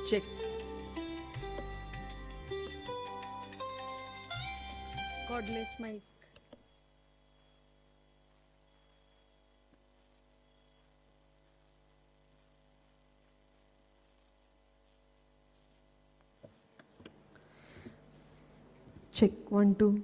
Check. Cordless mic. Check 1 2.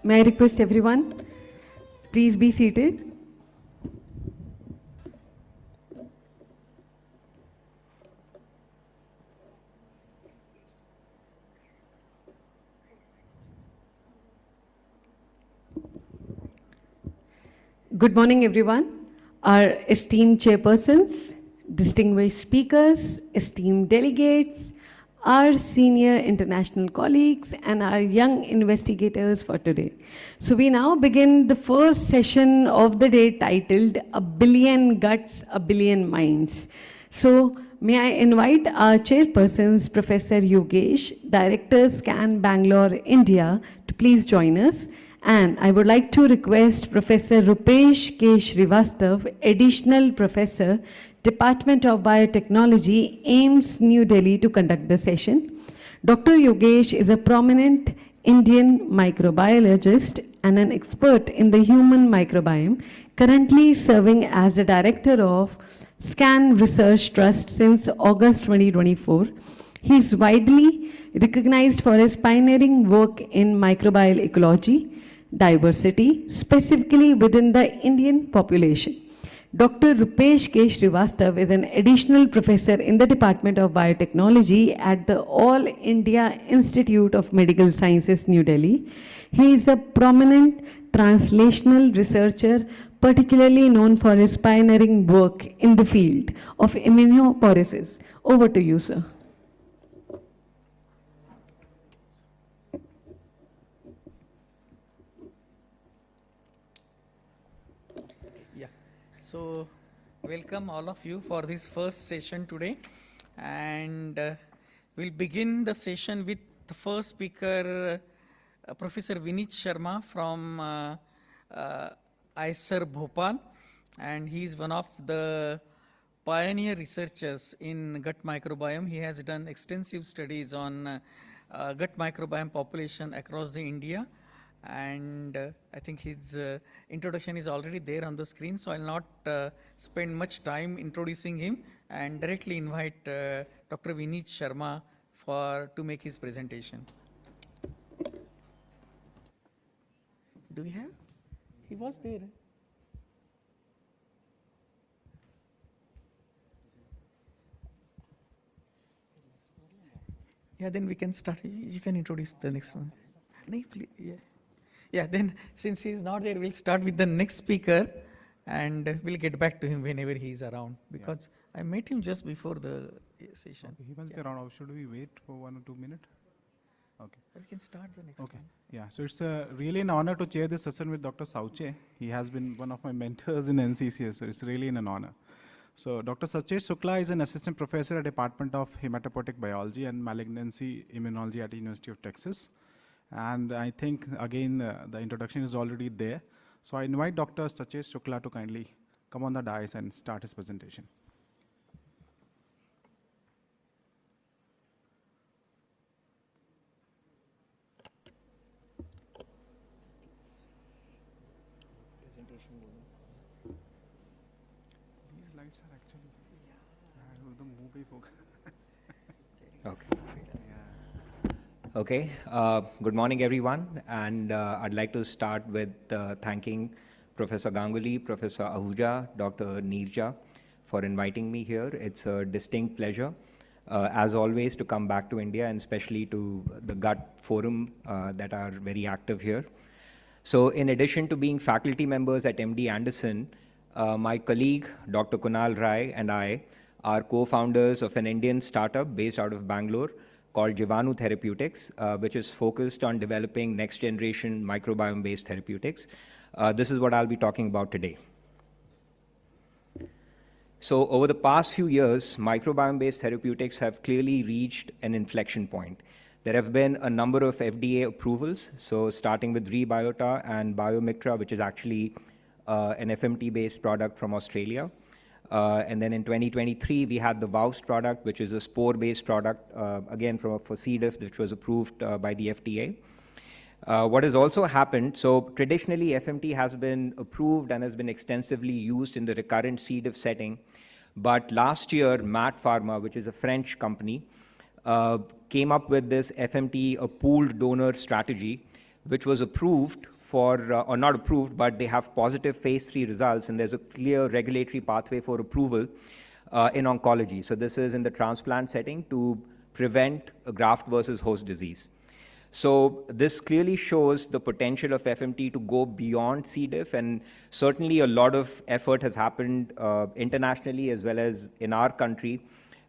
May I request everyone, please be seated. Good morning, everyone. Our esteemed chairpersons, distinguished speakers, esteemed delegates, our senior international colleagues, and our young investigators for today. So we now begin the first session of the day titled A Billion Guts, A Billion Minds. So may I invite our chairpersons, Professor Yogesh, Director, SCAN Bangalore, India, to please join us. And I would like to request Professor Rupesh K. Srivastav, Additional Professor, Department of Biotechnology, AIIMS, New Delhi, to conduct the session. Dr. Yogesh is a prominent Indian microbiologist and an expert in the human microbiome, currently serving as the Director of SCAN Research Trust since August 2024. He is widely recognized for his pioneering work in microbial ecology, diversity, specifically within the Indian population. Dr. Rupesh K. Srivastav is an additional professor in the Department of Biotechnology at the All India Institute of Medical Sciences, New Delhi. He is a prominent translational researcher, particularly known for his pioneering work in the field of immunophoresis. Over to you, sir. So, welcome all of you for this first session today, and we'll begin the session with the first speaker, Professor Vineet Sharma from IISER Bhopal, and he is one of the pioneer researchers in gut microbiome. He has done extensive studies on gut microbiome population across the India. And I think his introduction is already there on the screen, so I'll not spend much time introducing him and directly invite Dr. Vineet Sharma to make his presentation. Do we have? He was there. Yeah, then we can start. You can introduce the next one. No, please, yeah. Yeah, then since he is not there, we'll start with the next speaker and we'll get back to him whenever he is around, because I met him just before the session. Okay, he must be around. Or should we wait for 1 or 2 minutes? Okay. We can start the next one. Yeah, so it's really an honor to chair this session with Dr. Sauche. He has been one of my mentors in NCCS, so it's really an honor. So Dr. Sachesh Shukla is an assistant professor at Department of Hematopoietic Biology and Malignancy Immunology at the University of Texas. And I think, again, the introduction is already there. So I invite Dr. Sachesh Shukla to kindly come on the dais and start his presentation. These lights are actually, Okay. Okay, good morning everyone, and I'd like to start with thanking Professor Ganguly, Professor Ahuja, Dr. Neerja for inviting me here. It's a distinct pleasure, as always, to come back to India, and especially to the Gut Forum that are very active here. So in addition to being faculty members at MD Anderson, my colleague, Dr. Kunal Rai, and I are co-founders of an Indian startup based out of Bangalore called Jivanu Therapeutics, which is focused on developing next-generation microbiome-based therapeutics. This is what I'll be talking about today. So over the past few years, microbiome-based therapeutics have clearly reached an inflection point. There have been a number of FDA approvals, so starting with Rebiota and Biomicra, which is actually an FMT-based product from Australia. And then in 2023, we had the VOWST product, which is a spore-based product, again, for C. diff, which was approved by the FDA. What has also happened, so traditionally FMT has been approved and has been extensively used in the recurrent C. diff setting. But last year, MAT Pharma, which is a French company, came up with this FMT, a pooled donor strategy, which was approved for, or not approved, but they have positive phase 3 results, and there's a clear regulatory pathway for approval in oncology. So this is in the transplant setting to prevent a graft versus host disease. So this clearly shows the potential of FMT to go beyond C. diff, and certainly a lot of effort has happened internationally as well as in our country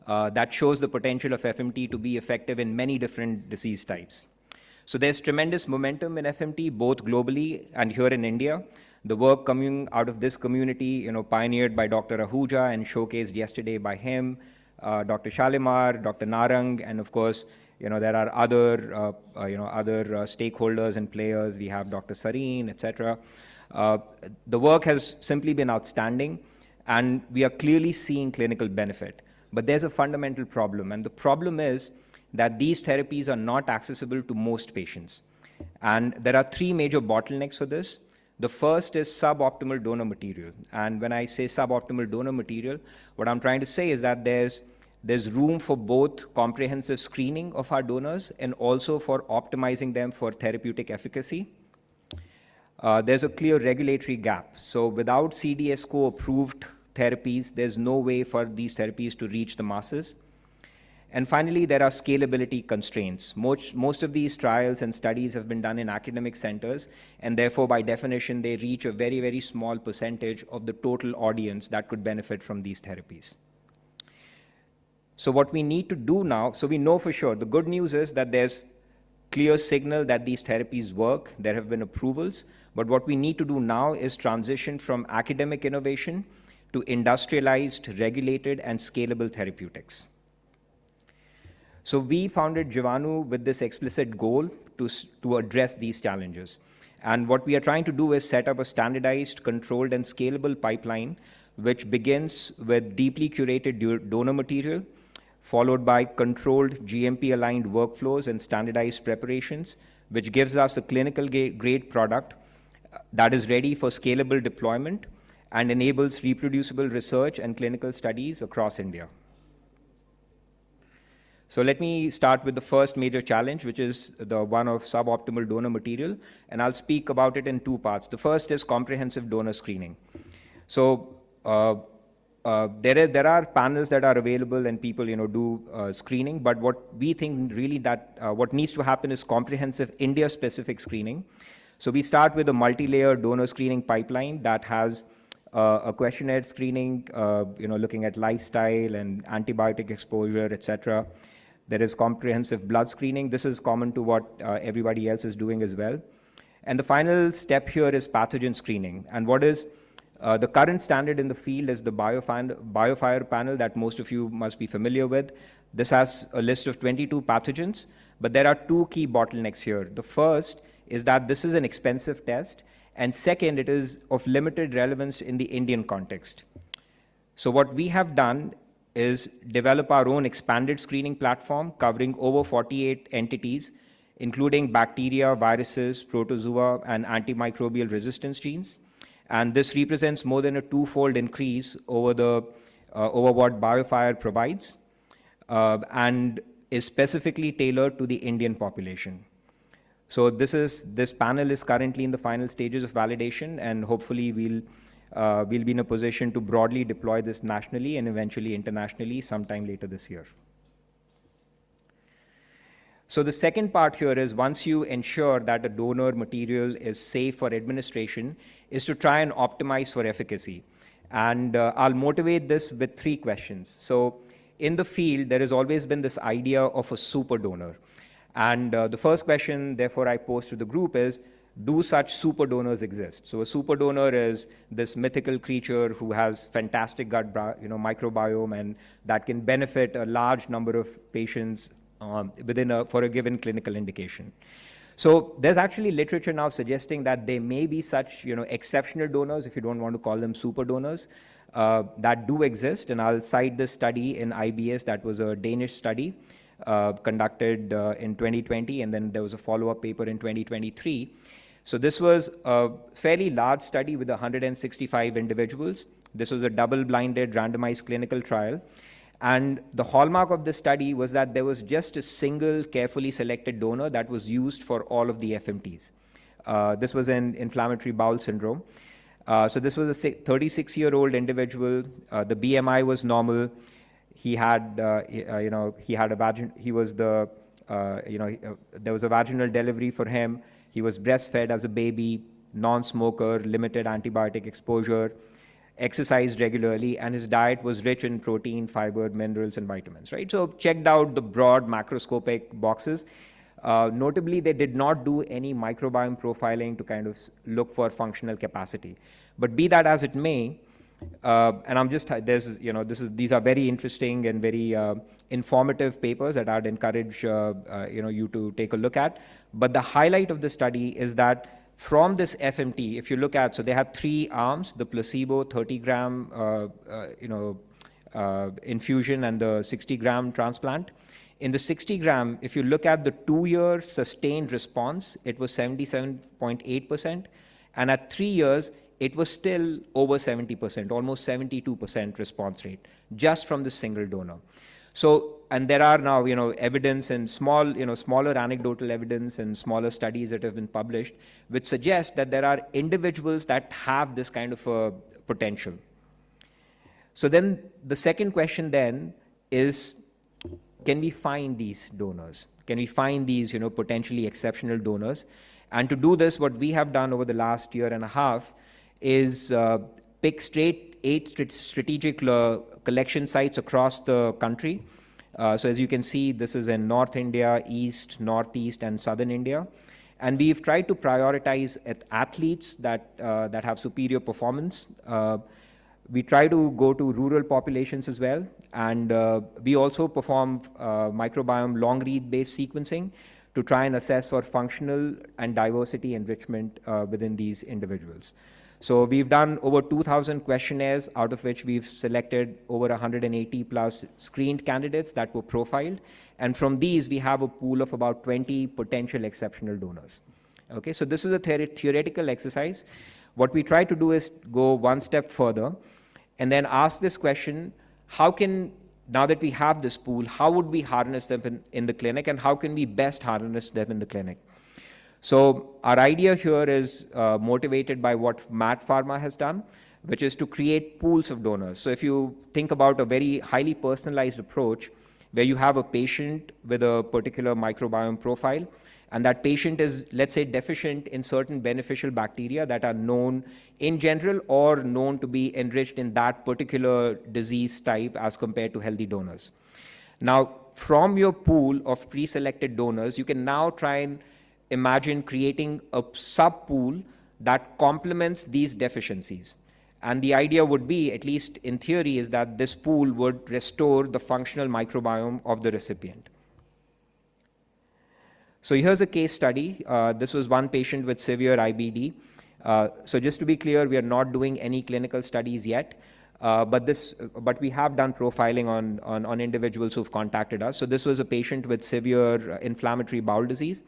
that shows the potential of FMT to be effective in many different disease types. So there's tremendous momentum in FMT, both globally and here in India. The work coming out of this community, pioneered by Dr. Ahuja and showcased yesterday by him, Dr. Shalimar, Dr. Narang, and of course, there are other, other stakeholders and players. We have Dr. Sareen, etc. The work has simply been outstanding, and we are clearly seeing clinical benefit. But there's a fundamental problem, and the problem is that these therapies are not accessible to most patients. And there are three major bottlenecks for this. The first is suboptimal donor material. And when I say suboptimal donor material, what I'm trying to say is that there's room for both comprehensive screening of our donors and also for optimizing them for therapeutic efficacy. There's a clear regulatory gap. So without CDSCO approved therapies, there's no way for these therapies to reach the masses. And finally, there are scalability constraints. Most of these trials and studies have been done in academic centers, and therefore, by definition, they reach a very, very small percentage of the total audience that could benefit from these therapies. So what we need to do now, so we know for sure, the good news is that there's clear signal that these therapies work, there have been approvals, but what we need to do now is transition from academic innovation to industrialized, regulated, and scalable therapeutics. So we founded Jivanu with this explicit goal to address these challenges. And what we are trying to do is set up a standardized, controlled, and scalable pipeline, which begins with deeply curated donor material, followed by controlled GMP-aligned workflows and standardized preparations, which gives us a clinical grade product that is ready for scalable deployment and enables reproducible research and clinical studies across India. So let me start with the first major challenge, which is the one of suboptimal donor material, and I'll speak about it in two parts. The first is comprehensive donor screening. So there are panels that are available and people do screening, but what we think really that what needs to happen is comprehensive India-specific screening. So we start with a multi-layer donor screening pipeline that has a questionnaire screening, looking at lifestyle and antibiotic exposure, etc. There is comprehensive blood screening. This is common to what everybody else is doing as well. And the final step here is pathogen screening. And what is the current standard in the field is the BioFire panel that most of you must be familiar with. This has a list of 22 pathogens, but there are two key bottlenecks here. The first is that this is an expensive test, and second, it is of limited relevance in the Indian context. So what we have done is develop our own expanded screening platform covering over 48 entities, including bacteria, viruses, protozoa, and antimicrobial resistance genes. And this represents more than a twofold increase over what BioFire provides, and is specifically tailored to the Indian population. So this panel is currently in the final stages of validation, and hopefully we'll be in a position to broadly deploy this nationally and eventually internationally sometime later this year. So the second part here is once you ensure that a donor material is safe for administration, is to try and optimize for efficacy. And I'll motivate this with three questions. So in the field, there has always been this idea of a super donor. And the first question, therefore, I pose to the group is, do such super donors exist? So a super donor is this mythical creature who has fantastic gut microbiome and that can benefit a large number of patients for a given clinical indication. So there's actually literature now suggesting that there may be such exceptional donors, if you don't want to call them super donors, that do exist. And I'll cite this study in IBS that was a Danish study conducted in 2020, and then there was a follow-up paper in 2023. So this was a fairly large study with 165 individuals. This was a double-blinded randomized clinical trial. And the hallmark of this study was that there was just a single carefully selected donor that was used for all of the FMTs. This was in inflammatory bowel syndrome. So this was a 36-year-old individual. The BMI was normal. He had, he had a there was a vaginal delivery for him. He was breastfed as a baby, non-smoker, limited antibiotic exposure, exercised regularly, and his diet was rich in protein, fiber, minerals, and vitamins, right? So checked out the broad macroscopic boxes. Notably, they did not do any microbiome profiling to kind of look for functional capacity. But be that as it may, and I'm just, these are very interesting and very informative papers that I'd encourage you to take a look at. But the highlight of the study is that from this FMT, if you look at, so they had 3 arms, the placebo 30-gram infusion and the 60-gram transplant. In the 60-gram, if you look at the 2-year sustained response, it was 77.8%. And at 3 years, it was still over 70%, almost 72% response rate, just from the single donor. So, and there are now, evidence and smaller anecdotal evidence and smaller studies that have been published, which suggest that there are individuals that have this kind of potential. So then the second question then is, can we find these donors? Can we find these, potentially exceptional donors? And to do this, what we have done over the last year and a half is pick 8 strategic collection sites across the country. So as you can see, this is in North India, East, Northeast, and Southern India. And we've tried to prioritize athletes that have superior performance. We try to go to rural populations as well. And we also perform microbiome long-read-based sequencing to try and assess for functional and diversity enrichment within these individuals. So we've done over 2,000 questionnaires, out of which we've selected over 180 plus screened candidates that were profiled. And from these, we have a pool of about 20 potential exceptional donors. Okay, so this is a theoretical exercise. What we try to do is go one step further and then ask this question, how can, now that we have this pool, how would we harness them in the clinic, and how can we best harness them in the clinic? So our idea here is motivated by what Matt Pharma has done, which is to create pools of donors. So if you think about a very highly personalized approach where you have a patient with a particular microbiome profile, and that patient is, let's say, deficient in certain beneficial bacteria that are known in general or known to be enriched in that particular disease type as compared to healthy donors. Now, from your pool of pre-selected donors, you can now try and imagine creating a sub-pool that complements these deficiencies. And the idea would be, at least in theory, is that this pool would restore the functional microbiome of the recipient. So here's a case study. This was one patient with severe IBD. So just to be clear, we are not doing any clinical studies yet, but we have done profiling on individuals who've contacted us. So this was a patient with severe inflammatory bowel disease.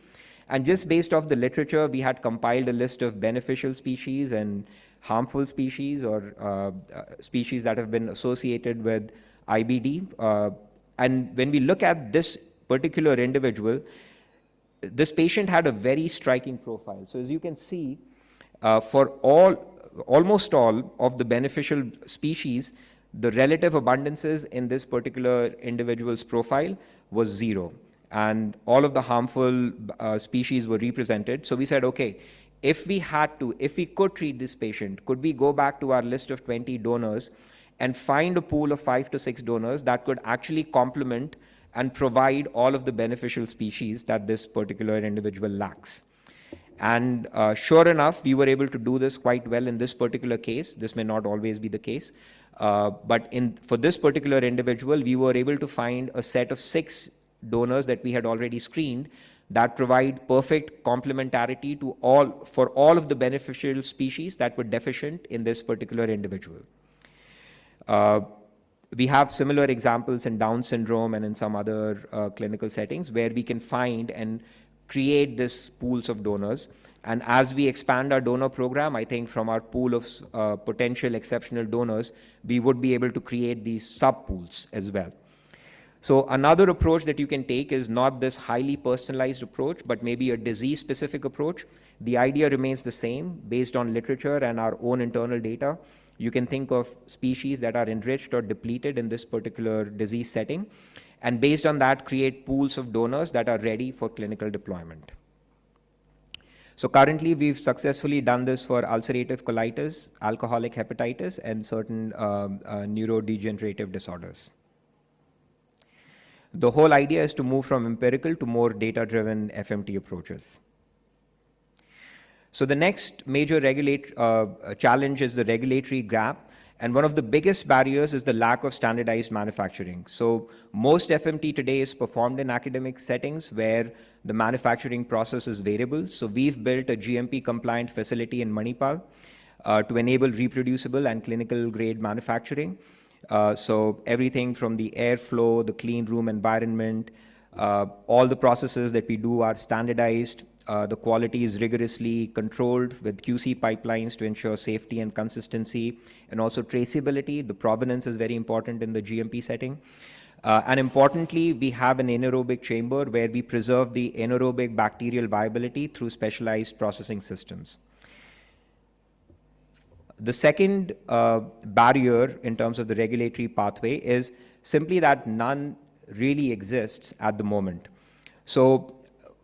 And just based off the literature, we had compiled a list of beneficial species and harmful species or species that have been associated with IBD. And when we look at this particular individual, this patient had a very striking profile. So as you can see, for almost all of the beneficial species, the relative abundances in this particular individual's profile was 0. And all of the harmful species were represented. So we said, okay, if we could treat this patient, could we go back to our list of 20 donors and find a pool of 5 to 6 donors that could actually complement and provide all of the beneficial species that this particular individual lacks? And sure enough, we were able to do this quite well in this particular case. This may not always be the case. But for this particular individual, we were able to find a set of 6 donors that we had already screened that provide perfect complementarity for all of the beneficial species that were deficient in this particular individual. We have similar examples in Down syndrome and in some other clinical settings where we can find and create these pools of donors. And as we expand our donor program, I think from our pool of potential exceptional donors, we would be able to create these sub-pools as well. So another approach that you can take is not this highly personalized approach, but maybe a disease-specific approach. The idea remains the same based on literature and our own internal data. You can think of species that are enriched or depleted in this particular disease setting, and based on that, create pools of donors that are ready for clinical deployment. So currently, we've successfully done this for ulcerative colitis, alcoholic hepatitis, and certain neurodegenerative disorders. The whole idea is to move from empirical to more data-driven FMT approaches. So the next major challenge is the regulatory gap. And one of the biggest barriers is the lack of standardized manufacturing. So most FMT today is performed in academic settings where the manufacturing process is variable. So we've built a GMP-compliant facility in Manipal to enable reproducible and clinical grade manufacturing. So everything from the airflow, the clean room environment, all the processes that we do are standardized. The quality is rigorously controlled with QC pipelines to ensure safety and consistency, and also traceability. The provenance is very important in the GMP setting. And importantly, we have an anaerobic chamber where we preserve the anaerobic bacterial viability through specialized processing systems. The second barrier in terms of the regulatory pathway is simply that none really exists at the moment. So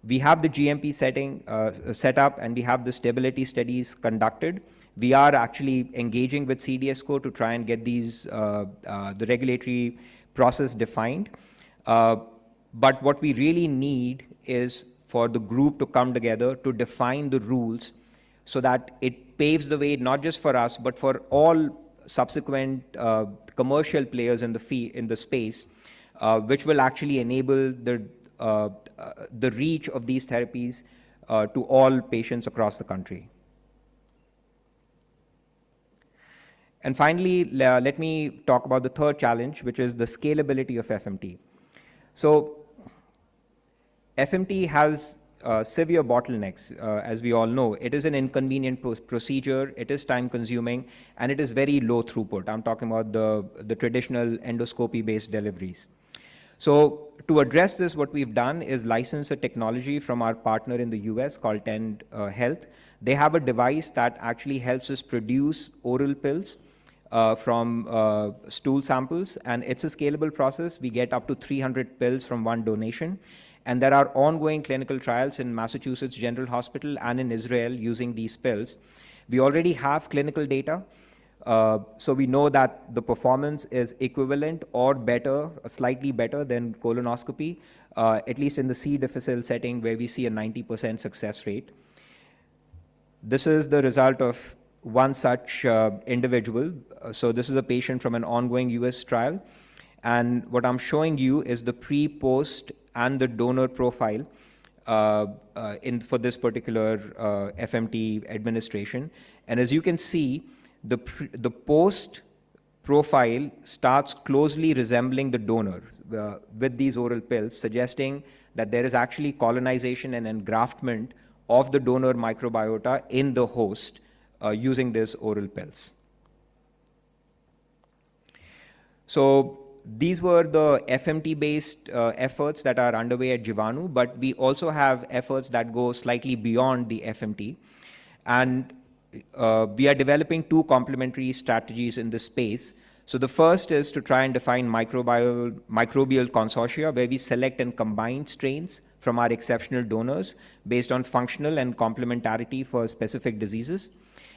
we have the GMP setting set up, and we have the stability studies conducted. We are actually engaging with CDSCO to try and get these the regulatory process defined. But what we really need is for the group to come together to define the rules so that it paves the way not just for us, but for all subsequent commercial players in the space, which will actually enable the reach of these therapies to all patients across the country. And finally, let me talk about the third challenge, which is the scalability of FMT. So FMT has severe bottlenecks, as we all know. It is an inconvenient procedure, it is time consuming, and it is very low throughput. I'm talking about the traditional endoscopy-based deliveries. So to address this, what we've done is license a technology from our partner in the US called Tend Health. They have a device that actually helps us produce oral pills from stool samples, and it's a scalable process. We get up to 300 pills from one donation. And there are ongoing clinical trials in Massachusetts General Hospital and in Israel using these pills. We already have clinical data. So we know that the performance is equivalent or better, slightly better than colonoscopy, at least in the C. difficile setting where we see a 90% success rate. This is the result of one such individual. So this is a patient from an ongoing US trial. And what I'm showing you is the pre-post and the donor profile for this particular FMT administration. And as you can see, the post profile starts closely resembling the donor with these oral pills, suggesting that there is actually colonization and engraftment of the donor microbiota in the host using these oral pills. So these were the FMT-based efforts that are underway at Jivanu, but we also have efforts that go slightly beyond the FMT. And we are developing two complementary strategies in this space. So the first is to try and define microbial consortia, where we select and combine strains from our exceptional donors based on functional and complementarity for specific diseases.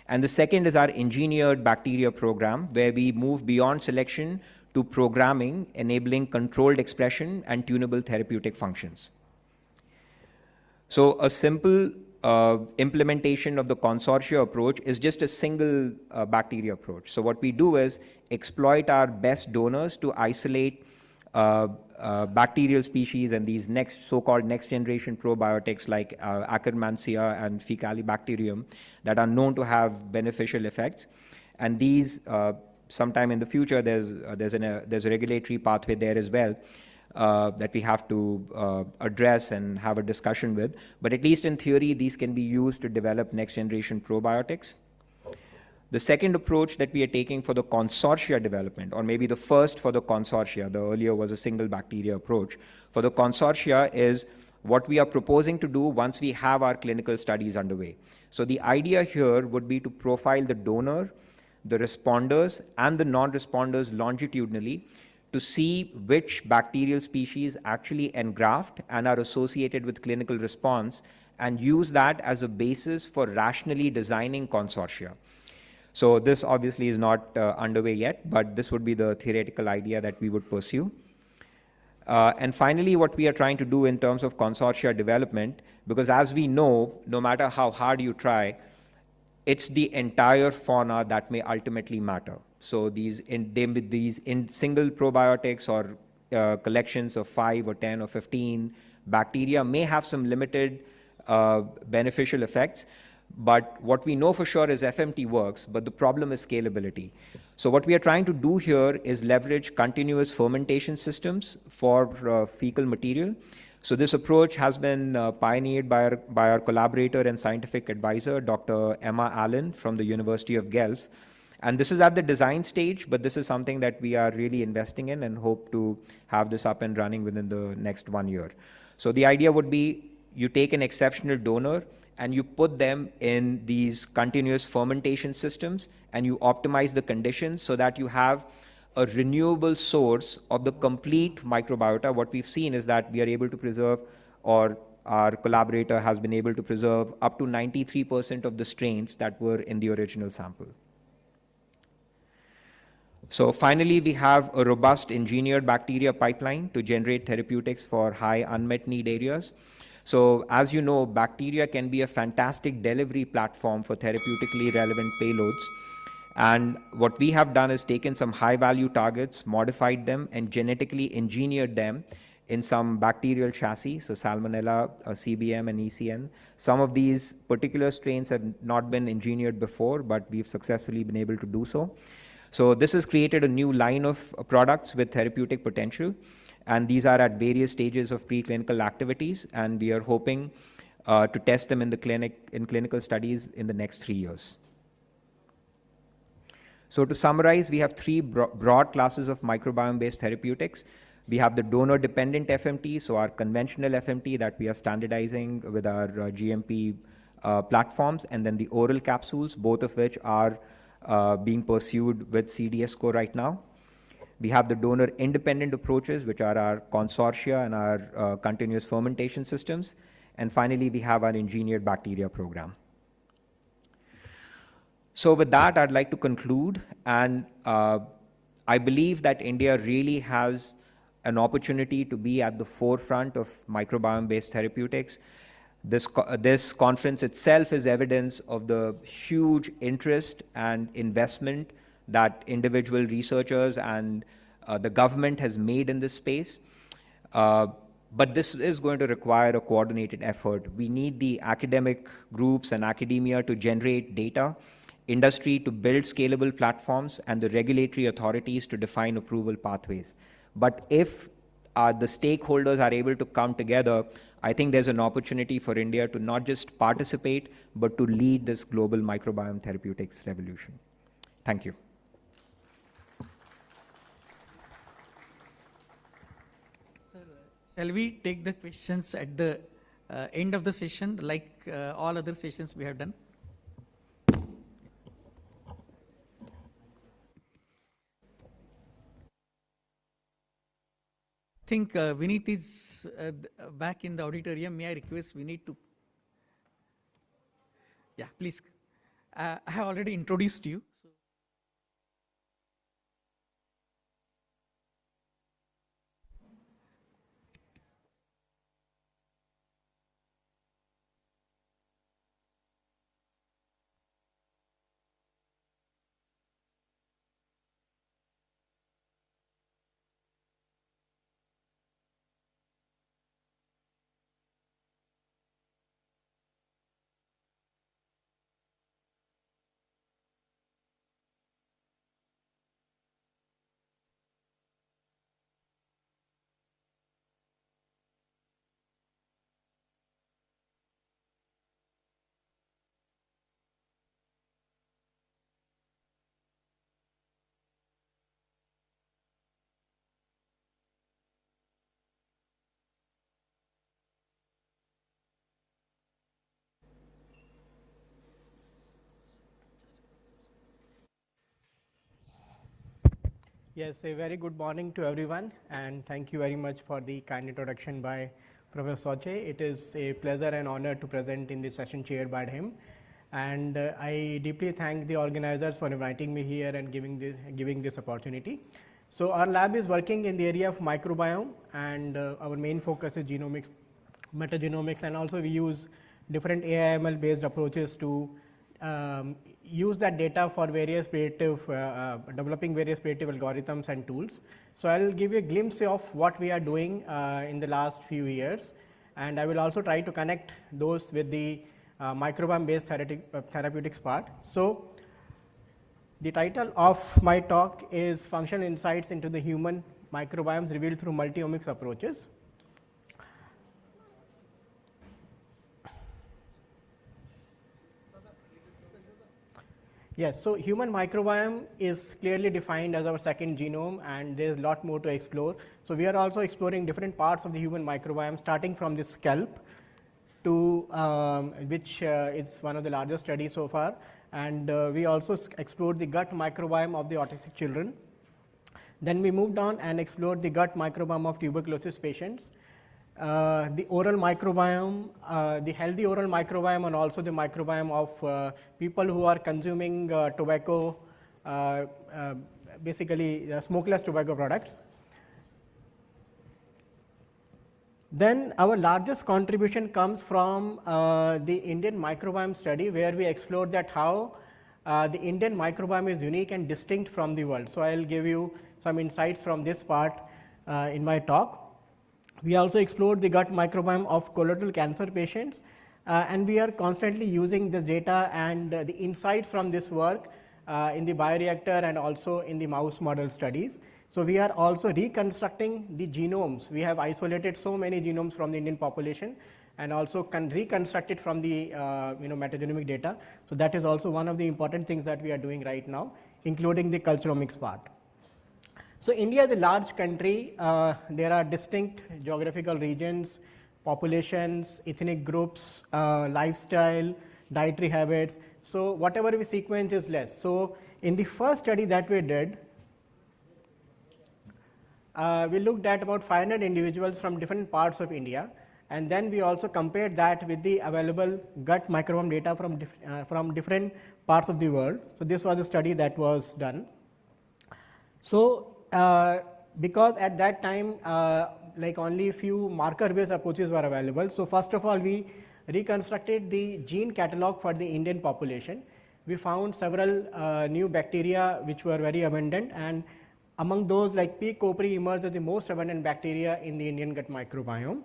And the second is our engineered bacteria program, where we move beyond selection to programming, enabling controlled expression and tunable therapeutic functions. So a simple implementation of the consortia approach is just a single bacteria approach. So what we do is exploit our best donors to isolate bacterial species and these so-called next generation probiotics like Akkermansia and Faecalibacterium that are known to have beneficial effects. And these sometime in the future, there's a regulatory pathway there as well that we have to address and have a discussion with. But at least in theory, these can be used to develop next generation probiotics. The second approach that we are taking for the consortia development, or maybe the first for the consortia, the earlier was a single bacteria approach, for the consortia is what we are proposing to do once we have our clinical studies underway. So the idea here would be to profile the donor, the responders, and the non-responders longitudinally to see which bacterial species actually engraft and are associated with clinical response, and use that as a basis for rationally designing consortia. So this obviously is not underway yet, but this would be the theoretical idea that we would pursue. And finally, what we are trying to do in terms of consortia development, because as we know, no matter how hard you try, it's the entire fauna that may ultimately matter. So these in single probiotics or collections of 5 or 10 or 15 bacteria may have some limited beneficial effects. But what we know for sure is FMT works, but the problem is scalability. So what we are trying to do here is leverage continuous fermentation systems for fecal material. So this approach has been pioneered by our collaborator and scientific advisor, Dr. Emma Allen from the University of Guelph. And this is at the design stage, but this is something that we are really investing in and hope to have this up and running within the next 1 year. So the idea would be you take an exceptional donor and you put them in these continuous fermentation systems and you optimize the conditions so that you have a renewable source of the complete microbiota. What we've seen is that we are able to preserve, or our collaborator has been able to preserve, up to 93% of the strains that were in the original sample. So finally, we have a robust engineered bacteria pipeline to generate therapeutics for high unmet need areas. So as you know, bacteria can be a fantastic delivery platform for therapeutically relevant payloads. And what we have done is taken some high value targets, modified them, and genetically engineered them in some bacterial chassis, so Salmonella, CBM, and ECN. Some of these particular strains have not been engineered before, but we've successfully been able to do so. So this has created a new line of products with therapeutic potential, and these are at various stages of preclinical activities, and we are hoping to test them in the clinic, in clinical studies in the next 3 years. So to summarize, we have 3 broad classes of microbiome-based therapeutics. We have the donor-dependent FMT, so our conventional FMT that we are standardizing with our GMP platforms, and then the oral capsules, both of which are being pursued with CDSCO right now. We have the donor-independent approaches, which are our consortia and our continuous fermentation systems. And finally, we have our engineered bacteria program. So with that, I'd like to conclude. And I believe that India really has an opportunity to be at the forefront of microbiome-based therapeutics. This conference itself is evidence of the huge interest and investment that individual researchers and the government has made in this space. But this is going to require a coordinated effort. We need the academic groups and academia to generate data, industry to build scalable platforms, and the regulatory authorities to define approval pathways. But if the stakeholders are able to come together, I think there's an opportunity for India to not just participate, but to lead this global microbiome therapeutics revolution. Thank you. Sir, shall we take the questions at the end of the session, like all other sessions we have done? I think Vineet is back in the auditorium. May I request Vineet to? Yeah, please. I have already introduced you. So. Yes, a very good morning to everyone, and thank you very much for the kind introduction by Professor Soche. It is a pleasure and honor to present in this session chaired by him. And I deeply thank the organizers for inviting me here and giving this opportunity. So our lab is working in the area of microbiome, and our main focus is genomics, metagenomics, and also we use different AI/ML based approaches to use that data for various developing various predictive algorithms and tools. So I will give you a glimpse of what we are doing in the last few years, and I will also try to connect those with the microbiome based therapeutics part. So the title of my talk is Functional Insights into the Human Microbiomes Revealed Through Multi-omics Approaches. Yes, so human microbiome is clearly defined as our second genome, and there is a lot more to explore. So we are also exploring different parts of the human microbiome, starting from the scalp to which is one of the largest studies so far, and we also explored the gut microbiome of the autistic children. Then we moved on and explored the gut microbiome of tuberculosis patients, the oral microbiome, the healthy oral microbiome, and also the microbiome of people who are consuming tobacco, basically smokeless tobacco products. Then our largest contribution comes from the Indian microbiome study, where we explored that how the Indian microbiome is unique and distinct from the world. So I will give you some insights from this part in my talk. We also explored the gut microbiome of colorectal cancer patients, and we are constantly using this data and the insights from this work in the bioreactor and also in the mouse model studies. So we are also reconstructing the genomes. We have isolated so many genomes from the Indian population and also can reconstruct it from the metagenomic data. So that is also one of the important things that we are doing right now, including the culturomics part. So India is a large country. There are distinct geographical regions, populations, ethnic groups, lifestyle, dietary habits. So whatever we sequence is less. So in the first study that we did, we looked at about 500 individuals from different parts of India, and then we also compared that with the available gut microbiome data from different parts of the world. So this was a study that was done. So because at that time like only a few marker based approaches were available. So first of all, we reconstructed the gene catalog for the Indian population. We found several new bacteria which were very abundant, and among those, like P. copri emerged as the most abundant bacteria in the Indian gut microbiome.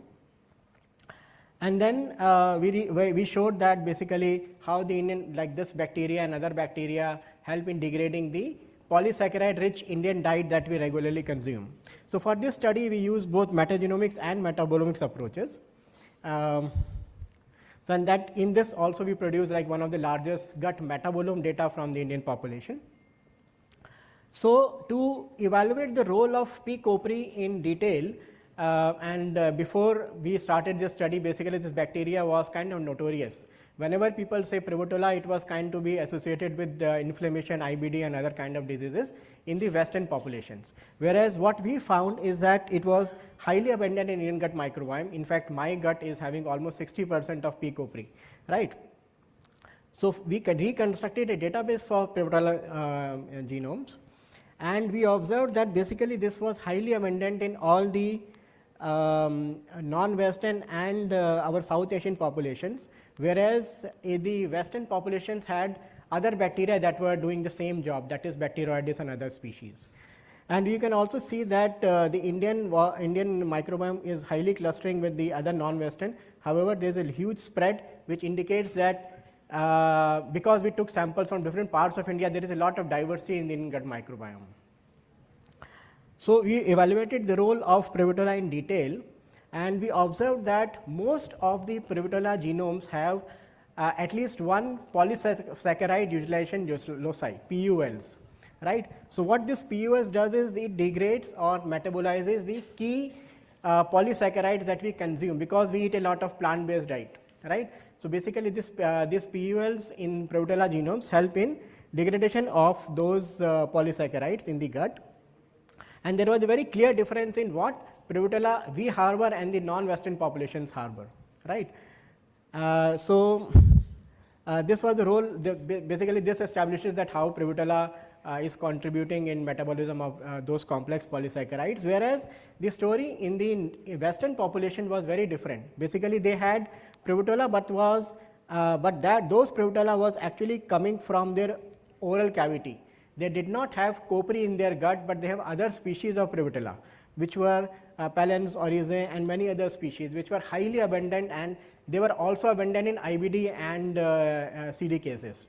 And then we showed that basically how the Indian, like this bacteria and other bacteria, help in degrading the polysaccharide rich Indian diet that we regularly consume. So for this study, we use both metagenomics and metabolomics approaches. So and that in this also we produce like one of the largest gut metabolome data from the Indian population. So to evaluate the role of P. copri in detail, before we started this study, basically this bacteria was kind of notorious. Whenever people say Prevotella, it was kind to be associated with inflammation, IBD, and other kind of diseases in the Western populations. Whereas what we found is that it was highly abundant in Indian gut microbiome. In fact, my gut is having almost 60% of P. copri, right? So we reconstructed a database for Prevotella genomes, and we observed that basically this was highly abundant in all the non-Western and our South Asian populations, whereas the Western populations had other bacteria that were doing the same job, that is Bacteroides and other species. And you can also see that the Indian microbiome is highly clustering with the other non-Western. However, there is a huge spread which indicates that because we took samples from different parts of India, there is a lot of diversity in the Indian gut microbiome. So we evaluated the role of Prevotella in detail, and we observed that most of the Prevotella genomes have at least one polysaccharide utilization loci, PULs, right? So what this PULs does is it degrades or metabolizes the key polysaccharides that we consume, because we eat a lot of plant-based diet, right? So basically these PULs in Prevotella genomes help in degradation of those polysaccharides in the gut. And there was a very clear difference in what Prevotella we harbor and the non-Western populations harbor, right? This was the role, basically this establishes that how Prevotella is contributing in metabolism of those complex polysaccharides, whereas the story in the Western population was very different. Basically they had Prevotella, but those Prevotella was actually coming from their oral cavity. They did not have copri in their gut, but they have other species of Prevotella, which were Palens, Oryzae, and many other species, which were highly abundant, and they were also abundant in IBD and CD cases.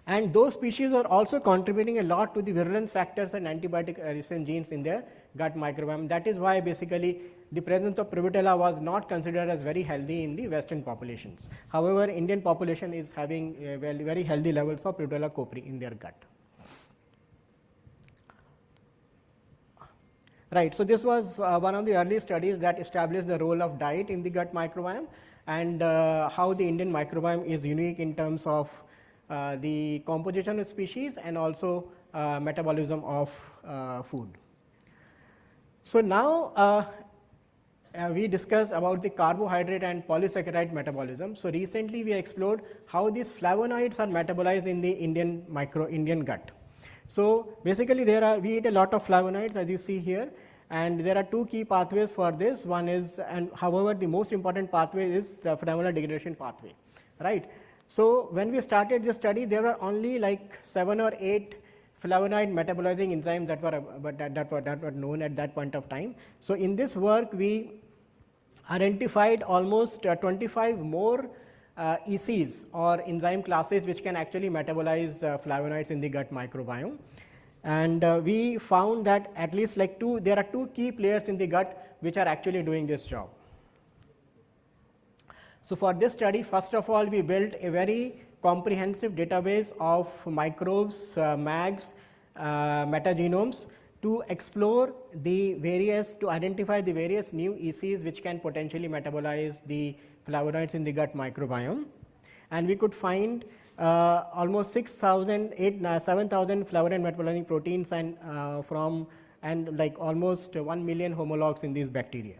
And those species are also contributing a lot to the virulence factors and antibiotic resistant genes in their gut microbiome. That is why basically the presence of Prevotella was not considered as very healthy in the Western populations. However, Indian population is having very healthy levels of Prevotella copri in their gut. Right, so this was one of the early studies that established the role of diet in the gut microbiome, and how the Indian microbiome is unique in terms of the composition of species and also metabolism of food. So now we discussed about the carbohydrate and polysaccharide metabolism. So recently we explored how these flavonoids are metabolized in the Indian gut. So basically we eat a lot of flavonoids, as you see here, and there are two key pathways for this. One is, and however the most important pathway is the flavonoid degradation pathway, right? So when we started this study, there were only like 7 or 8 flavonoid metabolizing enzymes that were known at that point of time. So in this work we identified almost 25 more ECs or enzyme classes which can actually metabolize flavonoids in the gut microbiome. And we found that at least like there are two key players in the gut which are actually doing this job. So for this study, first of all, we built a very comprehensive database of microbes, MAGs, metagenomes to explore to identify the various new ECs which can potentially metabolize the flavonoids in the gut microbiome. And we could find almost 7,000 flavonoid metabolizing proteins and like almost 1 million homologs in these bacteria.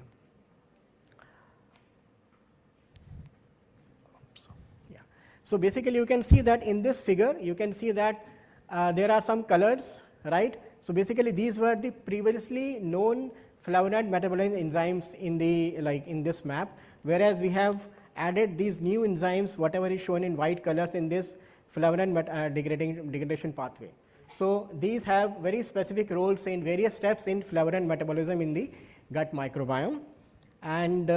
So basically you can see that in this figure, you can see that there are some colors, right? So basically these were the previously known flavonoid metabolizing enzymes in this map, whereas we have added these new enzymes, whatever is shown in white colors in this flavonoid degradation pathway. So these have very specific roles in various steps in flavonoid metabolism in the gut microbiome. And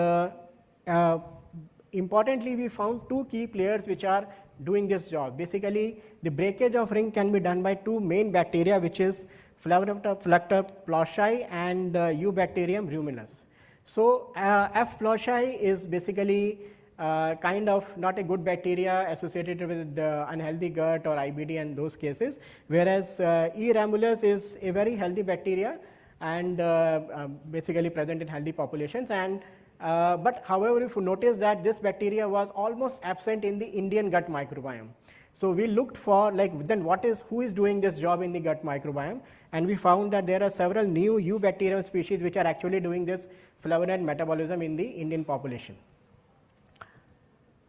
importantly, we found two key players which are doing this job. Basically, the breakage of ring can be done by two main bacteria, which is Phylacter ploshi and Eubacterium ruminus. So F. ploshi is basically kind of not a good bacteria associated with the unhealthy gut or IBD and those cases, whereas E. ramulus is a very healthy bacteria and basically present in healthy populations. And but however, if you notice that this bacteria was almost absent in the Indian gut microbiome. So we looked for then who is doing this job in the gut microbiome, and we found that there are several new Eubacterium species which are actually doing this flavonoid metabolism in the Indian population.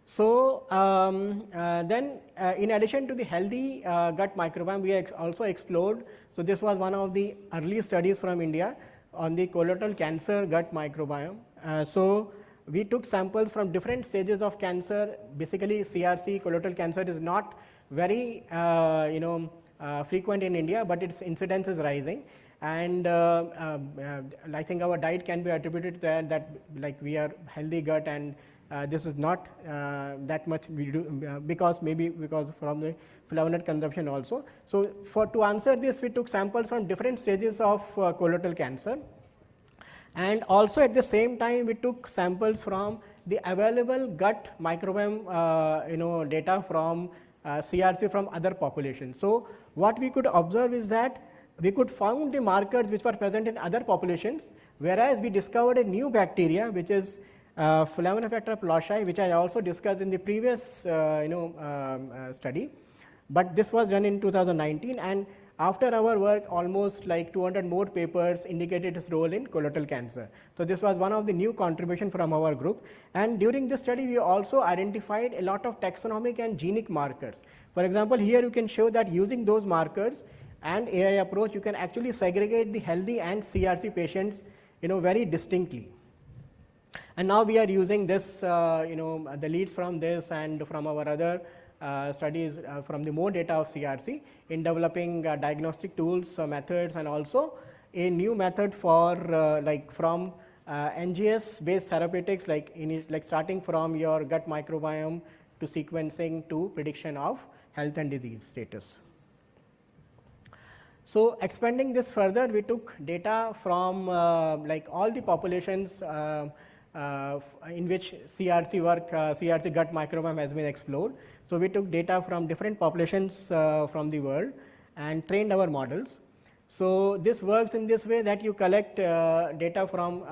So then in addition to the healthy gut microbiome, we also explored, so this was one of the early studies from India on the colorectal cancer gut microbiome. So we took samples from different stages of cancer. Basically CRC, colorectal cancer, is not very frequent in India, but its incidence is rising. And I think our diet can be attributed to that like we are healthy gut, and this is not that much we do because from the flavonoid consumption also. So to answer this, we took samples from different stages of colorectal cancer. And also at the same time, we took samples from the available gut microbiome data from CRC from other populations. So what we could observe is that we could find the markers which were present in other populations, whereas we discovered a new bacteria which is Phylacter ploshi, which I also discussed in the previous study, but this was done in 2019. And After our work, almost like 200 more papers indicated its role in colorectal cancer. So this was one of the new contribution from our group. And during this study, we also identified a lot of taxonomic and genic markers. For example, here you can show that using those markers and AI approach, you can actually segregate the healthy and CRC patients, very distinctly. And now we are using this, the leads from this and from our other studies from the more data of CRC in developing diagnostic tools, methods, and also a new method for from NGS based therapeutics, like starting from your gut microbiome to sequencing to prediction of health and disease status. So expanding this further, we took data from all the populations in which CRC gut microbiome has been explored. So we took data from different populations from the world and trained our models. So this works in this way that you collect data from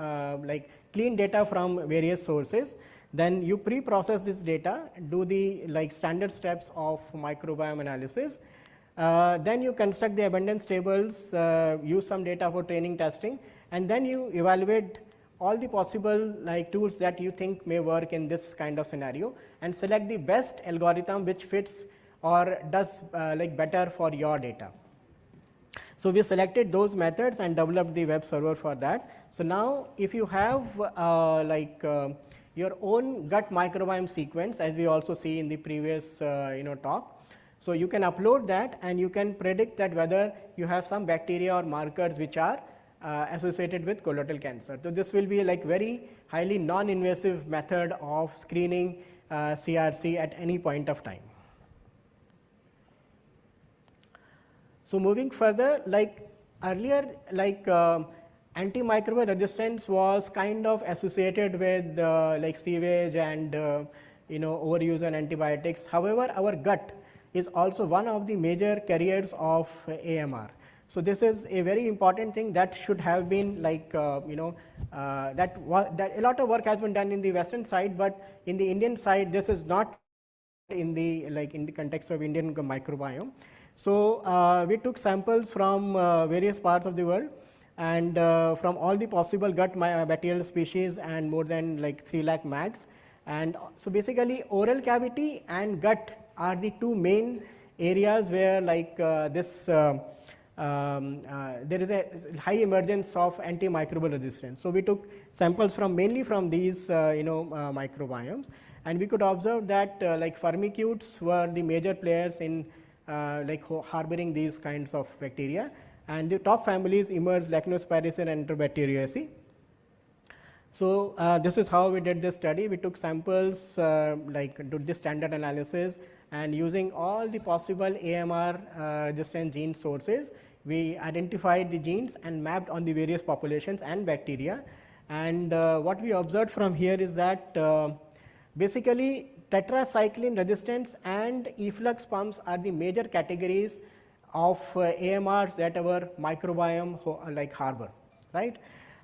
clean data from various sources. Then you pre-process this data, do the standard steps of microbiome analysis. Then you construct the abundance tables, use some data for training testing, and then you evaluate all the possible tools that you think may work in this kind of scenario and select the best algorithm which fits or does better for your data. So we selected those methods and developed the web server for that. So now if you have your own gut microbiome sequence, as we also see in the previous talk, so you can upload that and you can predict that whether you have some bacteria or markers which are associated with colorectal cancer. So this will be very highly non-invasive method of screening CRC at any point of time. So moving further, earlier, antimicrobial resistance was kind of associated with sewage and overuse on antibiotics. However, our gut is also one of the major carriers of AMR. So this is a very important thing that should have been that a lot of work has been done in the Western side, but in the Indian side, this is not in the in the context of Indian microbiome. So we took samples from various parts of the world and from all the possible gut bacterial species and more than 3 lakh mags. And so basically oral cavity and gut are the two main areas where there is a high emergence of antimicrobial resistance. So we took samples from mainly from these microbiomes, and we could observe that firmicutes were the major players in harboring these kinds of bacteria, and the top families emerged Lachnospiraceae and Enterobacteriaceae. So this is how we did this study. We took samples, did the standard analysis, and using all the possible AMR resistant gene sources, we identified the genes and mapped on the various populations and bacteria. And what we observed from here is that basically tetracycline resistance and efflux pumps are the major categories of AMRs that our microbiome harbor, right?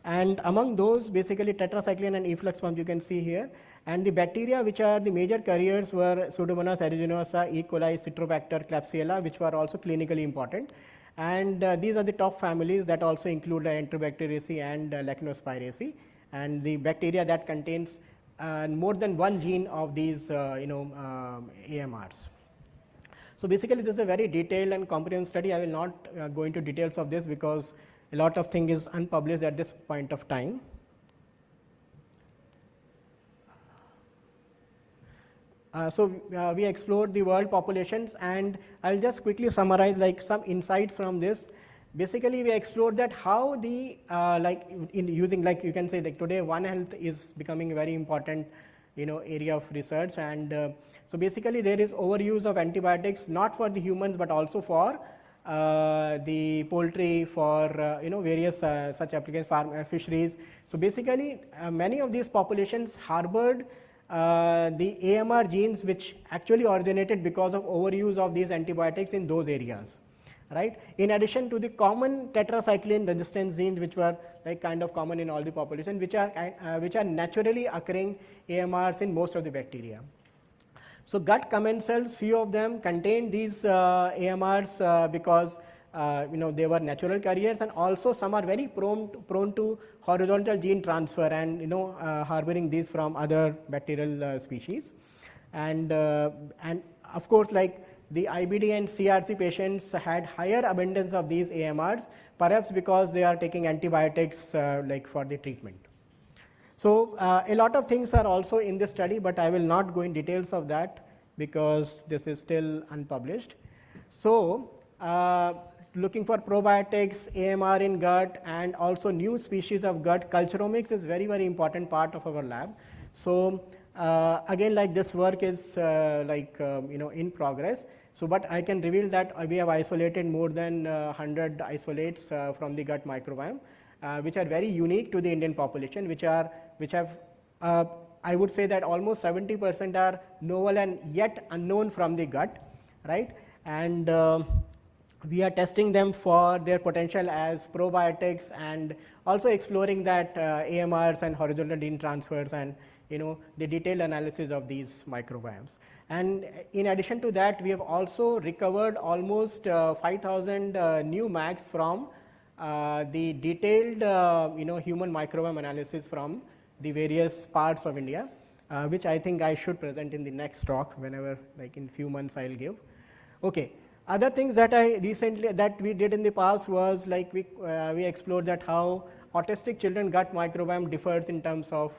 And among those, basically tetracycline and efflux pumps you can see here. And the bacteria which are the major carriers were Pseudomonas aeruginosa, E. coli, Citrobacter, Klebsiella, which were also clinically important. And these are the top families that also include Enterobacteriaceae and Lachnospiraceae, and the bacteria that contains more than one gene of these AMRs. So basically this is a very detailed and comprehensive study. I will not go into details of this because a lot of thing is unpublished at this point of time. We explored the world populations, and I'll just quickly summarize some insights from this. Basically, we explored that how the using you can say today One Health is becoming a very important area of research, and so basically there is overuse of antibiotics not for the humans but also for the poultry, for various such applications, fisheries. So basically many of these populations harbored the AMR genes which actually originated because of overuse of these antibiotics in those areas, right? In addition to the common tetracycline resistance genes which were kind of common in all the population, which are naturally occurring AMRs in most of the bacteria. So gut commensals, few of them contain these AMRs because they were natural carriers, and also some are very prone to horizontal gene transfer and harboring these from other bacterial species. And of course, like the IBD and CRC patients had higher abundance of these AMRs, perhaps because they are taking antibiotics like for the treatment. So a lot of things are also in this study, but I will not go in details of that because this is still unpublished. So looking for probiotics, AMR in gut, and also new species of gut, culturomics is very, very important part of our lab. So again, like this work is in progress. So but I can reveal that we have isolated more than 100 isolates from the gut microbiome, which are very unique to the Indian population, which have I would say that almost 70% are novel and yet unknown from the gut, right? And we are testing them for their potential as probiotics, and also exploring that AMRs and horizontal gene transfers, and the detailed analysis of these microbiomes. And in addition to that, we have also recovered almost 5,000 new MACs from the detailed human microbiome analysis from the various parts of India, which I think I should present in the next talk, whenever, like in few months I'll give. Okay. Other things that we did in the past was like we explored that how autistic children gut microbiome differs in terms of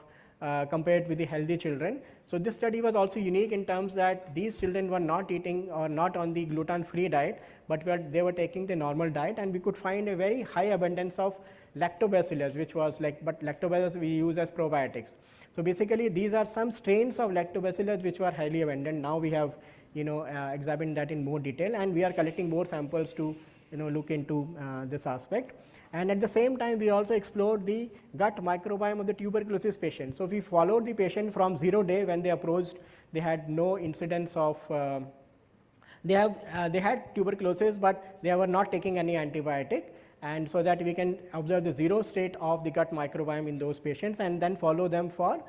compared with the healthy children. So this study was also unique in terms that these children were not eating or not on the gluten-free diet, but they were taking the normal diet, and we could find a very high abundance of lactobacillus, which was like, but lactobacillus we use as probiotics. So basically these are some strains of lactobacillus which were highly abundant. Now we have examined that in more detail, and we are collecting more samples to look into this aspect. And at the same time, we also explored the gut microbiome of the tuberculosis patient. So we followed the patient from 0 day when they approached. They had no incidence of they had tuberculosis, but they were not taking any antibiotic, and so that we can observe the 0 state of the gut microbiome in those patients, and then follow them for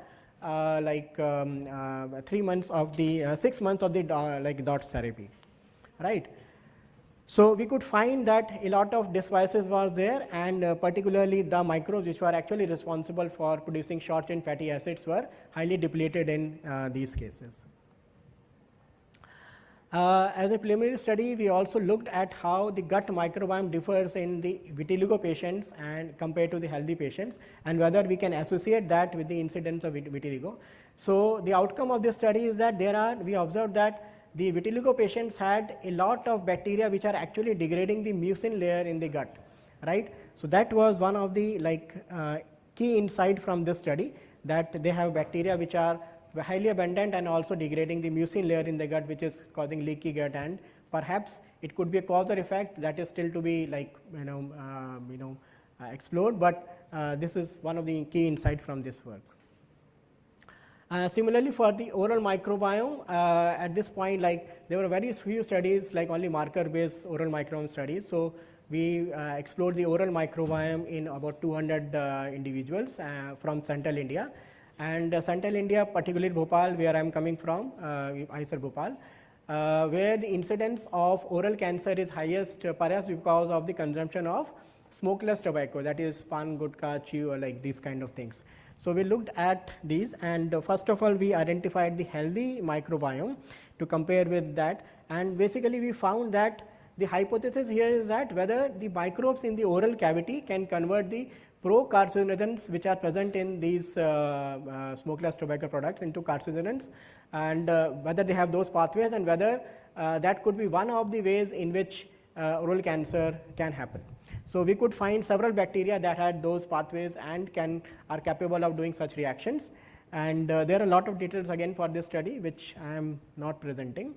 3 months of the 6 months of the DOTS therapy, right? So we could find that a lot of dysbiosis was there, and particularly the microbes which were actually responsible for producing short chain fatty acids were highly depleted in these cases. As a preliminary study, we also looked at how the gut microbiome differs in the vitiligo patients and compared to the healthy patients, and whether we can associate that with the incidence of vitiligo. So the outcome of this study is that we observed that the vitiligo patients had a lot of bacteria which are actually degrading the mucin layer in the gut, right? So that was one of the key insight from this study, that they have bacteria which are highly abundant and also degrading the mucin layer in the gut, which is causing leaky gut, and perhaps it could be a cause or effect that is still to be explored, but this is one of the key insight from this work. Similarly, for the oral microbiome, at this point, there were very few studies, only marker-based oral microbiome studies. So we explored the oral microbiome in about 200 individuals from Central India. And Central India, particularly Bhopal, where I am coming from, IISER Bhopal, where the incidence of oral cancer is highest, perhaps because of the consumption of smokeless tobacco, that is pan, gutka, chew, or these kind of things. So we looked at these, and first of all, we identified the healthy microbiome to compare with that, and basically we found that the hypothesis here is that whether the microbes in the oral cavity can convert the pro-carcinogens which are present in these smokeless tobacco products into carcinogens, and whether they have those pathways, and whether that could be one of the ways in which oral cancer can happen. So we could find several bacteria that had those pathways and are capable of doing such reactions, and there are a lot of details again for this study which I am not presenting.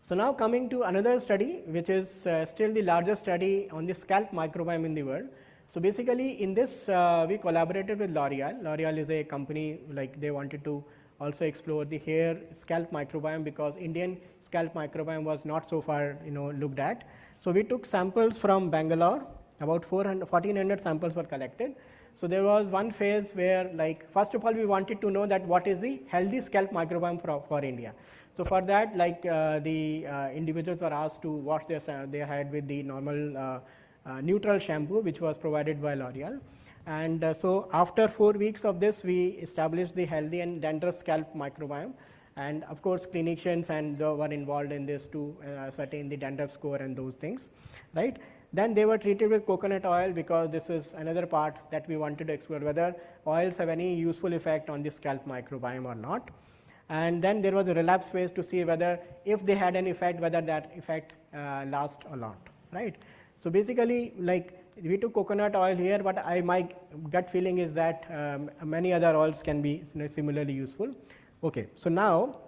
So now coming to another study, which is still the largest study on the scalp microbiome in the world. So basically in this we collaborated with L'Oreal. L'Oreal is a company, they wanted to also explore the hair scalp microbiome, because Indian scalp microbiome was not so far looked at. So we took samples from Bangalore, about 1,400 samples were collected. So there was one phase where, first of all, we wanted to know that what is the healthy scalp microbiome for India. So for that, like the individuals were asked to wash their head with the normal neutral shampoo, which was provided by L'Oreal. And so after 4 weeks of this, we established the healthy and dandruff scalp microbiome. And of course, clinicians and were involved in this to ascertain the dandruff score and those things, right? Then they were treated with coconut oil, because this is another part that we wanted to explore, whether oils have any useful effect on the scalp microbiome or not. And then there was a relapse phase to see whether, if they had an effect, whether that effect lasts or not, right? So basically, like we took coconut oil here, but my gut feeling is that many other oils can be similarly useful. Okay, so now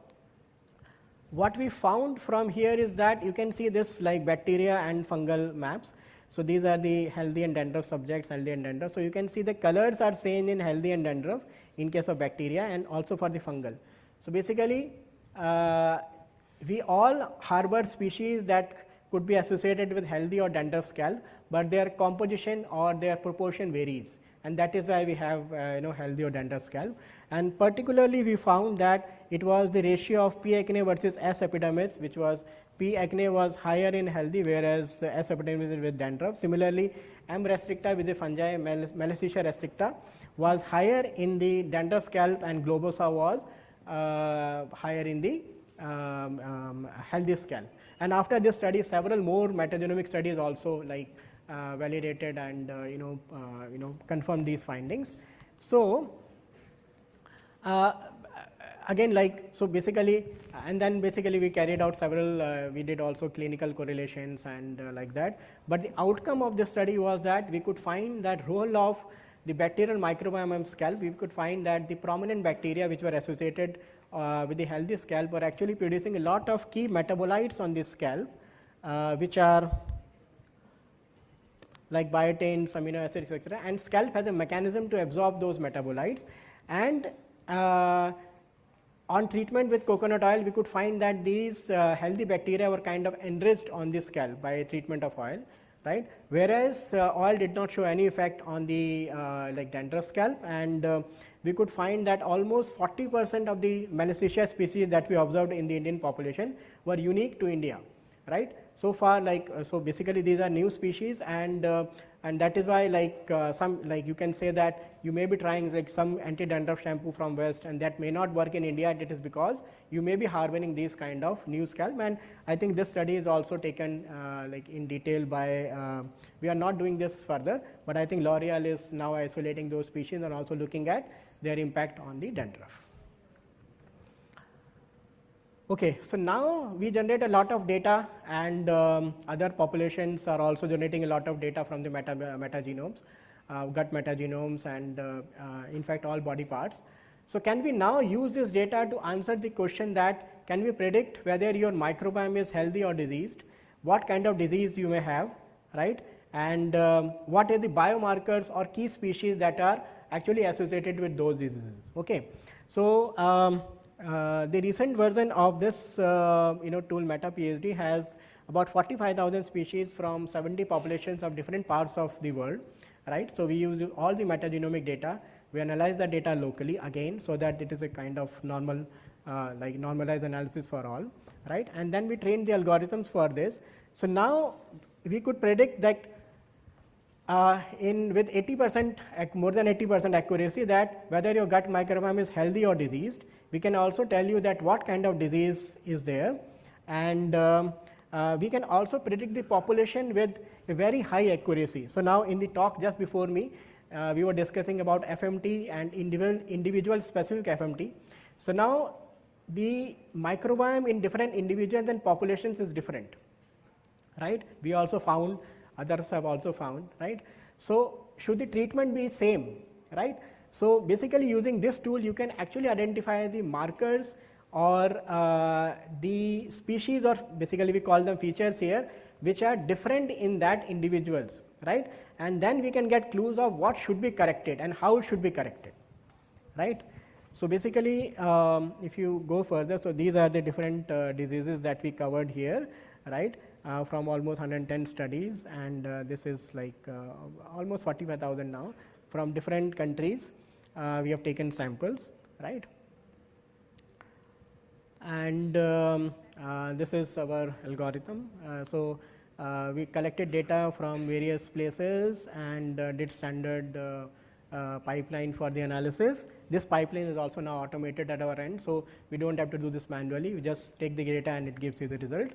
what we found from here is that you can see this like bacteria and fungal maps. So these are the healthy and dandruff subjects, healthy and dandruff. So you can see the colors are same in healthy and dandruff in case of bacteria, and also for the fungal. So basically, we all harbor species that could be associated with healthy or dandruff scalp, but their composition or their proportion varies, and that is why we have healthy or dandruff scalp. And particularly, we found that it was the ratio of P. acne versus S. epidermis, which was P. acne was higher in healthy, whereas S. epidermis with dandruff. Similarly, M. restricta with the fungi, Malassezia restricta, was higher in the dandruff scalp, and globosa was higher in the healthy scalp. And after this study, several more metagenomic studies also like validated and confirmed these findings. So again, like, so basically, and then basically we carried out several, we did also clinical correlations and like that. But the outcome of this study was that we could find that role of the bacterial microbiome on scalp. We could find that the prominent bacteria which were associated with the healthy scalp were actually producing a lot of key metabolites on this scalp, which are like biotin, amino acids, etc. And scalp has a mechanism to absorb those metabolites. And on treatment with coconut oil, we could find that these healthy bacteria were kind of enriched on the scalp by treatment of oil, right? Whereas oil did not show any effect on the like dandruff scalp, and we could find that almost 40% of the Malassezia species that we observed in the Indian population were unique to India, right? So far, like so basically these are new species, and that is why like some, like you can say that you may be trying like some anti-dandruff shampoo from West, and that may not work in India. It is because you may be harboring these kind of new scalp. And I think this study is also taken like in detail by, we are not doing this further, but I think L'Oreal is now isolating those species and also looking at their impact on the dandruff. Okay, so now we generate a lot of data, and other populations are also generating a lot of data from the metagenomes, gut metagenomes, and in fact all body parts. So can we now use this data to answer the question that can we predict whether your microbiome is healthy or diseased, what kind of disease you may have, right? And what are the biomarkers or key species that are actually associated with those diseases. Okay, so the recent version of this tool, Meta PhD, has about 45,000 species from 70 populations of different parts of the world, right? So we use all the metagenomic data. We analyze the data locally again, so that it is a kind of normal, like normalized analysis for all, right? And then we train the algorithms for this. So now we could predict that with 80%, more than 80% accuracy, that whether your gut microbiome is healthy or diseased. We can also tell you that what kind of disease is there, and we can also predict the population with a very high accuracy. So now in the talk just before me, we were discussing about FMT and individual specific FMT. So now the microbiome in different individuals and populations is different, right? We also found, others have also found, right? So should the treatment be same, right? So basically using this tool, you can actually identify the markers or the species, or basically we call them features here, which are different in that individuals, right? And then we can get clues of what should be corrected and how it should be corrected, right? So basically, if you go further, so these are the different diseases that we covered here, right? From almost 110 studies, and this is like almost 45,000 now from different countries. We have taken samples, right? And this is our algorithm. We collected data from various places and did standard pipeline for the analysis. This pipeline is also now automated at our end, so we don't have to do this manually. We just take the data and it gives you the result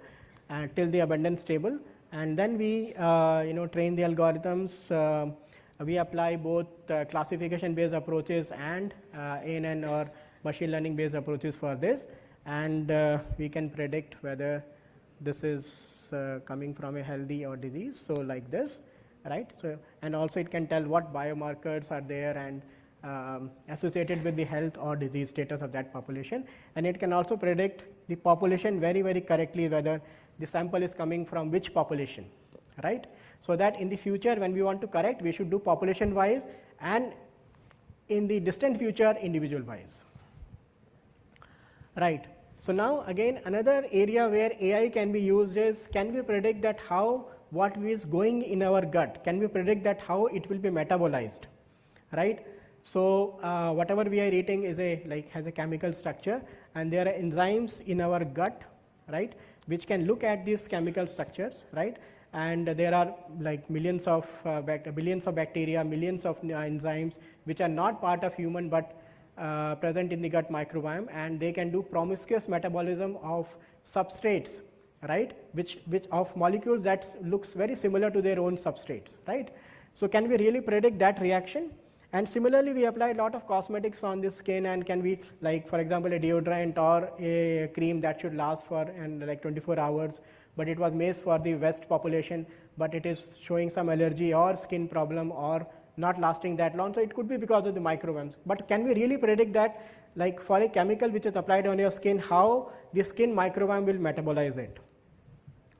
till the abundance table. And then we train the algorithms. We apply both classification based approaches and ANN or machine learning based approaches for this, and we can predict whether this is coming from a healthy or disease. So like this, right? So, and also it can tell what biomarkers are there and associated with the health or disease status of that population, and it can also predict the population very, very correctly, whether the sample is coming from which population, right? So that in the future when we want to correct, we should do population wise, and in the distant future individual wise, right? So now again another area where AI can be used is, can we predict that how what is going in our gut, can we predict that how it will be metabolized, right? So whatever we are eating is has a chemical structure, and there are enzymes in our gut, right, which can look at these chemical structures, right? And there are like billions of bacteria, millions of enzymes which are not part of human but present in the gut microbiome, and they can do promiscuous metabolism of substrates, right, which of molecules that looks very similar to their own substrates, right? So can we really predict that reaction? And similarly, we apply a lot of cosmetics on the skin, and can we, like for example, a deodorant or a cream that should last for like 24 hours, but it was made for the West population, but it is showing some allergy or skin problem or not lasting that long. So it could be because of the microbiomes. But can we really predict that, like for a chemical which is applied on your skin, how the skin microbiome will metabolize it,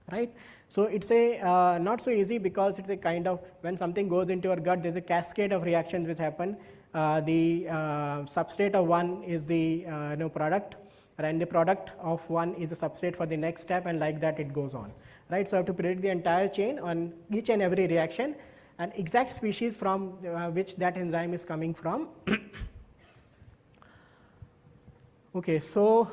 right? So it's a not so easy, because it's a kind of, when something goes into your gut, there's a cascade of reactions which happen. The substrate of one is the product, and the product of one is the substrate for the next step, and like that it goes on, right? So I have to predict the entire chain on each and every reaction, and exact species from which that enzyme is coming from. Okay, so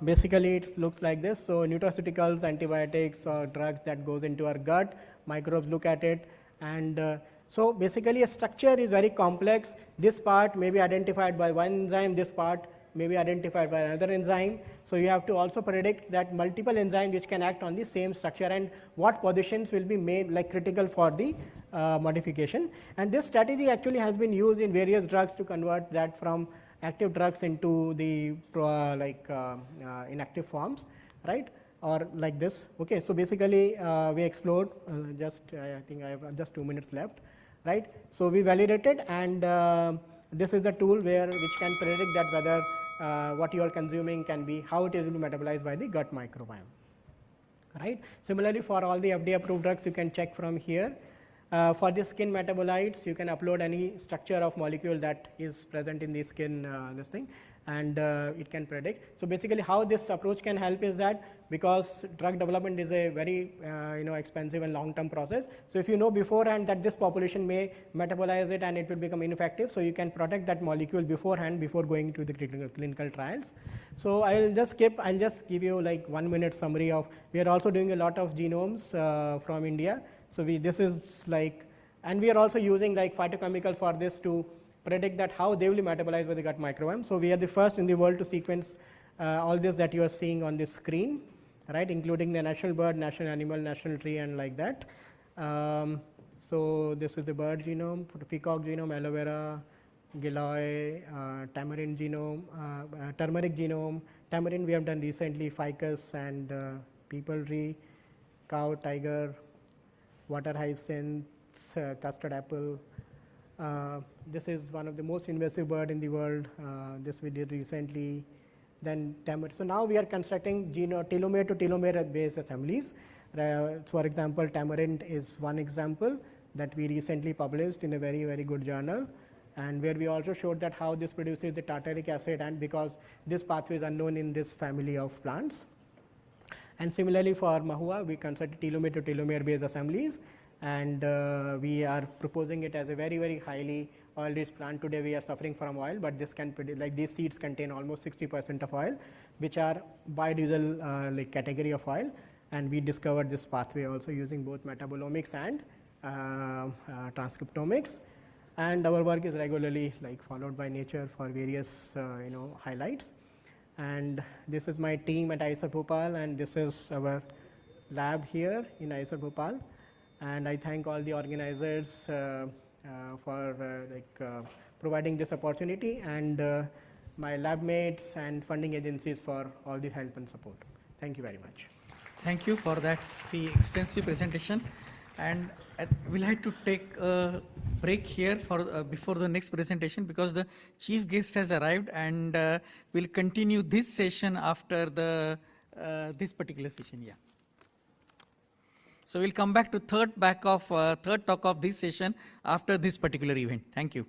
basically it looks like this. So nutraceuticals, antibiotics, or drugs that goes into our gut, microbes look at it, and so basically a structure is very complex. This part may be identified by one enzyme, this part may be identified by another enzyme. So you have to also predict that multiple enzymes which can act on the same structure, and what positions will be made like critical for the modification. And this strategy actually has been used in various drugs to convert that from active drugs into the inactive forms, right? Or like this. Okay, so basically we explored I think I have just 2 minutes left, right? So we validated, and this is the tool which can predict that whether what you are consuming can be, how it is metabolized by the gut microbiome, right? Similarly, for all the FDA approved drugs, you can check from here. For the skin metabolites, you can upload any structure of molecule that is present in the skin, this thing, and it can predict. So basically how this approach can help is that, because drug development is a very expensive and long-term process, so if you know beforehand that this population may metabolize it and it will become ineffective, so you can protect that molecule beforehand before going to the clinical trials. So I'll just give you like 1 minute summary of, we are also doing a lot of genomes from India. So this is like, and we are also using like phytochemical for this to predict that how they will be metabolized by the gut microbiome. So we are the first in the world to sequence all this that you are seeing on this screen, right, including the national bird, national animal, national tree, and like that. So this is the bird genome, peacock genome, aloe vera, giloy, tamarind genome, turmeric genome. Tamarind we have done recently, ficus and people tree, cow, tiger, water hyacinth, custard apple. This is one of the most invasive bird in the world. This we did recently. Then tamarind. So now we are constructing telomere to telomere based assemblies. For example, tamarind is one example that we recently published in a very, very good journal, and where we also showed that how this produces the tartaric acid, and because this pathway is unknown in this family of plants. And similarly for mahua, we constructed telomere to telomere based assemblies, and we are proposing it as a very, very highly oil rich plant. Today we are suffering from oil, but this can produce, like these seeds contain almost 60% of oil. which are biodiesel like category of oil, and we discovered this pathway also using both metabolomics and transcriptomics. And our work is regularly like followed by Nature for various highlights. And this is my team at IISER Bhopal, and this is our lab here in IISER Bhopal. And I thank all the organizers for providing this opportunity, and my lab mates and funding agencies for all the help and support. Thank you very much. Thank you for that extensive presentation. And we'll have to take a break here for before the next presentation, because the chief guest has arrived, and we'll continue this session after the this particular session. Yeah. So we'll come back to third talk of this session after this particular event. Thank you.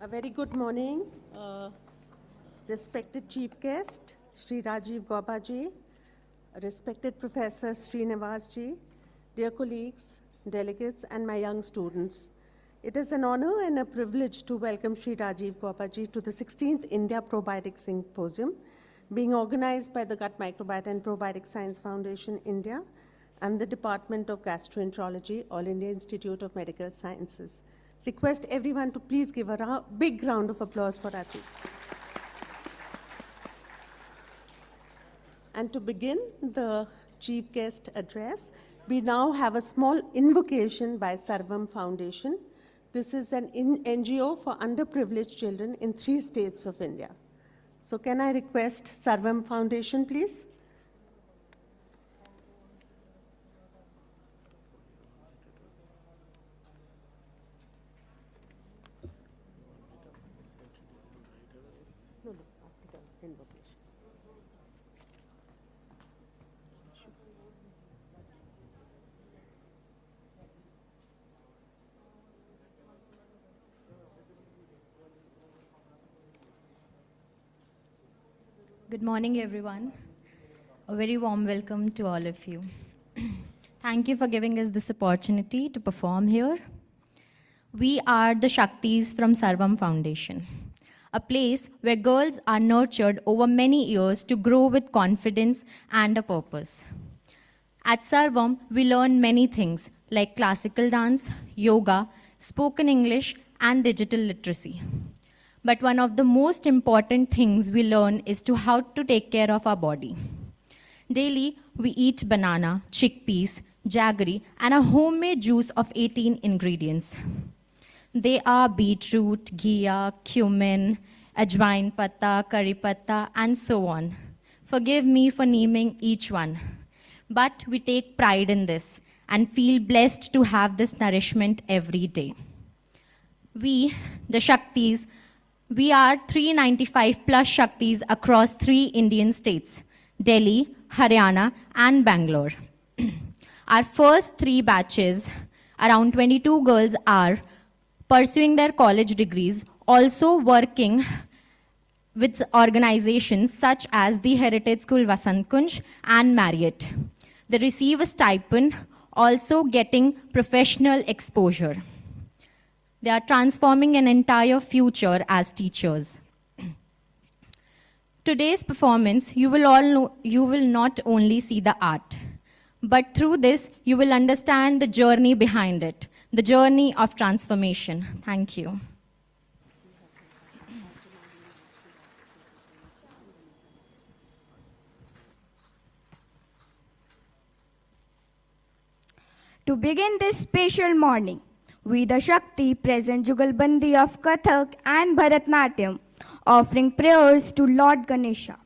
A very good morning, respected chief guest, Shri Rajiv Gauba-ji, respected Professor Srinivas-ji, dear colleagues, delegates, and my young students. It is an honor and a privilege to welcome Shri Rajiv Gauba-ji to the 16th India Probiotic Symposium, being organized by the Gut Microbiota and Probiotic Science Foundation, India, and the Department of Gastroenterology, All India Institute of Medical Sciences. Request everyone to please give a big round of applause for Rajiv. And to begin the chief guest address, we now have a small invocation by Sarvam Foundation. This is an NGO for underprivileged children in 3 states of India. So can I request Sarvam Foundation, please? Good morning, everyone. A very warm welcome to all of you. Thank you for giving us this opportunity to perform here. We are the Shaktis from Sarvam Foundation, a place where girls are nurtured over many years to grow with confidence and a purpose. At Sarvam, we learn many things like classical dance, yoga, spoken English, and digital literacy. But one of the most important things we learn is to how to take care of our body. Daily, we eat banana, chickpeas, jaggery, and a homemade juice of 18 ingredients. They are beetroot, ghee, cumin, ajwain patta, curry patta, and so on. Forgive me for naming each one. But we take pride in this and feel blessed to have this nourishment every day. We, the Shaktis, we are 395 plus Shaktis across 3 Indian states, Delhi, Haryana, and Bangalore. Our first 3 batches, around 22 girls are pursuing their college degrees, also working with organizations such as the Heritage School Vasant Kunj and Marriott. They receive a stipend, also getting professional exposure. They are transforming an entire future as teachers. Today's performance, you will not only see the art, but through this, you will understand the journey behind it, the journey of transformation. Thank you. To begin this special morning, we the Shakti present Jugalbandi of Kathak and Bharatnatyam, offering prayers to Lord Ganesha.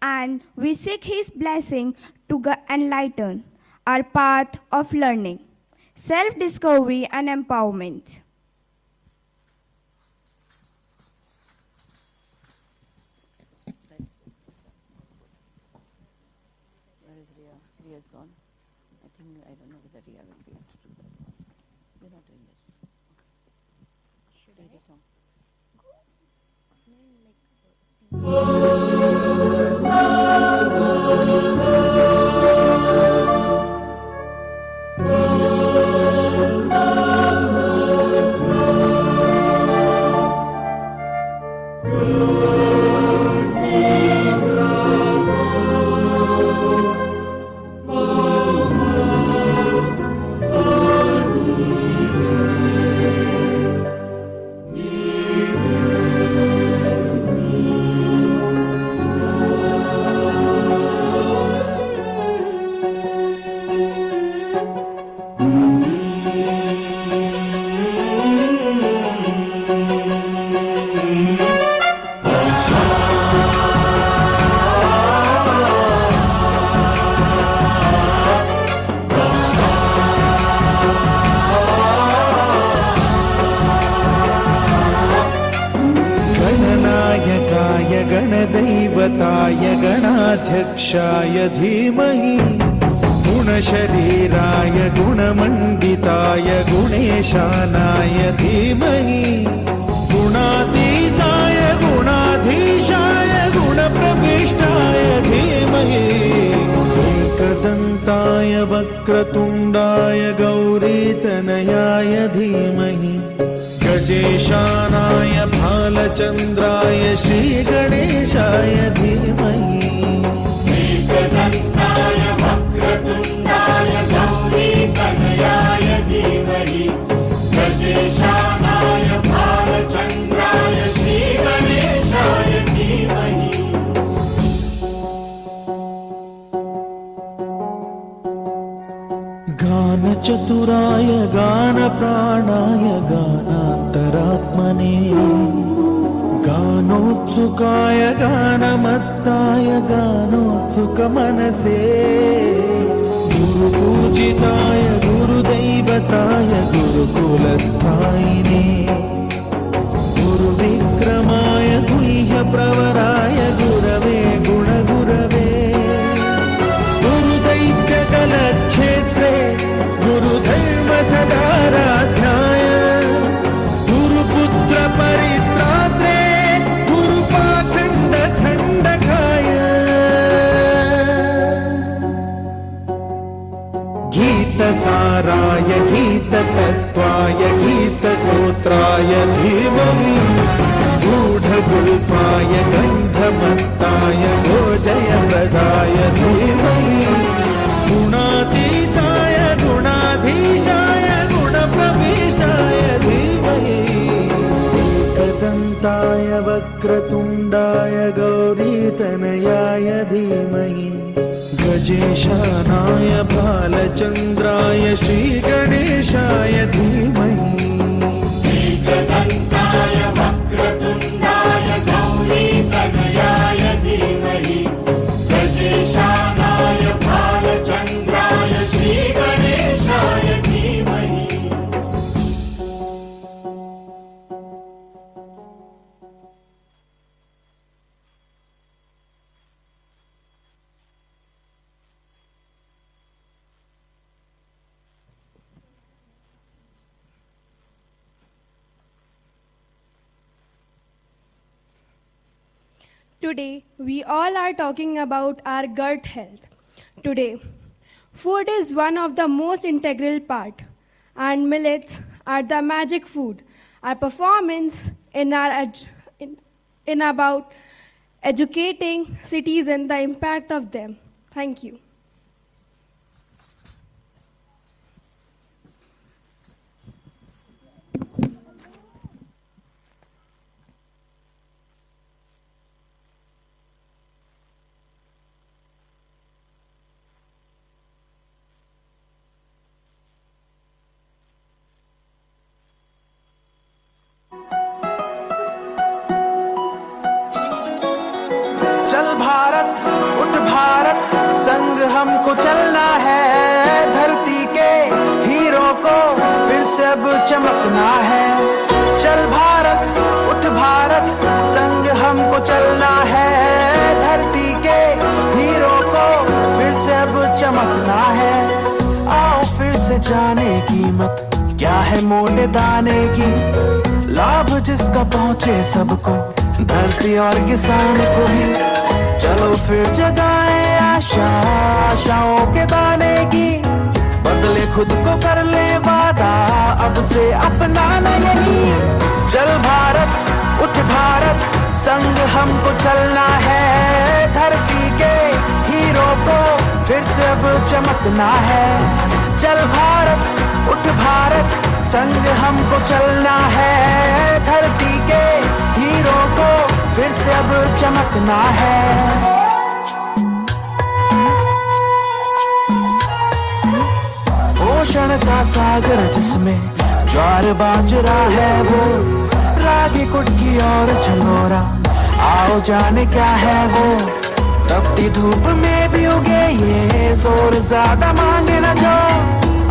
And we seek his blessing to enlighten our path of learning, self-discovery and empowerment. Where is Riya? Riya's gone. I don't know whether Riya will be able to do that one. You're not doing this. Should I? The song. गणदैवताय गणाध्यक्षाय धीमहि गुणशरीराय गुणमण्डिताय गुणेशानाय धीमहि गुणातीताय गुणाधीशाय गुणप्रविष्टाय धीमहि एकदन्ताय वक्रतुण्डाय गौरीतनयाय धीमहि गजेशानाय भालचन्द्राय श्रीगणेशाय धीमहि एकदन्ताय वक्रतुण्डाय गौरीतनयाय धीमहि गजेशानाय भालचन्द्राय श्रीगणेशाय धीमहि गानचतुराय गानप्राणाय गानान्तरात्मने गानोत्सुकाय गानमत्ताय गानोत्सुकमनसे गुरुपूजिताय गुरुदैवताय गुरुकुलस्थायिने गुरुविक्रमाय गुह्यप्रवराय गुरवे गुणगुरवे गुरुदैत्यकलक्षेत्रे गुरुधर्म सदाराध्याय गुरुपुत्र परित्रात्रे गुरुपाखण्ड खण्डकाय गीतसाराय गीततत्त्वाय गीतगोत्राय धीमहि गूढगुल्फाय गन्धमत्ताय गोजयप्रदाय धीमहि गुणातीताय गुणाधीशाय गुणप्रविष्टाय धीमहि एकदन्ताय वक्रतुण्डाय गौरीतनयाय धीमहि गजेशानाय बालचन्द्राय श्रीगणेशाय धीमहि एकदन्ताय वक्रतुण्डाय गौरीतनयाय धीमहि गजेशानाय बालचन्द्राय श्रीगणेशाय धीमहि. Today, we all are talking about our gut health. Today, food is one of the most integral part, and millets are the magic food. Our performance in about educating citizens the impact of them. Thank you. चल भारत उठ भारत संग हमको चलना है धरती के hero को फिर से अब चमकना है चल भारत उठ भारत संग हमको चलना है धरती के हीरो को फिर से अब चमकना है आओ फिर से जाने कीमत क्या है मोटे दाने की लाभ जिसका पहुंचे सबको धरती और किसान को भी चलो फिर जगाएं आशा आशाओं के दाने की बदले खुद को कर ले वादा अब से अपनाना यही चल भारत उठ भारत संग हमको चलना है धरती के हीरो को फिर से अब चमकना है चल भारत उठ भारत संग हमको चलना है धरती के हीरो को फिर से अब चमकना है पोषण का सागर जिसमें ज्वार बाजरा है वो रागी कुटकी और झंगोरा आओ जाने क्या है वो तपती धूप में भी उगे ये जोर ज्यादा मांगे न जो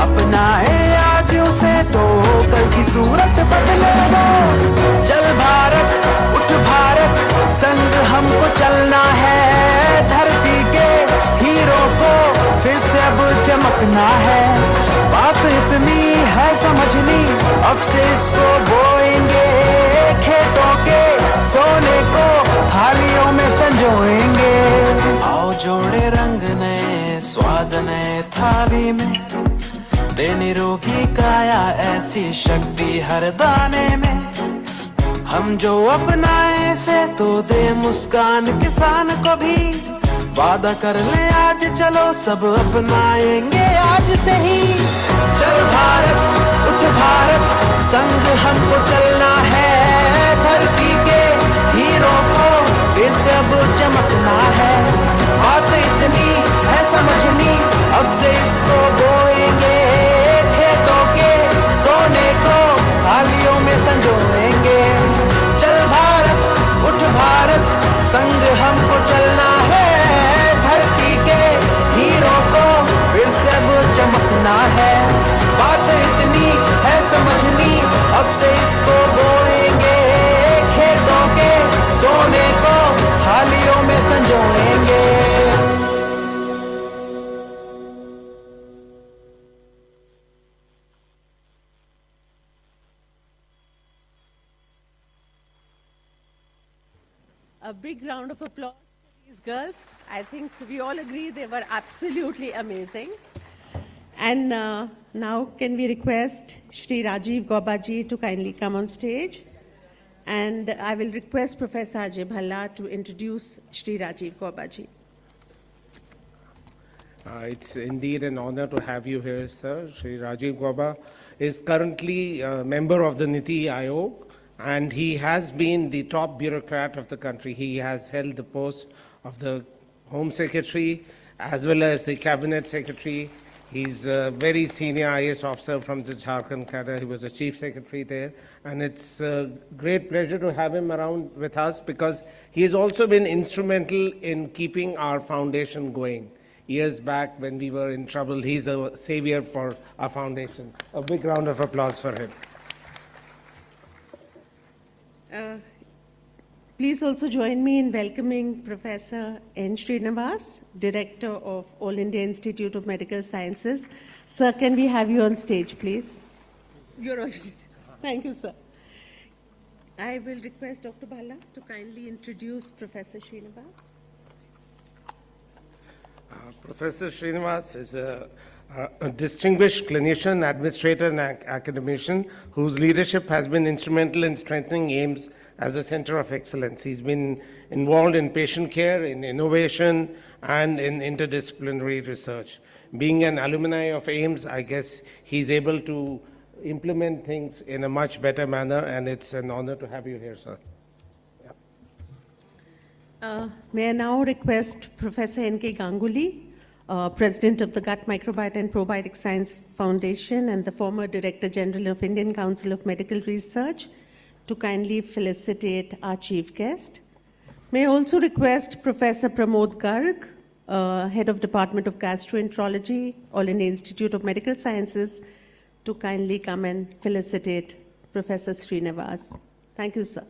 अपनाए आज उसे तो कल की सूरत बदले वो चल भारत उठ भारत संग हमको चलना है धरती के हीरो को फिर से अब चमकना है बात इतनी है समझनी अब से इसको बोएंगे खेतों के सोने को थालियों में संजोएंगे आओ जोड़े रंग नए स्वाद नए थाली में दे निरोगी काया ऐसी शक्ति हर दाने में हम जो अपनाए से तो दे मुस्कान किसान को भी वादा कर ले आज चलो सब अपनाएंगे आज से ही चल भारत उठ भारत संग हमको चलना है धरती के हीरो को फिर से अब चमकना है बात इतनी है समझनी अब से इसको बोएंगे खेतों के सोने को थालियों में संजोएंगे चल भारत उठ भारत संग हमको चलना है धरती के हीरो को फिर से अब चमकना है बात इतनी है समझनी अब से इसको बोएंगे खेतों के सोने को थालियों में संजोएंगे A big round of applause for these girls. I think we all agree they were absolutely amazing. And now can we request Shri Rajiv Gobaji to kindly come on stage. And I will request Professor Ajay Bhalla to introduce Shri Rajiv Gobaji. It's indeed an honor to have you here, sir. Shri Rajiv Goba is currently a member of the Niti Aayog and he has been the top bureaucrat of the country. He has held the post of the Home Secretary as well as the Cabinet Secretary. He's a very senior IAS officer from the Jharkhand cadre. He was a chief secretary there, and it's a great pleasure to have him around with us because he has also been instrumental in keeping our foundation going. Years back when we were in trouble, he's a savior for our foundation. A big round of applause for him. Please also join me in welcoming Professor N. Srinivas, Director of All India Institute of Medical Sciences. Sir, can we have you on stage, please? You're already. Thank you, sir. I will request Dr. Bala to kindly introduce Professor Srinivas. Professor Srinivas is a distinguished clinician, administrator, and academician whose leadership has been instrumental in strengthening AIIMS as a center of excellence. He's been involved in patient care, in innovation, and in interdisciplinary research. Being an alumni of AIIMS, I guess he's able to implement things in a much better manner, and it's an honor to have you here, sir. May I now request Professor N.K. Ganguly, President of the Gut Microbiota and Probiotic Science Foundation and the former Director General of Indian Council of Medical Research, to kindly felicitate our chief guest. May I also request Professor Pramod Garg, Head of Department of Gastroenterology, All India Institute of Medical Sciences, to kindly come and felicitate Professor Srinivas. Thank you, sir.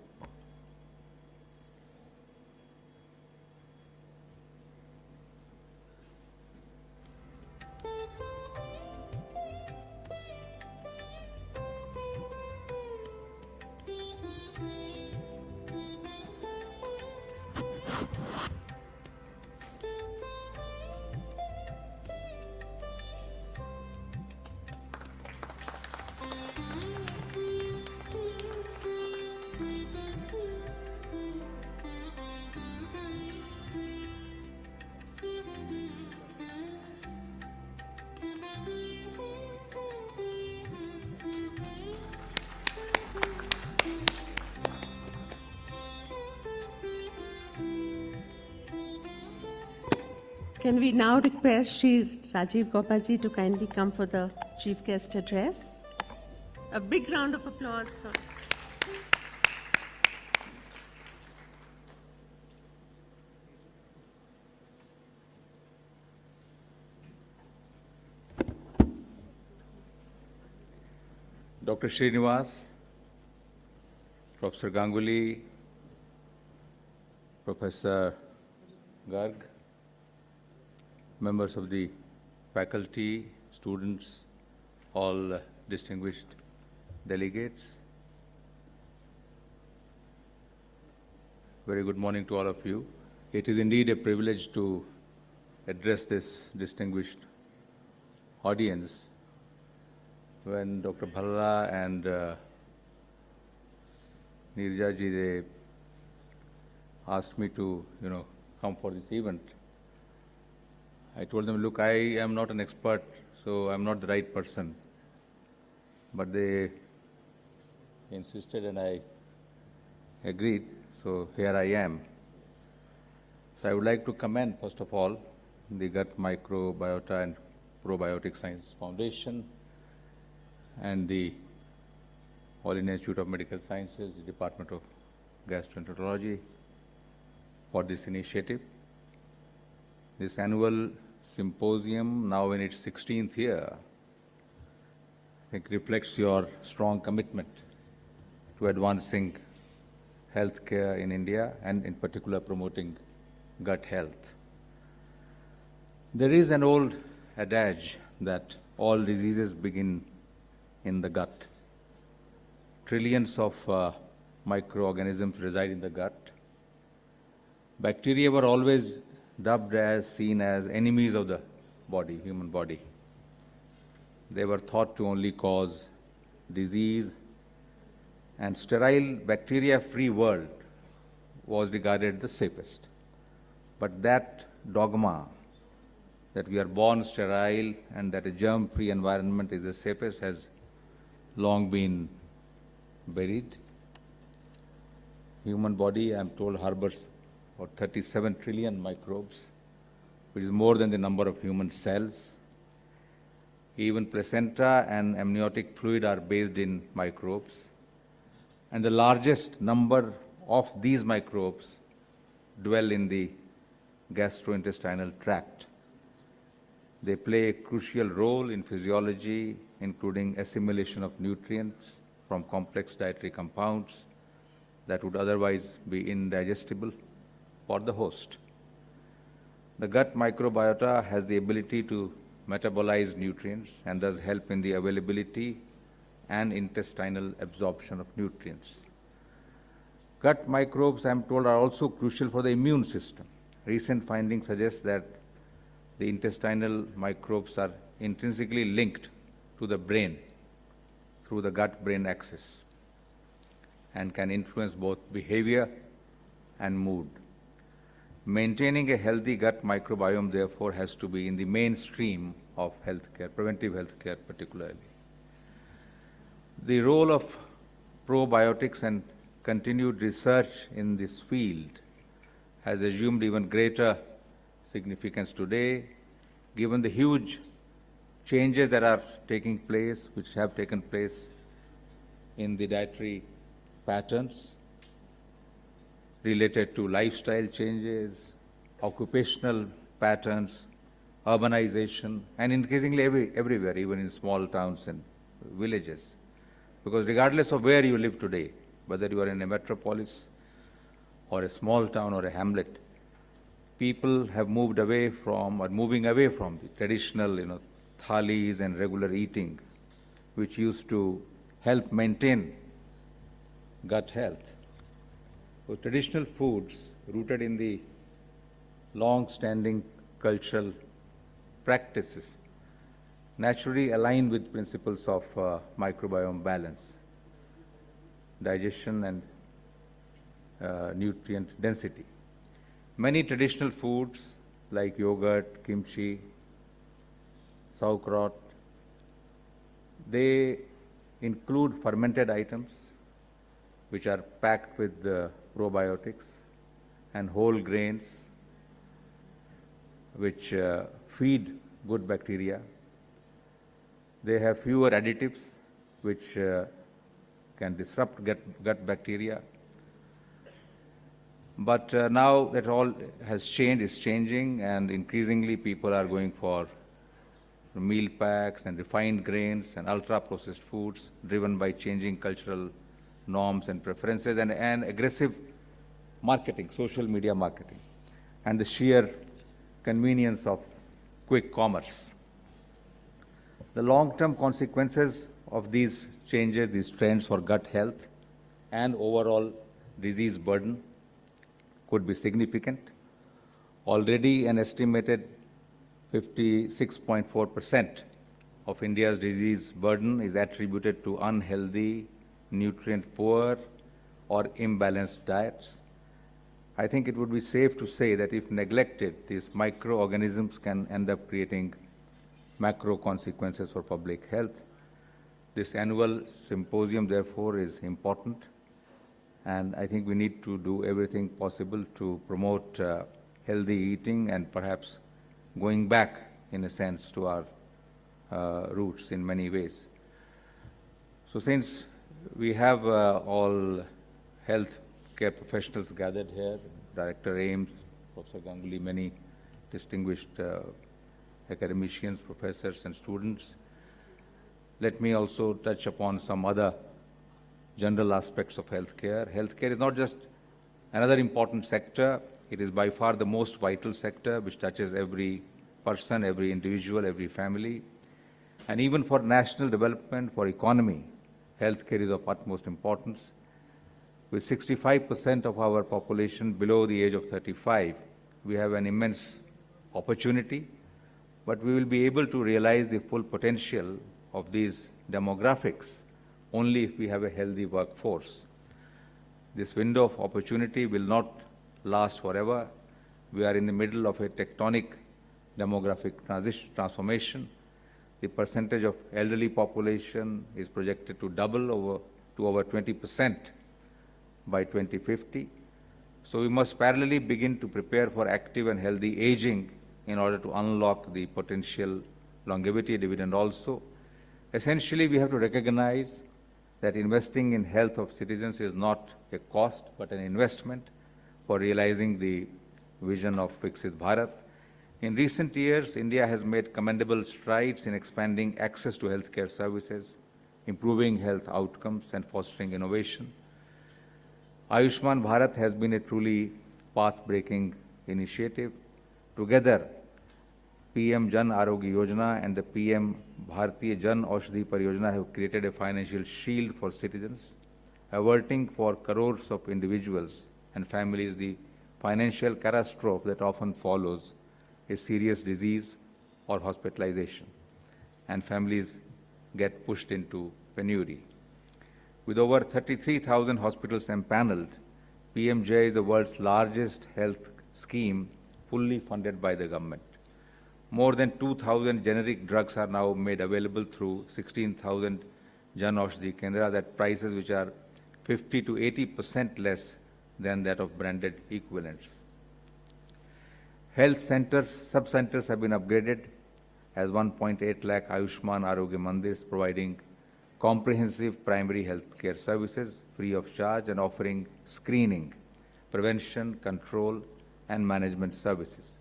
Can we now request Sri Rajiv Gopaji to kindly come for the chief guest address? A big round of applause, sir. Dr. Srinivas, Professor Ganguly, Professor Garg, members of the faculty, students, all distinguished delegates. Very good morning to all of you. It is indeed a privilege to address this distinguished audience when Dr. Bhalla and Neerja ji, they asked me to, come for this event. I told them, look, I am not an expert, so I'm not the right person. But they insisted and I agreed, so here I am. So I would like to commend, first of all, the Gut Microbiota and Probiotic Science Foundation and the All India Institute of Medical Sciences, the Department of Gastroenterology, for this initiative. This annual symposium, now in its 16th year, I think reflects your strong commitment to advancing healthcare in India and in particular promoting gut health. There is an old adage that all diseases begin in the gut. Trillions of microorganisms reside in the gut. Bacteria were always dubbed as, seen as enemies of the body, human body. They were thought to only cause disease, and sterile bacteria-free world was regarded the safest. But that dogma that we are born sterile and that a germ-free environment is the safest has long been buried. human body, I'm told, harbors about 37 trillion microbes, which is more than the number of human cells. Even placenta and amniotic fluid are based in microbes. And the largest number of these microbes dwell in the gastrointestinal tract. They play a crucial role in physiology, including assimilation of nutrients from complex dietary compounds that would otherwise be indigestible for the host. The gut microbiota has the ability to metabolize nutrients and thus help in the availability and intestinal absorption of nutrients. Gut microbes, I'm told, are also crucial for the immune system. Recent findings suggest that the intestinal microbes are intrinsically linked to the brain through the gut-brain axis and can influence both behavior and mood. Maintaining a healthy gut microbiome, therefore, has to be in the mainstream of healthcare, preventive healthcare particularly. The role of probiotics and continued research in this field has assumed even greater significance today, given the huge changes that are taking place, which have taken place in the dietary patterns related to lifestyle changes, occupational patterns, urbanization, and increasingly everywhere, even in small towns and villages. Because regardless of where you live today, whether you are in a metropolis or a small town or a hamlet, people have moved away from or moving away from the traditional, thalis and regular eating, which used to help maintain gut health. So traditional foods rooted in the long-standing cultural practices naturally align with principles of microbiome balance, digestion and nutrient density. Many traditional foods like yogurt, kimchi, sauerkraut, they include fermented items which are packed with probiotics and whole grains which feed good bacteria. They have fewer additives which can disrupt gut bacteria. But now that all has changed, is changing, and increasingly people are going for meal packs and refined grains and ultra-processed foods driven by changing cultural norms and preferences and aggressive marketing, social media marketing, and the sheer convenience of quick commerce. The long-term consequences of these changes, these trends for gut health and overall disease burden could be significant. Already an estimated 56.4% of India's disease burden is attributed to unhealthy, nutrient-poor, or imbalanced diets. I think it would be safe to say that if neglected, these microorganisms can end up creating macro consequences for public health. This annual symposium, therefore, is important, and I think we need to do everything possible to promote healthy eating and perhaps going back, in a sense, to our roots in many ways. So since we have all health care professionals gathered here, Director Ames, Professor Ganguly, many distinguished academicians, professors, and students, let me also touch upon some other general aspects of healthcare. Healthcare is not just another important sector, it is by far the most vital sector which touches every person, every individual, every family. And even for national development, for economy, healthcare is of utmost importance. With 65% of our population below the age of 35, we have an immense opportunity, but we will be able to realize the full potential of these demographics only if we have a healthy workforce. This window of opportunity will not last forever. We are in the middle of a tectonic demographic transformation. The percentage of elderly population is projected to double to over 20% by 2050. So we must parallelly begin to prepare for active and healthy aging in order to unlock the potential longevity dividend also. Essentially, we have to recognize that investing in health of citizens is not a cost but an investment for realizing the vision of Viksit Bharat. In recent years, India has made commendable strides in expanding access to healthcare services, improving health outcomes, and fostering innovation. Ayushman Bharat has been a truly path-breaking initiative. Together, PM Jan Arogya Yojana and the PM Bharatiya Jan Aushadhi Pariyojana have created a financial shield for citizens, averting for crores of individuals and families the financial catastrophe that often follows a serious disease or hospitalization, and families get pushed into penury. With over 33,000 hospitals empaneled, PMJ is the world's largest health scheme fully funded by the government. More than 2,000 generic drugs are now made available through 16,000 Jan Aushadhi Kendras at prices which are 50 to 80% less than that of branded equivalents. Health centers, sub-centers have been upgraded as 1.8 lakh Ayushman Arogya Mandirs, providing comprehensive primary health care services free of charge and offering screening, prevention, control, and management services.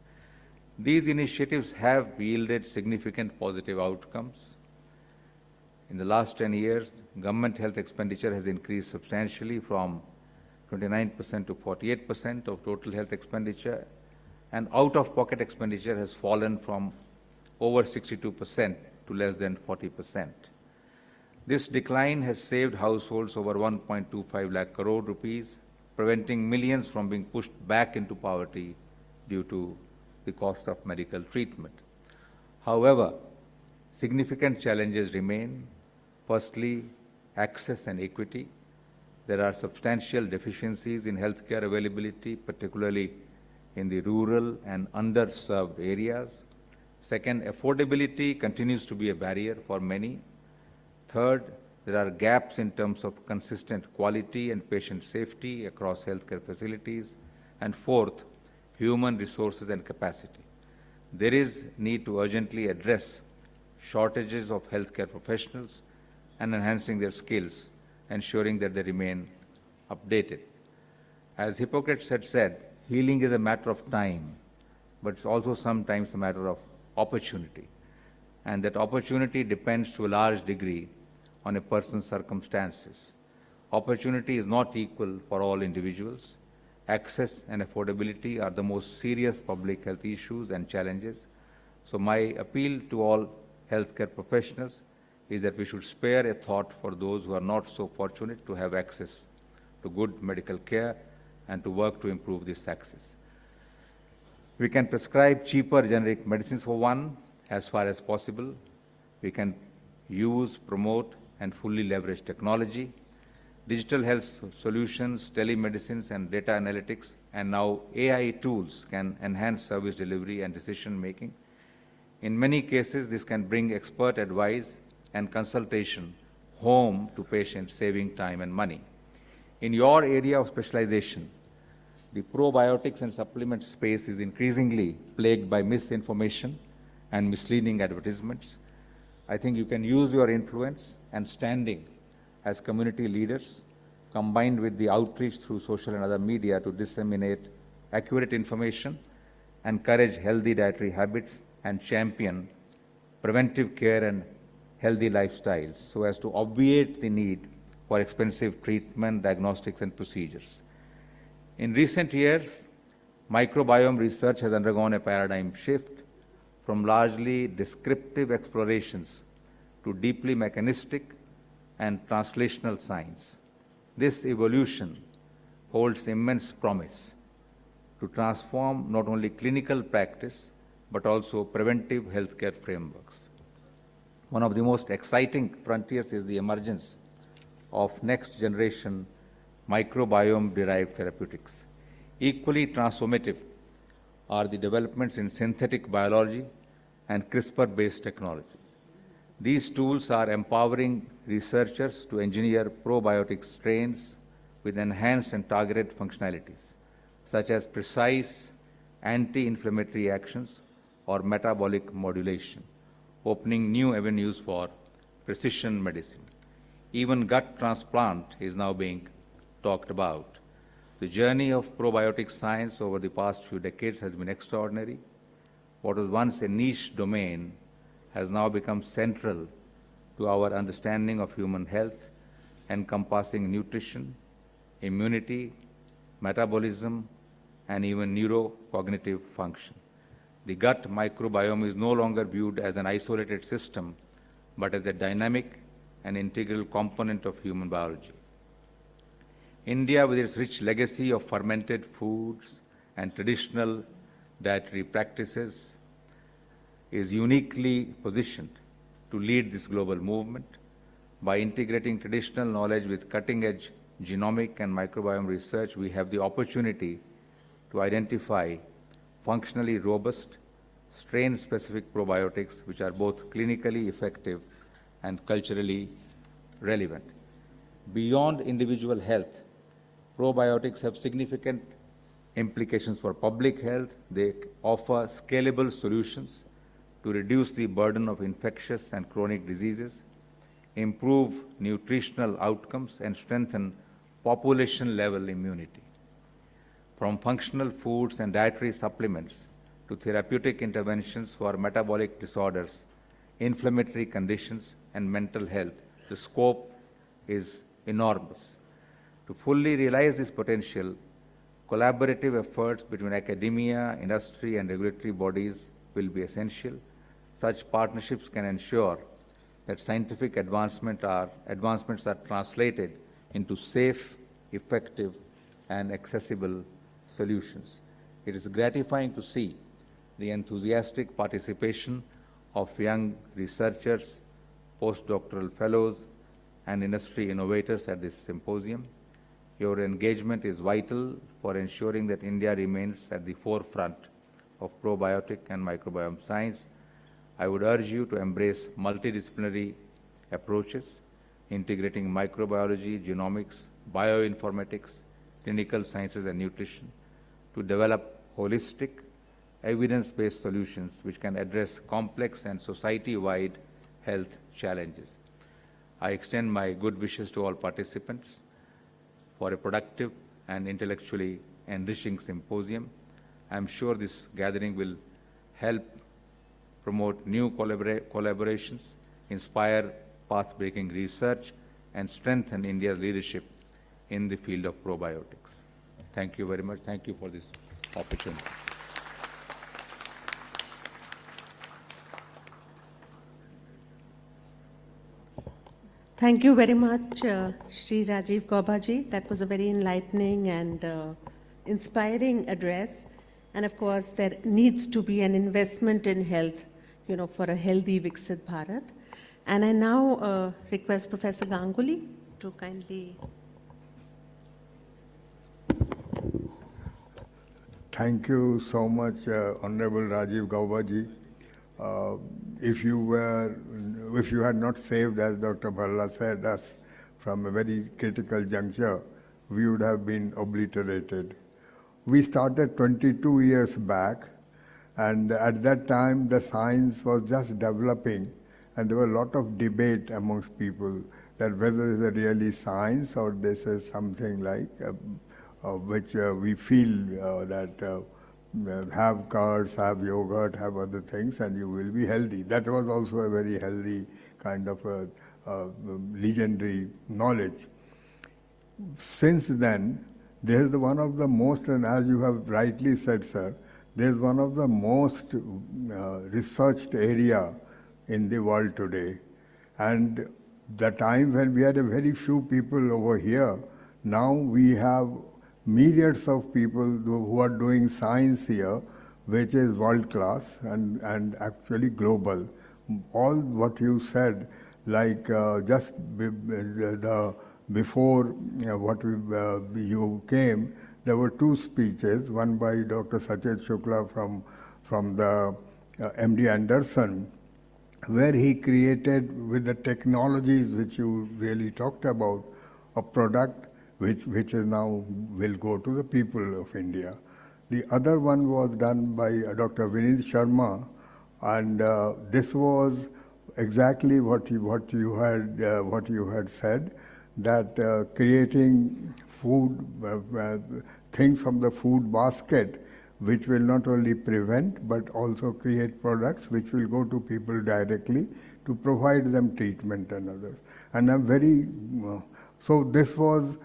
These initiatives have yielded significant positive outcomes. In the last 10 years, government health expenditure has increased substantially from 29% to 48% of total health expenditure, and out-of-pocket expenditure has fallen from over 62% to less than 40%. This decline has saved households over 1.25 lakh crore rupees, preventing millions from being pushed back into poverty due to the cost of medical treatment. However, significant challenges remain. Firstly, access and equity. There are substantial deficiencies in healthcare availability, particularly in the rural and underserved areas. Second, affordability continues to be a barrier for many. Third, there are gaps in terms of consistent quality and patient safety across healthcare facilities. And fourth, human resources and capacity. There is need to urgently address shortages of healthcare professionals and enhancing their skills, ensuring that they remain updated. As Hippocrates had said, healing is a matter of time, but it's also sometimes a matter of opportunity. And that opportunity depends to a large degree on a person's circumstances. Opportunity is not equal for all individuals. Access and affordability are the most serious public health issues and challenges. So my appeal to all healthcare professionals is that we should spare a thought for those who are not so fortunate to have access to good medical care and to work to improve this access. We can prescribe cheaper generic medicines for one as far as possible. We can use, promote, and fully leverage technology. Digital health solutions, telemedicines, and data analytics, and now AI tools can enhance service delivery and decision making. In many cases, this can bring expert advice and consultation home to patients, saving time and money. In your area of specialization, the probiotics and supplement space is increasingly plagued by misinformation and misleading advertisements. I think you can use your influence and standing as community leaders, combined with the outreach through social and other media, to disseminate accurate information, encourage healthy dietary habits, and champion preventive care and healthy lifestyles so as to obviate the need for expensive treatment, diagnostics, and procedures. In recent years, microbiome research has undergone a paradigm shift from largely descriptive explorations to deeply mechanistic and translational science. This evolution holds immense promise to transform not only clinical practice but also preventive healthcare frameworks. One of the most exciting frontiers is the emergence of next generation microbiome-derived therapeutics. Equally transformative are the developments in synthetic biology and CRISPR-based technologies. These tools are empowering researchers to engineer probiotic strains, with enhanced and targeted functionalities, such as precise anti-inflammatory actions or metabolic modulation, opening new avenues for precision medicine. Even gut transplant is now being talked about. The journey of probiotic science over the past few decades has been extraordinary. What was once a niche domain has now become central to our understanding of human health, encompassing nutrition, immunity, metabolism, and even neurocognitive function. The gut microbiome is no longer viewed as an isolated system, but as a dynamic and integral component of human biology. India, with its rich legacy of fermented foods and traditional dietary practices, is uniquely positioned to lead this global movement. By integrating traditional knowledge with cutting-edge genomic and microbiome research, we have the opportunity to identify functionally robust, strain-specific probiotics which are both clinically effective and culturally relevant. Beyond individual health, probiotics have significant implications for public health. They offer scalable solutions to reduce the burden of infectious and chronic diseases, improve nutritional outcomes, and strengthen population-level immunity. From functional foods and dietary supplements to therapeutic interventions for metabolic disorders, inflammatory conditions, and mental health, the scope is enormous. To fully realize this potential, collaborative efforts between academia, industry, and regulatory bodies will be essential. Such partnerships can ensure that scientific advancements are translated into safe, effective, and accessible solutions. It is gratifying to see the enthusiastic participation of young researchers, postdoctoral fellows, and industry innovators at this symposium. Your engagement is vital for ensuring that India remains at the forefront of probiotic and microbiome science. I would urge you to embrace multidisciplinary approaches, integrating microbiology, genomics, bioinformatics, clinical sciences, and nutrition to develop holistic, evidence-based solutions which can address complex and society-wide health challenges. I extend my good wishes to all participants for a productive and intellectually enriching symposium. I am sure this gathering will help promote new collaborations, inspire path-breaking research, and strengthen India's leadership in the field of probiotics. Thank you very much. Thank you for this opportunity. Thank you very much, Shri Rajiv Gaubaji. That was a very enlightening and inspiring address. And of course, there needs to be an investment in health, for a healthy Viksit Bharat. And I now request Professor Ganguly to kindly. Thank you so much, Honorable Rajiv Gaubaji. If you had not saved, as Dr. Bhalla said, us from a very critical juncture, we would have been obliterated. We started 22 years back, and at that time the science was just developing, and there were a lot of debate amongst people that whether this is really science or this is something like which we feel that have curds, have yogurt, have other things, and you will be healthy. That was also a very healthy kind of legendary knowledge. Since then, this is one of the most, and as you have rightly said, sir, this is one of the most researched area in the world today. And the time when we had a very few people over here, now we have myriads of people who are doing science here, which is world class and actually global. All what you said, like just before you came, there were two speeches, one by Dr. Sachet Shukla from the MD Anderson, where he created with the technologies which you really talked about, a product which is now will go to the people of India. The other one was done by Dr. Vineet Sharma, and this was exactly what you had said, that creating food things from the food basket, which will not only prevent but also create products which will go to people directly to provide them treatment and others. And I'm very so this was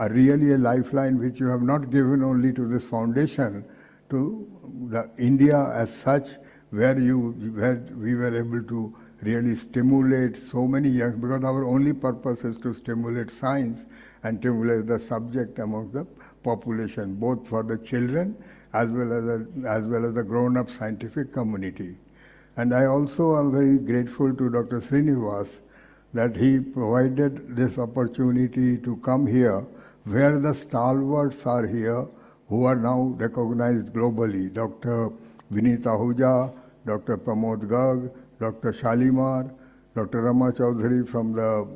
really a lifeline which you have not given only to this foundation, to the India as such, where we were able to really stimulate so many young, because our only purpose is to stimulate science and stimulate the subject among the population, both for the children as well as the grown-up scientific community. And I also am very grateful to Dr. Srinivas that he provided this opportunity to come here, where the stalwarts are here who are now recognized globally. Dr. Vineet Ahuja, Dr. Pramod Garg, Dr. Shalimar, Dr. Rama Chaudhary from the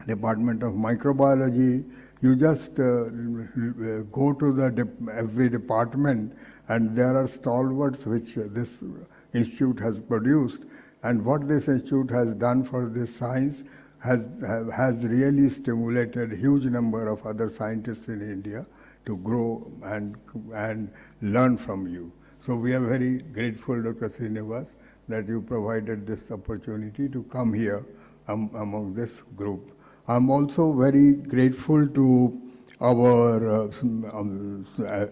Department of Microbiology. You just go to every department, and there are stalwarts which this institute has produced. And what this institute has done for this science has really stimulated a huge number of other scientists in India to grow and learn from you. So we are very grateful, Dr. Srinivas, that you provided this opportunity to come here among this group. I'm also very grateful to our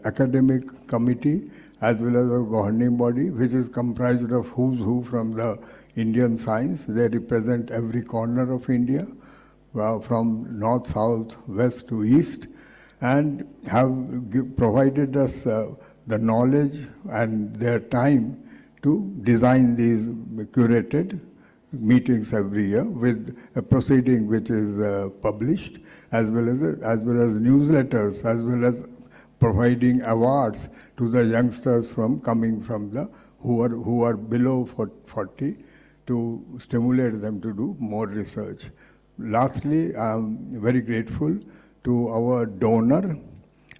academic committee as well as a governing body, which is comprised of who's who from the Indian science. They represent every corner of India, from north, south, west to east, and have provided us the knowledge and their time to design these curated meetings every year with a proceeding which is published, as well as newsletters, as well as providing awards to the youngsters coming from the who are below 40 to stimulate them to do more research. Lastly, I am very grateful to our donor,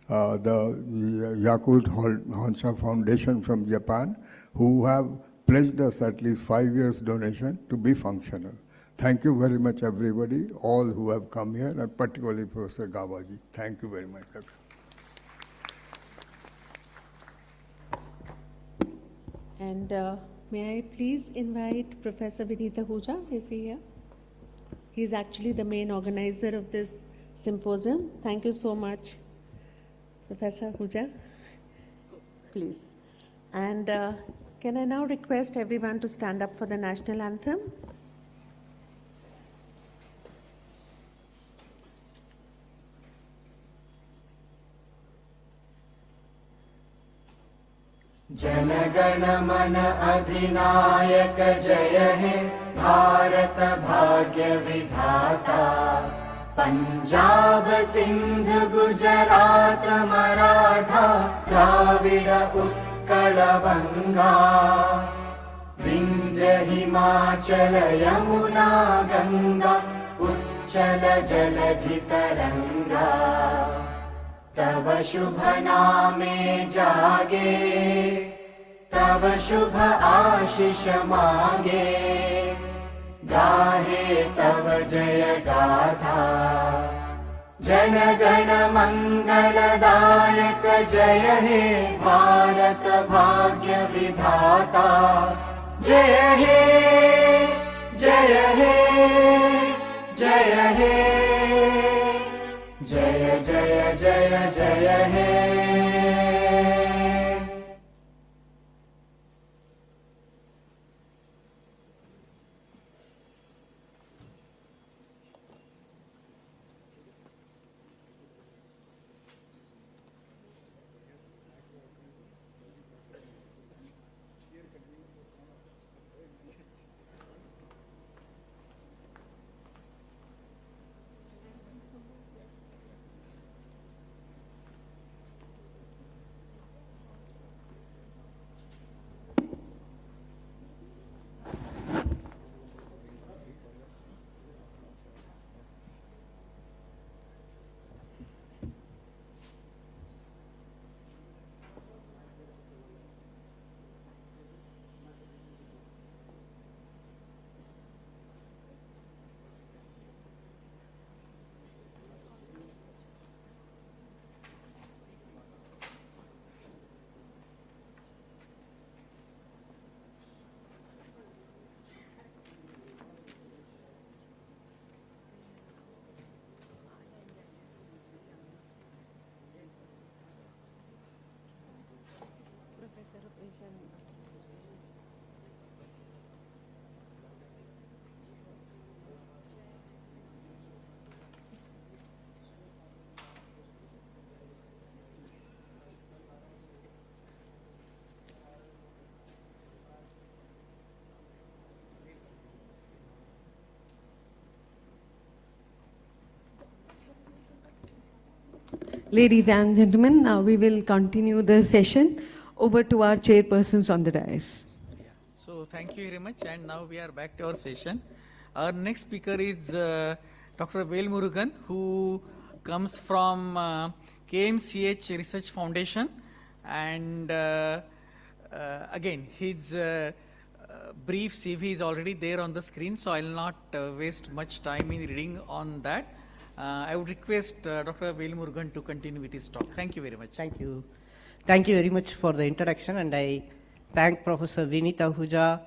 the Yakult Honsha Foundation from Japan, who have pledged us at least 5 years donation to be functional. Thank you very much, everybody, all who have come here, and particularly Professor Gabaji. Thank you very much. And may I please invite Professor Vineet Ahuja? Is he here? He's actually the main organizer of this symposium. Thank you so much, Professor Ahuja. Please. And can I now request everyone to stand up for the national anthem? जनगण मन अधिनायक जय हे भारत भाग्य विधाता पंजाब सिंध गुजरात मराठा द्राविड उत्कल बंगा विंध्य हिमाचल यमुना गंगा उच्चल जलधि तरंगा तव शुभ नामे जागे तव शुभ आशीष मांगे गाहे तव जय गाथा जन गण मंगलदायक जय हे भारत भाग्य विधाता जय हे जय हे जय हे जय जय जय जय हे Ladies and gentlemen, now we will continue the session. Over to our chairpersons on the dais. So thank you very much, and now we are back to our session. Our next speaker is Dr. Vel Murugan, who comes from KMCH Research Foundation, and again, his brief CV is already there on the screen, so I will not waste much time in reading on that. I would request Dr. Vel Murugan to continue with his talk. Thank you very much. Thank you. Thank you very much for the introduction, and I thank Professor Vinit Ahuja,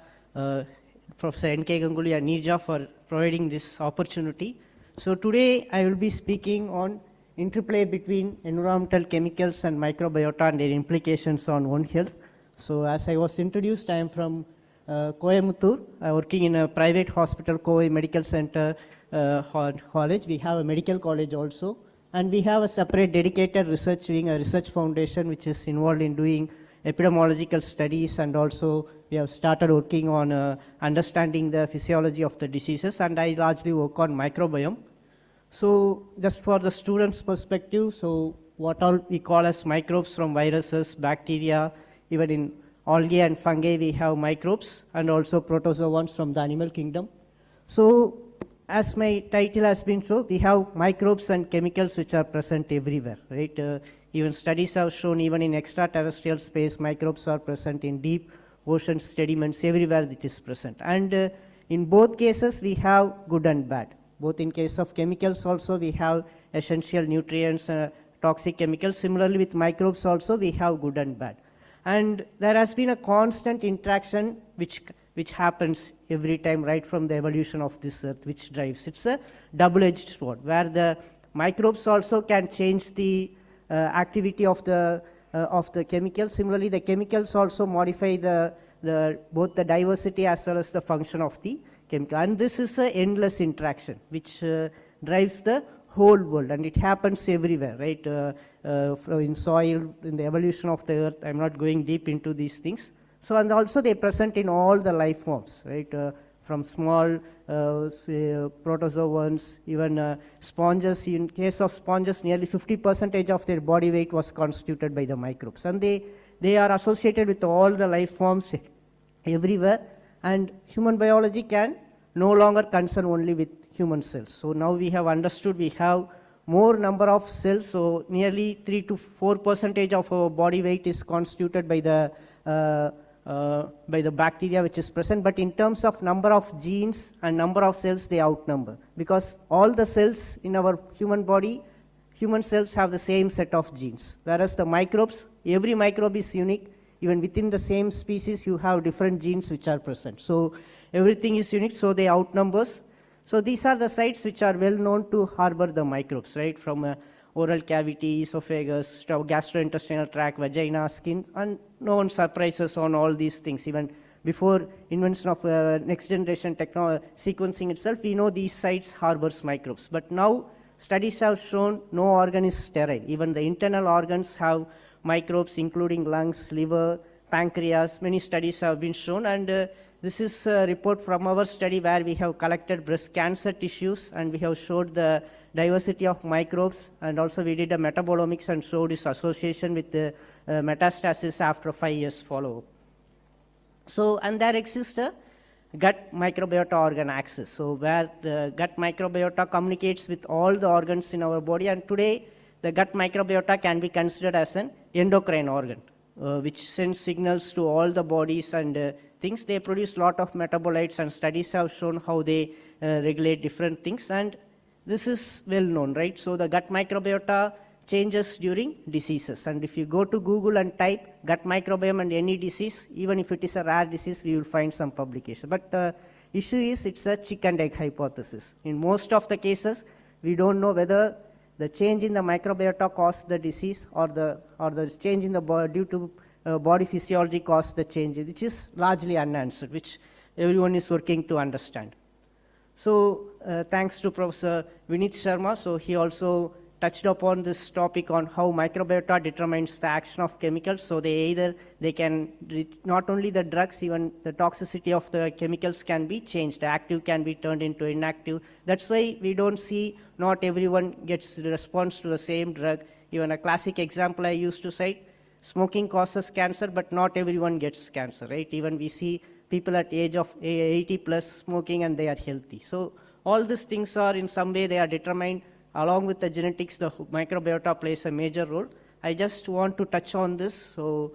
Professor N.K. Ganguly and Neerja for providing this opportunity. So today I will be speaking on interplay between environmental chemicals and microbiota and their implications on one health. So as I was introduced, I am from Coimbatore, working in a private hospital, Kovai Medical Center college. We have a medical college also, and we have a separate dedicated research wing, a research foundation which is involved in doing epidemiological studies, and also we have started working on understanding the physiology of the diseases, and I largely work on microbiome. So just for the students' perspective, so what all we call as microbes, from viruses, bacteria, even in algae and fungi we have microbes, and also protozoans from the animal kingdom. So as my title has been shown, we have microbes and chemicals which are present everywhere, right? Even studies have shown even in extraterrestrial space, microbes are present in deep ocean sediments, everywhere it is present. And in both cases, we have good and bad. Both in case of chemicals also, we have essential nutrients, toxic chemicals. Similarly with microbes also, we have good and bad. And there has been a constant interaction which happens every time, right from the evolution of this earth, which drives. It's a double-edged sword, where the microbes also can change the activity of the chemicals. Similarly, the chemicals also modify both the diversity as well as the function of the chemical. And this is an endless interaction which drives the whole world, and it happens everywhere, right? In soil, in the evolution of the earth. I'm not going deep into these things. So, and also they present in all the life forms, right? From small protozoans, even sponges. In case of sponges, nearly 50% of their body weight was constituted by the microbes. And they are associated with all the life forms everywhere. And human biology can no longer concern only with human cells. So now we have understood we have more number of cells. So nearly 3 to 4% of our body weight is constituted by the bacteria which is present, but in terms of number of genes and number of cells, they outnumber, because all the cells in our human body, human cells have the same set of genes, whereas the microbes, every microbe is unique. Even within the same species, you have different genes which are present. So everything is unique, so they outnumbers. So these are the sites which are well known to harbor the microbes, right? From oral cavity, esophagus, gastrointestinal tract, vagina, skin, and no one surprises on all these things. Even before invention of next generation sequencing itself, we know these sites harbors microbes. But now studies have shown no organ is sterile. Even the internal organs have microbes, including lungs, liver, pancreas. Many studies have been shown, and this is a report from our study where we have collected breast cancer tissues, and we have showed the diversity of microbes, and also we did a metabolomics and showed its association with the metastasis after 5 years follow-up. So, and there exists a gut microbiota organ axis, so where the gut microbiota communicates with all the organs in our body, and today the gut microbiota can be considered as an endocrine organ, which sends signals to all the bodies and things. They produce a lot of metabolites, and studies have shown how they regulate different things, and this is well known, right? So the gut microbiota changes during diseases, and if you go to Google and type gut microbiome and any disease, even if it is a rare disease, we will find some publication. But the issue is it's a chicken egg hypothesis. In most of the cases, we don't know whether the change in the microbiota caused the disease, or the change in the body due to body physiology caused the change, which is largely unanswered, which everyone is working to understand. So thanks to Professor Vinit Sharma, so he also touched upon this topic on how microbiota determines the action of chemicals. So they can, not only the drugs, even the toxicity of the chemicals can be changed. The active can be turned into inactive. That's why we don't see, not everyone gets the response to the same drug. Even a classic example I used to cite, smoking causes cancer, but not everyone gets cancer, right? Even we see people at age of 80 plus smoking and they are healthy. So all these things are in some way they are determined along with the genetics. The microbiota plays a major role. I just want to touch on this. So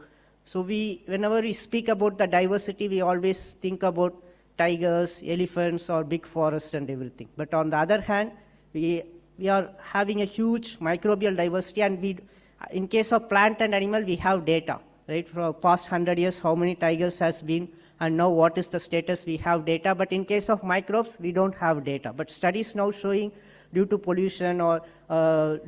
whenever we speak about the diversity, we always think about tigers, elephants, or big forests and everything. But on the other hand, we are having a huge microbial diversity, and in case of plant and animal, we have data, right? For past 100 years, how many tigers has been, and now what is the status, we have data. But in case of microbes, we don't have data. But studies now showing due to pollution or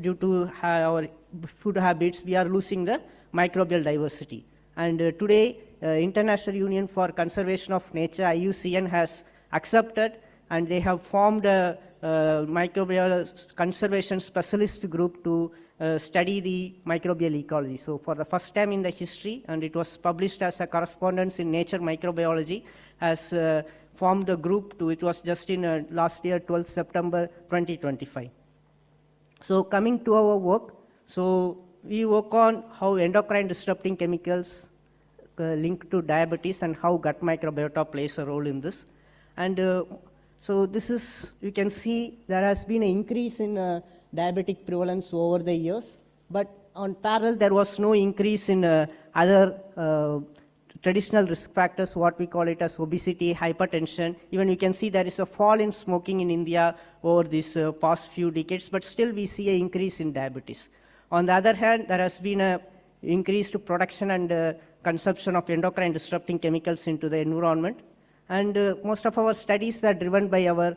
due to our food habits, we are losing the microbial diversity. And today, International Union for Conservation of Nature, IUCN, has accepted, and they have formed a microbial conservation specialist group to study the microbial ecology. So for the first time in the history, and it was published as a correspondence in Nature Microbiology, has formed a group to, it was just in last year, 12th September 2025. So coming to our work, so we work on how endocrine disrupting chemicals link to diabetes and how gut microbiota plays a role in this. And so this is, you can see there has been an increase in diabetic prevalence over the years, but on parallel there was no increase in other traditional risk factors, what we call it as obesity, hypertension. Even you can see there is a fall in smoking in India over these past few decades, but still we see an increase in diabetes. On the other hand, there has been an increased production and consumption of endocrine disrupting chemicals into the environment. And most of our studies were driven by our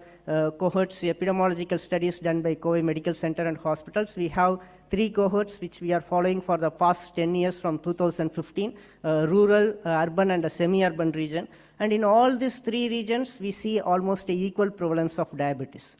cohorts, epidemiological studies done by Kobe Medical Center and hospitals. We have 3 cohorts which we are following for the past 10 years from 2015, rural, urban, and a semi-urban region. And in all these 3 regions, we see almost an equal prevalence of diabetes.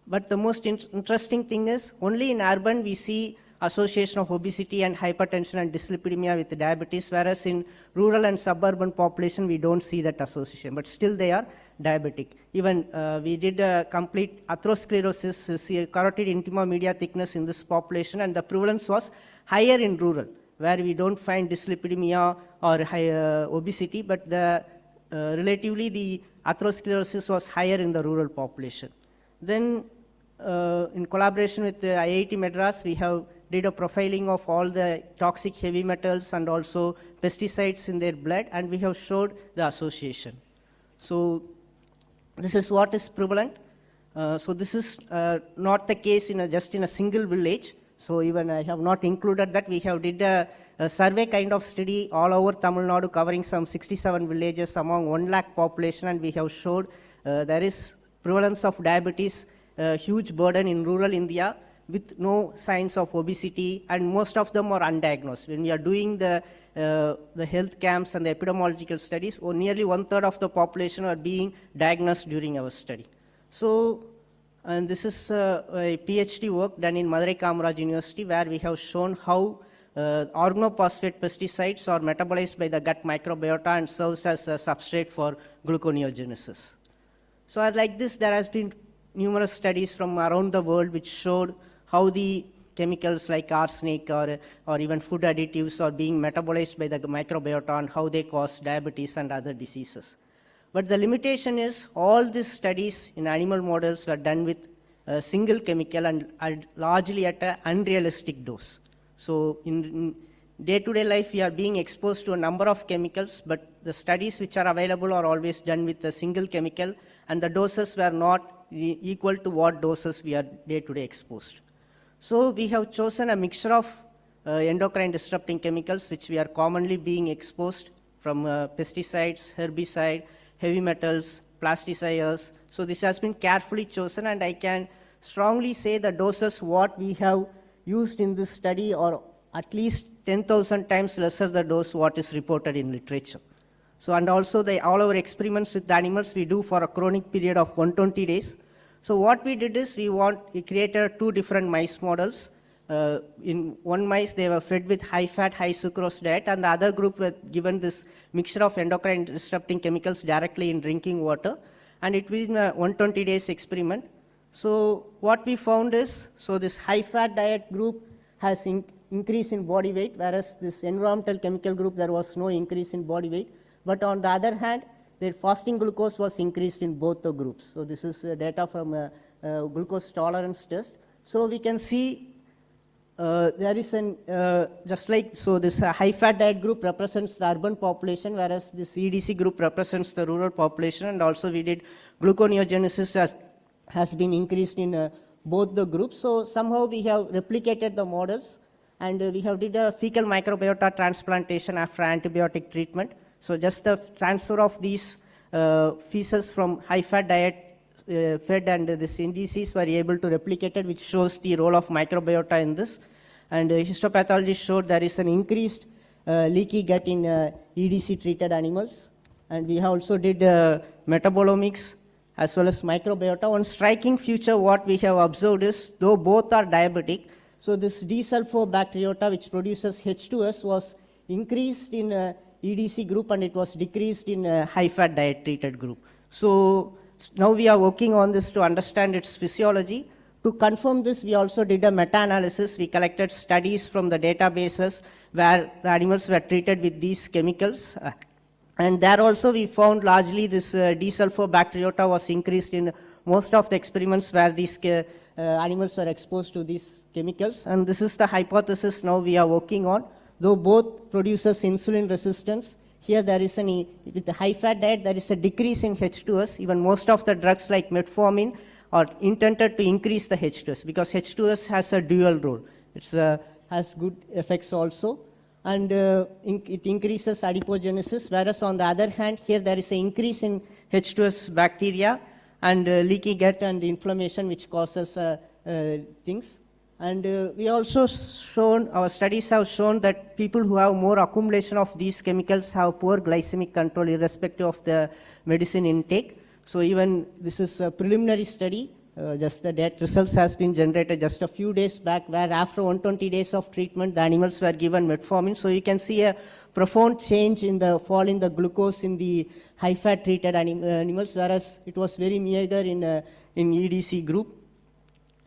But the most interesting thing is, only in urban we see association of obesity and hypertension and dyslipidemia with diabetes, whereas in rural and suburban population, we don't see that association, but still they are diabetic. Even we did a complete atherosclerosis, carotid intima media thickness in this population, and the prevalence was higher in rural, where we don't find dyslipidemia or obesity, but relatively the atherosclerosis was higher in the rural population. Then in collaboration with the IIT Madras, we have did a profiling of all the toxic heavy metals and also pesticides in their blood, and we have showed the association. So this is what is prevalent. So this is not the case in just in a single village. So even I have not included that. We have did a survey kind of study all over Tamil Nadu covering some 67 villages among 1 lakh population, and we have showed there is prevalence of diabetes, huge burden in rural India, with no signs of obesity, and most of them are undiagnosed. When we are doing the health camps and the epidemiological studies, nearly 1/3 of the population are being diagnosed during our study. So, and this is a PhD work done in Madurai Kamaraj University, where we have shown how organophosphate pesticides are metabolized by the gut microbiota and serves as a substrate for gluconeogenesis. So like this, there has been numerous studies from around the world which showed how the chemicals like arsenic or even food additives are being metabolized by the microbiota and how they cause diabetes and other diseases. But the limitation is all these studies in animal models were done with a single chemical and largely at an unrealistic dose. So in day-to-day life, we are being exposed to a number of chemicals, but the studies which are available are always done with a single chemical, and the doses were not equal to what doses we are day-to-day exposed. So we have chosen a mixture of endocrine disrupting chemicals which we are commonly being exposed from pesticides, herbicide, heavy metals, plasticides. So this has been carefully chosen, and I can strongly say the doses what we have used in this study are at least 10,000 times lesser the dose what is reported in literature. So, and also all our experiments with the animals we do for a chronic period of 120 days. So what we did is we created 2 different mice models. In one mice, they were fed with high-fat, high-sucrose diet, and the other group were given this mixture of endocrine disrupting chemicals directly in drinking water. And it was a 120 days experiment. So what we found is, so this high-fat diet group has increase in body weight, whereas this environmental chemical group, there was no increase in body weight. But on the other hand, their fasting glucose was increased in both the groups. So this is data from a glucose tolerance test. So we can see there is an, just like, so this high fat diet group represents the urban population, whereas this EDC group represents the rural population, and also we did gluconeogenesis has been increased in both the groups. So somehow we have replicated the models, and we have did a fecal microbiota transplantation after antibiotic treatment. So just the transfer of these feces from high fat diet fed and this indices were able to replicate it, which shows the role of microbiota in this. And histopathology showed there is an increased leaky gut in EDC treated animals. And we also did metabolomics as well as microbiota. One striking feature what we have observed is, though both are diabetic, so this D-sulfobacteriota, which produces H2S, was increased in EDC group and it was decreased in high-fat diet treated group. So now we are working on this to understand its physiology. To confirm this, we also did a meta-analysis. We collected studies from the databases where the animals were treated with these chemicals. And there also we found largely this D-sulfobacteriota was increased in most of the experiments where these animals were exposed to these chemicals. And this is the hypothesis now we are working on. Though both produces insulin resistance, here there is with the high fat diet, there is a decrease in H2S. Even most of the drugs like metformin are intended to increase the H2S because H2S has a dual role. It has good effects also. And it increases adipogenesis, whereas on the other hand, here there is an increase in H2S bacteria and leaky gut and inflammation, which causes things. And we also shown, our studies have shown that people who have more accumulation of these chemicals have poor glycemic control irrespective of the medicine intake. So even this is a preliminary study, just the data results has been generated just a few days back, where after 120 days of treatment, the animals were given metformin. So you can see a profound change in the fall in the glucose in the high fat treated animals, whereas it was very meager in EDC group.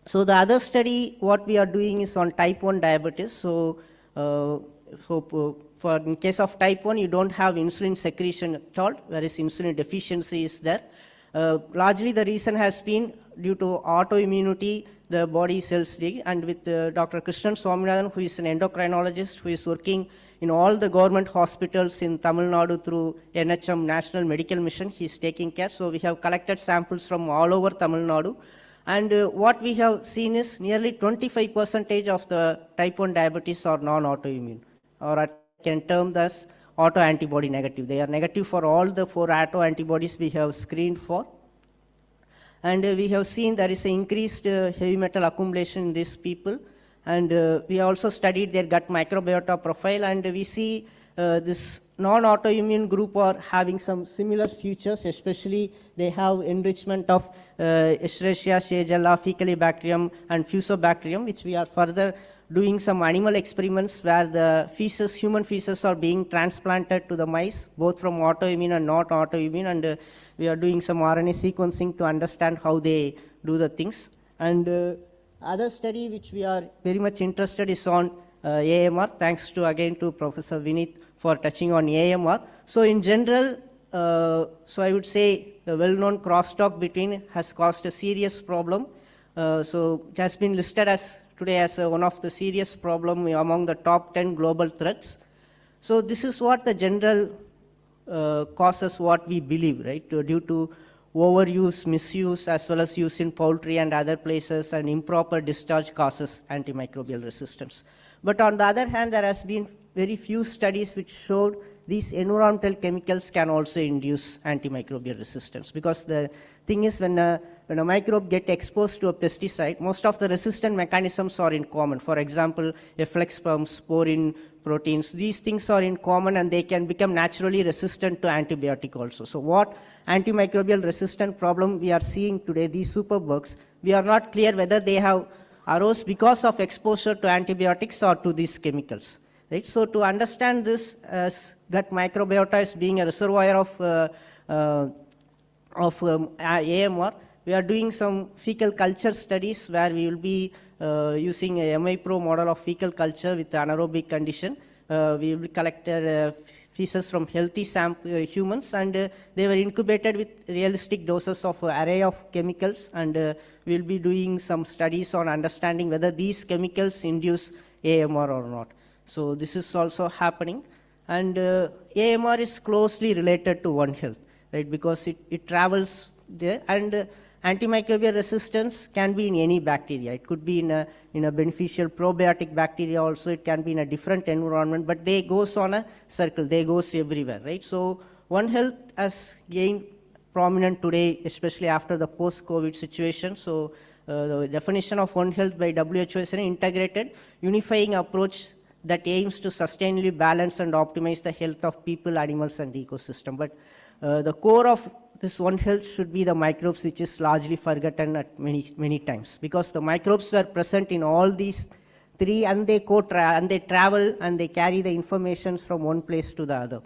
So the other study, what we are doing is on type 1 diabetes. So, for in case of type 1, you don't have insulin secretion at all, whereas insulin deficiency is there. Largely the reason has been due to autoimmunity, the body cells dig, and with Dr. Krishnan Swaminathan, who is an endocrinologist, who is working in all the government hospitals in Tamil Nadu through NHM, National Medical Mission, he is taking care. So we have collected samples from all over Tamil Nadu. And what we have seen is nearly 25% of the type 1 diabetes are non-autoimmune, or I can term as autoantibody negative. They are negative for all the 4 autoantibodies we have screened for. And we have seen there is an increased heavy metal accumulation in these people. And we also studied their gut microbiota profile, and we see this non-autoimmune group are having some similar features, especially they have enrichment of Escherichia, Shigella, Faecalibacterium and Fusobacterium, which we are further doing some animal experiments where the feces, human feces are being transplanted to the mice, both from autoimmune and not autoimmune, and we are doing some RNA sequencing to understand how they do the things. And other study which we are very much interested is on AMR, thanks to again to Professor Vineet for touching on AMR. So in general, so I would say the well-known crosstalk between has caused a serious problem. So it has been listed as today as one of the serious problem among the top 10 global threats. So this is what the general causes what we believe, right? Due to overuse, misuse, as well as use in poultry and other places, and improper discharge causes antimicrobial resistance. But on the other hand, there has been very few studies which showed these environmental chemicals can also induce antimicrobial resistance. Because the thing is, when a microbe gets exposed to a pesticide, most of the resistant mechanisms are in common. For example, efflux pumps, sporin proteins, these things are in common and they can become naturally resistant to antibiotic also. So what antimicrobial resistant problem we are seeing today, these superbugs, we are not clear whether they have arose because of exposure to antibiotics or to these chemicals. Right? So to understand this as gut microbiota as being a reservoir of AMR, we are doing some fecal culture studies where we will be using a MI-Pro model of fecal culture with anaerobic condition. We will collect feces from healthy humans, and they were incubated with realistic doses of array of chemicals, and we will be doing some studies on understanding whether these chemicals induce AMR or not. So this is also happening, and AMR is closely related to One Health, right? Because it travels there, and antimicrobial resistance can be in any bacteria. It could be in a beneficial probiotic bacteria also. It can be in a different environment, but they goes on a circle. They goes everywhere, right? So One Health has gained prominent today, especially after the post-COVID situation. So the definition of One Health by WHO is an integrated, unifying approach that aims to sustainably balance and optimize the health of people, animals, and ecosystem. But the core of this One Health should be the microbes, which is largely forgotten at many times, because the microbes were present in all these three, and they travel and they carry the information from one place to the other.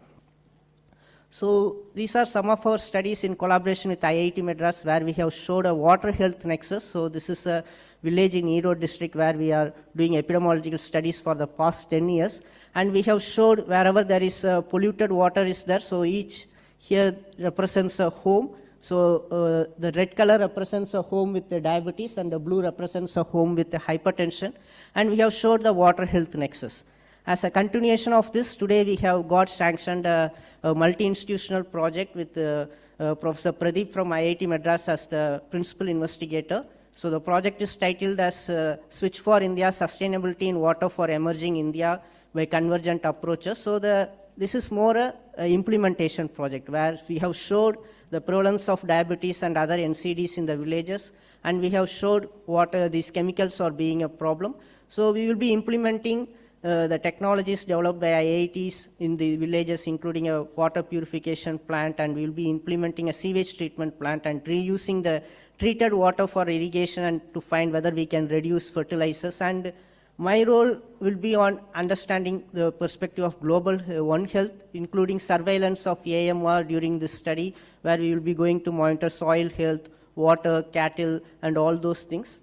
So these are some of our studies in collaboration with IIT Madras, where we have showed a water health nexus. So this is a village in Erode district where we are doing epidemiological studies for the past 10 years. And we have showed wherever there is polluted water is there, so each here represents a home. So the red color represents a home with the diabetes, and the blue represents a home with the hypertension. And we have showed the water health nexus. As a continuation of this, today we have got sanctioned a multi-institutional project with Professor Pradeep from IIT Madras as the principal investigator. So the project is titled as Switch for India, Sustainability in Water for Emerging India by Convergent Approaches. So this is more a implementation project where we have showed the prevalence of diabetes and other NCDs in the villages, and we have showed what these chemicals are being a problem. So we will be implementing the technologies developed by IITs in the villages, including a water purification plant, and we will be implementing a sewage treatment plant and reusing the treated water for irrigation and to find whether we can reduce fertilizers. And my role will be on understanding the perspective of global One Health, including surveillance of AMR during this study, where we will be going to monitor soil health, water, cattle, and all those things.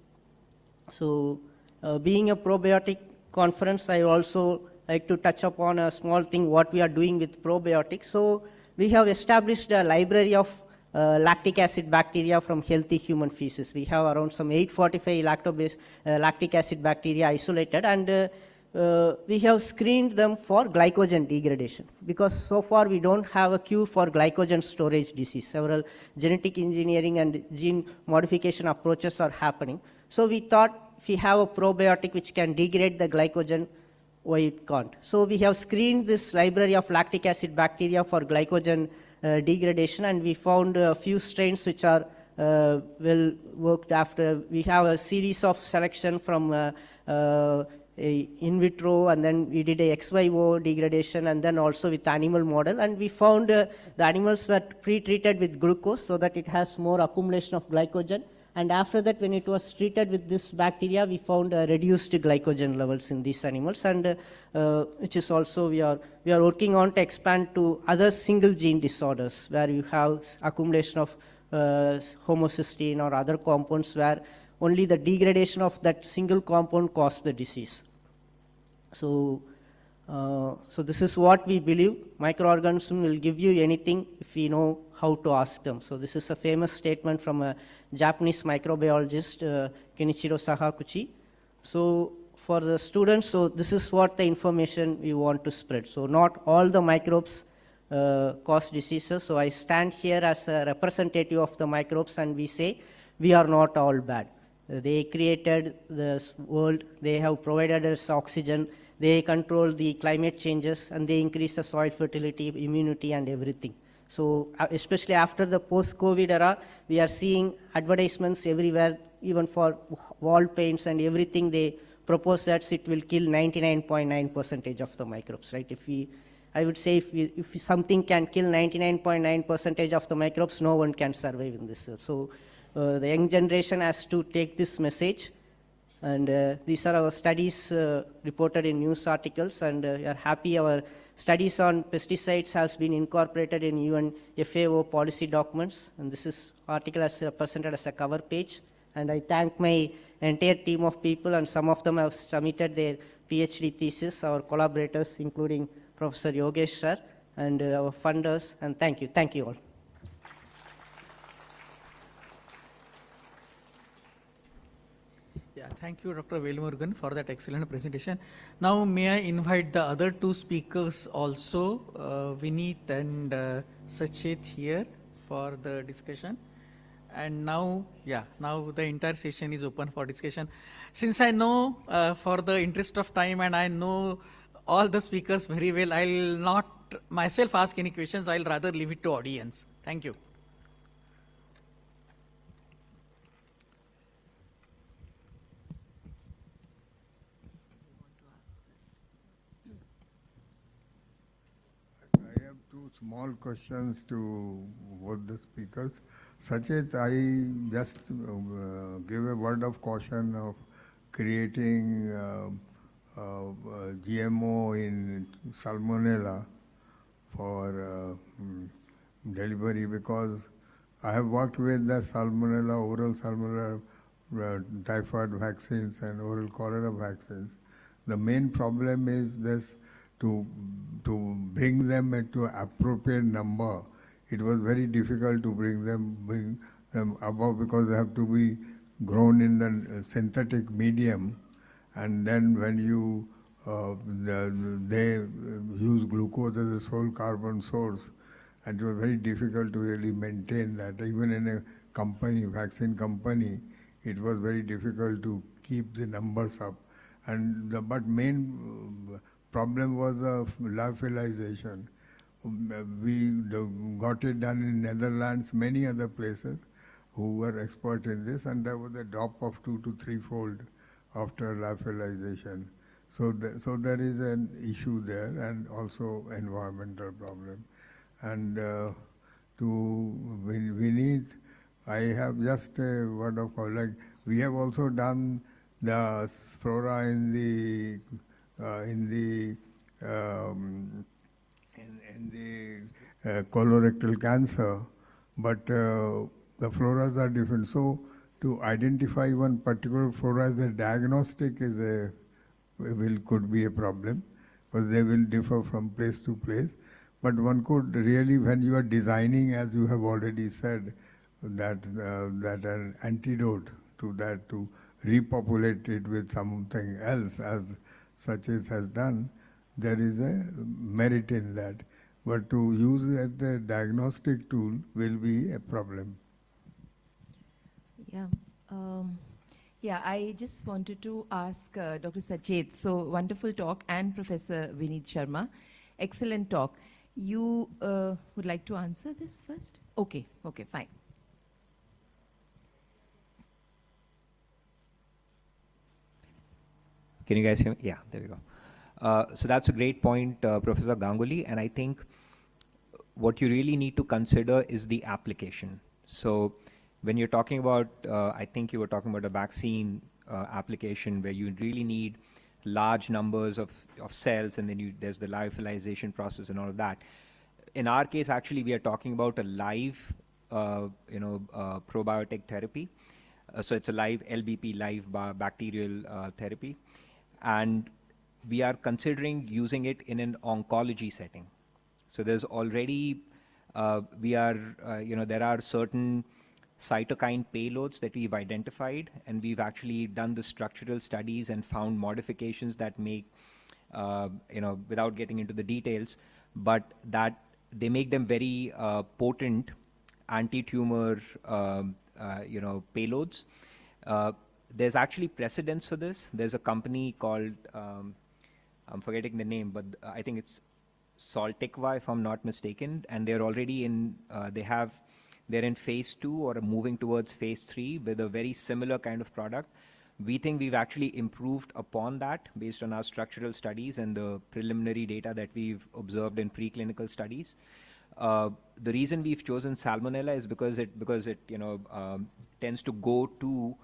So being a probiotic conference, I also like to touch upon a small thing what we are doing with probiotics. So we have established a library of lactic acid bacteria from healthy human feces. We have around some 845 lactic acid bacteria isolated, and we have screened them for glycogen degradation, because so far we don't have a cure for glycogen storage disease. Several genetic engineering and gene modification approaches are happening. So we thought if we have a probiotic which can degrade the glycogen, why it can't? So we have screened this library of lactic acid bacteria for glycogen degradation, and we found a few strains which are well worked after. We have a series of selection from in vitro, and then we did a ex vivo degradation, and then also with animal model, and we found the animals were pre-treated with glucose so that it has more accumulation of glycogen. And after that, when it was treated with this bacteria, we found reduced glycogen levels in these animals, and which is also we are working on to expand to other single gene disorders where you have accumulation of homocysteine or other compounds where only the degradation of that single compound causes the disease. So this is what we believe. Microorganisms will give you anything if we know how to ask them. So this is a famous statement from a Japanese microbiologist, Kenichiro Sakaguchi. So for the students, so this is what the information we want to spread. So not all the microbes cause diseases. So I stand here as a representative of the microbes, and we say we are not all bad. They created this world, they have provided us oxygen, they control the climate changes, and they increase the soil fertility, immunity, and everything. So especially after the post-COVID era, we are seeing advertisements everywhere, even for wall paints and everything. They propose that it will kill 99.9% of the microbes, right? I would say if something can kill 99.9% of the microbes, no one can survive in this. So the young generation has to take this message, and these are our studies reported in news articles, and we are happy our studies on pesticides has been incorporated in UN FAO policy documents, and this is article as presented as a cover page. And I thank my entire team of people, and some of them have submitted their PhD thesis, our collaborators, including Professor Yogesh sir, and our funders, and thank you all. Yeah, thank you, Dr. Velmurugan, for that excellent presentation. Now, may I invite the other two speakers also, Vineet and Sachet here for the discussion. And now, now the entire session is open for discussion. Since I know, for the interest of time, and I know all the speakers very well, I'll not myself ask any questions. I'll rather leave it to audience. Thank you. I have two small questions to both the speakers. Sachet, I just give a word of caution of creating GMO in salmonella for delivery, because I have worked with the salmonella, oral salmonella, typhoid vaccines and oral cholera vaccines. The main problem is this, to bring them into appropriate number. It was very difficult to bring them above, because they have to be grown in the synthetic medium, and then when you they use glucose as a sole carbon source, and it was very difficult to really maintain that. Even in a company, vaccine company, it was very difficult to keep the numbers up. And but main problem was the lyophilization. We got it done in Netherlands, many other places who were expert in this, and there was a drop of 2 to 3-fold after lyophilization. So there is an issue there, and also environmental problem. And to Vineet, I have just a word of call. Like, we have also done the flora in the colorectal cancer, but the floras are different. So to identify one particular flora as a diagnostic is could be a problem, because they will differ from place to place. But one could really, when you are designing, as you have already said, that an antidote to that, to repopulate it with something else, as Sachet has done, there is a merit in that. But to use it as a diagnostic tool will be a problem. Yeah. Yeah, I just wanted to ask Dr. Sachet, so wonderful talk, and Professor Vineet Sharma, excellent talk. You would like to answer this first? Okay, fine. Can you guys hear me? Yeah, there we go. So that's a great point, Professor Ganguly, and I think what you really need to consider is the application. So when you're talking about, I think you were talking about a vaccine application where you really need large numbers of cells, and then there's the lyophilization process and all of that. In our case, actually, we are talking about a live, probiotic therapy. So it's a live LBP, live bacterial therapy. And we are considering using it in an oncology setting. So there's already, there are certain cytokine payloads that we've identified, and we've actually done the structural studies and found modifications that make, without getting into the details, but that they make them very potent anti-tumor, payloads. There's actually precedence for this. There's a company called, I'm forgetting the name, but I think it's Saltikva, if I'm not mistaken, and they're already in, they're in phase 2 or moving towards phase 3 with a very similar kind of product. We think we've actually improved upon that based on our structural studies and the preliminary data that we've observed in preclinical studies. The reason we've chosen salmonella is because it tends to go to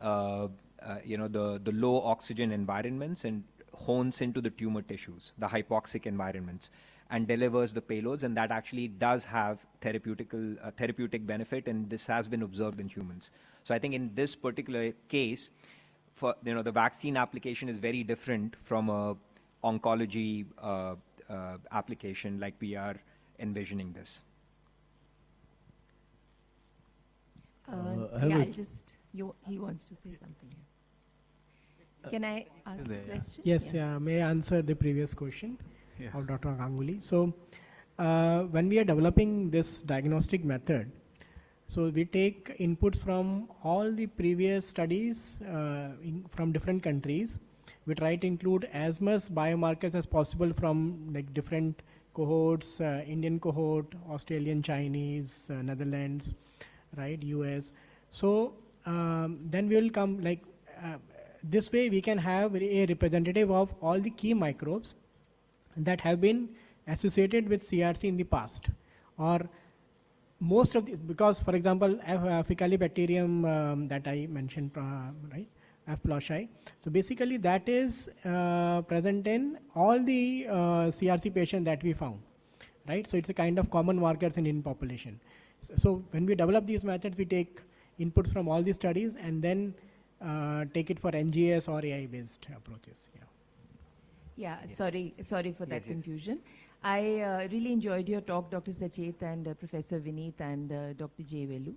the low oxygen environments, and hones into the tumor tissues, the hypoxic environments, and delivers the payloads, and that actually does have therapeutic benefit, and this has been observed in humans. So I think in this particular case, for the vaccine application is very different from a oncology application like we are envisioning this. He wants to say something here. Can I ask the question? Yes, may I answer the previous question of Dr. Ganguly? So, when we are developing this diagnostic method, so we take inputs from all the previous studies from different countries. We try to include as much biomarkers as possible from like different cohorts, Indian cohort, Australian, Chinese, Netherlands, right, US. So then we will come like this way we can have a representative of all the key microbes that have been associated with CRC in the past, or most of the, because for example Faecalibacterium that I mentioned, right, F. ploshi. So basically that is present in all the CRC patients that we found, right? So it's a kind of common markers in population. So when we develop these methods, we take inputs from all these studies and then take it for NGS or AI-based approaches. Yeah, sorry for that confusion. I really enjoyed your talk, Dr. Sachet and Professor Vineet and Dr. J. Velu.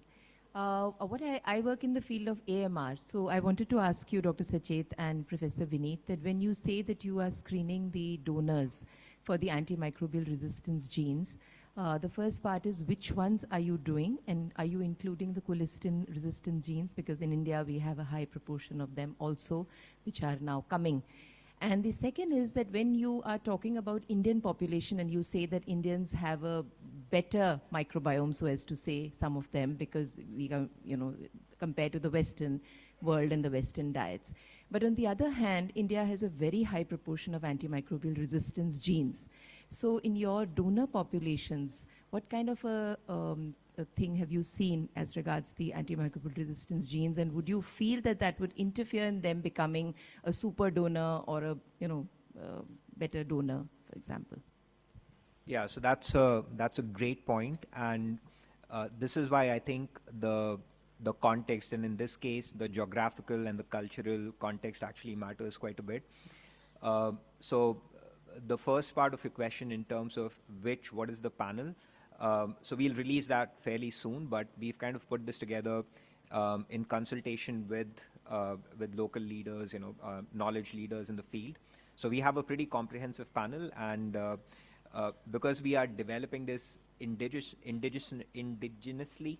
I work in the field of AMR, so I wanted to ask you, Dr. Sachet and Professor Vineet, that when you say that you are screening the donors for the antimicrobial resistance genes, the first part is which ones are you doing, and are you including the colistin resistant genes, because in India we have a high proportion of them also which are now coming. And the second is that when you are talking about Indian population and you say that Indians have a better microbiome, so as to say, some of them, because we are, compared to the Western world and the Western diets. But on the other hand, India has a very high proportion of antimicrobial resistance genes. So in your donor populations, what kind of a thing have you seen as regards the antimicrobial resistance genes, and would you feel that that would interfere in them becoming a super donor or a better donor, for example? Yeah, so that's a great point, and this is why I think the context, and in this case the geographical and the cultural context actually matters quite a bit. So the first part of your question in terms of what is the panel, so we'll release that fairly soon, but we've kind of put this together in consultation with local leaders, knowledge leaders in the field. So we have a pretty comprehensive panel, and because we are developing this indigenously,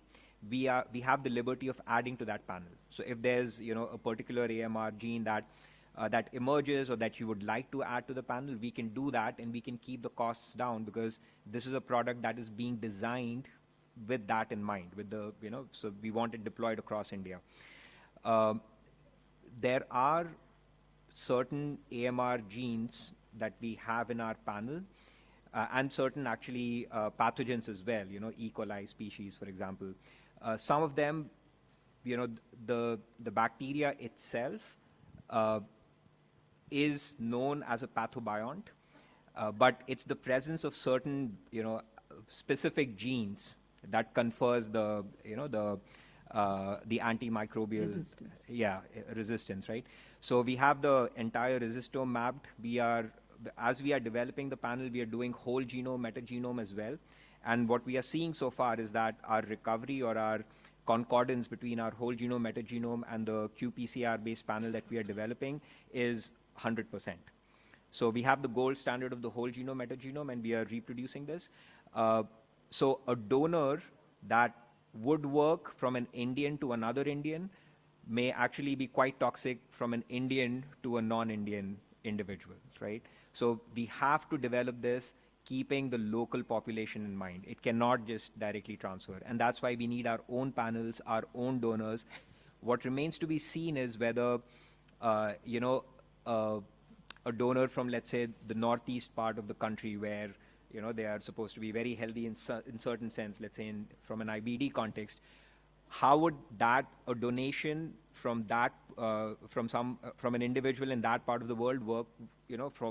we have the liberty of adding to that panel. So if there's a particular AMR gene that emerges or that you would like to add to the panel, we can do that, and we can keep the costs down, because this is a product that is being designed with that in mind, with the, so we want it deployed across India. There are certain AMR genes that we have in our panel, and certain actually pathogens as well, E. coli species, for example. Some of them, the bacteria itself is known as a pathobiont, but it's the presence of certain, specific genes that confers the, the antimicrobial resistance. Resistance, right? So we have the entire resistome mapped. As we are developing the panel, we are doing whole genome, metagenome as well. And what we are seeing so far is that our recovery or our concordance between our whole genome, metagenome, and the qPCR-based panel that we are developing is 100%. So we have the gold standard of the whole genome, metagenome, and we are reproducing this. So a donor that would work from an Indian to another Indian may actually be quite toxic from an Indian to a non-Indian individual, right? So we have to develop this keeping the local population in mind. It cannot just directly transfer. And that's why we need our own panels, our own donors. What remains to be seen is whether, a donor from, let's say, the northeast part of the country where, they are supposed to be very healthy in certain sense, let's say from an IBD context, how would a donation from that, from an individual in that part of the world work,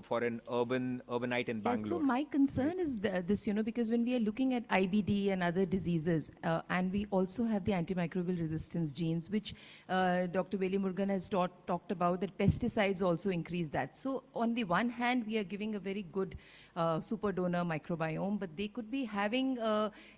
for an urbanite in Yeah, so Bangalore? my concern is this, because when we are looking at IBD and other diseases, and we also have the antimicrobial resistance genes, which Dr. Veli Murugan has talked about, that pesticides also increase that. So on the one hand, we are giving a very good super donor microbiome, but they could be having,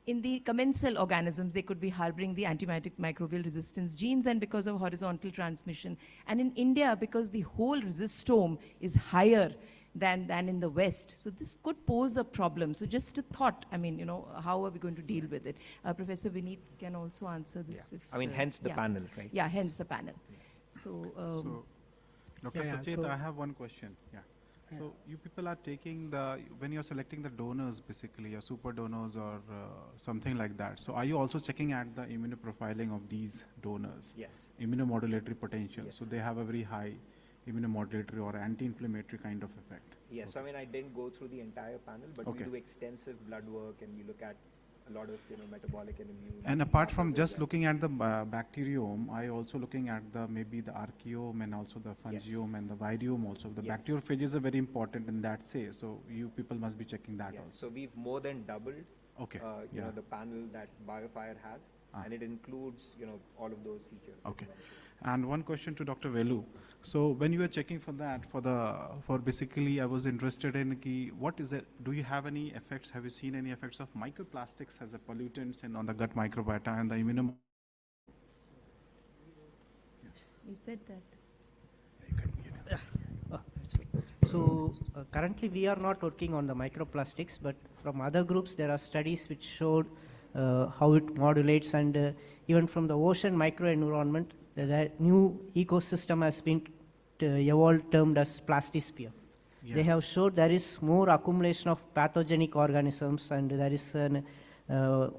in the commensal organisms, they could be harboring the antimicrobial resistance genes, and because of horizontal transmission. And in India, because the whole resistome is higher than in the West. So this could pose a problem. So just a thought, how are we going to deal with it? Professor Vineet can also answer this. Yeah. If, hence the panel, right? Yeah, hence the panel. Yes. So, Dr. Sachet, I have one question. Yeah. So you people are taking when you're selecting the donors, basically, your super donors or something like that. So are you also checking at the immunoprofiling of these donors? Yes. Immunomodulatory potential. Yes. So they have a very high immunomodulatory or anti-inflammatory kind of effect. Yes, Okay. I didn't go through the entire panel, but Okay. we do extensive blood work and we look at a lot of metabolic and immune. And apart from markers as just well. looking at the bacteriome, I also looking at maybe the archaeome and also the fungiome and the viriome also. The Yes. bacteriophages are very important in that say. So you people must be checking that Yeah, also. so we've more than doubled, Okay, yeah. the panel that BioFire has, and it includes, all of those features. that Okay. you mentioned. And one question to Dr. Velu. So when you were checking for that, for basically, I was interested in what is it? Do you have any effects? Have you seen any effects of microplastics as a pollutants and on the gut microbiota and the immuno? We said that. So currently we are not working on the microplastics, but from other groups there are studies which showed how it modulates, and even from the ocean microenvironment, the new ecosystem has been evolved termed as plastisphere. Yeah. They have showed there is more accumulation of pathogenic organisms, and there is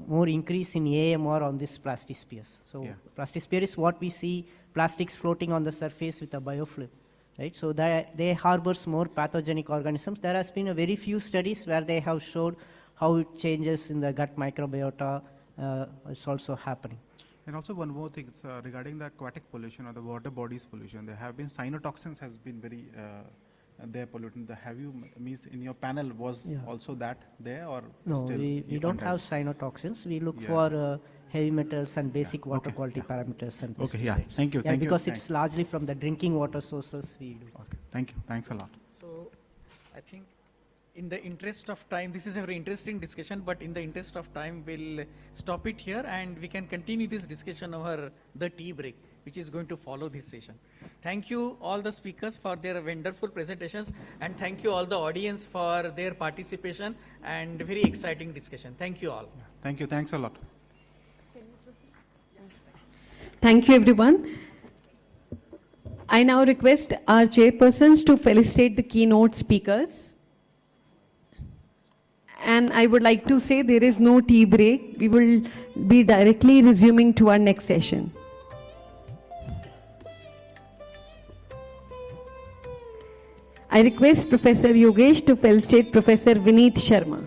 more increase in AMR on these plastispheres. So Yeah. plastisphere is what we see plastics floating on the surface with a biofilm. Right, so they harbors more pathogenic organisms. There has been a very few studies where they have showed how it changes in the gut microbiota. It's also happening. And also one more thing, it's, regarding the aquatic pollution or the water bodies pollution, there have been cyanotoxins has been very their pollutant. Have you means in your panel was Yeah. also that there or No, still we you don't have contest? cyanotoxins. We look Yeah. for heavy metals and basic Yeah. water Okay. quality Yeah. parameters and Okay, yeah. pesticides. Thank you. Yeah, Thank you. because Thank it's largely from the drinking water sources we do. Okay. Thank you. Thanks a lot. So I think in the interest of time, this is a very interesting discussion, but in the interest of time, we'll stop it here and we can continue this discussion over the tea break, which is going to follow this session. Thank you all the speakers for their wonderful presentations, and thank you all the audience for their participation and very exciting discussion. Thank you all. Thank you. Thanks a lot. Thank you, everyone. I now request our chairpersons to felicitate the keynote speakers. And I would like to say there is no tea break. We will be directly resuming to our next session. I request Professor Yogesh to felicitate Professor Vineet Sharma.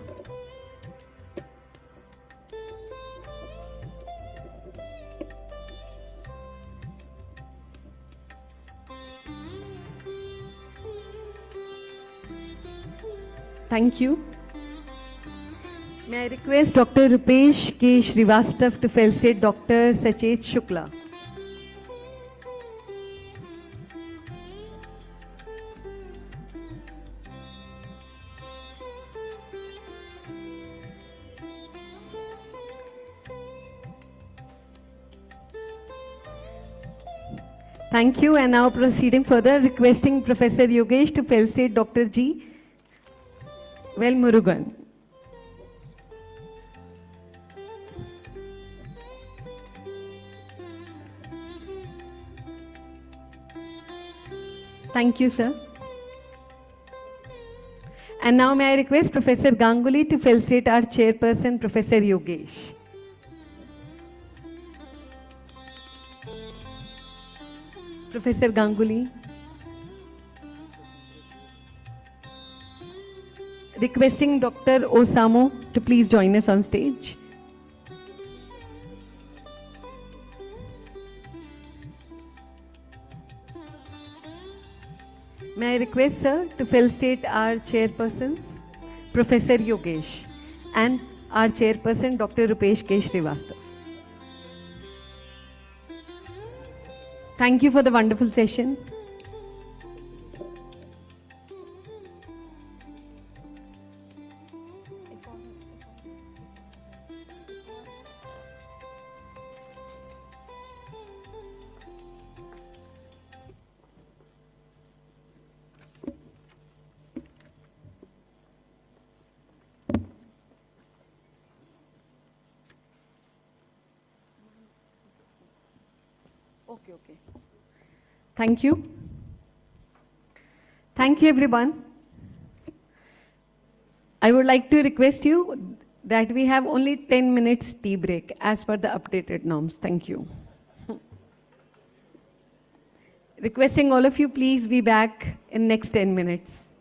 Thank you. May I request Dr. Rupesh K. Srivastav to felicitate Dr. Sachet Shukla. Thank you, and now proceeding further, requesting Professor Yogesh to felicitate Dr. G. Murugan. Thank you, sir. And now may I request Professor Ganguly to felicitate our chairperson, Professor Yogesh. Professor Ganguly. Requesting Dr. Osamo to please join us on stage. May I request, sir, to felicitate our chairpersons, Professor Yogesh, and our chairperson, Dr. Rupesh K. Srivastava. Thank you for the wonderful session. Okay. Thank you. Thank you, everyone. I would like to request you that we have only 10 minutes tea break as per the updated norms. Thank you. Requesting all of you, please be back in next 10 minutes.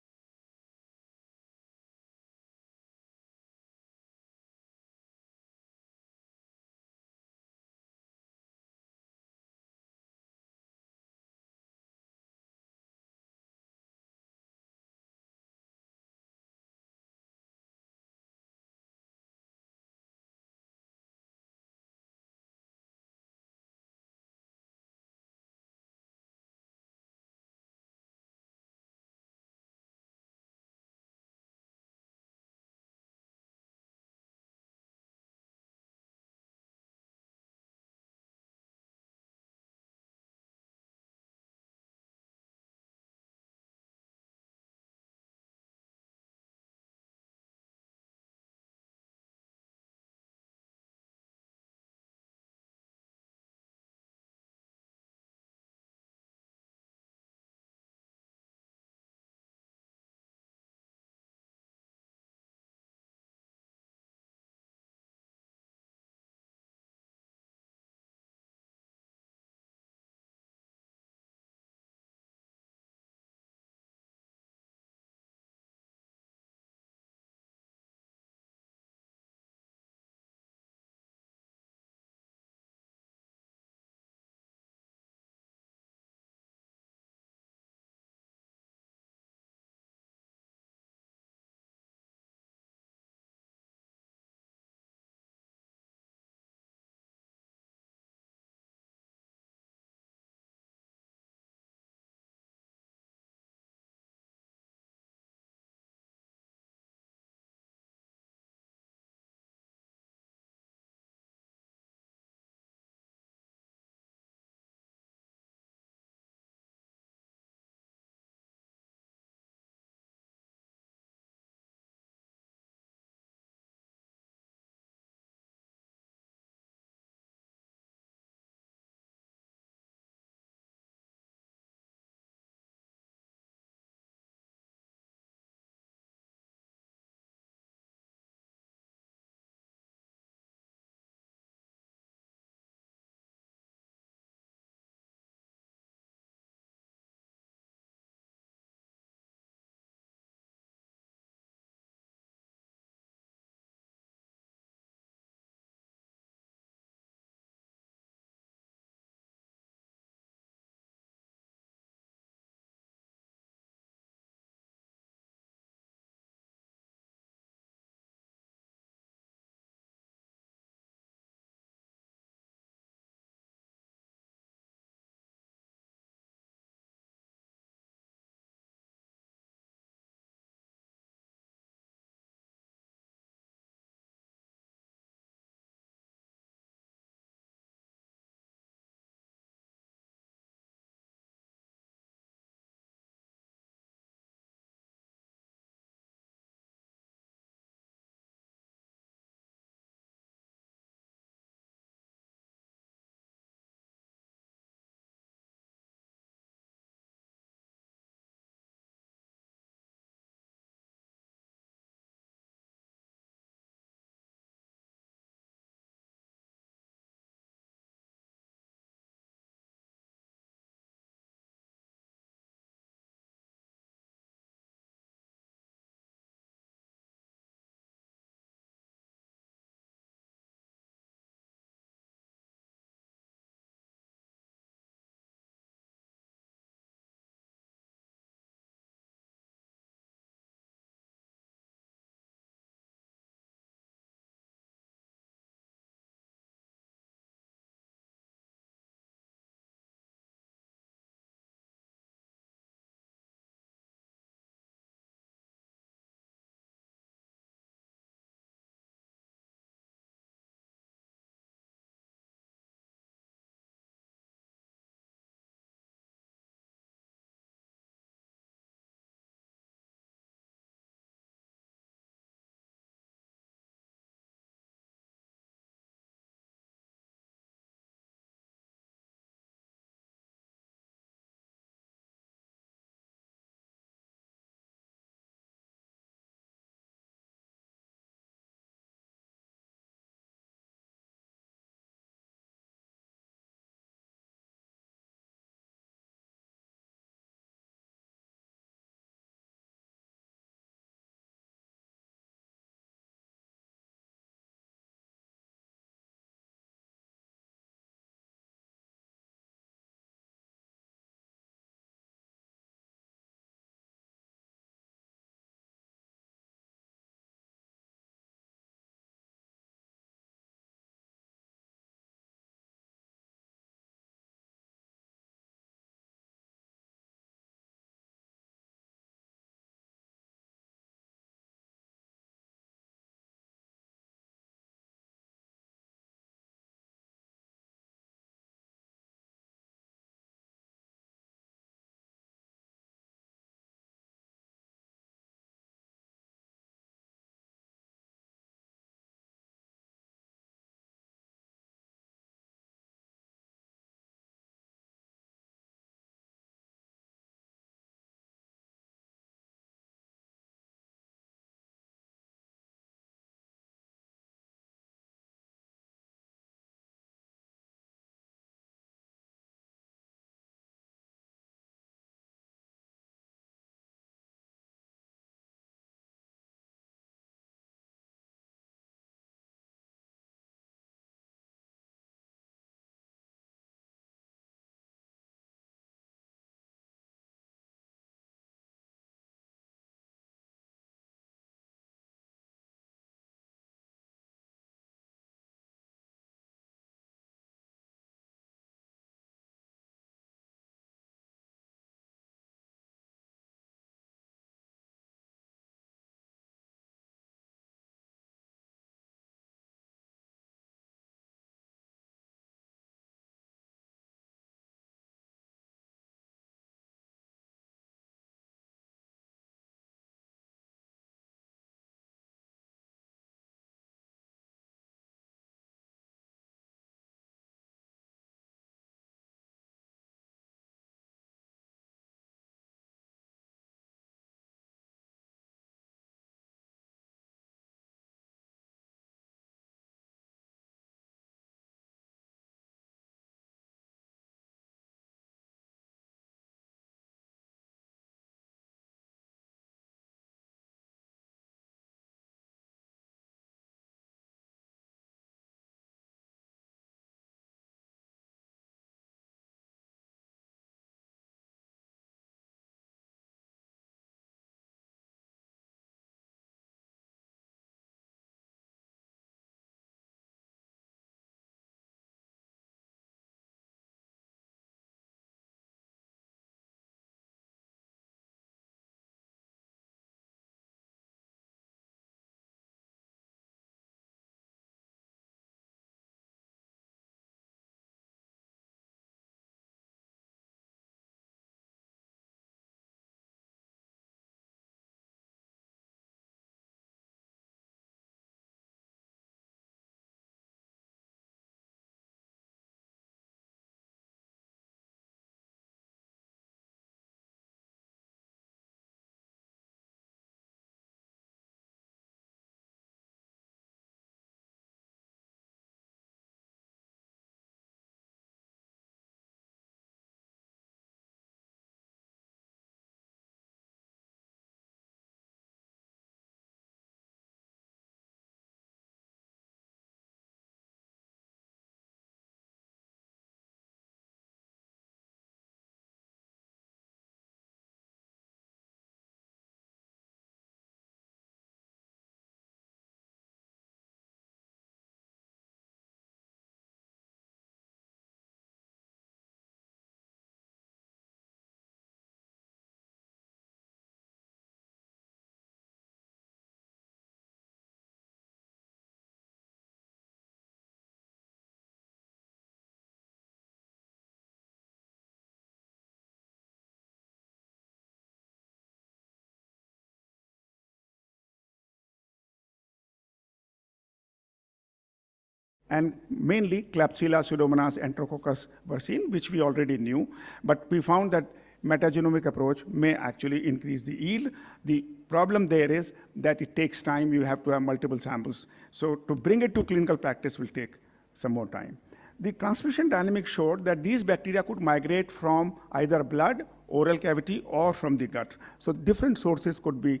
and mainly Klebsiella, Pseudomonas, Enterococcus were seen, which we already knew, but we found that metagenomic approach may actually increase the yield. The problem there is that it takes time. You have to have multiple samples. So to bring it to clinical practice will take some more time. The transmission dynamics showed that these bacteria could migrate from either blood, oral cavity, or from the gut. So different sources could be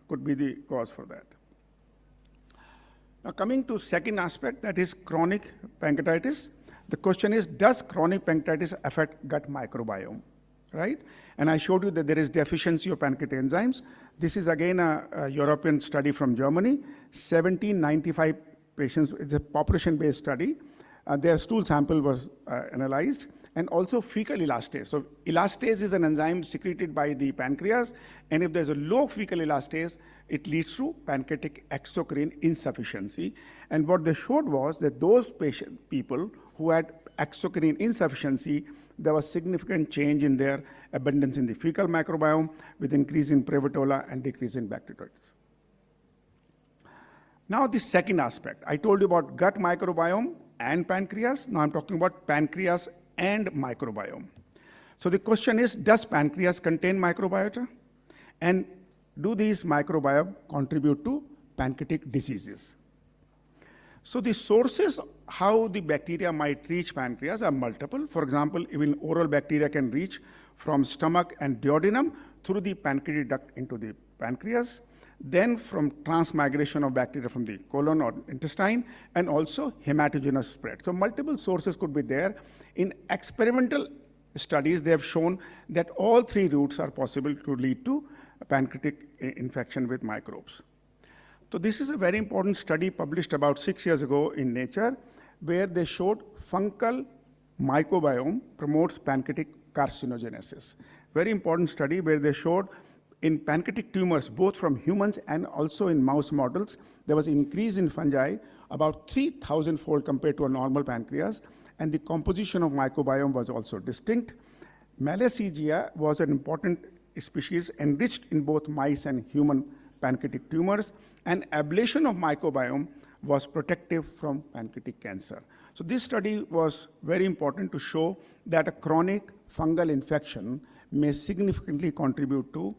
the cause for that. Now coming to second aspect, that is chronic pancreatitis. The question is, does chronic pancreatitis affect gut microbiome, right? And I showed you that there is deficiency of pancreatic enzymes. This is again a European study from Germany, 1795 patients. It's a population-based study. Their stool sample was analyzed, and also fecal elastase. So elastase is an enzyme secreted by the pancreas, and if there's a low fecal elastase, it leads to pancreatic exocrine insufficiency. And what they showed was that those people who had exocrine insufficiency, there was significant change in their abundance in the fecal microbiome with increase in Prevotella and decrease in Bacteroides. Now the second aspect, I told you about gut microbiome and pancreas. Now I'm talking about pancreas and microbiome. So the question is, does pancreas contain microbiota? And do these microbiome contribute to pancreatic diseases? So the sources how the bacteria might reach pancreas are multiple. For example, even oral bacteria can reach from stomach and duodenum through the pancreatic duct into the pancreas, then from transmigration of bacteria from the colon or intestine, and also hematogenous spread. So multiple sources could be there. In experimental studies, they have shown that all three routes are possible to lead to pancreatic infection with microbes. So this is a very important study published about 6 years ago in Nature, where they showed fungal microbiome promotes pancreatic carcinogenesis. Very important study where they showed in pancreatic tumors, both from humans and also in mouse models, there was increase in fungi about 3,000-fold compared to a normal pancreas, and the composition of microbiome was also distinct. Malassezia was an important species enriched in both mice and human pancreatic tumors, and ablation of microbiome was protective from pancreatic cancer. So this study was very important to show that a chronic fungal infection may significantly contribute to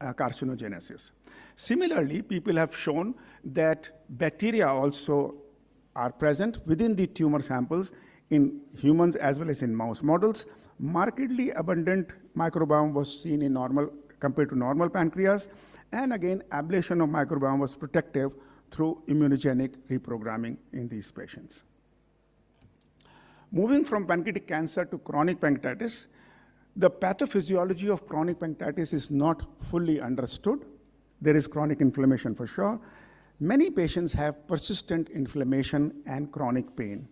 carcinogenesis. Similarly, people have shown that bacteria also are present within the tumor samples in humans as well as in mouse models. Markedly abundant microbiome was seen in normal compared to normal pancreas, and again, ablation of microbiome was protective through immunogenic reprogramming in these patients. Moving from pancreatic cancer to chronic pancreatitis, the pathophysiology of chronic pancreatitis is not fully understood. There is chronic inflammation for sure. Many patients have persistent inflammation and chronic pain.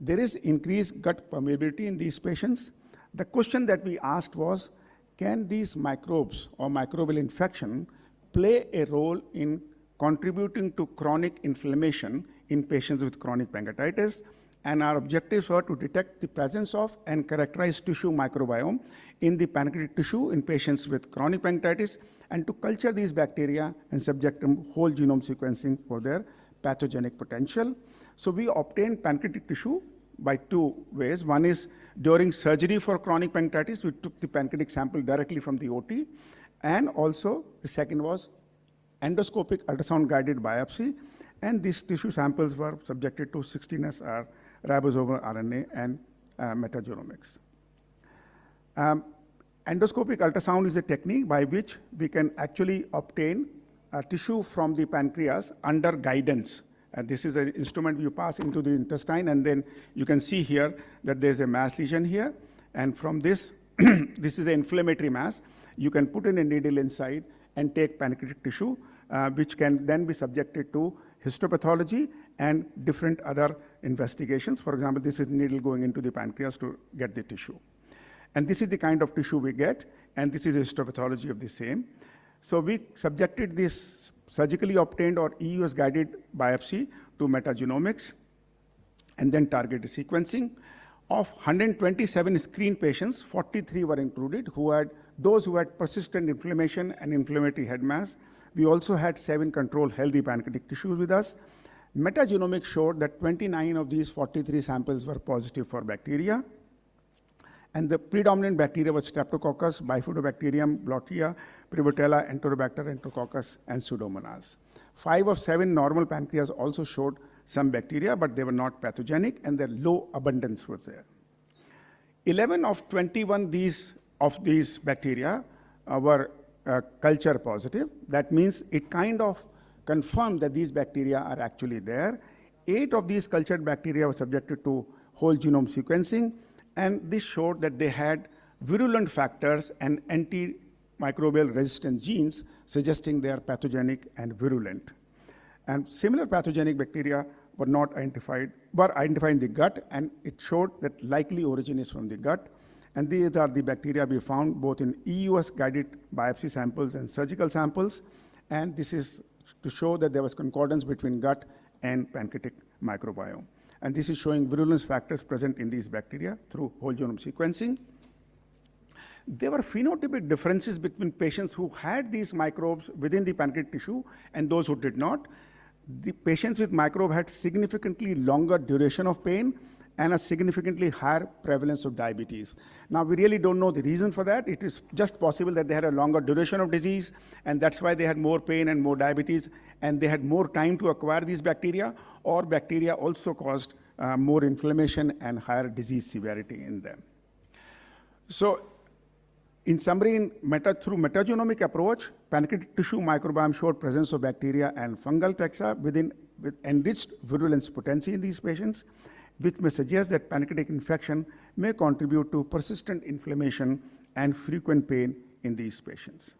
There is increased gut permeability in these patients. The question that we asked was, can these microbes or microbial infection play a role in contributing to chronic inflammation in patients with chronic pancreatitis? And our objectives were to detect the presence of and characterize tissue microbiome in the pancreatic tissue in patients with chronic pancreatitis, and to culture these bacteria and subject them whole genome sequencing for their pathogenic potential. So we obtained pancreatic tissue by two ways. One is during surgery for chronic pancreatitis, we took the pancreatic sample directly from the OT, and also the second was endoscopic ultrasound guided biopsy, and these tissue samples were subjected to 16S ribosomal RNA and metagenomics. Endoscopic ultrasound is a technique by which we can actually obtain tissue from the pancreas under guidance. This is an instrument you pass into the intestine, and then you can see here that there's a mass lesion here, and from this, this is an inflammatory mass. You can put in a needle inside and take pancreatic tissue, which can then be subjected to histopathology and different other investigations. For example, this is needle going into the pancreas to get the tissue. And this is the kind of tissue we get, and this is the histopathology of the same. So we subjected this surgically obtained or EUS-guided biopsy to metagenomics and then targeted sequencing. Of 127 screened patients, 43 were included, those who had persistent inflammation and inflammatory head mass. We also had 7 control healthy pancreatic tissues with us. Metagenomics showed that 29 of these 43 samples were positive for bacteria. And the predominant bacteria was Streptococcus, Bifidobacterium, Blottia, Prevotella, Enterobacter, Enterococcus, and Pseudomonas. 5 of 7 normal pancreas also showed some bacteria, but they were not pathogenic, and their low abundance was there. 11 of 21 of these bacteria were culture positive. That means it kind of confirmed that these bacteria are actually there. 8 of these cultured bacteria were subjected to whole genome sequencing, and this showed that they had virulent factors and antimicrobial resistant genes, suggesting they are pathogenic and virulent. And similar pathogenic bacteria were not identified, were identified in the gut, and it showed that likely origin is from the gut. And these are the bacteria we found both in EUS guided biopsy samples and surgical samples. And this is to show that there was concordance between gut and pancreatic microbiome. And this is showing virulence factors present in these bacteria through whole genome sequencing. There were phenotypic differences between patients who had these microbes within the pancreatic tissue and those who did not. The patients with microbe had significantly longer duration of pain and a significantly higher prevalence of diabetes. Now, we really don't know the reason for that. It is just possible that they had a longer duration of disease, and that's why they had more pain and more diabetes, and they had more time to acquire these bacteria, or bacteria also caused more inflammation and higher disease severity in them. So, in summary, through metagenomic approach, pancreatic tissue microbiome showed presence of bacteria and fungal taxa with enriched virulence potency in these patients, which may suggest that pancreatic infection may contribute to persistent inflammation and frequent pain in these patients.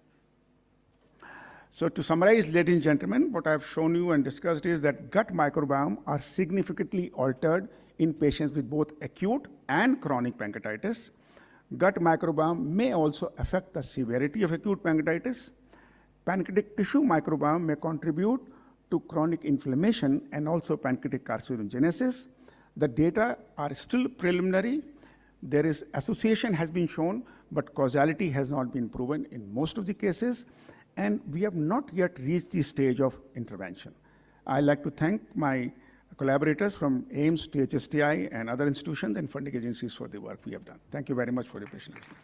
So to summarize, ladies and gentlemen, what I've shown you and discussed is that gut microbiome are significantly altered in patients with both acute and chronic pancreatitis. Gut microbiome may also affect the severity of acute pancreatitis. Pancreatic tissue microbiome may contribute to chronic inflammation and also pancreatic carcinogenesis. The data are still preliminary. There is association has been shown, but causality has not been proven in most of the cases, and we have not yet reached the stage of intervention. I'd like to thank my collaborators from AIMS, THSTI, and other institutions and funding agencies for the work we have done. Thank you very much for your patient listening.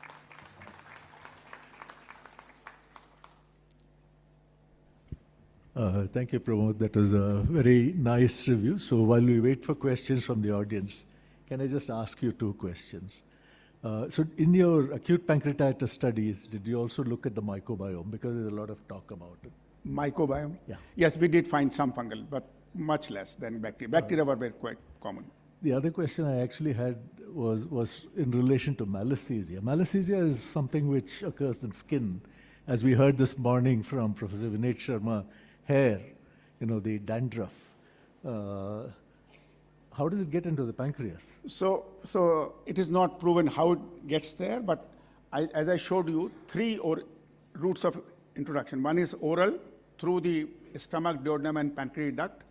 Thank you, Pramod. That was a very nice review. So while we wait for questions from the audience, can I just ask you 2 questions? So in your acute pancreatitis studies, did you also look at the microbiome? Because there's a lot of talk about it. Microbiome? Yeah. Yes, we did find some fungal, but much less than bacteria. Bacteria were quite common. The other question I actually had was in relation to malassezia. Malassezia is something which occurs in skin. As we heard this morning from Professor Vinit Sharma, hair, the dandruff. How does it get into the pancreas? So it is not proven how it gets there, but as I showed you, 3 routes of introduction. One is oral, through the stomach, duodenum, and pancreatic duct.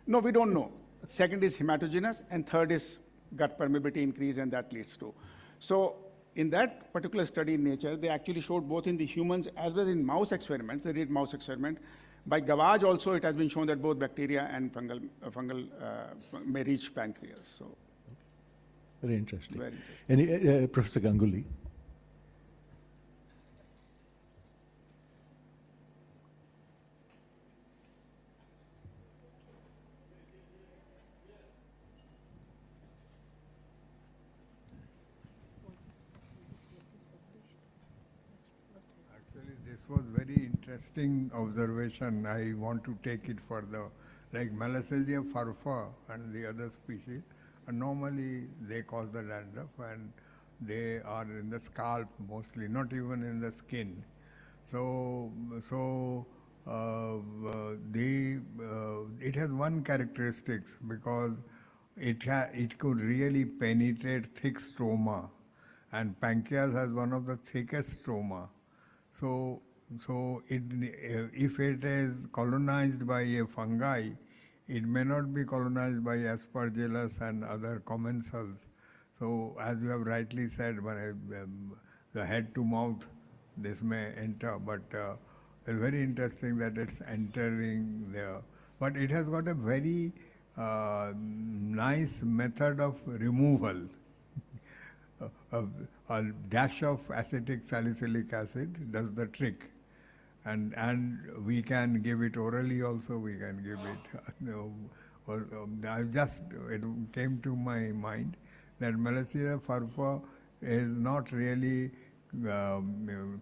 No, we don't know. Second is hematogenous, and third is gut permeability increase, and that leads to. So in that particular study in Nature, they actually showed both in the humans as well as in mouse experiments. They did mouse experiment. By gavage also, it has been shown that both bacteria and fungal may reach pancreas. So, very interesting. Very interesting. Professor Ganguly. This was very interesting observation. I want to take it further. Like Malassezia furfur and the other species, normally they cause the dandruff and they are in the scalp mostly, not even in the skin. So it has one characteristics because it could really penetrate thick stroma, and pancreas has one of the thickest stroma. So if it is colonized by a fungi, it may not be colonized by Aspergillus and other commensals. So as you have rightly said, when the head to mouth, this may enter, but it's very interesting that it's entering but it has got a very nice method of removal. A dash of acetic salicylic acid does the trick. And we can give it orally also, we can give it, it came to my mind that Malassezia furfur is not really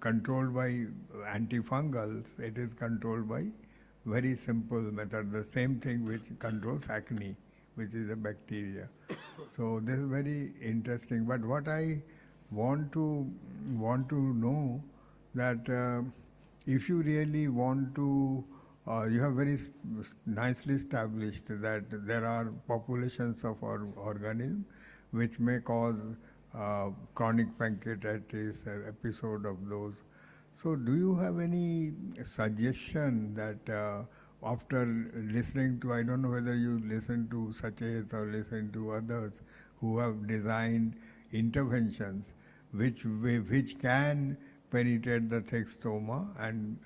controlled by antifungals, it is controlled by very simple method, the same thing which controls acne, which is a bacteria. So this is very interesting. But what I want to know that if you really want to, you have very nicely established that there are populations of organisms which may cause chronic pancreatitis, episode of those. So do you have any suggestion that after listening to, I don't know whether you listen to Sachet or listen to others who have designed interventions which can penetrate the thick stoma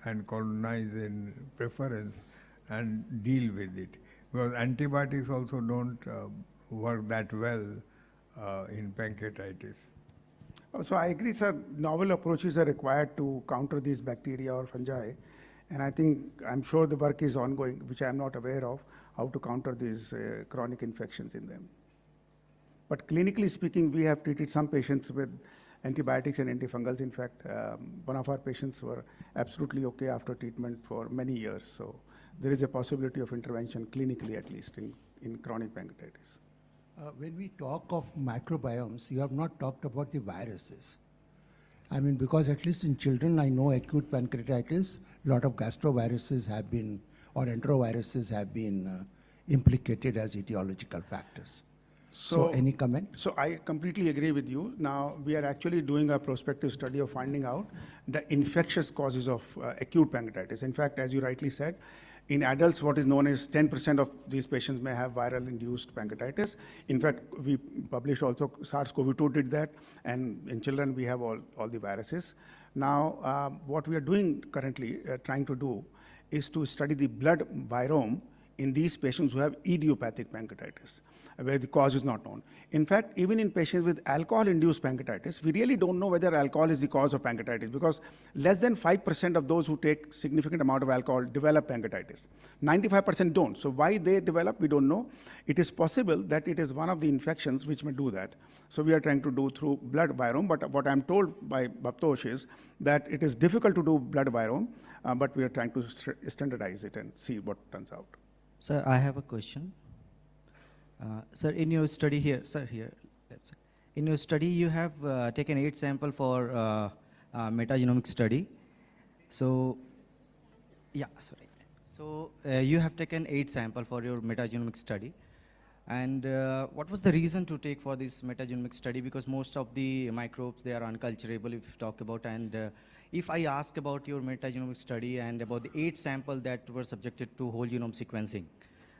and colonize in preference and deal with it. Because antibiotics also don't work that well in pancreatitis. So I agree, sir. Novel approaches are required to counter these bacteria or fungi. And I'm sure the work is ongoing, which I am not aware of, how to counter these chronic infections in them. But clinically speaking, we have treated some patients with antibiotics and antifungals. In fact, one of our patients were absolutely okay after treatment for many years. So there is a possibility of intervention clinically, at least in chronic pancreatitis. When we talk of microbiomes, you have not talked about the viruses. I mean, because at least in children, I know acute pancreatitis, a lot of gastroviruses have been, or enteroviruses have been implicated as etiological factors. So any comment? So I completely agree with you. Now, we are actually doing a prospective study of finding out the infectious causes of acute pancreatitis. In fact, as you rightly said, in adults, what is known as 10% of these patients may have viral-induced pancreatitis. In fact, we published also SARS-CoV-2 did that, and in children, we have all the viruses. Now, what we are doing currently, trying to do, is to study the blood virome in these patients who have idiopathic pancreatitis, where the cause is not known. In fact, even in patients with alcohol-induced pancreatitis, we really don't know whether alcohol is the cause of pancreatitis, because less than 5% of those who take significant amount of alcohol develop pancreatitis. 95% don't. So why they develop, we don't know. It is possible that it is one of the infections which may do that. So we are trying to do through blood virome, but what I'm told by Baptosh is that it is difficult to do blood virome, but we are trying to standardize it and see what turns out. Sir, I have a question. Sir, in your study here, in your study, you have taken 8 samples for metagenomic study. So, So, you have taken 8 samples for your metagenomic study. And what was the reason to take for this metagenomic study? Because most of the microbes, they are unculturable, if you talk about. And if I ask about your metagenomic study and about the 8 samples that were subjected to whole genome sequencing,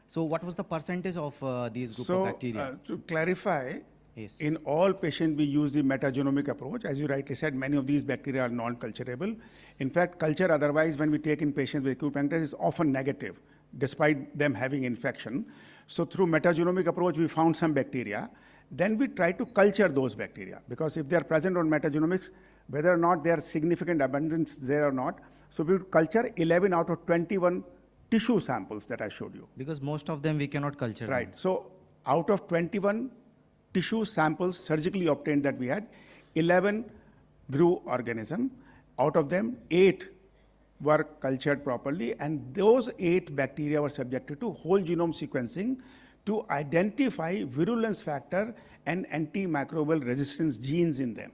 so what was the percentage of these group of bacteria? To clarify, yes. In all patients, we use the metagenomic approach. As you rightly said, many of these bacteria are non-culturable. In fact, culture otherwise, when we take in patients with acute pancreatitis, is often negative, despite them having infection. So through metagenomic approach, we found some bacteria. Then we try to culture those bacteria, because if they are present on metagenomics, whether or not there are significant abundance there or not, so we would culture 11 out of 21 tissue samples that I showed you. Because most of them we cannot culture. Right. So out of 21 tissue samples surgically obtained that we had, 11 grew organism. Out of them, 8 were cultured properly, and those 8 bacteria were subjected to whole genome sequencing to identify virulence factor and antimicrobial resistance genes in them.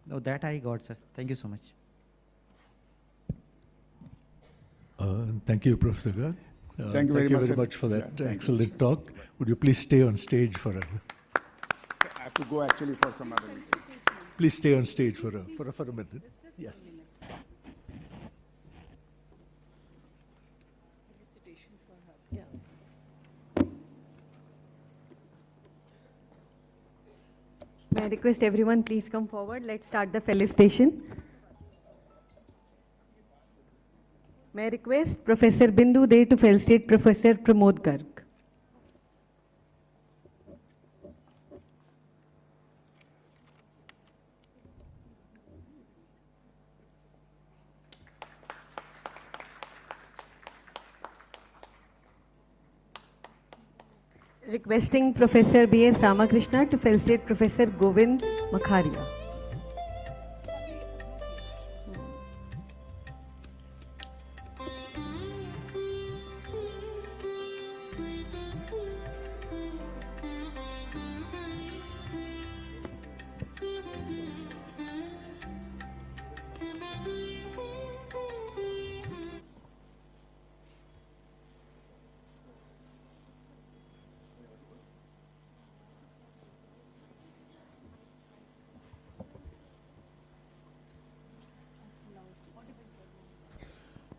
No, that I got, sir. Thank you so much. Thank you, Professor Garg. Thank you very much for that Yeah, excellent talk. Would you please stay on stage for a... I have to go actually for some other meeting. Please stay on stage for a minute. Yes. Felicitation for her. Yeah. May I request everyone please come forward. Let's start the felicitation. May I request Professor Bindu De to felicitate Professor Pramod Garg. Requesting Professor B.S. Ramakrishna to felicitate Professor Govind Makharia.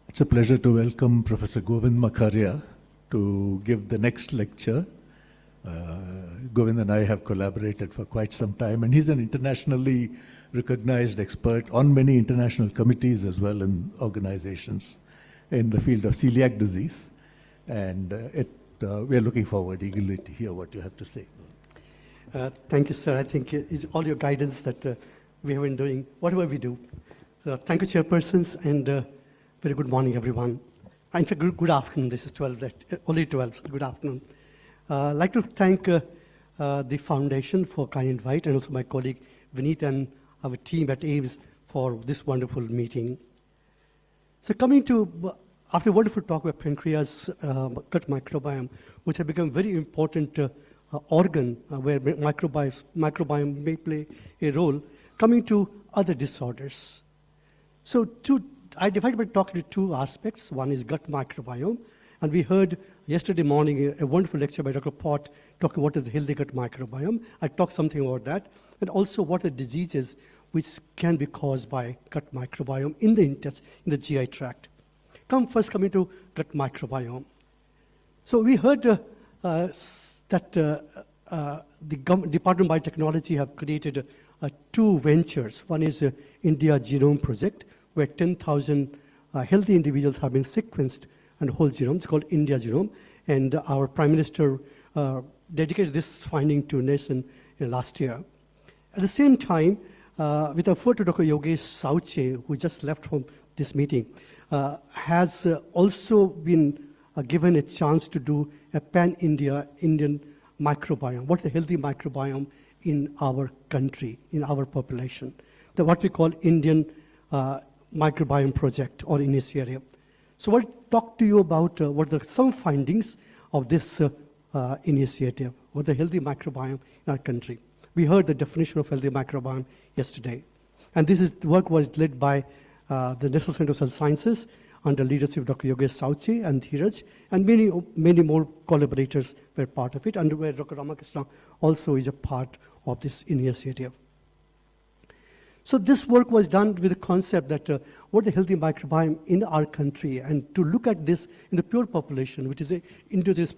It's a pleasure to welcome Professor Govind Makharia to give the next lecture. Govind and I have collaborated for quite some time, and he's an internationally recognized expert on many international committees as well in organizations in the field of celiac disease. And we are looking forward eagerly to hear what you have to say. Thank you, sir. I think it's all your guidance that we have been doing whatever we do. So thank you, chairpersons, and very good morning, everyone. In fact, good afternoon. This is 12, only 12, so good afternoon. I'd like to thank the foundation for kind invite, and also my colleague Vineet and our team at AIMS for this wonderful meeting. So coming to, after a wonderful talk about pancreas gut microbiome, which has become very important organ where microbiome may play a role, coming to other disorders. So I divided my talk into two aspects. One is gut microbiome, and we heard yesterday morning a wonderful lecture by Dr. Pott talking what is the healthy gut microbiome. I talked something about that, and also what are the diseases which can be caused by gut microbiome in the intestine, in the GI tract. First coming to gut microbiome. So we heard that the Department of Biotechnology have created two ventures. One is India Genome Project, where 10,000 healthy individuals have been sequenced and whole genome. It's called India Genome. And our Prime Minister dedicated this finding to nation last year. At the same time, with a photo, Dr. Yogesh Sauche, who just left from this meeting, has also been given a chance to do a pan-Indian microbiome. What's the healthy microbiome in our country, in our population? What we call Indian microbiome project or initiative. So I'll talk to you about what are some findings of this initiative, what the healthy microbiome in our country. We heard the definition of healthy microbiome yesterday. And this work was led by the National Center of Cell Sciences under leadership of Dr. Yogesh Sauche and Dheeraj, and many more collaborators were part of it, and where Dr. Ramakrishna also is a part of this initiative. So this work was done with the concept that what the healthy microbiome in our country, and to look at this in the pure population, which is indigenous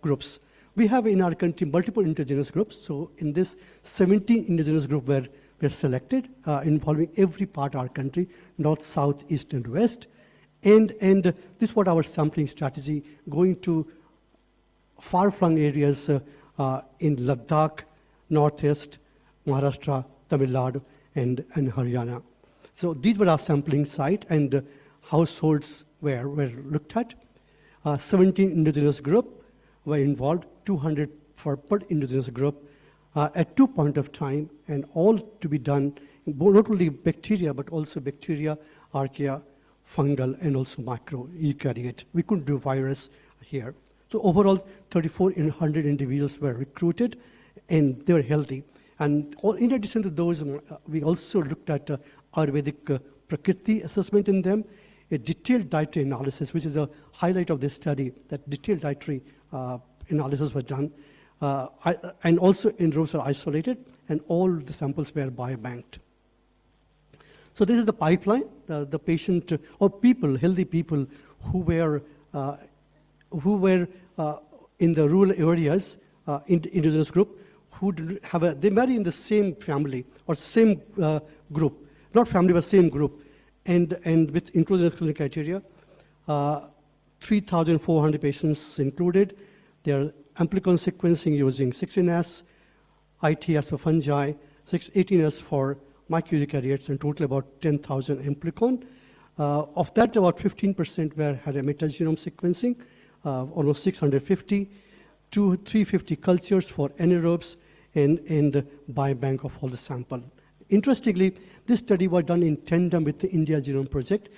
groups. We have in our country multiple indigenous groups. So in this 17 indigenous groups were selected, involving every part of our country, north, south, east, and west. And this was our sampling strategy, going to far-flung areas in Ladakh, northeast, Maharashtra, Tamil Nadu, and Haryana. So these were our sampling site, and households were looked at. 17 indigenous groups were involved, 200 per indigenous group at 2 points of time, and all to be done, not only bacteria, but also bacteria, archaea, fungal, and also micro eukaryote. We couldn't do virus here. So overall, 3,400 individuals were recruited, and they were healthy. And in addition to those, we also looked at Ayurvedic Prakriti assessment in them, a detailed dietary analysis, which is a highlight of this study, that detailed dietary analysis was done. And also in rooms are isolated, and all the samples were biobanked. So this is the pipeline, the patient or people, healthy people who were in the rural areas, indigenous group, who they marry in the same family or same group, not family but same group. and with inclusion and exclusion criteria, 3,400 patients included. They're amplicon sequencing using 16S, ITS for fungi, 18S for microeukaryotes, and total about 10,000 amplicon. Of that, about 15% had a metagenome sequencing, almost 650, 350 cultures for anaerobes, and biobank of all the sample. Interestingly, this study was done in tandem with the India Genome Project.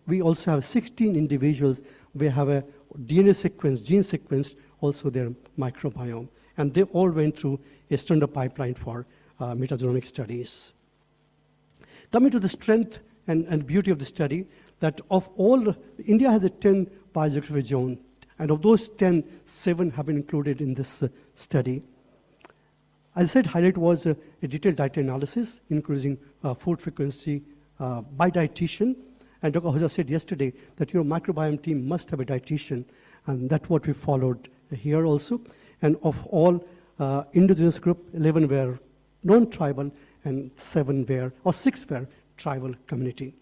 We also have 16 individuals. We have a DNA sequence, gene sequence, also their microbiome. And they all went through a standard pipeline for metagenomic studies. Coming to the strength and beauty of the study, that of all, India has a 10 biogeographic zone, and of those 10, 7 have been included in this study. As I said, highlight was a detailed dietary analysis, including food frequency by dietitian. And Dr. Ahuja said yesterday that your microbiome team must have a dietitian, and that's what we followed here also. And of all indigenous group, 11 were non-tribal, and 6 were tribal community.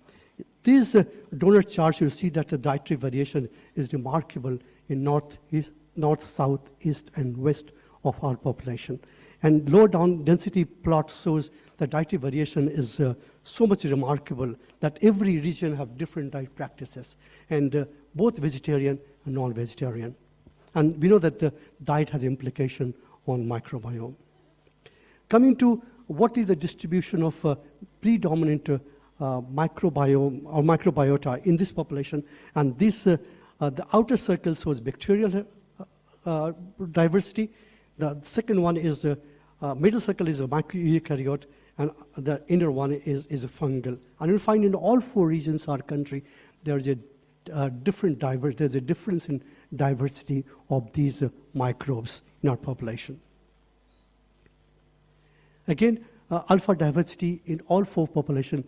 These donor charts, you'll see that the dietary variation is remarkable in north, south, east, and west of our population. And lower down density plot shows that dietary variation is so much remarkable that every region have different diet practices, and both vegetarian and non-vegetarian. And we know that the diet has implication on microbiome. Coming to what is the distribution of predominant microbiome or microbiota in this population, and this the outer circle shows bacterial diversity. The second one is middle circle is a microeukaryote, and the inner one is a fungal. And you'll find in all 4 regions of our country, there's a there's a difference in diversity of these microbes in our population. Again, alpha diversity in all 4 populations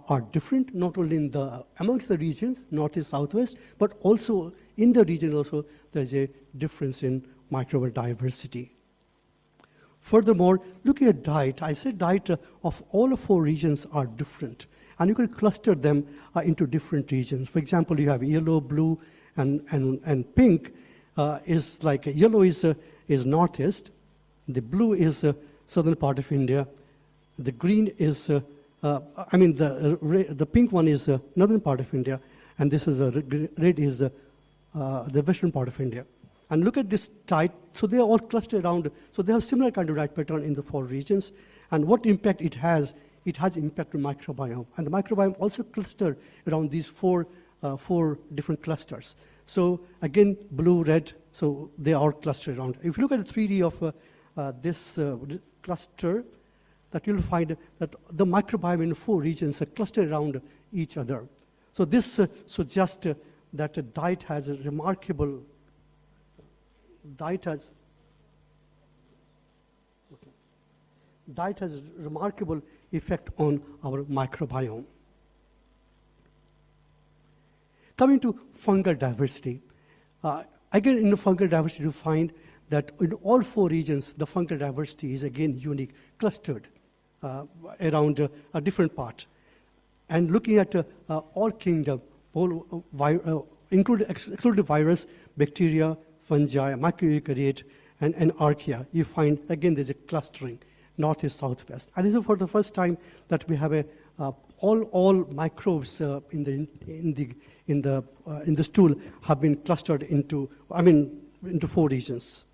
are different, not only in amongst the regions, northeast, southwest, but also in the region also there's a difference in microbial diversity. Furthermore, looking at diet, I said diet of all 4 regions are different, and you can cluster them into different regions. For example, you have yellow, blue, and pink. Is like yellow is northeast, the blue is southern part of India, the green is the pink one is northern part of India, and this is red is the western part of India. And look at this diet, so they are all clustered around, so they have similar kind of diet pattern in the 4 regions. And what impact it has impact on microbiome. And the microbiome also clustered around these 4 different clusters. So again, blue, red, so they are clustered around. If you look at the 3D of this cluster, that you'll find that the microbiome in 4 regions are clustered around each other. So this suggests that a diet has a remarkable effect on our microbiome. Coming to fungal diversity, again in the fungal diversity you find that in all 4 regions the fungal diversity is again unique, clustered around a different part. And looking at all kingdom, excluding virus, bacteria, fungi, microeukaryote, and archaea, you find again there's a clustering, northeast, southwest. And this is for the first time that we have all microbes in the stool have been clustered into 4 regions.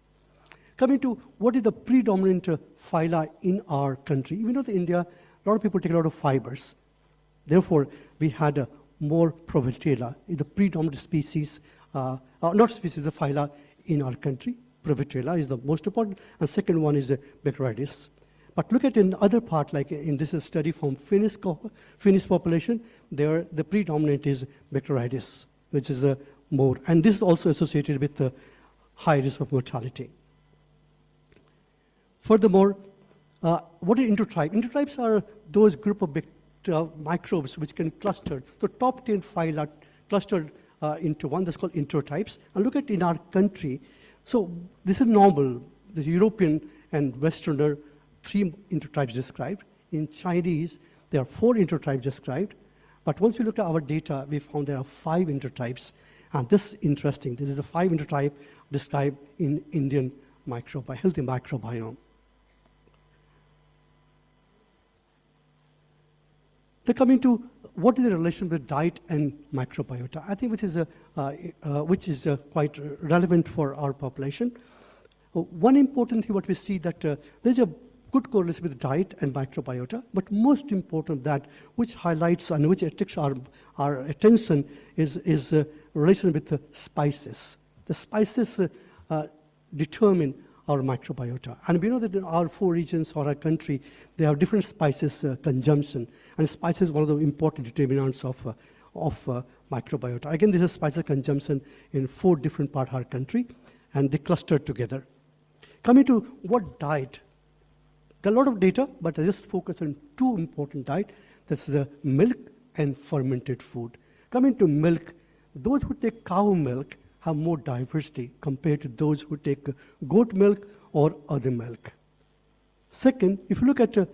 Coming to what is the predominant phyla in our country. We know that in India, a lot of people take a lot of fibers. Therefore, we had more Probiotica, the predominant species, the phyla in our country. Probiotica is the most important, and second one is Pancreatitis. But look at in the other part, like in this study from Finnish population, there the predominant is Pancreatitis, which is more, and this is also associated with the high risk of mortality. Furthermore, what are enterotypes? Enterotypes are those group of microbes which can cluster. The top 10 phyla clustered into one that's called enterotypes. And look at in our country. So this is normal. The European and Westerner, 3 enterotypes described. In Chinese, there are 4 enterotypes described. But once we looked at our data, we found there are 5 enterotypes. And this is interesting. This is the 5 enterotype described in Indian healthy microbiome. Then coming to what is the relation with diet and microbiota, I think which is quite relevant for our population. One important thing what we see that there's a good correlation with diet and microbiota, but most important that which highlights and which attracts our attention is relation with the spices. The spices determine our microbiota. And we know that in our 4 regions or our country, they have different spices consumption. And spices is one of the important determinants of microbiota. Again, this is spices consumption in 4 different parts of our country, and they cluster together. Coming to what diet, there are a lot of data, but I just focus on 2 important diet. This is milk and fermented food. Coming to milk, those who take cow milk have more diversity compared to those who take goat milk or other milk. Second, if you look at the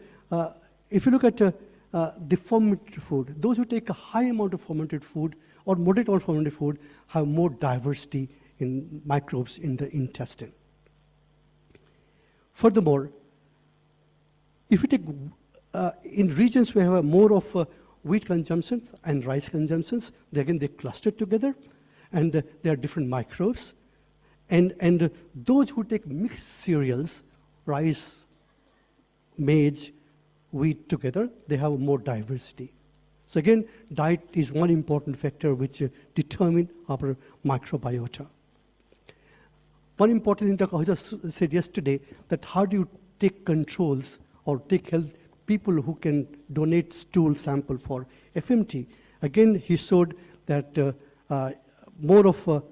fermented food, those who take a high amount of fermented food or moderate amount of fermented food have more diversity in microbes in the intestine. Furthermore, if you take in regions where we have more of wheat consumptions and rice consumptions, they cluster together. And there are different microbes. And those who take mixed cereals, rice, maize, wheat together, they have more diversity. So again, diet is one important factor which determines our microbiota. One important thing Dr. Ahuja said yesterday, that how do you take controls or take health people who can donate stool sample for FMT. Again, he showed that more of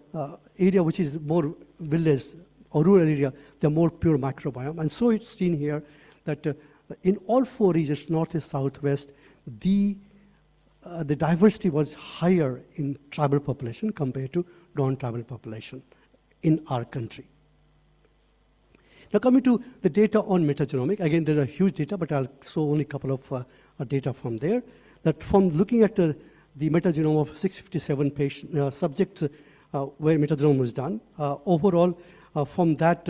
area which is more village or rural area, they're more pure microbiome. And so it's seen here that in all 4 regions, northeast, southwest, the diversity was higher in tribal population compared to non-tribal population in our country. Now coming to the data on metagenomic, again there's a huge data, but I'll show only a couple of data from there. That from looking at the metagenome of 657 subjects where metagenome was done, overall from that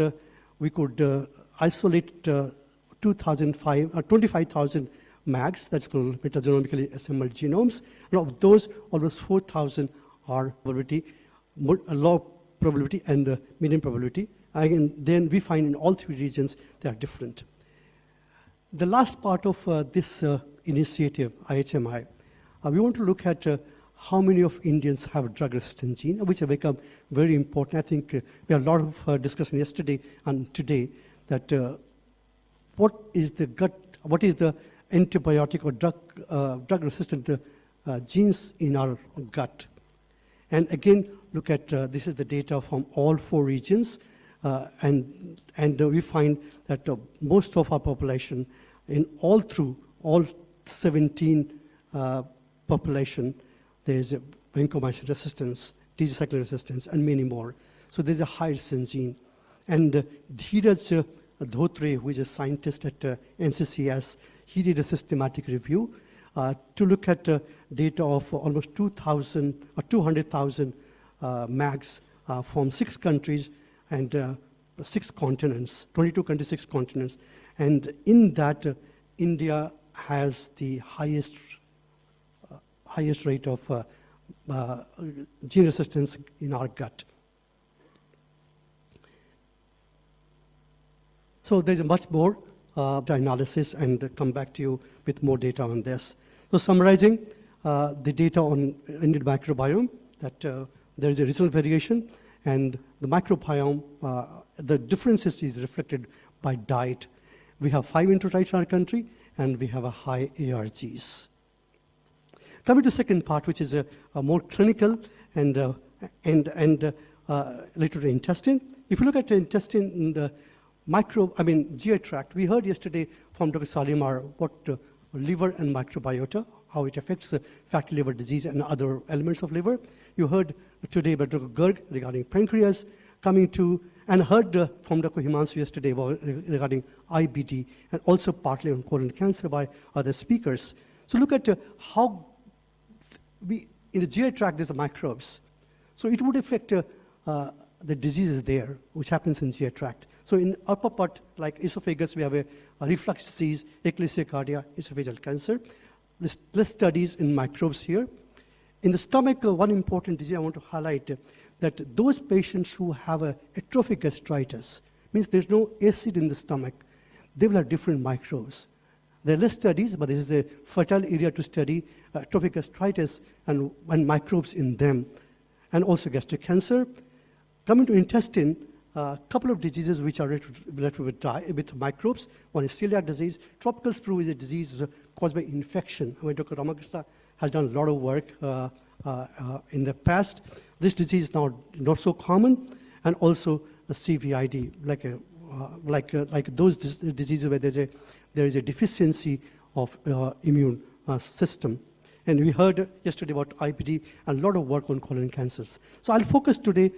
we could isolate 25,000 MAGs, that's called metagenomically assembled genomes. And of those, almost 4,000 are probability, low probability and medium probability. Again, then we find in all 3 regions they are different. The last part of this initiative, IHMI, we want to look at how many of Indians have drug-resistant gene, which have become very important. I think we had a lot of discussion yesterday and today that what is the antibiotic or drug-resistant genes in our gut. And again, look at this is the data from all 4 regions, and we find that most of our population, in all 17 population, there's a vancomycin resistance, tetracycline resistance, and many more. So there's a high resistance gene. And Dheeraj Dhotre, who is a scientist at NCCS, he did a systematic review to look at data of almost 200,000 MAGs from 6 countries and 6 continents, 22 countries, 6 continents. And in that, India has the highest rate of gene resistance in our gut. So there's much more analysis, and come back to you with more data on this. So summarizing the data on Indian microbiome, that there is a regional variation, and the microbiome, the differences is reflected by diet. We have 5 enterotypes in our country, and we have a high ARGs. Coming to the second part, which is a more clinical and related to intestine. If you look at the intestine in the GI tract, we heard yesterday from Dr. Salimar what liver and microbiota, how it affects fatty liver disease and other elements of liver. You heard today by Dr. Garg regarding pancreas, and heard from Dr. Himanshu yesterday regarding IBD, and also partly on colon cancer by other speakers. So look at how in the GI tract, there's microbes. So it would affect the diseases there, which happens in GI tract. So in upper part, like esophagus, we have a reflux disease, echinacea cardia, esophageal cancer. There's less studies in microbes here. In the stomach, one important disease I want to highlight, that those patients who have atrophic gastritis, means there's no acid in the stomach, they will have different microbes. There are less studies, but this is a fertile area to study atrophic gastritis and microbes in them, and also gastric cancer. Coming to intestine, a couple of diseases which are related with microbes. One is celiac disease. Tropical sprue is a disease caused by infection. Dr. Ramakrishna has done a lot of work in the past. This disease is now not so common, and also a CVID, like those diseases where there is a deficiency of immune system. And we heard yesterday about IBD and a lot of work on colon cancers. So I'll focus today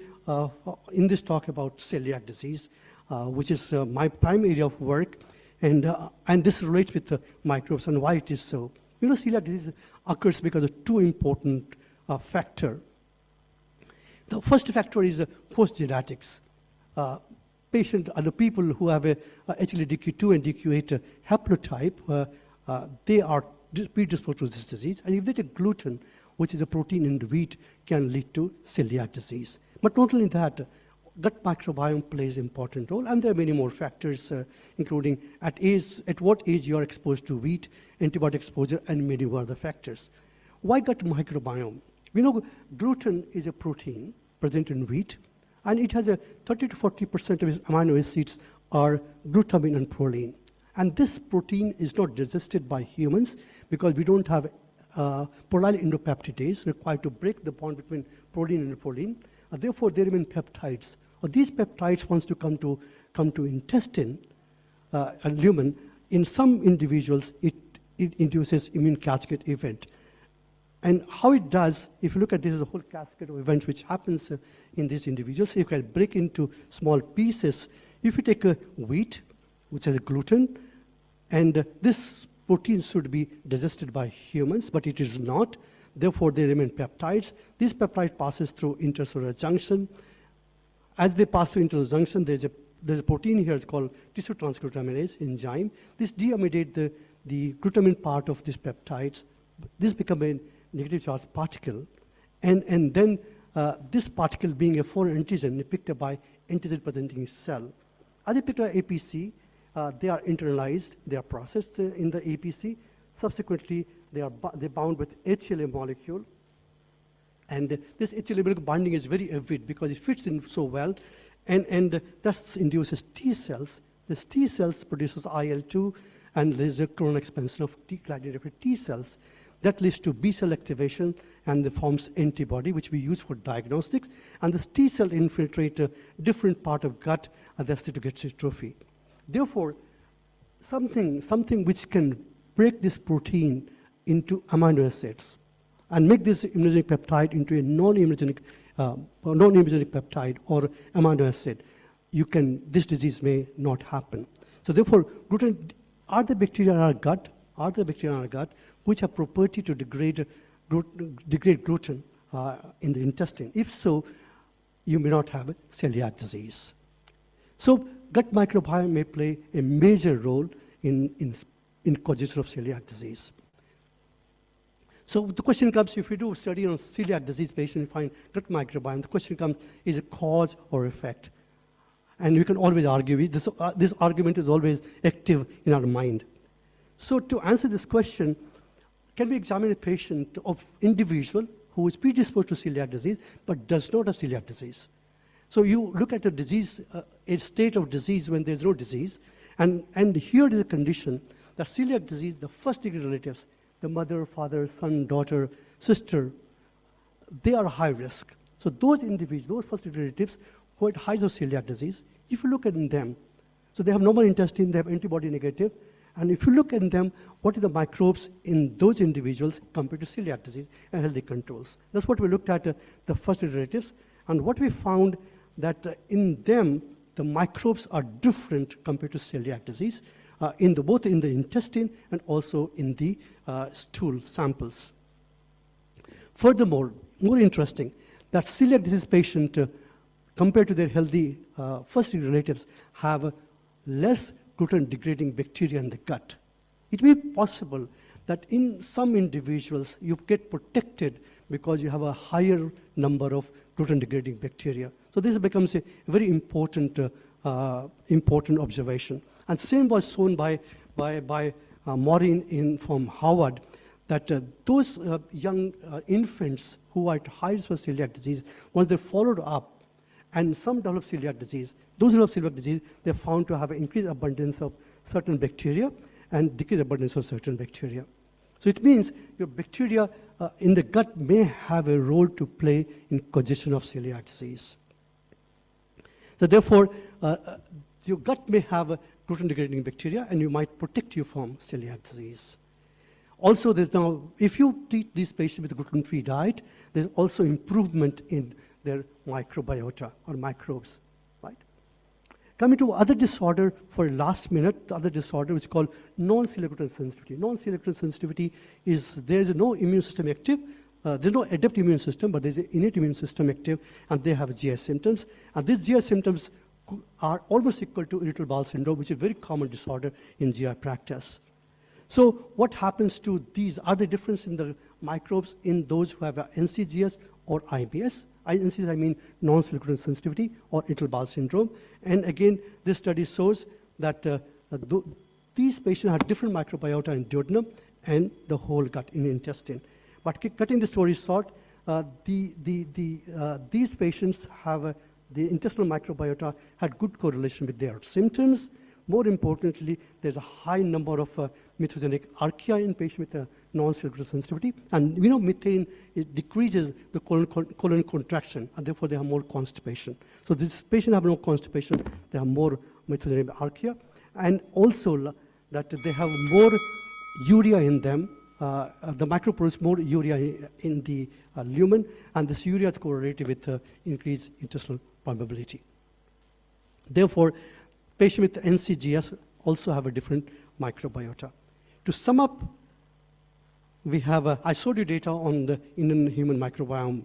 in this talk about celiac disease, which is my prime area of work, and this relates with the microbes and why it is so. You know, celiac disease occurs because of two important factors. The first factor is post-genetics. Patient are the people who have a HLA-DQ2 and DQ8 haplotype, they are predisposed to this disease. And if they take gluten, which is a protein in the wheat, can lead to celiac disease. But not only that, gut microbiome plays an important role, and there are many more factors, including at what age you are exposed to wheat, antibiotic exposure, and many other factors. Why gut microbiome? We know gluten is a protein present in wheat, and it has a 30 to 40% of its amino acids are glutamine and proline. And this protein is not digested by humans because we don't have prolyl endopeptidase required to break the bond between protein and proline. Therefore, they remain peptides. These peptides, once to come to intestine, lumen, in some individuals, it induces immune cascade event. And how it does, if you look at this as a whole cascade of events which happens in these individuals, you can break into small pieces. If you take a wheat, which has a gluten, and this protein should be digested by humans, but it is not. Therefore, they remain peptides. This peptide passes through intercellular junction. As they pass through intercellular junction, there's a protein here, it's called tissue transglutaminase enzyme. This deamidates the glutamine part of these peptides. This becomes a negative charge particle, and then this particle, being a foreign antigen, is picked up by antigen-presenting cell. As they pick up APC, they are internalized, they are processed in the APC. Subsequently, they're bound with HLA molecule. And this HLA molecule binding is very avid because it fits in so well, and that induces T cells. This T cells produces IL-2, and there's a clonal expansion of T-glycogen T cells. That leads to B cell activation and forms antibody, which we use for diagnostics. And this T cell infiltrate a different part of gut, and that's to get trophy. Therefore, something which can break this protein into amino acids and make this immunogenic peptide into a non-immunogenic peptide or amino acid, this disease may not happen. So therefore, gluten, are the bacteria in our gut which have property to degrade gluten in the intestine? If so, you may not have celiac disease. So gut microbiome may play a major role in causes of celiac disease. So the question comes, if you do a study on celiac disease patient, you find gut microbiome, the question comes, is it cause or effect? And we can always argue, this argument is always active in our mind. So to answer this question, can we examine a patient of individual who is predisposed to celiac disease but does not have celiac disease? So you look at a disease, a state of disease when there's no disease, and here is a condition that celiac disease, the first degree relatives, the mother, father, son, daughter, sister, they are high risk. So those individuals, those first degree relatives who had high of celiac disease, if you look at them, so they have normal intestine, they have antibody negative, and if you look at them, what are the microbes in those individuals compared to celiac disease and healthy controls? That's what we looked at, the first relatives, and what we found that in them, the microbes are different compared to celiac disease, both in the intestine and also in the stool samples. Furthermore, more interesting, that celiac disease patient, compared to their healthy first-degree relatives, have less gluten-degrading bacteria in the gut. It may be possible that in some individuals you get protected because you have a higher number of gluten-degrading bacteria. So this becomes a very important, important observation. And same was shown by Maureen from Harvard, that those young infants who are at high risk for celiac disease, once they're followed up, and some develop celiac disease, those who have celiac disease, they're found to have an increased abundance of certain bacteria and decreased abundance of certain bacteria. So it means your bacteria in the gut may have a role to play in congestion of celiac disease. So therefore, your gut may have gluten-degrading bacteria, and you might protect you from celiac disease. Also, there's now, if you treat these patients with a gluten-free diet, there's also improvement in their microbiota or microbes, right? Coming to other disorder for last minute, the other disorder which is called non-celiac gluten sensitivity. Non-celiac gluten sensitivity is, there's no immune system active, there's no adaptive immune system, but there's an innate immune system active, and they have GI symptoms. And these GI symptoms are almost equal to irritable bowel syndrome, which is a very common disorder in GI practice. So what happens to these? Are there differences in the microbes in those who have NCGS or IBS? NCGS, I mean non-celiac gluten sensitivity or irritable bowel syndrome. And again, this study shows that these patients have different microbiota in duodenum and the whole gut in the intestine. But cutting the story short, these patients have the intestinal microbiota had good correlation with their symptoms. More importantly, there's a high number of methogenic archaea in patients with non-celiac gluten sensitivity. And we know methane, it decreases the colon contraction, and therefore they have more constipation. So these patients have no constipation, they have more methogenic archaea. And also that they have more urea in them. The microbe produces more urea in the lumen, and this urea is correlated with increased intestinal permeability. Therefore, patients with NCGS also have a different microbiota. To sum up, we have, I showed you data on the Indian human microbiome,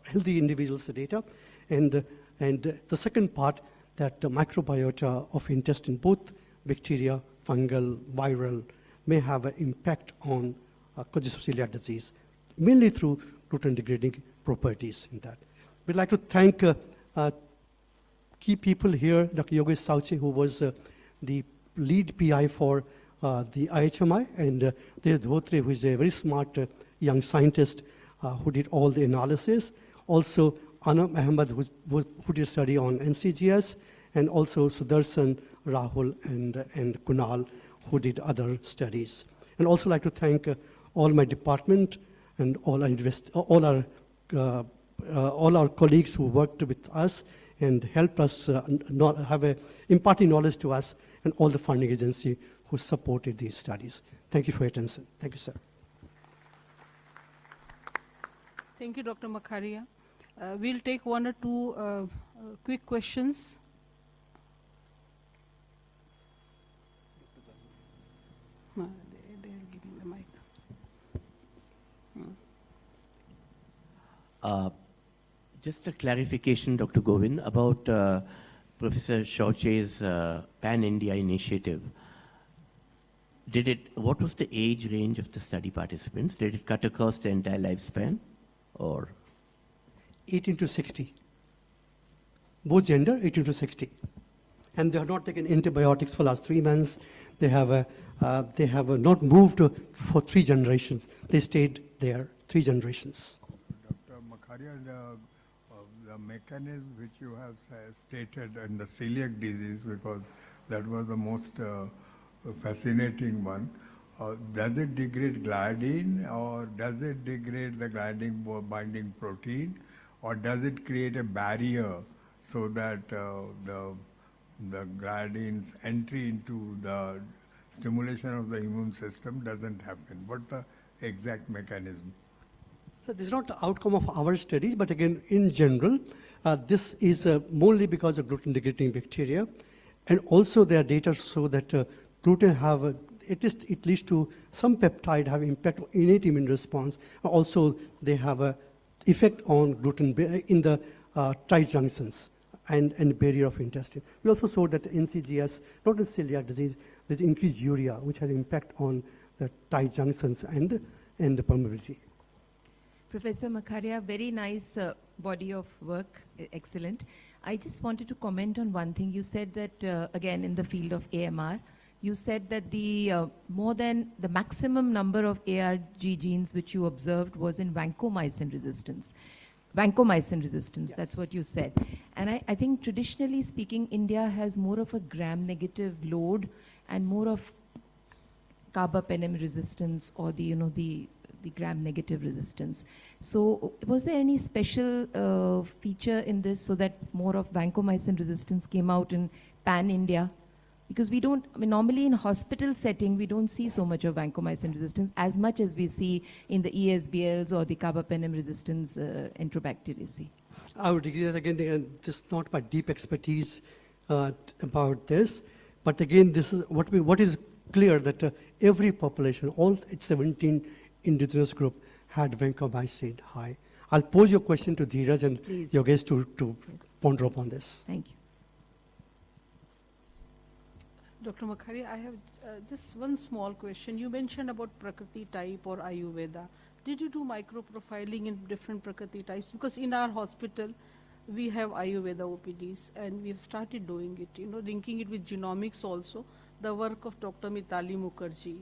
healthy individuals data, and the second part, that the microbiota of intestine, both bacteria, fungal, viral, may have an impact on congestive celiac disease, mainly through gluten-degrading properties in that. We'd like to thank key people here, Dr. Yogesh Sauche, who was the lead PI for the IHMI, and Dev Dhotre, who is a very smart young scientist who did all the analysis. Also, Anam Ahmed, who did a study on NCGS, and also Sudarshan, Rahul, and Kunal, who did other studies. And also like to thank all my department and all our colleagues who worked with us and helped us imparting knowledge to us, and all the funding agency who supported these studies. Thank you for your attention. Thank you, sir. Thank you, Dr. Makharia. We'll take one or two quick questions. They're giving the mic. Just a clarification, Dr. Govind, about Professor Sauche's Pan-India initiative. What was the age range of the study participants? Did it cut across the entire lifespan, or? 18 to 60. Both gender, 18 to 60. And they have not taken antibiotics for the last 3 months. They have not moved for 3 generations. They stayed there 3 generations. Dr. Makharia, the mechanism which you have stated in the celiac disease, because that was the most fascinating one. Does it degrade gliadin, or does it degrade the gliadin binding protein, or does it create a barrier so that the gliadin's entry into the stimulation of the immune system doesn't happen? What's the exact mechanism? So this is not the outcome of our studies, but again, in general, this is mainly because of gluten-degrading bacteria. And also their data show that gluten have it leads to some peptide have impact on innate immune response. Also, they have a effect on gluten in the tight junctions and barrier of intestine. We also saw that NCGS, not in celiac disease, there's increased urea, which has impact on the tight junctions and the permeability. Professor Makharia, very nice body of work, excellent. I just wanted to comment on one thing. You said that, again, in the field of AMR, you said that the more than the maximum number of ARG genes which you observed was in vancomycin resistance. Vancomycin resistance, yes. That's what you said. And I think traditionally speaking, India has more of a gram-negative load and more of carbapenem resistance or the gram-negative resistance. So was there any special feature in this so that more of vancomycin resistance came out in pan-India? Because we don't, normally in hospital setting, we don't see so much of vancomycin resistance as much as we see in the ESBLs or the carbapenem resistance enterobacteriaceae. I would agree that again, just not my deep expertise about this, but again, this is what is clear that every population, all 17 indigenous group had vancomycin high. I'll pose your question to Dheeraj and Please. your guests to ponder upon this. Thank you. Dr. Makharia, I have just one small question. You mentioned about Prakriti type or Ayurveda. Did you do microprofiling in different Prakriti types? Because in our hospital, we have Ayurveda OPDs and we have started doing it, linking it with genomics also. The work of Dr. Mitali Mukherjee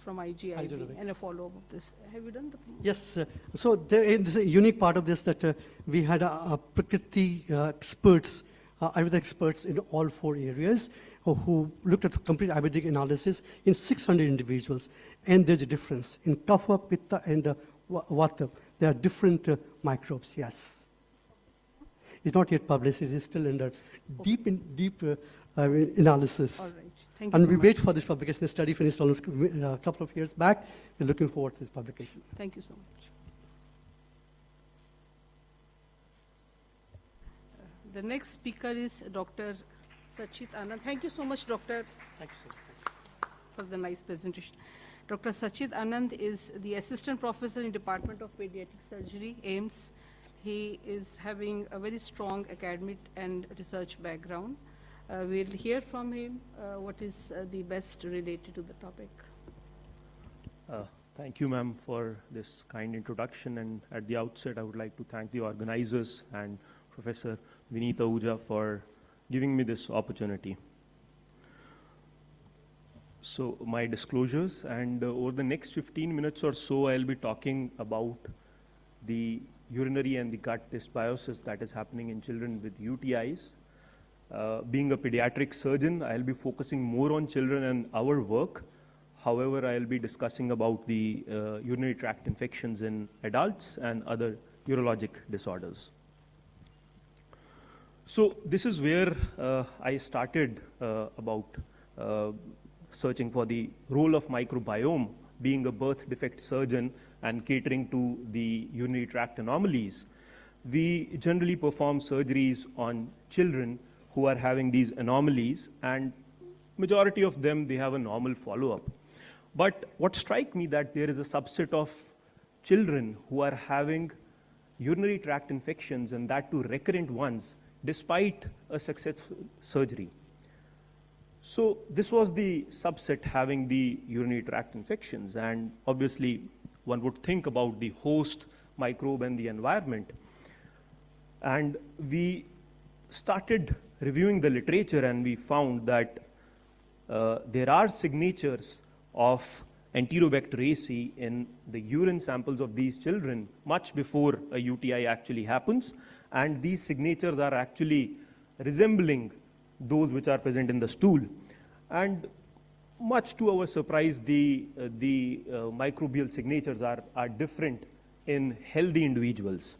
from IGIB and a follow-up of this. Have you done the? Yes, so there is a unique part of this that we had Prakriti experts, Ayurveda experts in all 4 areas who looked at complete Ayurvedic analysis in 600 individuals. And there's a difference. In Kapha, Pitta, and Vata, there are different microbes, yes. It's not yet published, it is still under deep analysis. All right. Thank you And so we much. wait for this publication. The study finished almost a couple of years back. We're looking forward to this publication. Thank you so much. The next speaker is Dr. Sachit Anand. Thank you so much, Doctor. Thank you so much. For the nice presentation. Dr. Sachit Anand is the Assistant Professor in Department of Pediatric Surgery, AIMS. He is having a very strong academic and research background. We'll hear from him what is the best related to the topic. Thank you, ma'am, for this kind introduction. And at the outset, I would like to thank the organizers and Professor Vineet Ahuja for giving me this opportunity. So my disclosures, and over the next 15 minutes or so, I'll be talking about the urinary and the gut dysbiosis that is happening in children with UTIs. Being a pediatric surgeon, I'll be focusing more on children and our work. However, I'll be discussing about the urinary tract infections in adults and other urologic disorders. So this is where I started about searching for the role of microbiome, being a birth defect surgeon and catering to the urinary tract anomalies. We generally perform surgeries on children who are having these anomalies, and majority of them, they have a normal follow-up. But what strikes me that there is a subset of children who are having urinary tract infections, and that too recurrent ones, despite a successful surgery. So this was the subset having the urinary tract infections, and obviously one would think about the host microbe and the environment. And we started reviewing the literature, and we found that there are signatures of Enterobacteriaceae in the urine samples of these children much before a UTI actually happens, and these signatures are actually resembling those which are present in the stool. And much to our surprise, the microbial signatures are different in healthy individuals.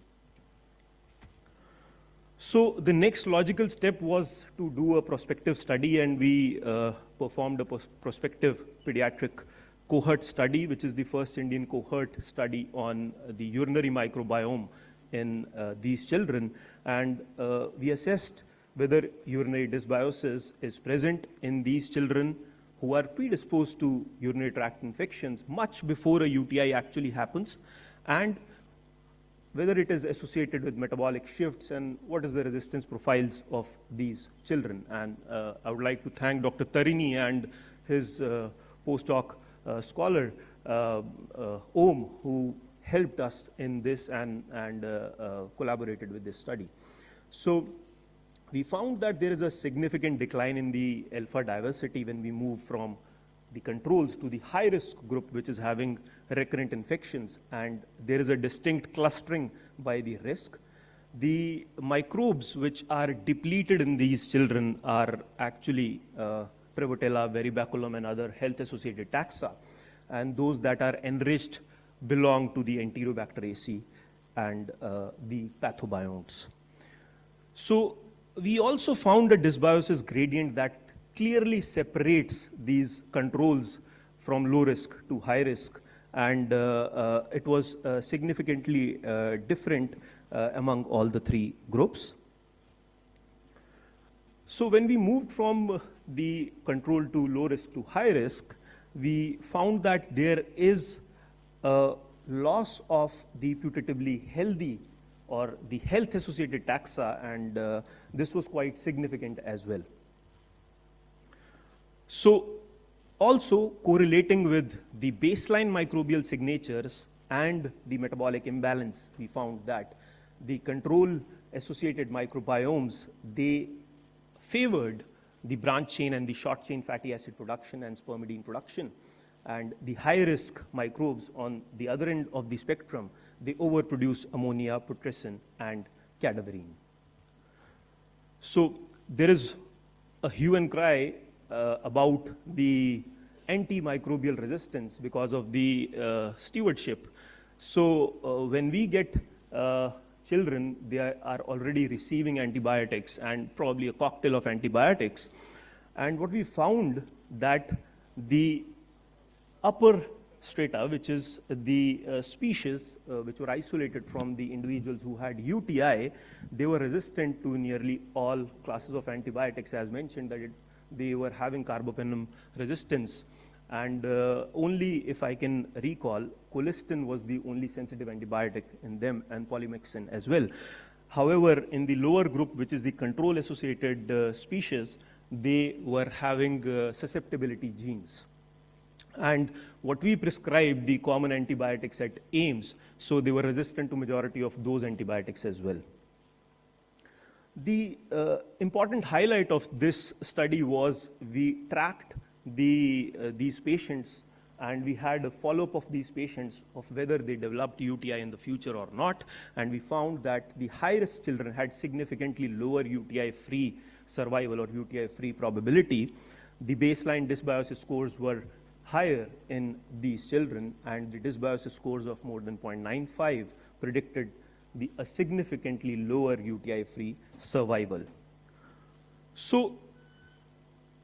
So the next logical step was to do a prospective study, and we performed a prospective pediatric cohort study, which is the first Indian cohort study on the urinary microbiome in these children. And we assessed whether urinary dysbiosis is present in these children who are predisposed to urinary tract infections much before a UTI actually happens, and whether it is associated with metabolic shifts and what is the resistance profiles of these children. And I would like to thank Dr. Tarini and his postdoc scholar, Om, who helped us in this and collaborated with this study. So we found that there is a significant decline in the alpha diversity when we move from the controls to the high risk group, which is having recurrent infections, and there is a distinct clustering by the risk. The microbes which are depleted in these children are actually Prevotella, Veribaculum, and other health associated taxa, and those that are enriched belong to the Enterobacteriaceae and the pathobionts. So we also found a dysbiosis gradient that clearly separates these controls from low risk to high risk, and it was significantly different among all the three groups. So when we moved from the control to low risk to high risk, we found that there is a loss of the putatively healthy or the health associated taxa, and this was quite significant as well. So also correlating with the baseline microbial signatures and the metabolic imbalance, we found that the control associated microbiomes, they favored the branch chain and the short chain fatty acid production and spermidine production, and the high risk microbes on the other end of the spectrum, they overproduce ammonia, putrescin, and cadaverine. So there is a hue and cry about the antimicrobial resistance because of the stewardship. So when we get children, they are already receiving antibiotics and probably a cocktail of antibiotics. And what we found that the upper strata, which is the species which were isolated from the individuals who had UTI, they were resistant to nearly all classes of antibiotics, as mentioned, that they were having carbapenem resistance. And only, if I can recall, colistin was the only sensitive antibiotic in them, and polymyxin as well. However, in the lower group, which is the control-associated species, they were having susceptibility genes. And what we prescribed, the common antibiotics at AIMS, so they were resistant to majority of those antibiotics as well. The important highlight of this study was we tracked these patients, and we had a follow-up of these patients of whether they developed UTI in the future or not, and we found that the high-risk children had significantly lower UTI-free survival or UTI-free probability. The baseline dysbiosis scores were higher in these children, and the dysbiosis scores of more than 0.95 predicted a significantly lower UTI-free survival. So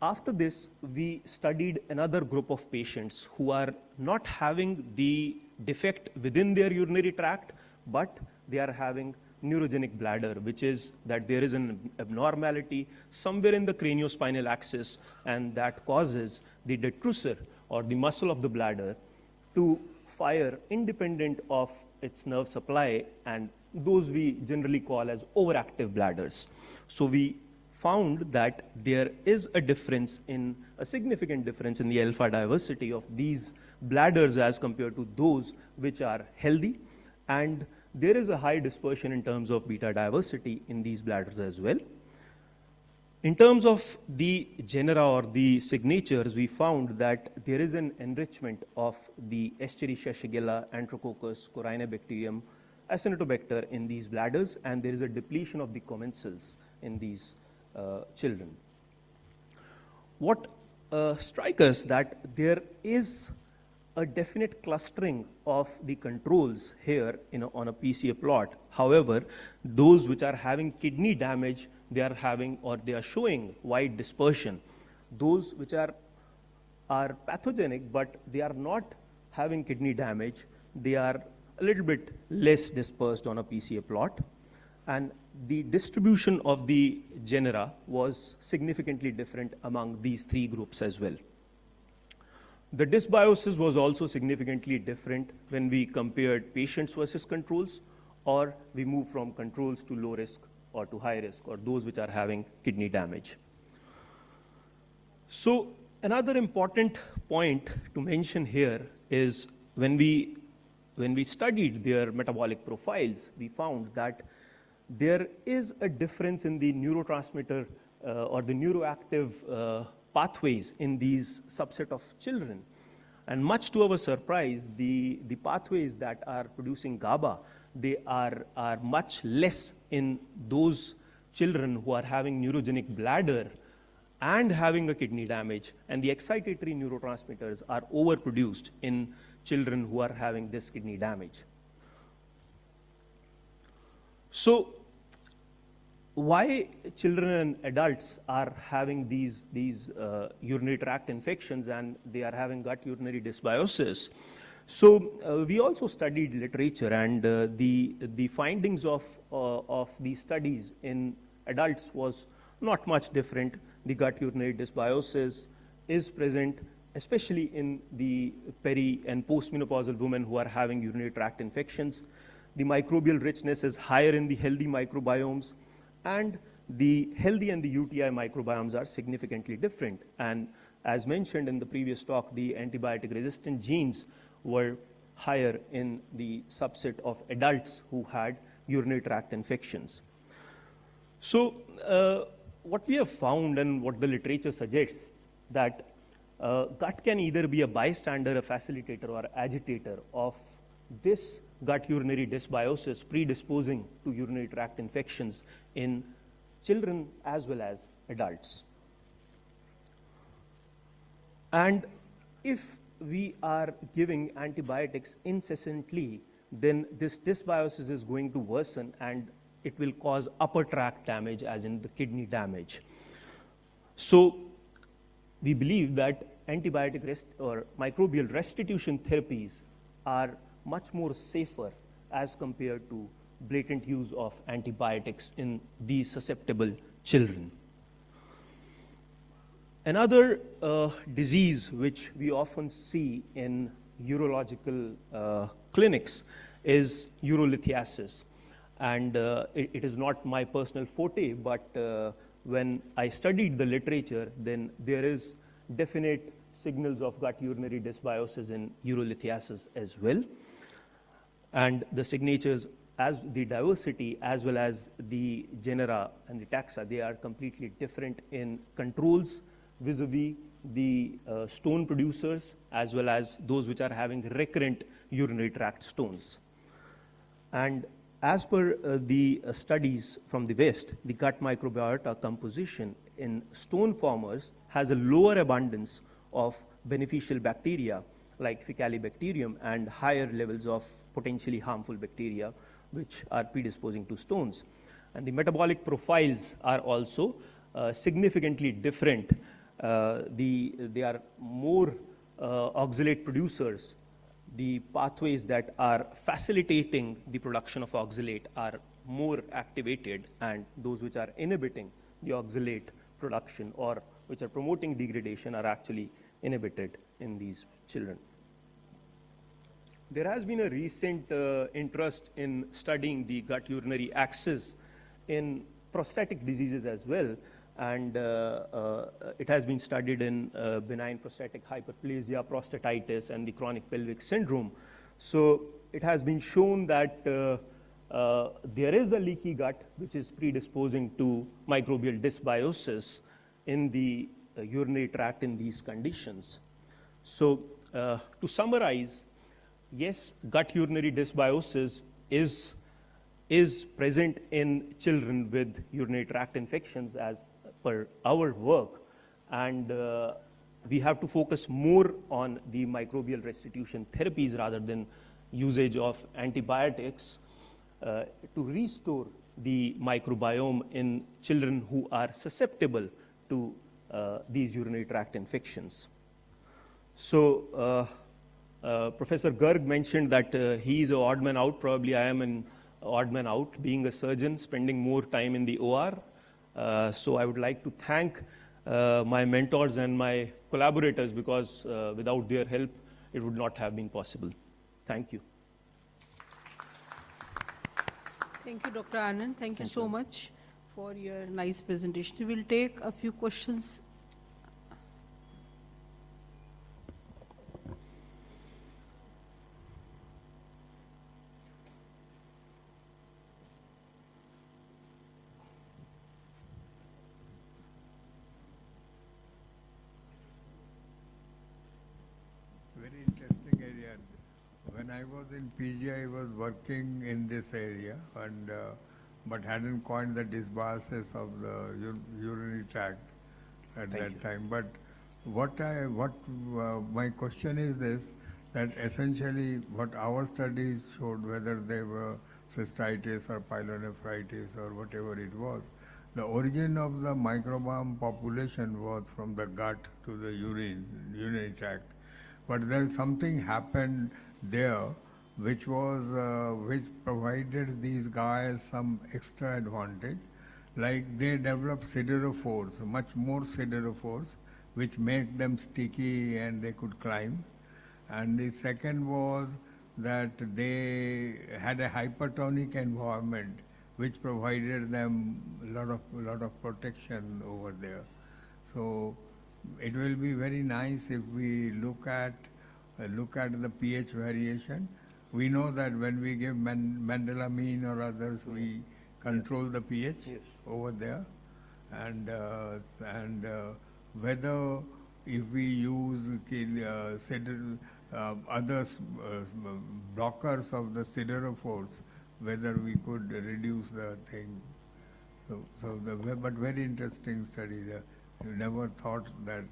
after this, we studied another group of patients who are not having the defect within their urinary tract, but they are having neurogenic bladder, which is that there is an abnormality somewhere in the craniospinal axis, and that causes the detrusor or the muscle of the bladder to fire independent of its nerve supply, and those we generally call as overactive bladders. So we found that there is a significant difference in the alpha diversity of these bladders as compared to those which are healthy, and there is a high dispersion in terms of beta diversity in these bladders as well. In terms of the genera or the signatures, we found that there is an enrichment of the Escherichia, Shigella, Enterococcus, Corynebacterium, Acinetobacter in these bladders, and there is a depletion of the commensals in these children. What strikes us that there is a definite clustering of the controls here on a PCA plot. However, those which are having kidney damage, they are having or they are showing wide dispersion. Those which are pathogenic but they are not having kidney damage, they are a little bit less dispersed on a PCA plot. And the distribution of the genera was significantly different among these three groups as well. The dysbiosis was also significantly different when we compared patients versus controls, or we moved from controls to low risk or to high risk, or those which are having kidney damage. So another important point to mention here is when we studied their metabolic profiles, we found that there is a difference in the neurotransmitter or the neuroactive pathways in these subset of children. And much to our surprise, the pathways that are producing GABA, they are much less in those children who are having neurogenic bladder and having a kidney damage, and the excitatory neurotransmitters are overproduced in children who are having this kidney damage. So why children and adults are having these urinary tract infections and they are having gut urinary dysbiosis? So we also studied literature, and the findings of these studies in adults was not much different. The gut urinary dysbiosis is present, especially in the peri and postmenopausal women who are having urinary tract infections. The microbial richness is higher in the healthy microbiomes, and the healthy and the UTI microbiomes are significantly different. And as mentioned in the previous talk, the antibiotic resistant genes were higher in the subset of adults who had urinary tract infections. So what we have found and what the literature suggests, that gut can either be a bystander, a facilitator, or agitator of this gut urinary dysbiosis predisposing to urinary tract infections in children as well as adults. And if we are giving antibiotics incessantly, then this dysbiosis is going to worsen and it will cause upper tract damage, as in the kidney damage. So we believe that antibiotic or microbial restitution therapies are much more safer as compared to blatant use of antibiotics in these susceptible children. Another disease which we often see in urological clinics is urolithiasis. And it is not my personal forte, but when I studied the literature, then there is definite signals of gut urinary dysbiosis in urolithiasis as well. And the signatures, as the diversity as well as the genera and the taxa, they are completely different in controls vis-a-vis the stone producers as well as those which are having recurrent urinary tract stones. And as per the studies from the West, the gut microbiota composition in stone formers has a lower abundance of beneficial bacteria like Faecalibacterium and higher levels of potentially harmful bacteria which are predisposing to stones. And the metabolic profiles are also significantly different. They are more oxalate producers. The pathways that are facilitating the production of oxalate are more activated, and those which are inhibiting the oxalate production or which are promoting degradation are actually inhibited in these children. There has been a recent interest in studying the gut urinary axis in prostatic diseases as well, and it has been studied in benign prostatic hyperplasia, prostatitis, and the chronic pelvic syndrome. So it has been shown that there is a leaky gut which is predisposing to microbial dysbiosis in the urinary tract in these conditions. So to summarize, yes, gut urinary dysbiosis is present in children with urinary tract infections as per our work, and we have to focus more on the microbial restitution therapies rather than usage of antibiotics to restore the microbiome in children who are susceptible to these urinary tract infections. So Professor Garg mentioned that he is an odd man out. Probably I am an odd man out, being a surgeon, spending more time in the OR. So I would like to thank my mentors and my collaborators, because without their help, it would not have been possible. Thank you. Thank you, Dr. Anand. Thank you so much for your nice presentation. We will take a few questions. Very interesting area. When I was in PG, I was working in this area, and but hadn't coined the dysbiosis of the urinary tract at that time. But my question is this: that essentially what our studies showed, whether they were cystitis or pyelonephritis or whatever it was, the origin of the microbiome population was from the gut to the urinary tract. But then something happened there which provided these guys some extra advantage, like they developed siderophores, much more siderophores, which make them sticky and they could climb. And the second was that they had a hypertonic environment which provided them a lot of protection over there. So it will be very nice if we look at the pH variation. We know that when we give mendelamine or others, we control the pH over there, and whether if we use other blockers of the siderophores, whether we could reduce the thing. But very interesting study there. You never thought that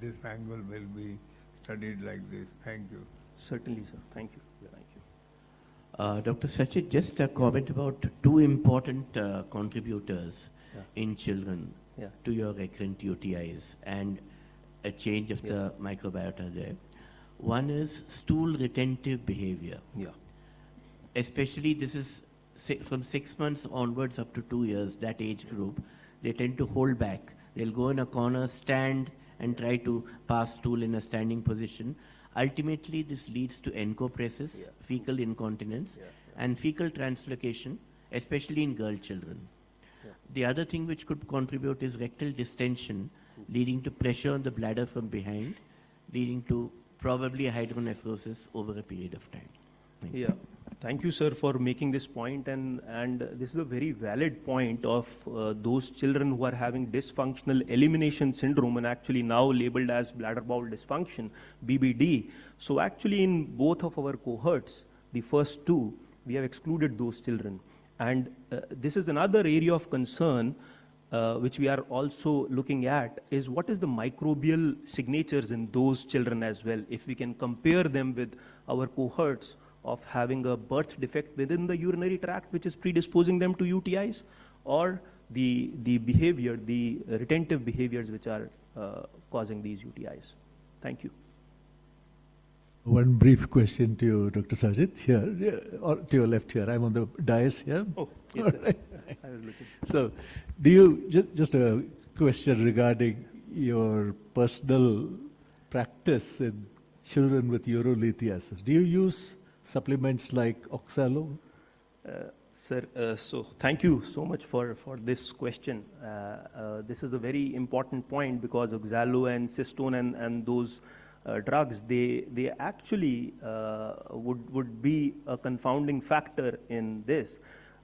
this angle will be studied like this. Thank you. Certainly, sir. Thank you. Thank you. Dr. Sachit, just a comment about two important contributors in children to your recurrent UTIs and a change of the microbiota there. One is stool retentive behavior. Especially this is from 6 months onwards up to 2 years, that age group, they tend to hold back. They'll go in a corner, stand, and try to pass stool in a standing position. Ultimately, this leads to encopresis, fecal incontinence, and fecal translocation, especially in girl children. The other thing which could contribute is rectal distension, leading to pressure on the bladder from behind, leading to probably hydronephrosis over a period of time. Thank you. Thank you, sir, for making this point, and this is a very valid point of those children who are having dysfunctional elimination syndrome and actually now labeled as bladder bowel dysfunction, BBD. So actually in both of our cohorts, the first two, we have excluded those children. And this is another area of concern which we are also looking at, is what is the microbial signatures in those children as well. If we can compare them with our cohorts of having a birth defect within the urinary tract which is predisposing them to UTIs, or the behavior, the retentive behaviors which are causing these UTIs. Thank you. One brief question to you, Dr. Sajid, here, or to your left here. I'm on the dais here. Oh, yes, sir. Right. I was looking. So, do you, just a question regarding your personal practice in children with urolithiasis. Do you use supplements like Oxalo? Sir, so thank you so much for this question. This is a very important point because Oxalo and Cystone and those drugs, they actually would be a confounding factor in this.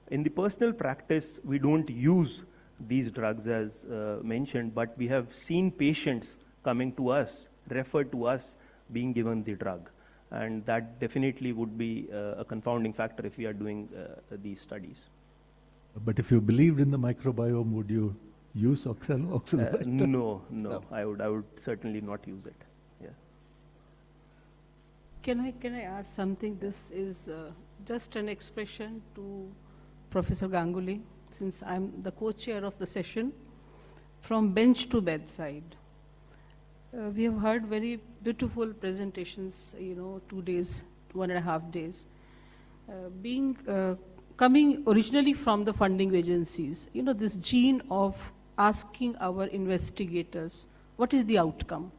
In the personal practice, we don't use these drugs as mentioned, but we have seen patients coming to us, referred to us, being given the drug. And that definitely would be a confounding factor if we are doing these studies. But if you believed in the microbiome, would you use Oxalo? No, I would certainly not use it. Yeah. Can I ask something? This is just an expression to Professor Ganguly, since I'm the co-chair of the session, from bench to bedside. We have heard very beautiful presentations, 2 days, 1.5 days, coming originally from the funding agencies. This gene of asking our investigators, what is the outcome?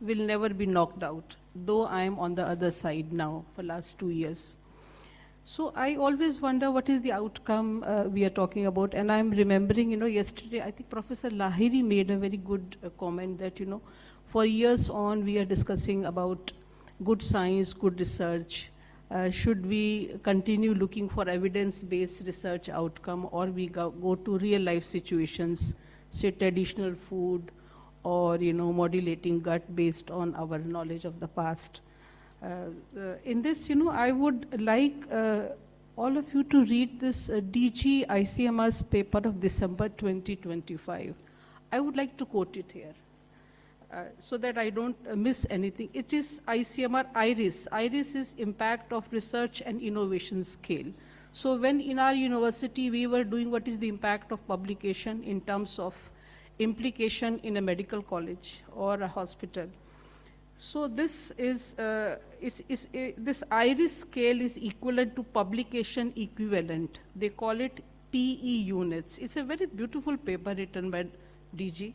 Will never be knocked out, though I am on the other side now for last 2 years. So I always wonder what is the outcome we are talking about. And I'm remembering, yesterday, I think Professor Lahiri made a very good comment that, for years on, we are discussing about good science, good research. Should we continue looking for evidence-based research outcome, or we go to real-life situations, say traditional food, or modulating gut based on our knowledge of the past. In this, I would like all of you to read this DG ICMR's paper of December 2025. I would like to quote it here so that I don't miss anything. It is ICMR IRIS. IRIS is Impact of Research and Innovation Scale. So when in our university we were doing what is the impact of publication in terms of implication in a medical college or a hospital. So this is, this IRIS scale is equivalent to publication equivalent. They call it PE units. It's a very beautiful paper written by DG.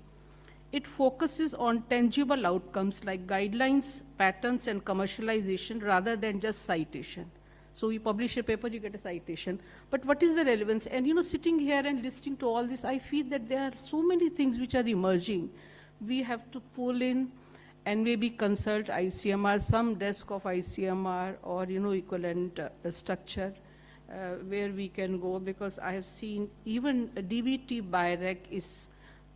It focuses on tangible outcomes like guidelines, patterns, and commercialization rather than just citation. So you publish a paper, you get a citation. But what is the relevance? And sitting here and listening to all this, I feel that there are so many things which are emerging. We have to pull in and maybe consult ICMR, some desk of ICMR or equivalent structure where we can go, because I have seen even DBT BIREC is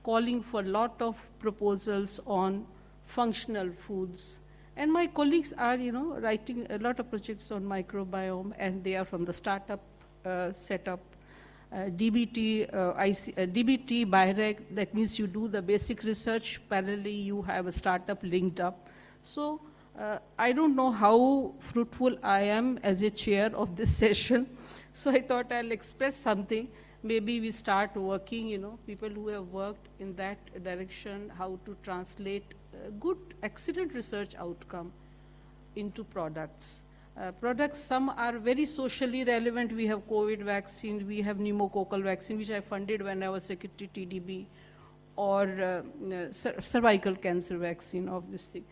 calling for a lot of proposals on functional foods. And my colleagues are, writing a lot of projects on microbiome, and they are from the startup setup. DBT BIREC, that means you do the basic research, parallelly you have a startup linked up. So I don't know how fruitful I am as a chair of this session. So I thought I'll express something. Maybe we start working, people who have worked in that direction, how to translate good, excellent research outcome into products. Products, some are very socially relevant. We have COVID vaccine, we have pneumococcal vaccine, which I funded when I was Secretary TDB, or cervical cancer vaccine of this thing.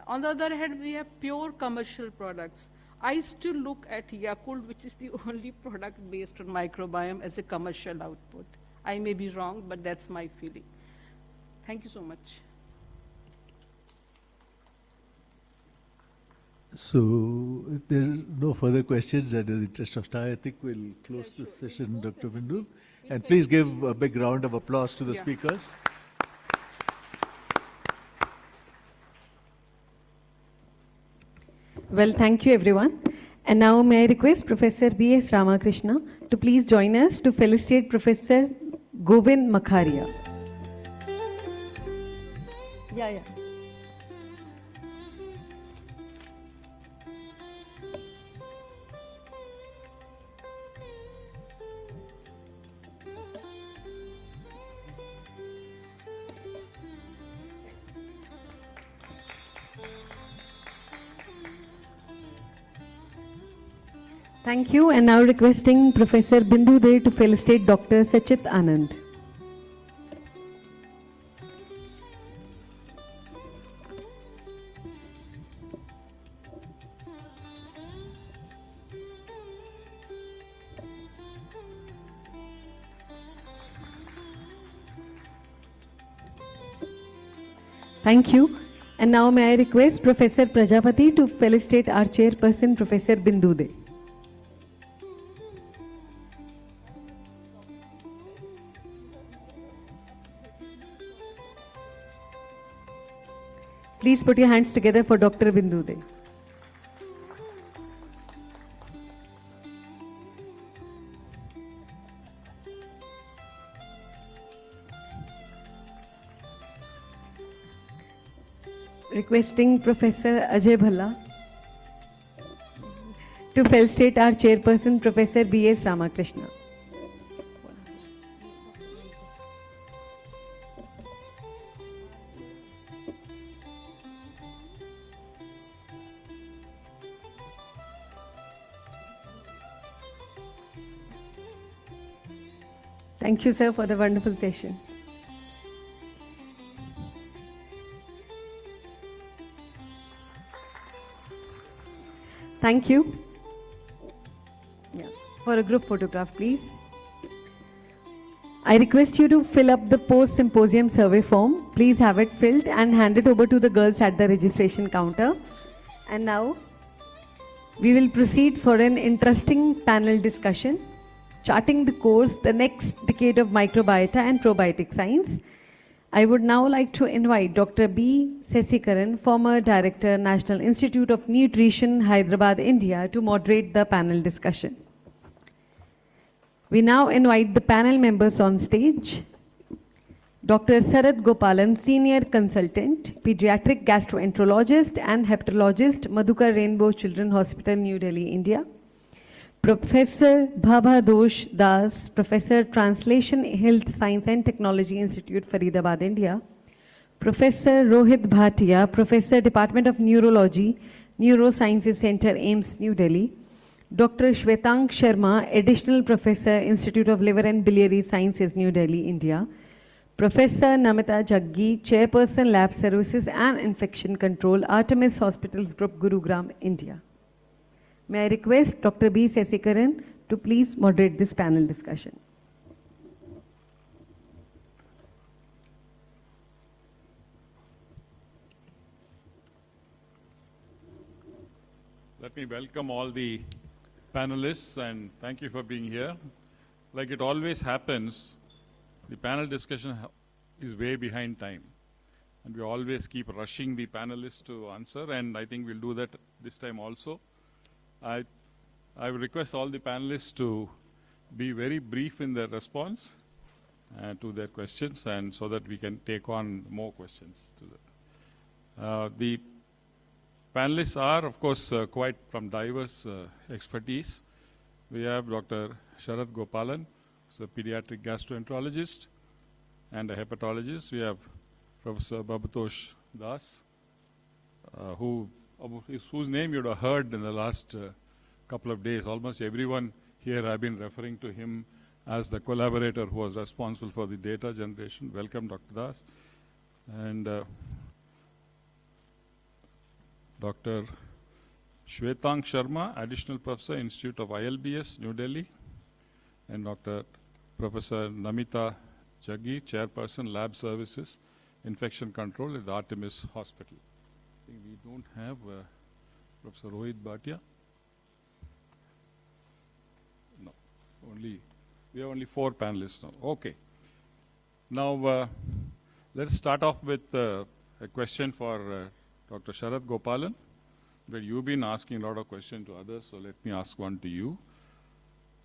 On the other hand, we have pure commercial products. I still look at Yakult, which is the only product based on microbiome, as a commercial output. I may be wrong, but that's my feeling. Thank you so much. So if there are no further questions, and in the interest of time, I think we'll close this session, Dr. Bindu. And please give a big round of applause to the speakers. Well, thank you, everyone. And now may I request Professor B.S. Ramakrishna to please join us to felicitate Professor Govind Makharia. Yeah. Thank you. And now requesting Professor Bindu De to felicitate Dr. Sachit Anand. Thank you. And now may I request Professor Prajapati to felicitate our chairperson, Professor Bindu De. Please put your hands together for Dr. Bindu De. Requesting Professor Ajay Bhalla to felicitate our chairperson, Professor B.S. Ramakrishna. Thank you, sir, for the wonderful session. Thank you. Yeah. For a group photograph, please. I request you to fill up the post-symposium survey form. Please have it filled and hand it over to the girls at the registration counter. And now, we will proceed for an interesting panel discussion, charting the course, the next decade of microbiota and probiotic science. I would now like to invite Dr. B. Sesikaran, former Director, National Institute of Nutrition, Hyderabad, India, to moderate the panel discussion. We now invite the panel members on stage. Dr. Sarath Gopalan, Senior Consultant, Pediatric Gastroenterologist and Hepatologist, Madhukar Rainbow Children Hospital, New Delhi, India. Professor Bhabhadosh Das, Professor, Translation Health Science and Technology Institute, Faridabad, India. Professor Rohit Bhatia, Professor, Department of Neurology, Neurosciences Center, AIIMS, New Delhi. Dr. Shwetank Sharma, Additional Professor, Institute of Liver and Biliary Sciences, New Delhi, India. Professor Namita Jaggi, Chairperson, Lab Services and Infection Control, Artemis Hospitals Group, Gurugram, India. May I request Dr. B. Sesikaran to please moderate this panel discussion. Let me welcome all the panelists and thank you for being here. Like it always happens, the panel discussion is way behind time. And we always keep rushing the panelists to answer, and I think we'll do that this time also. I will request all the panelists to be very brief in their response to their questions, and so that we can take on more questions to that. The panelists are, of course, quite from diverse expertise. We have Dr. Sarath Gopalan, who's a pediatric gastroenterologist and a hepatologist. We have Professor Bhabhadosh Das, whose name you'd have heard in the last couple of days. Almost everyone here have been referring to him as the collaborator who was responsible for the data generation. Welcome, Dr. Das. And Dr. Shwetank Sharma, Additional Professor, Institute of ILBS, New Delhi. And Dr. Professor Namita Jaggi, Chairperson, Lab Services, Infection Control at the Artemis Hospital. I think we don't have Professor Rohit Bhatia. No, we have only 4 panelists now. Okay. Now, let's start off with a question for Dr. Sarath Gopalan, where you've been asking a lot of questions to others, so let me ask one to you.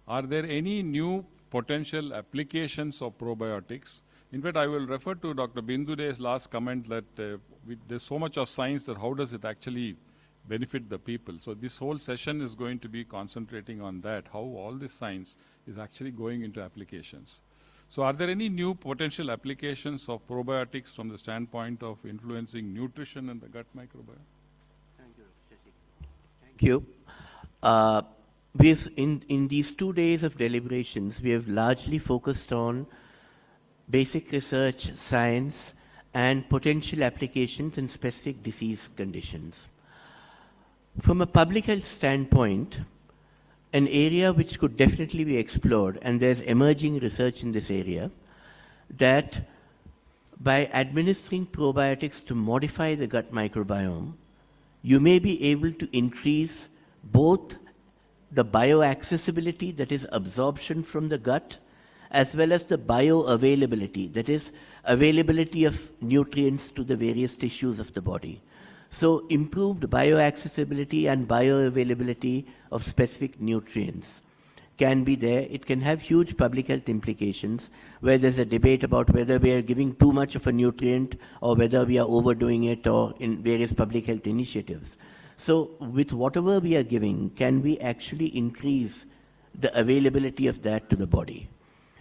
Are there any new potential applications of probiotics? In fact, I will refer to Dr. Bindu Dey's last comment that there's so much of science that how does it actually benefit the people? So this whole session is going to be concentrating on that, how all this science is actually going into applications. So are there any new potential applications of probiotics from the standpoint of influencing nutrition and the gut microbiome? Thank you, Shashi. Thank you. In these 2 days of deliberations, we have largely focused on basic research, science, and potential applications in specific disease conditions. From a public health standpoint, an area which could definitely be explored, and there's emerging research in this area, that by administering probiotics to modify the gut microbiome, you may be able to increase both the bioaccessibility, that is absorption from the gut, as well as the bioavailability, that is availability of nutrients to the various tissues of the body. So improved bioaccessibility and bioavailability of specific nutrients can be there. It can have huge public health implications, where there's a debate about whether we are giving too much of a nutrient or whether we are overdoing it, or in various public health initiatives. So with whatever we are giving, can we actually increase the availability of that to the body?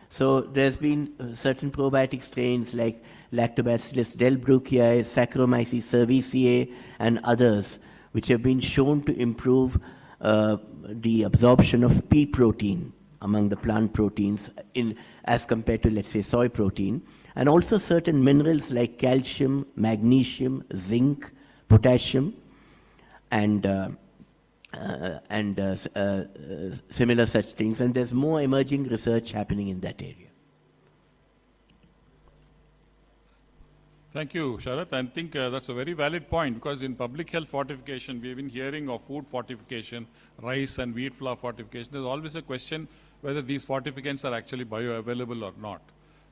So there's been certain probiotic strains like Lactobacillus delbrueckii, Saccharomyces cerevisiae, and others, which have been shown to improve the absorption of pea protein among the plant proteins as compared to, let's say, soy protein, and also certain minerals like calcium, magnesium, zinc, potassium, and similar such things, and there's more emerging research happening in that area. Thank you, Sharath. I think that's a very valid point, because in public health fortification, we've been hearing of food fortification, rice and wheat flour fortification. There's always a question whether these fortificants are actually bioavailable or not.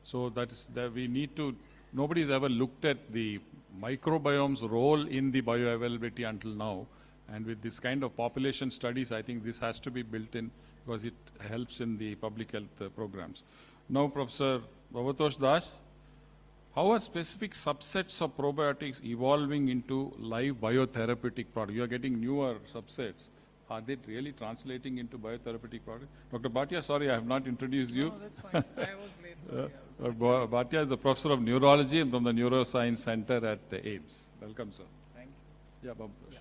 So that is that we need to, nobody's ever looked at the microbiome's role in the bioavailability until now. And with this kind of population studies, I think this has to be built in, because it helps in the public health programs. Now, Professor Bhavatosh Das, how are specific subsets of probiotics evolving into live biotherapeutic products? You are getting newer subsets. Are they really translating into biotherapeutic products? Dr. Bhatia, sorry, I have not introduced you. No, that's fine. I was late. So Bhatia is the professor of neurology and from the Neuroscience Center at the AIIMS. Welcome, sir. Thank you. Yeah, Bhavatosh. Yeah.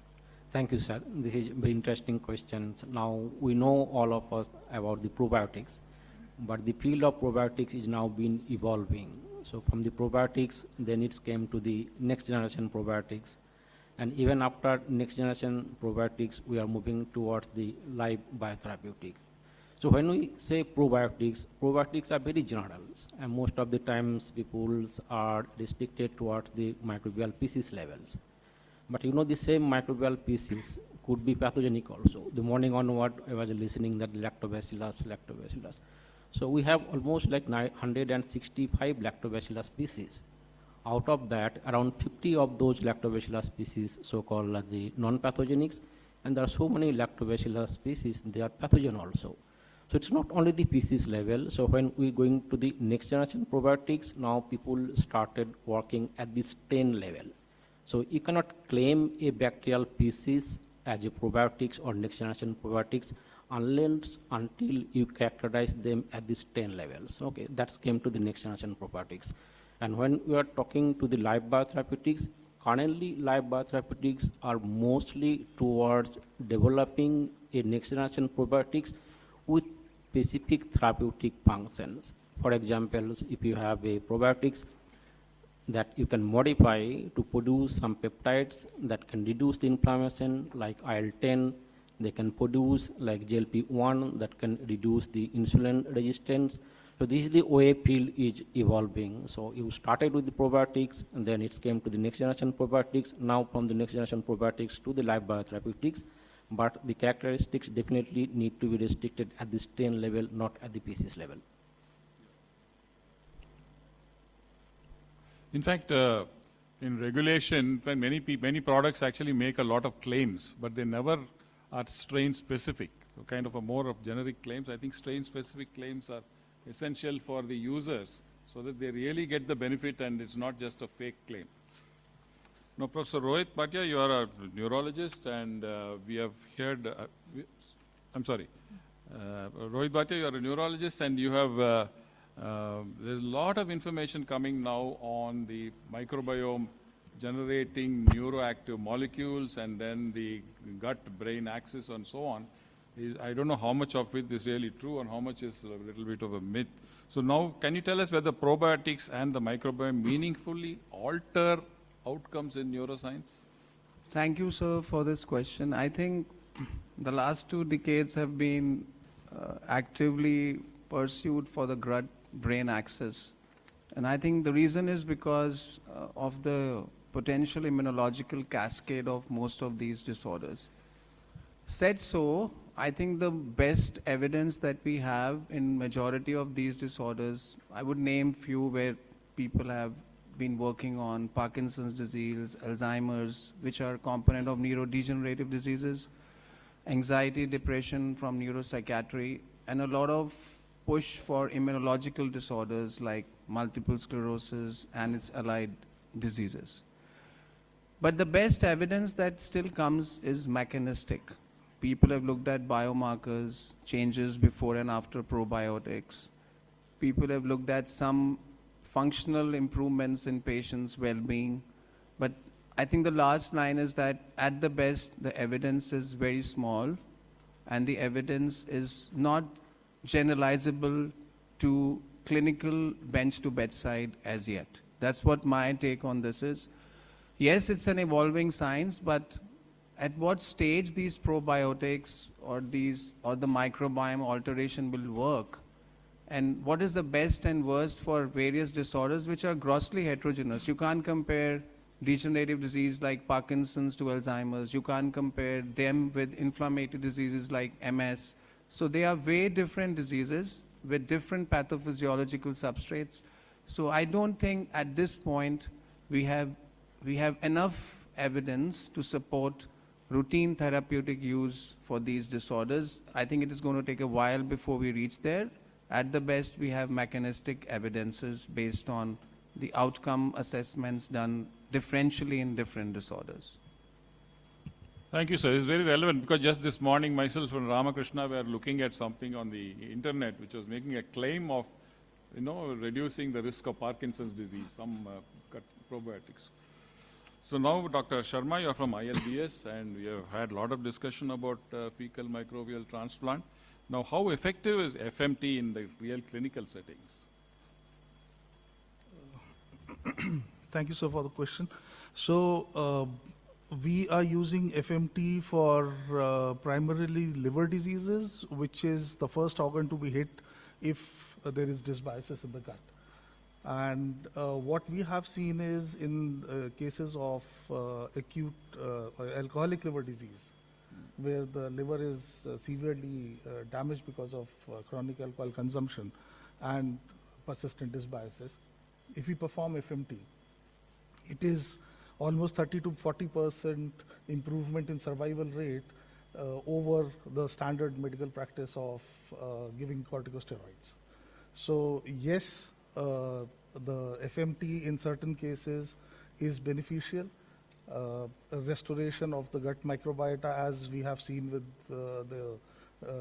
Thank you, sir. This is very interesting questions. Now, we know all of us about the probiotics, but the field of probiotics is now been evolving. So from the probiotics, then it came to the next generation probiotics. And even after next generation probiotics, we are moving towards the live biotherapeutics. So when we say probiotics, probiotics are very general. And most of the times people are restricted towards the microbial species levels. But you know, the same microbial species could be pathogenic also. The morning onward, I was listening that lactobacillus. So we have almost like 165 lactobacillus species. Out of that, around 50 of those lactobacillus species, so-called the non-pathogenics, and there are so many lactobacillus species, they are pathogen also. So it's not only the species level. So when we going to the next generation probiotics, now people started working at the strain level. So you cannot claim a bacterial species as a probiotics or next generation probiotics unless until you characterize them at the strain levels. Okay, that came to the next generation probiotics. And when we are talking to the live biotherapeutics, currently live biotherapeutics are mostly towards developing a next generation probiotics with specific therapeutic functions. For example, if you have a probiotics that you can modify to produce some peptides that can reduce the inflammation, like IL-10, they can produce like GLP-1 that can reduce the insulin resistance. So this is the way field is evolving. So you started with the probiotics, and then it came to the next generation probiotics. Now from the next generation probiotics to the live biotherapeutics, but the characteristics definitely need to be restricted at the strain level, not at the species level. In fact, in regulation, when many products actually make a lot of claims, but they never are strain specific. So kind of a more of generic claims. I think strain specific claims are essential for the users so that they really get the benefit and it's not just a fake claim. Now, Professor Rohit Bhatia, you are a neurologist, and we have heard, Rohit Bhatia, you are a neurologist, and you have, there's a lot of information coming now on the microbiome generating neuroactive molecules and then the gut-brain axis and so on. I don't know how much of it is really true and how much is a little bit of a myth. So now, can you tell us whether probiotics and the microbiome meaningfully alter outcomes in neuroscience? Thank you, sir, for this question. I think the last 2 decades have been actively pursued for the gut-brain axis. And I think the reason is because of the potential immunological cascade of most of these disorders. Said so, I think the best evidence that we have in majority of these disorders, I would name few where people have been working on: Parkinson's disease, Alzheimer's, which are component of neurodegenerative diseases, anxiety, depression from neuropsychiatry, and a lot of push for immunological disorders like multiple sclerosis and its allied diseases. But the best evidence that still comes is mechanistic. People have looked at biomarkers, changes before and after probiotics. People have looked at some functional improvements in patients' well-being. But I think the last line is that at the best, the evidence is very small, and the evidence is not generalizable to clinical bench to bedside as yet. That's what my take on this is. Yes, it's an evolving science, but at what stage these probiotics or the microbiome alteration will work, and what is the best and worst for various disorders which are grossly heterogeneous. You can't compare degenerative disease like Parkinson's to Alzheimer's. You can't compare them with inflammatory diseases like MS. So they are very different diseases with different pathophysiological substrates. So I don't think at this point we have enough evidence to support routine therapeutic use for these disorders. I think it is going to take a while before we reach there. At the best, we have mechanistic evidences based on the outcome assessments done differentially in different disorders. Thank you, sir. It's very relevant because just this morning, myself and Ramakrishna were looking at something on the internet which was making a claim of, reducing the risk of Parkinson's disease, some probiotics. So now, Dr. Sharma, you're from ILBS, and we have had a lot of discussion about fecal microbial transplant. Now, how effective is FMT in the real clinical settings? Thank you, sir, for the question. So, we are using FMT for primarily liver diseases, which is the first organ to be hit if there is dysbiosis in the gut. And what we have seen is in cases of acute alcoholic liver disease, where the liver is severely damaged because of chronic alcohol consumption and persistent dysbiosis, if we perform FMT, it is almost 30 to 40% improvement in survival rate over the standard medical practice of giving corticosteroids. So yes, the FMT in certain cases is beneficial. Restoration of the gut microbiota, as we have seen with the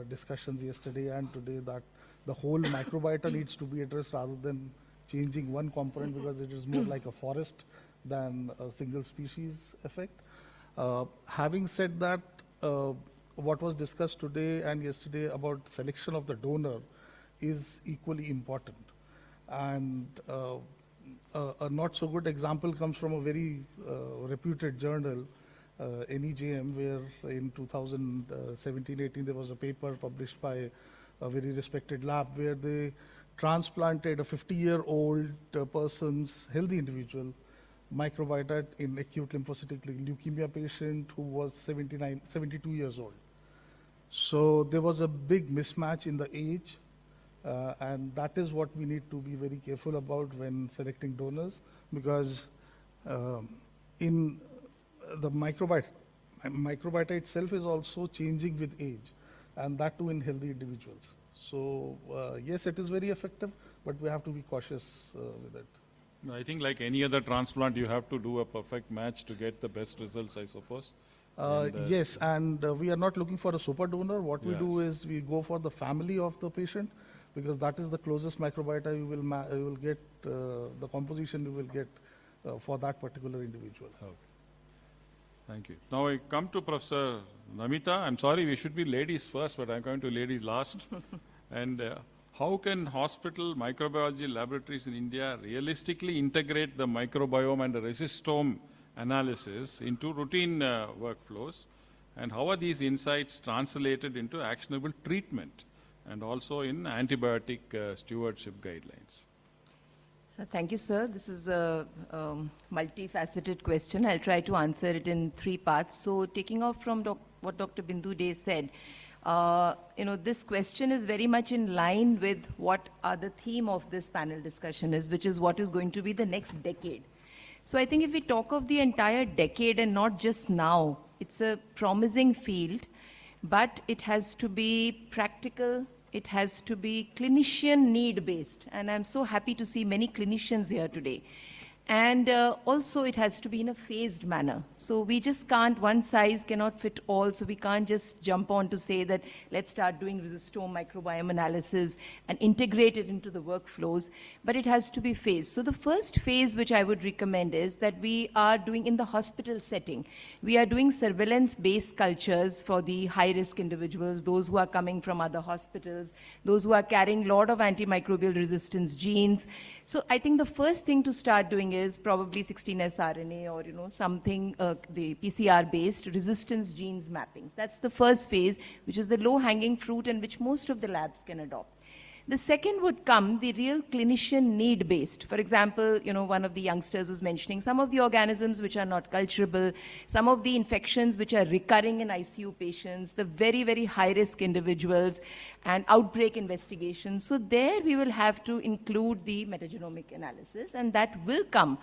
discussions yesterday and today, that the whole microbiota needs to be addressed rather than changing one component, because it is more like a forest than a single species effect. Having said that, what was discussed today and yesterday about selection of the donor is equally important. And a not so good example comes from a very reputed journal, NEJM, where in 2017-18 there was a paper published by a very respected lab where they transplanted a 50-year-old person's healthy individual microbiota in acute lymphocytic leukemia patient who was 72 years old. So there was a big mismatch in the age, and that is what we need to be very careful about when selecting donors, because in the microbiota itself is also changing with age, and that too in healthy individuals. So yes, it is very effective, but we have to be cautious with it. I think like any other transplant, you have to do a perfect match to get the best results, I suppose. Yes, and we are not looking for a super donor. What we do is we go for the family of the patient, because that is the closest microbiota you will get, the composition you will get for that particular individual. Okay. Thank you. Now I come to Professor Namita. I'm sorry, we should be ladies first, but I'm going to ladies last. And how can hospital microbiology laboratories in India realistically integrate the microbiome and the resistome analysis into routine workflows? And how are these insights translated into actionable treatment and also in antibiotic stewardship guidelines? Thank you, sir. This is a multifaceted question. I'll try to answer it in 3 parts. So taking off from what Dr. Bindu Dey said, this question is very much in line with what the theme of this panel discussion is, which is what is going to be the next decade. So I think if we talk of the entire decade and not just now, it's a promising field, but it has to be practical, it has to be clinician need-based, and I'm so happy to see many clinicians here today. And also it has to be in a phased manner. So we just can't, one size cannot fit all, so we can't just jump on to say that let's start doing resistome microbiome analysis and integrate it into the workflows, but it has to be phased. So the first phase which I would recommend is that we are doing in the hospital setting. We are doing surveillance-based cultures for the high-risk individuals, those who are coming from other hospitals, those who are carrying a lot of antimicrobial resistance genes. So I think the first thing to start doing mapping is probably 16S RNA or, something, the PCR-based resistance genes mappings. That's the first phase, which is the low-hanging fruit and which most of the labs can adopt. The second would come the real clinician need-based. For example, one of the youngsters was mentioning some of the organisms which are not culturable, some of the infections which are recurring in ICU patients, the very, very high-risk individuals, and outbreak investigations. So there we will have to include the metagenomic analysis, and that will come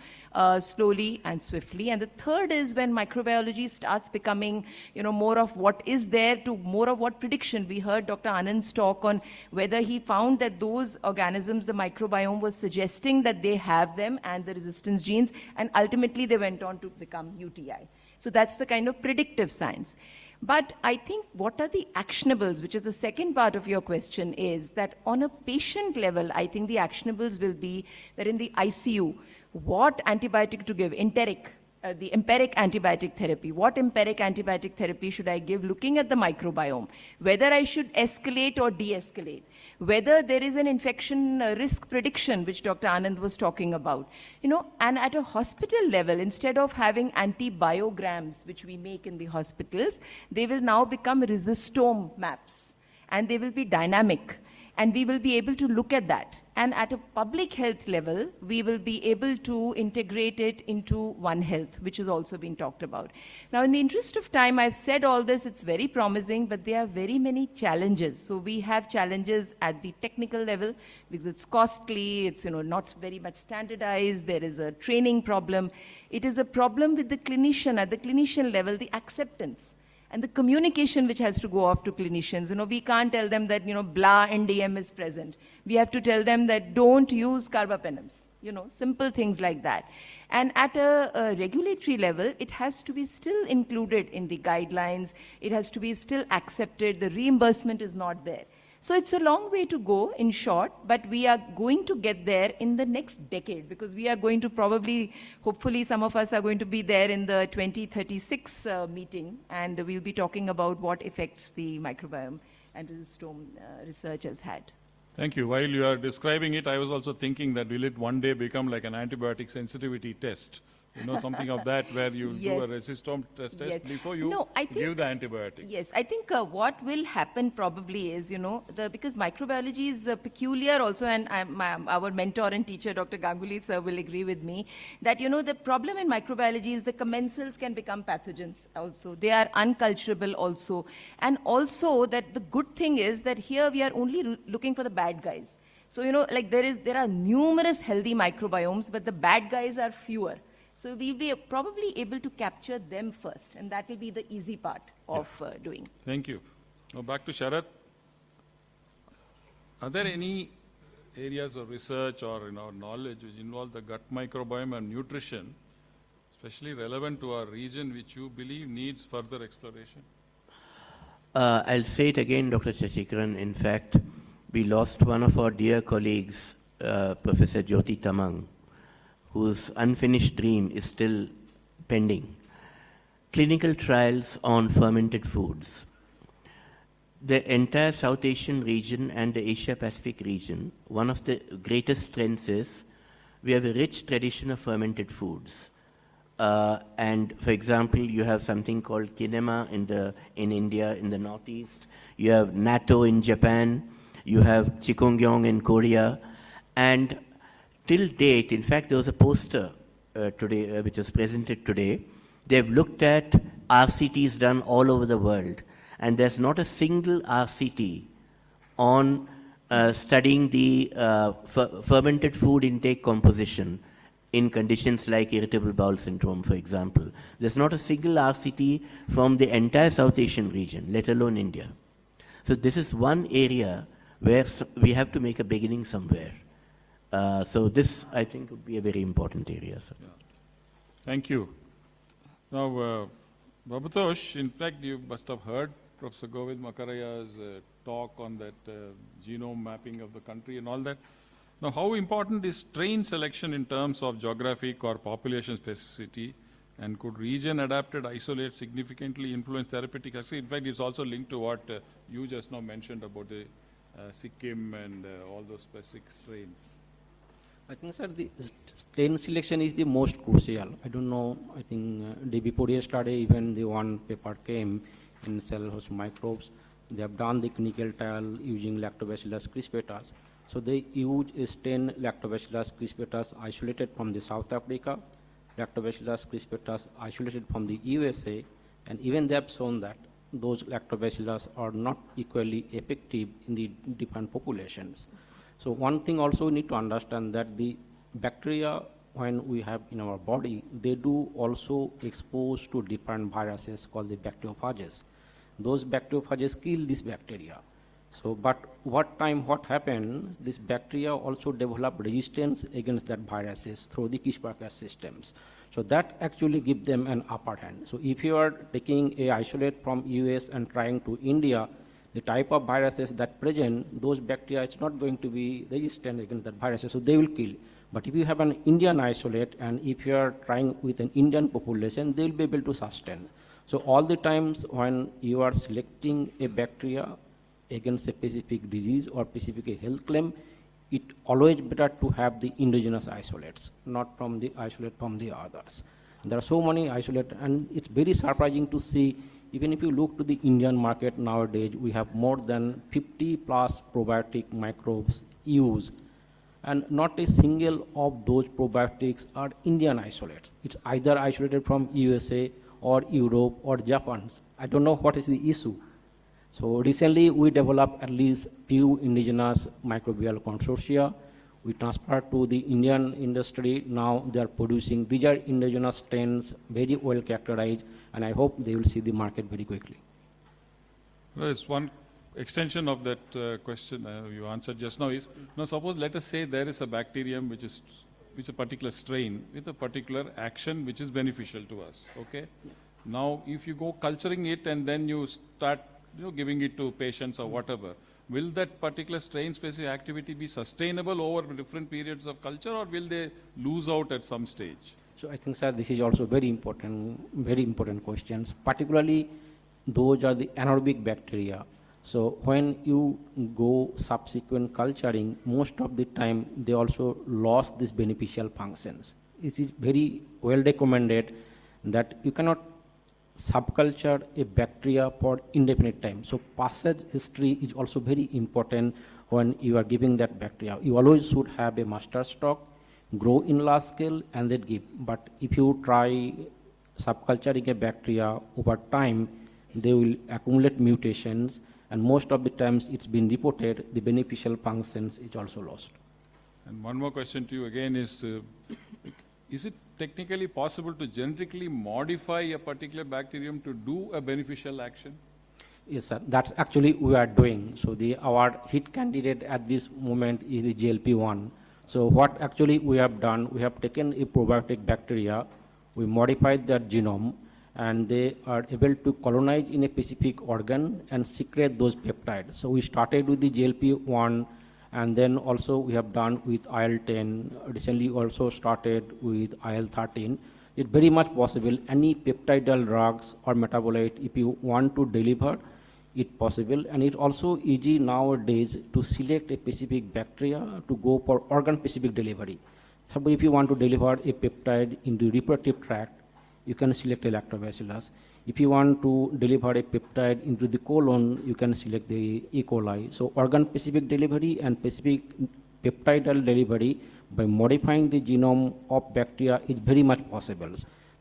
slowly and swiftly. And the third is when microbiology starts becoming, more of what is there to more of what prediction. We heard Dr. Anand's talk on whether he found that those organisms, the microbiome, was suggesting that they have them and the resistance genes, and ultimately they went on to become UTI. So that's the kind of predictive science. But I think what are the actionables, which is the second part of your question, is that on a patient level, I think the actionables will be that in the ICU, what antibiotic to give, the empiric antibiotic therapy. What empiric antibiotic therapy should I give looking at the microbiome? Whether I should escalate or de-escalate. Whether there is an infection risk prediction, which Dr. Anand was talking about. And at a hospital level, instead of having antibiograms, which we make in the hospitals, they will now become resistome maps. And they will be dynamic. And we will be able to look at that. And at a public health level, we will be able to integrate it into One Health, which has also been talked about. Now, in the interest of time, I've said all this, it's very promising, but there are very many challenges. So we have challenges at the technical level, because it's costly, it's not very much standardized, there is a training problem. It is a problem with the clinician, at the clinician level, the acceptance. And the communication which has to go off to clinicians. We can't tell them that, blah NDM is present. We have to tell them that don't use carbapenems, simple things like that. And at a regulatory level, it has to be still included in the guidelines. It has to be still accepted. The reimbursement is not there. So it's a long way to go, in short, but we are going to get there in the next decade, because we are going to probably, hopefully some of us are going to be there in the 2036 meeting, and we'll be talking about what effects the microbiome and resistome research has had. Thank you. While you are describing it, I was also thinking that will it one day become like an antibiotic sensitivity test? Something of that, where you do a resistome test before you give the antibiotic. Yes, I think what will happen probably is, because microbiology is peculiar also, and our mentor and teacher, Dr. Ganguly sir, will agree with me, that, the problem in microbiology is the commensals can become pathogens also. They are unculturable also. And also that the good thing is that here we are only looking for the bad guys. So, there are numerous healthy microbiomes, but the bad guys are fewer. So we'll be probably able to capture them first, and that will be the easy part of doing. Thank you. Now back to Sharath. Are there any areas of research or knowledge which involve the gut microbiome and nutrition, especially relevant to our region, which you believe needs further exploration? I'll say it again, Dr. Shashikaran. In fact, we lost one of our dear colleagues, Professor Jyoti Tamang, whose unfinished dream is still pending. Clinical trials on fermented foods. The entire South Asian region and the Asia-Pacific region, one of the greatest strengths is we have a rich tradition of fermented foods. And for example, you have something called kinema in India, in the Northeast. You have natto in Japan. You have chikungyong in Korea. And till date, in fact, there was a poster today, which was presented today. They've looked at RCTs done all over the world, and there's not a single RCT on studying the fermented food intake composition in conditions like irritable bowel syndrome, for example. There's not a single RCT from the entire South Asian region, let alone India. So this is one area where we have to make a beginning somewhere. So this, I think, would be a very important area. So. Yeah. Thank you. Now, Babatosh, in fact, you must have heard Professor Govind Makaraya's talk on that genome mapping of the country and all that. Now, how important is strain selection in terms of geographic or population specificity? And could region-adapted isolate significantly influence therapeutic action? In fact, it's also linked to what you just now mentioned about the Sikkim and all those specific strains. I think, sir, the strain selection is the most crucial. I don't know, I think day before yesterday, even the one paper came in cell host microbes. They have done the clinical trial using Lactobacillus crispatus. So they use a strain Lactobacillus crispatus isolated from the South Africa, Lactobacillus crispatus isolated from the USA, and even they have shown that those lactobacillus are not equally effective in the different populations. So one thing also we need to understand that the bacteria when we have in our body, they do also expose to different viruses called the bacteriophages. Those bacteriophages kill this bacteria. So, but what happens, this bacteria also develop resistance against that viruses through the Kirschberger systems. So that actually gives them an upper hand. So if you are taking a isolate from US and trying to India, the type of viruses that present, those bacteria is not going to be resistant against that viruses, so they will kill. But if you have an Indian isolate and if you are trying with an Indian population, they will be able to sustain. So all the times when you are selecting a bacteria against a specific disease or specific health claim, it always better to have the indigenous isolates, not from the isolate from the others. There are so many isolates, and it's very surprising to see, even if you look to the Indian market nowadays, we have more than 50 plus probiotic microbes used, and not a single of those probiotics are Indian isolates. It's either isolated from USA or Europe or Japan. I don't know what is the issue. So recently we developed at least few indigenous microbial consortia. We transferred to the Indian industry. Now they are producing, these are indigenous strains, very well characterized, and I hope they will see the market very quickly. There's one extension of that question you answered just now is, now suppose let us say there is a bacterium which is a particular strain with a particular action which is beneficial to us, okay? Yeah. Now if you go culturing it and then you start giving it to patients or whatever, will that particular strain specific activity be sustainable over different periods of culture, or will they lose out at some stage? So I think, sir, this is also very important questions, particularly those are the anaerobic bacteria. So when you go subsequent culturing, most of the time they also lost these beneficial functions. It is very well recommended that you cannot subculture a bacteria for indefinite time. So passage history is also very important when you are giving that bacteria. You always should have a master stock, grow in large scale and then give. But if you try subculturing a bacteria over time, they will accumulate mutations, and most of the times it's been reported the beneficial functions is also lost. And one more question to you again is it technically possible to genetically modify a particular bacterium to do a beneficial action? Yes, sir. That's actually we are doing. So our hit candidate at this moment is the GLP-1. So what actually we have done, we have taken a probiotic bacteria, we modified their genome, and they are able to colonize in a specific organ and secrete those peptides. So we started with the GLP-1, and then also we have done with IL-10, recently also started with IL-13. It's very much possible, any peptidal drugs or metabolite, if you want to deliver, it's possible. And it's also easy nowadays to select a specific bacteria to go for organ-specific delivery. So if you want to deliver a peptide into reproductive tract, you can select a lactobacillus. If you want to deliver a peptide into the colon, you can select the E. coli. So organ-specific delivery and specific peptidal delivery by modifying the genome of bacteria is very much possible.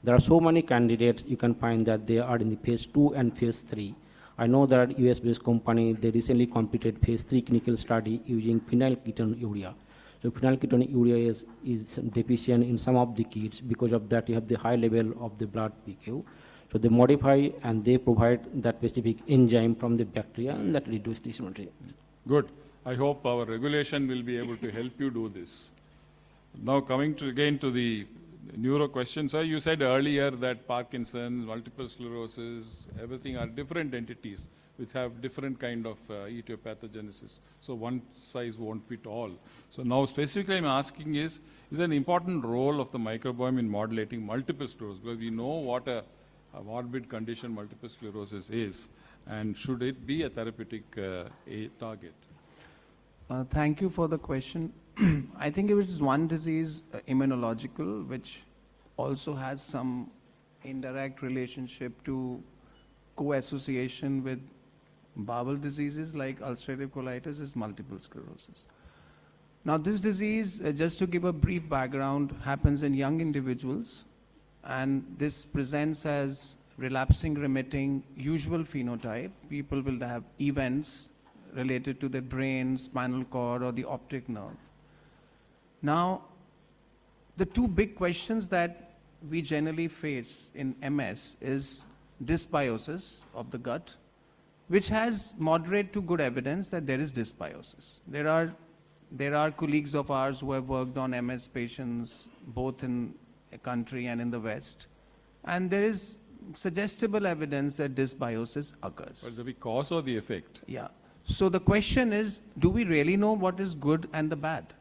There are so many candidates, you can find that they are in the phase 2 and phase 3. I know there are US-based company, they recently completed phase 3 clinical study using phenylketonuria. So phenylketonuria is deficient in some of the kids. Because of that, you have the high level of the blood PQ. So they modify and they provide that specific enzyme from the bacteria, and that reduces the immunity. Good. I hope our regulation will be able to help you do this. Now coming again to the neuro questions, sir, you said earlier that Parkinson's, multiple sclerosis, everything are different entities which have different kind of etiopathogenesis. So one size won't fit all. So now specifically I'm asking is an important role of the microbiome in modulating multiple sclerosis? Because we know what a morbid condition multiple sclerosis is, and should it be a therapeutic target? Thank you for the question. I think if it's one disease, immunological, which also has some indirect relationship to co-association with bowel diseases like ulcerative colitis, is multiple sclerosis. Now this disease, just to give a brief background, happens in young individuals, and this presents as relapsing remitting usual phenotype. People will have events related to the brain, spinal cord, or the optic nerve. Now, the two big questions that we generally face in MS is dysbiosis of the gut, which has moderate to good evidence that there is dysbiosis. There are colleagues of ours who have worked on MS patients both in a country and in the West, and there is suggestible evidence that dysbiosis occurs. Well, the cause or the effect? Yeah. So the question is, do we really know what is good and the bad?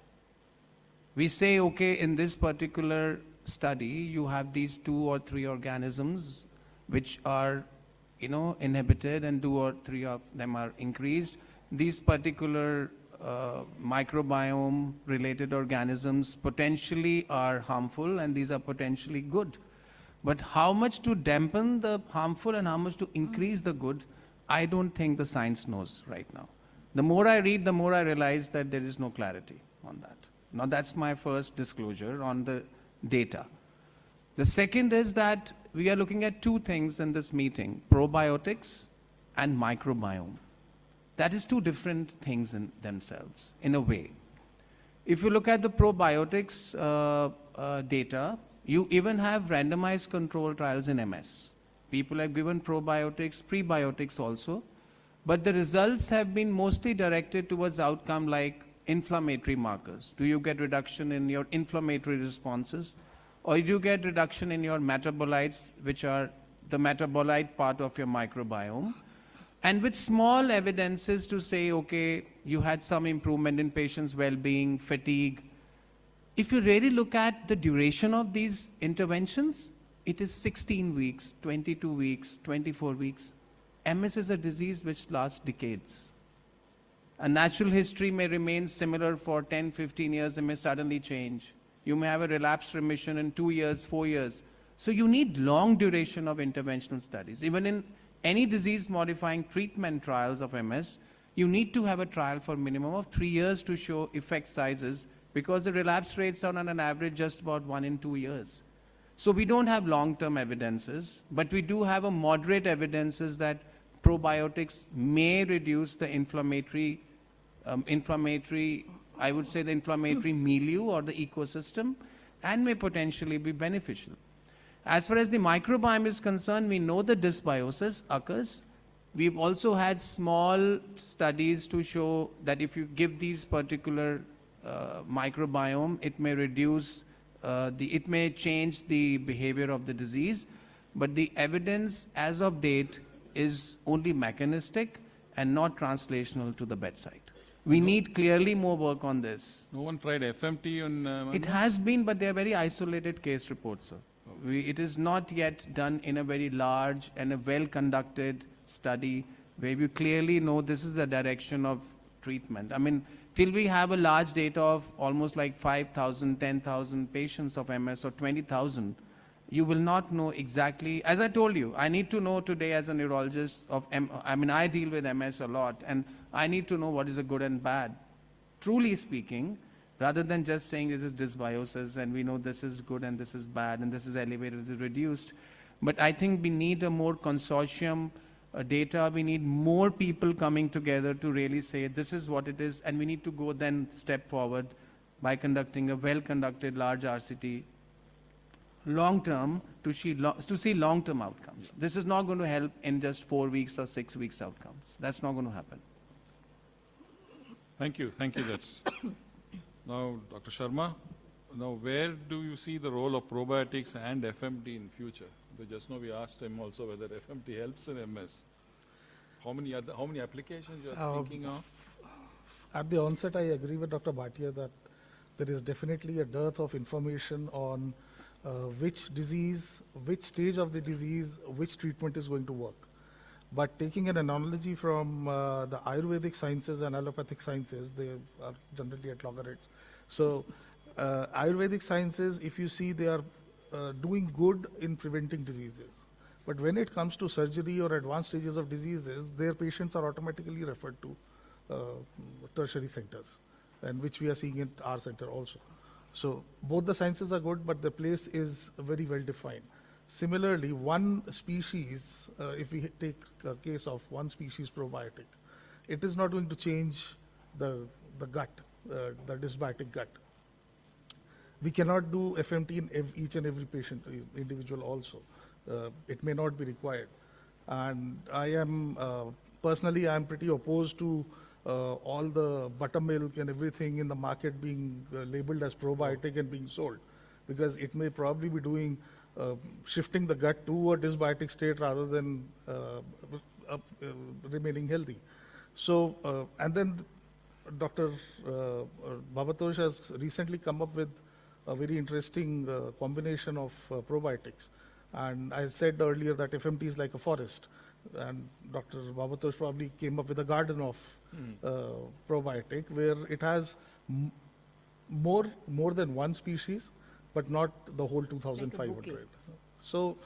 We say, okay, in this particular study, you have these 2 or 3 organisms which are, inhibited, and 2 or 3 of them are increased. These particular microbiome related organisms potentially are harmful, and these are potentially good. But how much to dampen the harmful and how much to increase the good, I don't think the science knows right now. The more I read, the more I realize that there is no clarity on that. Now that's my first disclosure on the data. The second is that we are looking at 2 things in this meeting: probiotics and microbiome. That is 2 different things in themselves, in a way. If you look at the probiotics data, you even have randomized control trials in MS. People have given probiotics, prebiotics also, but the results have been mostly directed towards outcome like inflammatory markers. Do you get reduction in your inflammatory responses, or do you get reduction in your metabolites, which are the metabolite part of your microbiome? And with small evidences to say, okay, you had some improvement in patients' well-being, fatigue. If you really look at the duration of these interventions, it is 16 weeks, 22 weeks, 24 weeks. MS is a disease which lasts decades. A natural history may remain similar for 10, 15 years and may suddenly change. You may have a relapse remission in 2 years, 4 years. So you need long duration of interventional studies. Even in any disease-modifying treatment trials of MS, you need to have a trial for minimum of 3 years to show effect sizes, because the relapse rates are on an average just about 1 in 2 years. So we don't have long-term evidences, but we do have a moderate evidences that probiotics may reduce the inflammatory, I would say the inflammatory milieu or the ecosystem, and may potentially be beneficial. As far as the microbiome is concerned, we know the dysbiosis occurs. We've also had small studies to show that if you give these particular microbiome, it may reduce, it may change the behavior of the disease, but the evidence as of date is only mechanistic and not translational to the bedside. We need clearly more work on this. No one tried FMT on... It has been, but they are very isolated case reports, sir. It is not yet done in a very large and a well-conducted study where we clearly know this is the direction of treatment. I mean, till we have a large data of almost like 5,000, 10,000 patients of MS or 20,000, you will not know exactly. As I told you, I need to know today as a neurologist I deal with MS a lot, and I need to know what is a good and bad, truly speaking, rather than just saying this is dysbiosis and we know this is good and this is bad and this is elevated, this is reduced. But I think we need a more consortium data. We need more people coming together to really say this is what it is, and we need to go then step forward by conducting a well-conducted large RCT long-term to see long-term outcomes. This is not going to help in just 4 weeks or 6 weeks outcomes. That's not going to happen. Thank you. That's now, Dr. Sharma. Now, where do you see the role of probiotics and FMT in future? Because just now we asked him also whether FMT helps in MS. How many applications you are thinking of? At the onset, I agree with Dr. Bhatia that there is definitely a dearth of information on which disease, which stage of the disease, which treatment is going to work. But taking an analogy from the Ayurvedic sciences and allopathic sciences, they are generally at loggerheads. So Ayurvedic sciences, if you see, they are doing good in preventing diseases. But when it comes to surgery or advanced stages of diseases, their patients are automatically referred to tertiary centers, and which we are seeing in our center also. So both the sciences are good, but the place is very well defined. Similarly, one species, if we take a case of one species probiotic, it is not going to change the gut, the dysbiotic gut. We cannot do FMT in each and every patient, individual also. It may not be required. And I am, personally, I am pretty opposed to all the buttermilk and everything in the market being labeled as probiotic and being sold, because it may probably be doing, shifting the gut to a dysbiotic state rather than remaining healthy. So, and then Dr. Bhabatosh has recently come up with a very interesting combination of probiotics. And I said earlier that FMT is like a forest. And Dr. Bhabatosh probably came up with a garden of probiotic where it has more than one species, but not the whole 2,500. So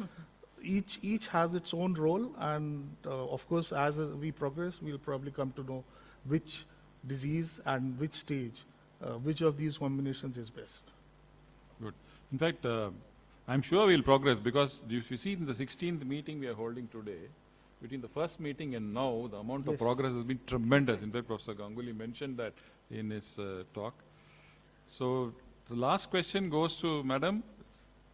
each has its own role, and of course, as we progress, we'll probably come to know which disease and which stage, which of these combinations is best. Good. In fact, I'm sure we'll progress, because if you see in the 16th meeting we are holding today, between the first meeting and now, the amount of progress has been tremendous. In fact, Professor Ganguly mentioned that in his talk. So the last question goes to Madam.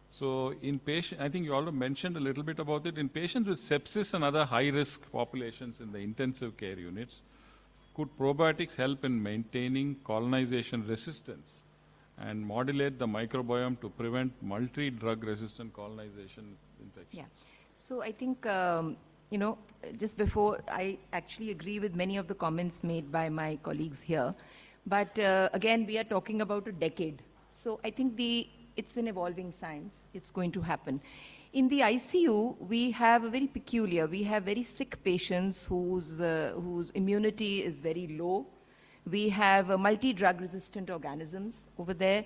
So in patient, I think you already mentioned a little bit about it. In patients with sepsis and other high-risk populations in the intensive care units, could probiotics help in maintaining colonization resistance and modulate the microbiome to prevent multi-drug resistant colonization infections? Yeah. So I think, you know, just before, I actually agree with many of the comments made by my colleagues here. But again, we are talking about a decade. So I think it's an evolving science. It's going to happen. In the ICU, we have a very peculiar, we have very sick patients whose immunity is very low. We have multi-drug resistant organisms over there.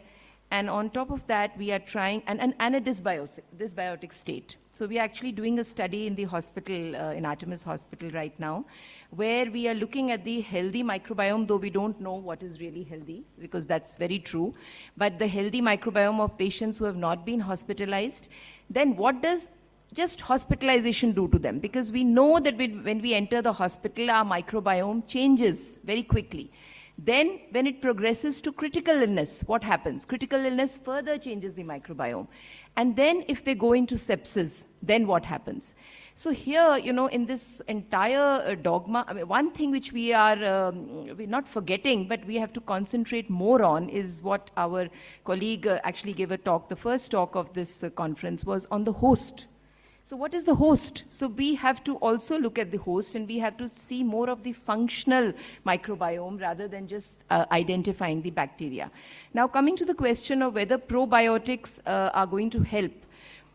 And on top of that, we are trying, and a dysbiotic state. So we are actually doing a study in the hospital, in Artemis Hospital right now, where we are looking at the healthy microbiome, though we don't know what is really healthy, because that's very true. But the healthy microbiome of patients who have not been hospitalized, then what does just hospitalization do to them? Because we know that when we enter the hospital, our microbiome changes very quickly. Then when it progresses to critical illness, what happens? Critical illness further changes the microbiome. And then if they go into sepsis, then what happens? So here, you know, in this entire dogma, I mean, one thing which we're not forgetting, but we have to concentrate more on is what our colleague actually gave a talk. The first talk of this conference was on the host. So what is the host? So we have to also look at the host, and we have to see more of the functional microbiome rather than just identifying the bacteria. Now, coming to the question of whether probiotics are going to help.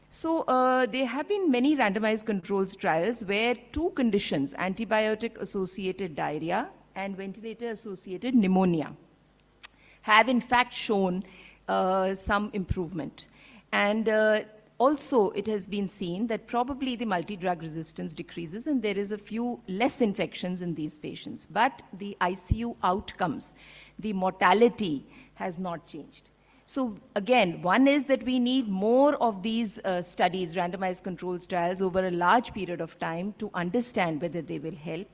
So there have been many randomized controls trials where two conditions, antibiotic-associated diarrhea and ventilator-associated pneumonia, have in fact shown some improvement. And also, it has been seen that probably the multi-drug resistance decreases and there is a few less infections in these patients. But the ICU outcomes, the mortality has not changed. So again, one is that we need more of these studies, randomized controls trials over a large period of time to understand whether they will help.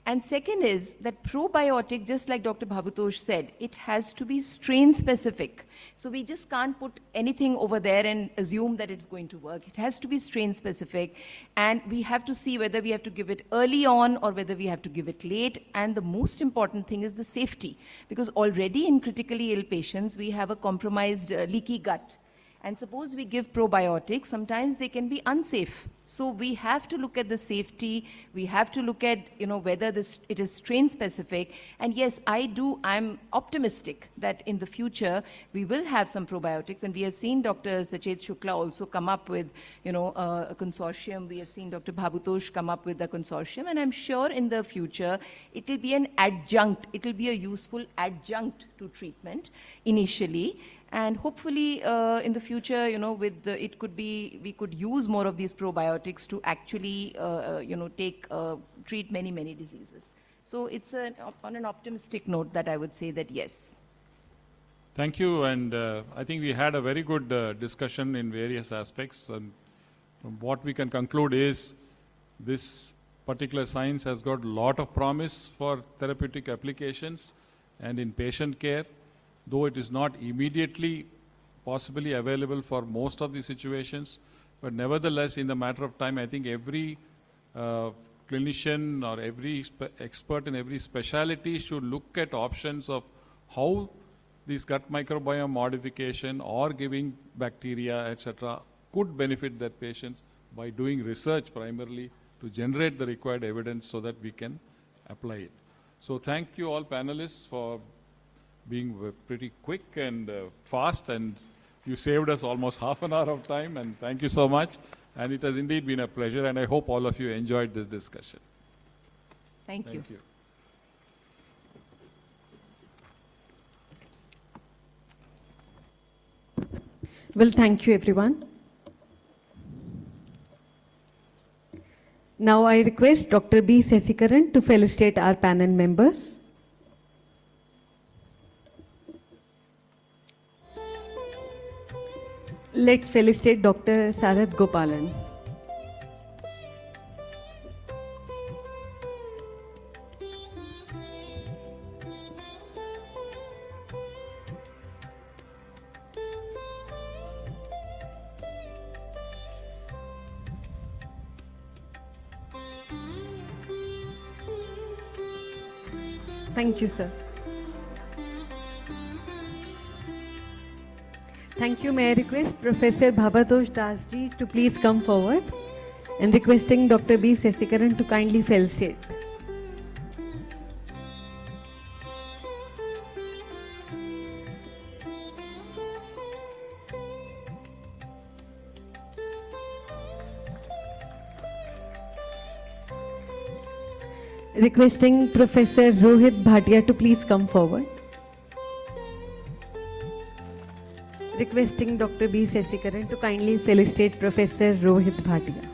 And second is that probiotic, just like Dr. Bhabatosh said, it has to be strain specific. So we just can't put anything over there and assume that it's going to work. It has to be strain specific, and we have to see whether we have to give it early on or whether we have to give it late. And the most important thing is the safety, because already in critically ill patients, we have a compromised leaky gut. And suppose we give probiotics, sometimes they can be unsafe. So we have to look at the safety, we have to look at, whether it is strain specific. And yes, I'm optimistic that in the future we will have some probiotics, and we have seen Dr. Sachet Shukla also come up with, a consortium. We have seen Dr. Bhabatosh come up with a consortium, and I'm sure in the future it will be an adjunct, it will be a useful adjunct to treatment initially. And hopefully in the future, we could use more of these probiotics to actually, treat many, many diseases. So it's on an optimistic note that I would say that yes. Thank you, and I think we had a very good discussion in various aspects. And what we can conclude is this particular science has got a lot of promise for therapeutic applications and in patient care, though it is not immediately possibly available for most of the situations. But nevertheless, in the matter of time, I think every clinician or every expert in every specialty should look at options of how this gut microbiome modification or giving bacteria, etc., could benefit that patient by doing research primarily to generate the required evidence so that we can apply it. So thank you all panelists for being pretty quick and fast, and you saved us almost half an hour of time, and thank you so much. And it has indeed been a pleasure, and I hope all of you enjoyed this discussion. Thank you. Thank you. Well, thank you, everyone. Now I request Dr. B. Sesikaran to felicitate our panel members. Let's felicitate Dr. Sarath Gopalan. Thank you, sir. Thank you. May I request Professor Bhabatosh Dasji to please come forward, and requesting Dr. B. Sesikaran to kindly felicitate. Requesting Professor Rohit Bhatia to please come forward. Requesting Dr. B. Sesikaran to kindly felicitate Professor Rohit Bhatia.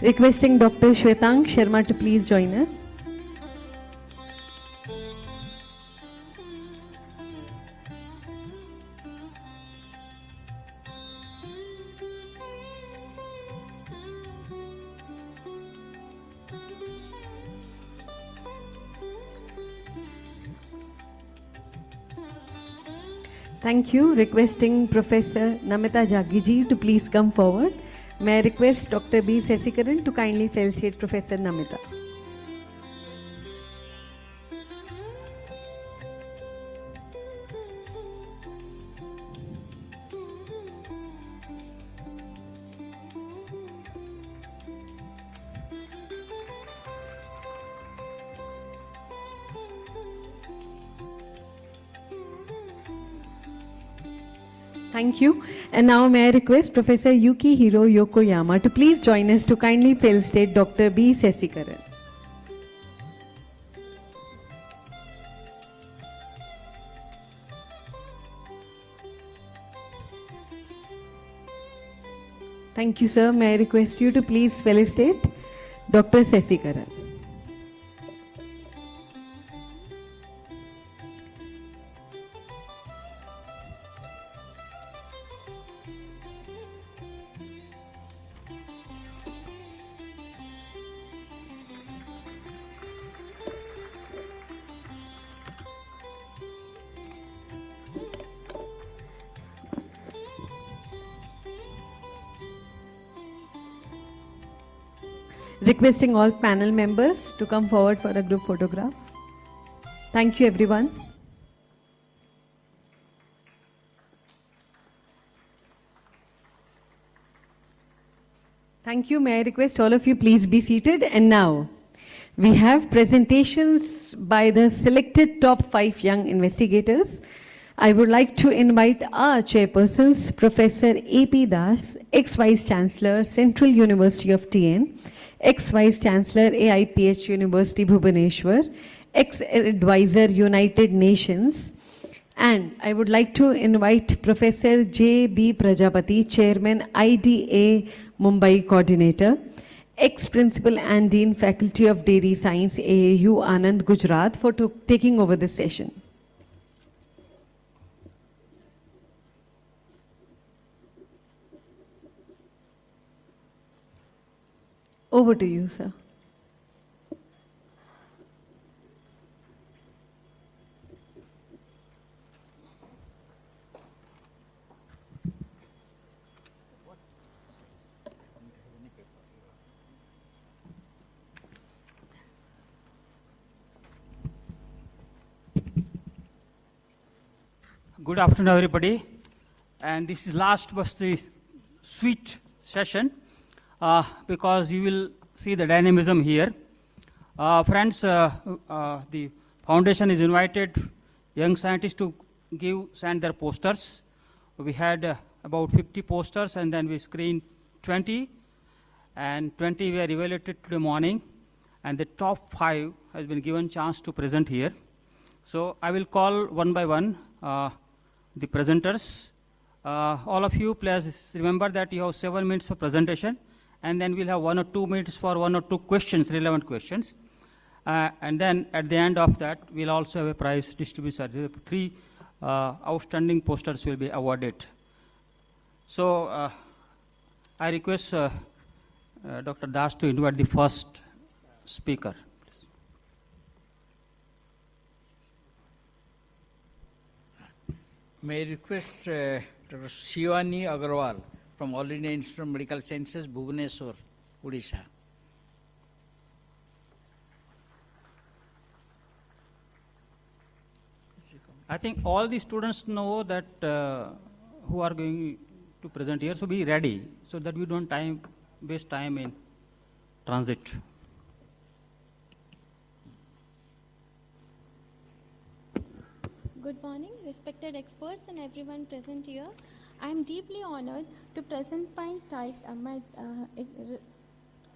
Requesting Dr. Shwetank Sharma to please join us. Thank you. Requesting Professor Namita Jagiji to please come forward. May I request Dr. B. Sesikaran to kindly felicitate Professor Namita. Thank you. And now may I request Professor Yukihiro Yokoyama to please join us to kindly felicitate Dr. B. Sesikaran. Thank you, sir. May I request you to please felicitate Dr. Sesikaran. Requesting all panel members to come forward for a group photograph. Thank you, everyone. Thank you. May I request all of you please be seated. And now we have presentations by the selected top 5 young investigators. I would like to invite our chairpersons, Professor A.P. Das, ex-Vice Chancellor, Central University of TN, ex-Vice Chancellor, AIPH University, Bhubaneswar, ex-advisor, United Nations. And I would like to invite Professor J.B. Prajapati, Chairman, IDA Mumbai Coordinator, ex-Principal and Dean, Faculty of Dairy Science, AAU, Anand, Gujarat, for taking over this session. Over to you, sir. Good afternoon, everybody. And this is last but the sweet session because you will see the dynamism here. Friends, the foundation is invited young scientists to send their posters. We had about 50 posters and then we screened 20 and 20 were evaluated today morning and the top 5 has been given chance to present here. So I will call one by one the presenters. All of you please remember that you have 7 minutes for presentation and then we'll have 1 or 2 minutes for 1 or 2 questions, relevant questions. And then at the end of that, we'll also have a prize distribution. 3 outstanding posters will be awarded. So I request Dr. Das to invite the first speaker. May I request Dr. Shivani Agarwal from All India Institute of Medical Sciences, Bhubaneswar, Odisha. I think all the students know that who are going to present here, so be ready so that we don't waste time in transit. Good morning, respected experts and everyone present here. I am deeply honored to present my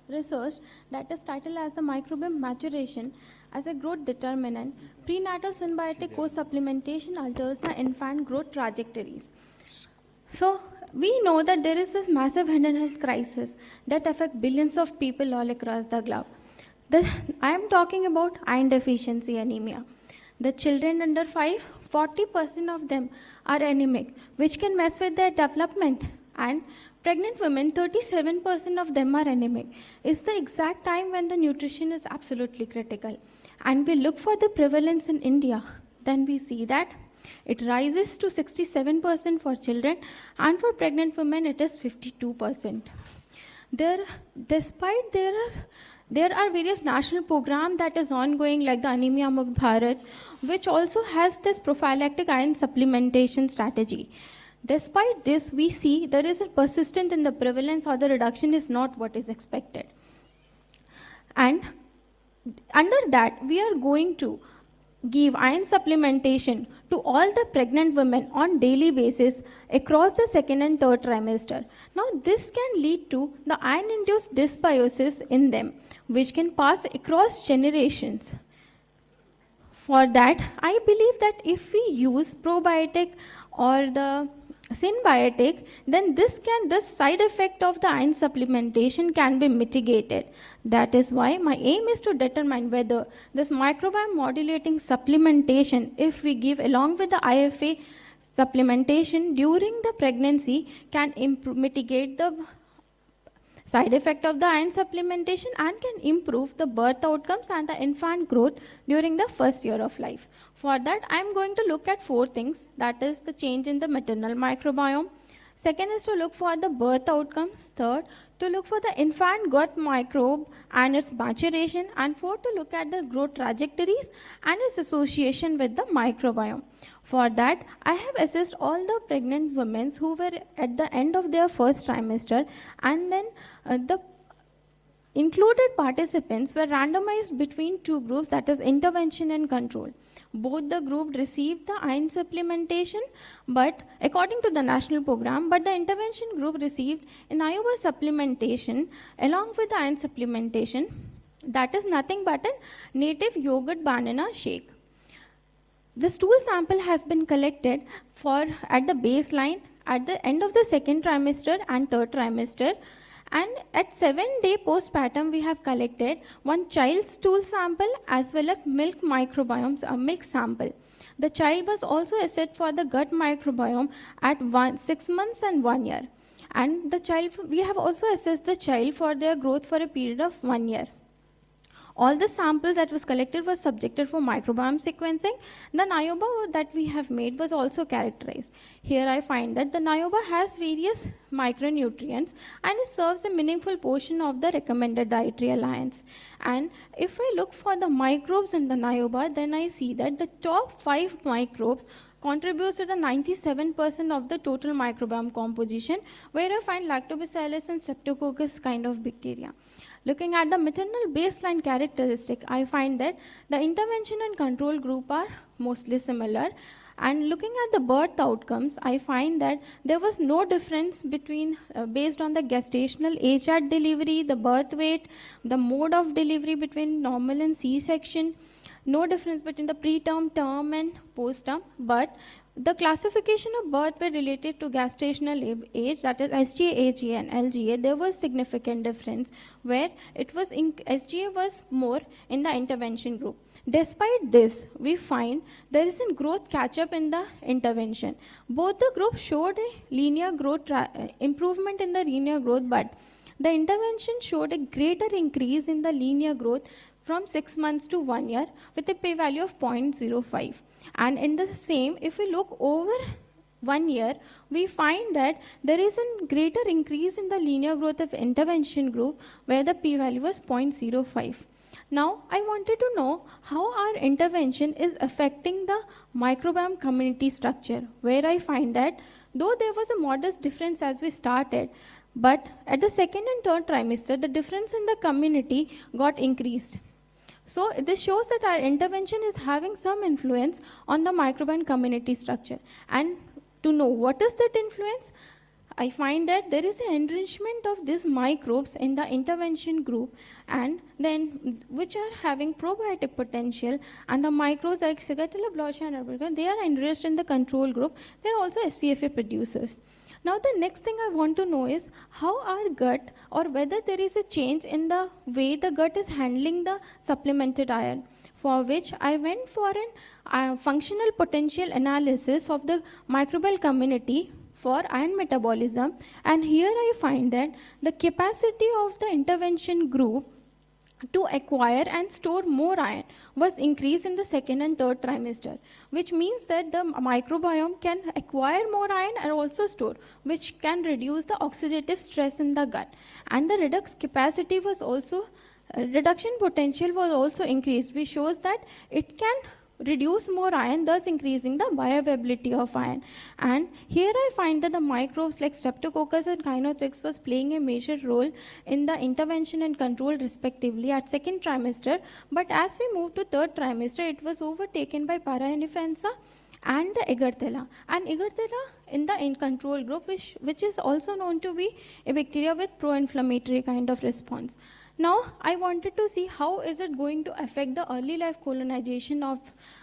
research that is titled as the microbiome maturation as a growth determinant. Prenatal symbiotic co-supplementation alters the infant growth trajectories. So we know that there is this massive hidden health crisis that affects billions of people all across the globe. I am talking about iron deficiency anemia. The children under 5, 40% of them are anemic, which can mess with their development. And pregnant women, 37% of them are anemic. It's the exact time when the nutrition is absolutely critical. And we look for the prevalence in India, then we see that it rises to 67% for children, and for pregnant women it is 52%. There are various national programs that is ongoing, like the Anemia Mukt Bharat, which also has this prophylactic iron supplementation strategy. Despite this, we see there is a persistence in the prevalence, or the reduction is not what is expected. And under that, we are going to give iron supplementation to all the pregnant women on daily basis across the 2nd and 3rd trimester. Now, this can lead to the iron-induced dysbiosis in them, which can pass across generations. For that, I believe that if we use probiotic or the symbiotic, then this side effect of the iron supplementation can be mitigated. That is why my aim is to determine whether this microbiome modulating supplementation, if we give along with the IFA supplementation during the pregnancy, can mitigate the side effect of the iron supplementation and can improve the birth outcomes and the infant growth during the first year of life. For that, I am going to look at 4 things, that is the change in the maternal microbiome, Second is to look for the birth outcomes. Third, to look for the infant gut microbe and its maturation. And fourth, to look at the growth trajectories and its association with the microbiome. For that, I have assessed all the pregnant women who were at the end of their first trimester, and then the included participants were randomized between two groups, that is intervention and control. Both the group received the iron supplementation, but according to the national program, but the intervention group received an Iowa supplementation along with the iron supplementation, that is nothing but a native yogurt banana shake. The stool sample has been collected for at the baseline, at the end of the second trimester and third trimester. And at 7-day postpartum, we have collected one child's stool sample as well as milk microbiomes, a milk sample. The child was also assessed for the gut microbiome at 6 months and 1 year. And the child, we have also assessed the child for their growth for a period of 1 year. All the samples that was collected was subjected for microbiome sequencing. The Nioba that we have made was also characterized. Here I find that the Nioba has various micronutrients and it serves a meaningful portion of the recommended dietary allowance. And if I look for the microbes in the Nioba, then I see that the top 5 microbes contributes to the 97% of the total microbiome composition, where I find lactobacillus and streptococcus kind of bacteria. Looking at the maternal baseline characteristic, I find that the intervention and control group are mostly similar. And looking at the birth outcomes, I find that there was no difference between, based on the gestational age at delivery, the birth weight, the mode of delivery between normal and C-section, no difference between the preterm, term and postterm, but the classification of birth were related to gestational age, that is SGA, AGA and LGA. There was significant difference where it was SGA was more in the intervention group. Despite this, we find there is a growth catch-up in the intervention. Both the groups showed a linear growth improvement in the linear growth, but the intervention showed a greater increase in the linear growth from 6 months to 1 year with a p-value of 0.05. And in the same, if we look over 1 year, we find that there is a greater increase in the linear growth of intervention group where the p-value was 0.05. Now, I wanted to know how our intervention is affecting the microbiome community structure, where I find that though there was a modest difference as we started, but at the second and third trimester, the difference in the community got increased. So this shows that our intervention is having some influence on the microbiome community structure. And to know what is that influence, I find that there is an enrichment of these microbes in the intervention group, and then which are having probiotic potential, and the microbes like Shigella, Bloschia and Alberga, they are enriched in the control group. They are also SCFA producers. Now the next thing I want to know is how our gut, or whether there is a change in the way the gut is handling the supplemented iron, for which I went for a functional potential analysis of the microbial community for iron metabolism, and here I find that the capacity of the intervention group to acquire and store more iron was increased in the second and third trimester, which means that the microbiome can acquire more iron and also store, which can reduce the oxidative stress in the gut. And the redox capacity was also, reduction potential was also increased, which shows that it can reduce more iron, thus increasing the bioavailability of iron. And here I find that the microbes like Streptococcus and Kinothrix was playing a major role in the intervention and control respectively at second trimester, but as we moved to third trimester, it was overtaken by Parainfluenza and the Egerthella. And Egerthella in the control group, which is also known to be a bacteria with pro-inflammatory kind of response. Now, I wanted to see how is it going to affect the early life colonization of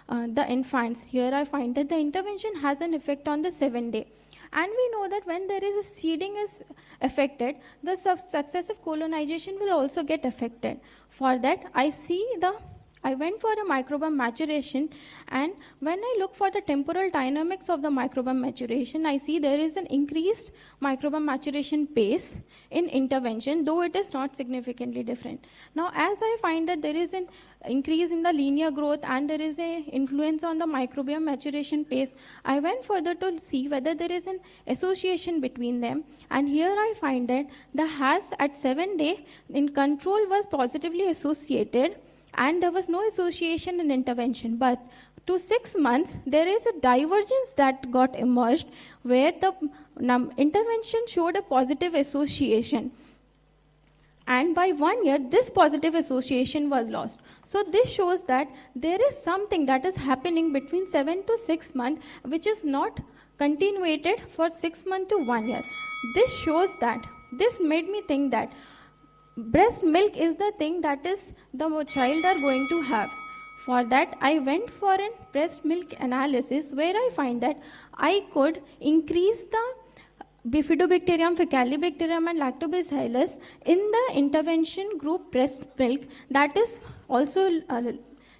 the infants. Here I find that the intervention has an effect on the 7th day. And we know that when there is a seeding is affected, the successive colonization will also get affected. For that, I see the I went for a microbiome maturation, and when I look for the temporal dynamics of the microbiome maturation, I see there is an increased microbiome maturation pace in intervention, though it is not significantly different. Now, as I find that there is an increase in the linear growth and there is an influence on the microbiome maturation pace, I went further to see whether there is an association between them. And here I find that the HAS at 7 day in control was positively associated, and there was no association in intervention. But to 6 months, there is a divergence that got emerged where the intervention showed a positive association. And by 1 year, this positive association was lost. So this shows that there is something that is happening between 7 to 6 months, which is not continuated for 6 months to 1 year. This shows that, this made me think that breast milk is the thing that is the child are going to have. For that, I went for a breast milk analysis where I find that I could increase the Bifidobacterium, Faecalibacterium and Lactobacillus in the intervention group breast milk. That is also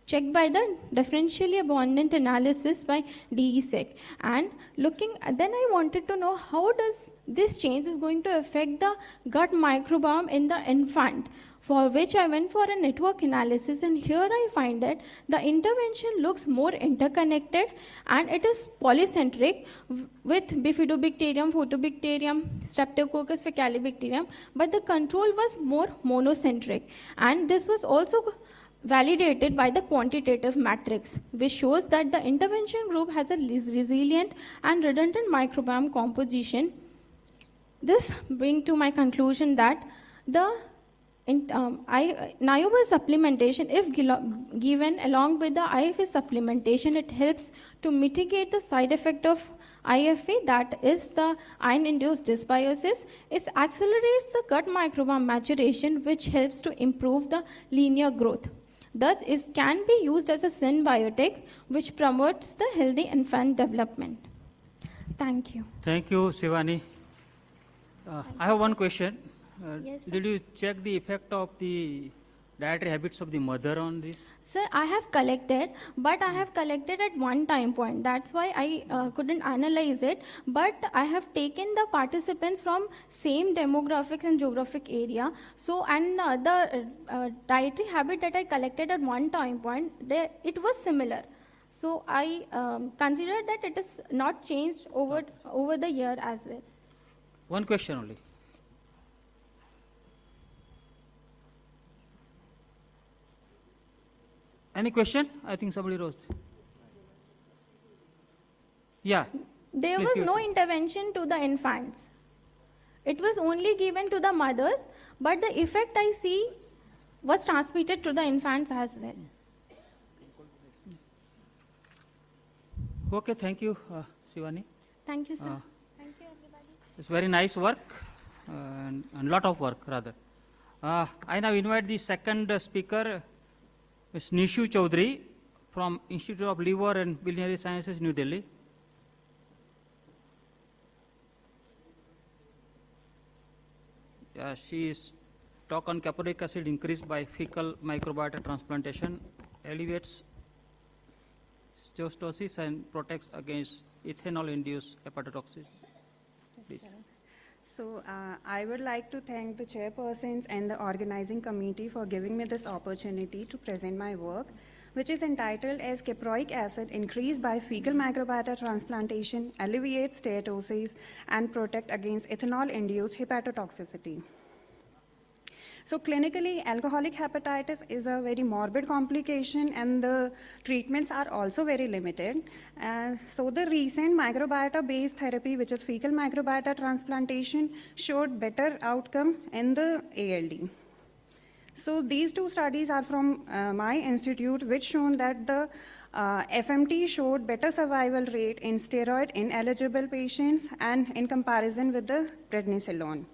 checked by the differentially abundant analysis by DESEC. And then I wanted to know how does this change is going to affect the gut microbiome in the infant, for which I went for a network analysis, and here I find that the intervention looks more interconnected and it is polycentric with Bifidobacterium, Photobacterium, Streptococcus, Faecalibacterium, but the control was more monocentric. And this was also validated by the quantitative matrix, which shows that the intervention group has a resilient and redundant microbiome composition. This brings to my conclusion that the Niobal supplementation, if given along with the IFA supplementation, it helps to mitigate the side effect of IFA, that is the iron-induced dysbiosis. It accelerates the gut microbiome maturation, which helps to improve the linear growth. Thus, it can be used as a symbiotic, which promotes the healthy infant development. Thank you. Thank you, Shivani. I have one question. Yes, sir. Did you check the effect of the dietary habits of the mother on this? Sir, I have collected, but I have collected at one time point. That's why I couldn't analyze it. But I have taken the participants from same demographics and geographic area. So, and the dietary habit that I collected at one time point, it was similar. So I considered that it is not changed over the year as well. One question only. Any question? I think somebody rose. Yeah. There Please was give no it. intervention to the infants. It was only given to the mothers, but the effect I see was transmitted to the infants as well. Okay, thank you, Shivani. Thank you, sir. Thank you, everybody. It's very nice work and lot of work rather. I now invite the second speaker, Ms. Nishu Chaudhary from Institute of Liver and Biliary Sciences, New Delhi. She is talk on caprylic acid increased by fecal microbiota transplantation, alleviates steatosis and protects against ethanol-induced hepatotoxicity. Please. So I would like to thank the chairpersons and the organizing committee for giving me this opportunity to present my work, which is entitled as Caproic acid increased by fecal microbiota transplantation, alleviates steatosis, and protect against ethanol-induced hepatotoxicity. So clinically, alcoholic hepatitis is a very morbid complication and the treatments are also very limited. So the recent microbiota-based therapy, which is fecal microbiota transplantation, showed better outcome in the ALD. So these two studies are from my institute, which shown that the FMT showed better survival rate in steroid-ineligible patients and in comparison with the prednisolone.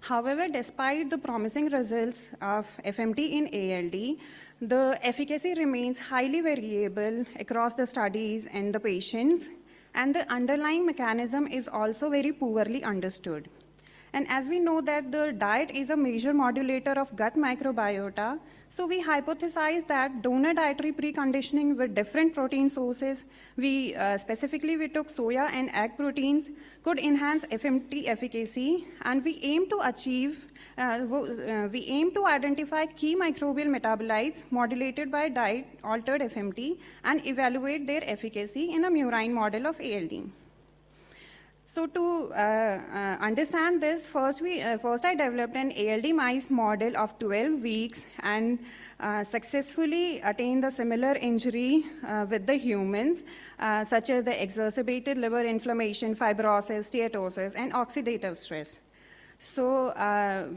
However, despite the promising results of FMT in ALD, the efficacy remains highly variable across the studies and the patients, and the underlying mechanism is also very poorly understood. And as we know that the diet is a major modulator of gut microbiota, so we hypothesized that donor dietary preconditioning with different protein sources, specifically we took soya and egg proteins, could enhance FMT efficacy, and we aim to identify key microbial metabolites modulated by diet-altered FMT and evaluate their efficacy in a murine model of ALD. So to understand this, first I developed an ALD mice model of 12 weeks and successfully attained a similar injury with the humans, such as the exacerbated liver inflammation, fibrosis, steatosis, and oxidative stress. So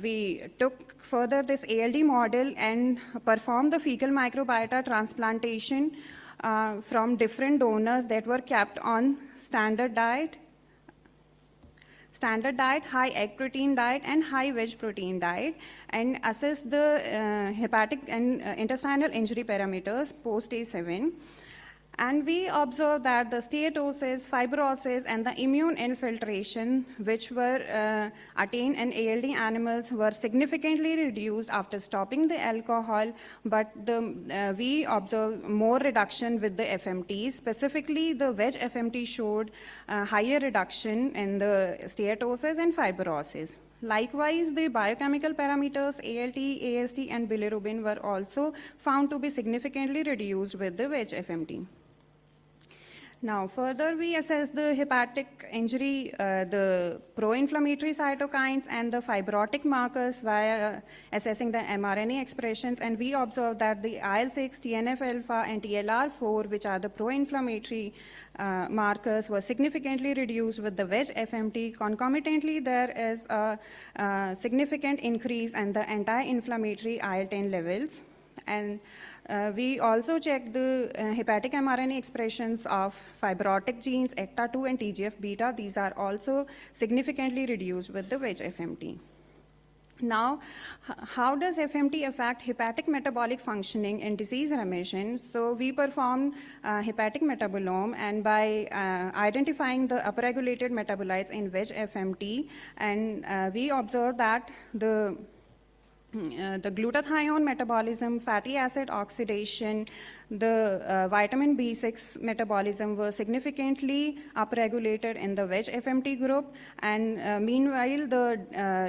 we took further this ALD model and performed the fecal microbiota transplantation from different donors that were kept on standard diet, high egg protein diet, and high veg protein diet, and assess the hepatic and intestinal injury parameters post day 7. And we observed that the steatosis, fibrosis, and the immune infiltration, which were attained in ALD animals, were significantly reduced after stopping the alcohol, but we observed more reduction with the FMTs. Specifically, the veg FMT showed higher reduction in the steatosis and fibrosis. Likewise, the biochemical parameters ALT, AST, and bilirubin were also found to be significantly reduced with the veg FMT. Now, further, we assess the hepatic injury, the pro-inflammatory cytokines, and the fibrotic markers via assessing the mRNA expressions, and we observed that the IL-6, TNF-alpha, and TLR4, which are the pro-inflammatory markers, were significantly reduced with the veg FMT. Concomitantly, there is a significant increase in the anti-inflammatory IL-10 levels. And we also checked the hepatic mRNA expressions of fibrotic genes, ECTA2 and TGF-beta. These are also significantly reduced with the veg FMT. Now, how does FMT affect hepatic metabolic functioning in disease remission? So we performed hepatic metabolome, and by identifying the upregulated metabolites in veg FMT, and we observed that the glutathione metabolism, fatty acid oxidation, the vitamin B6 metabolism were significantly upregulated in the veg FMT group, and meanwhile the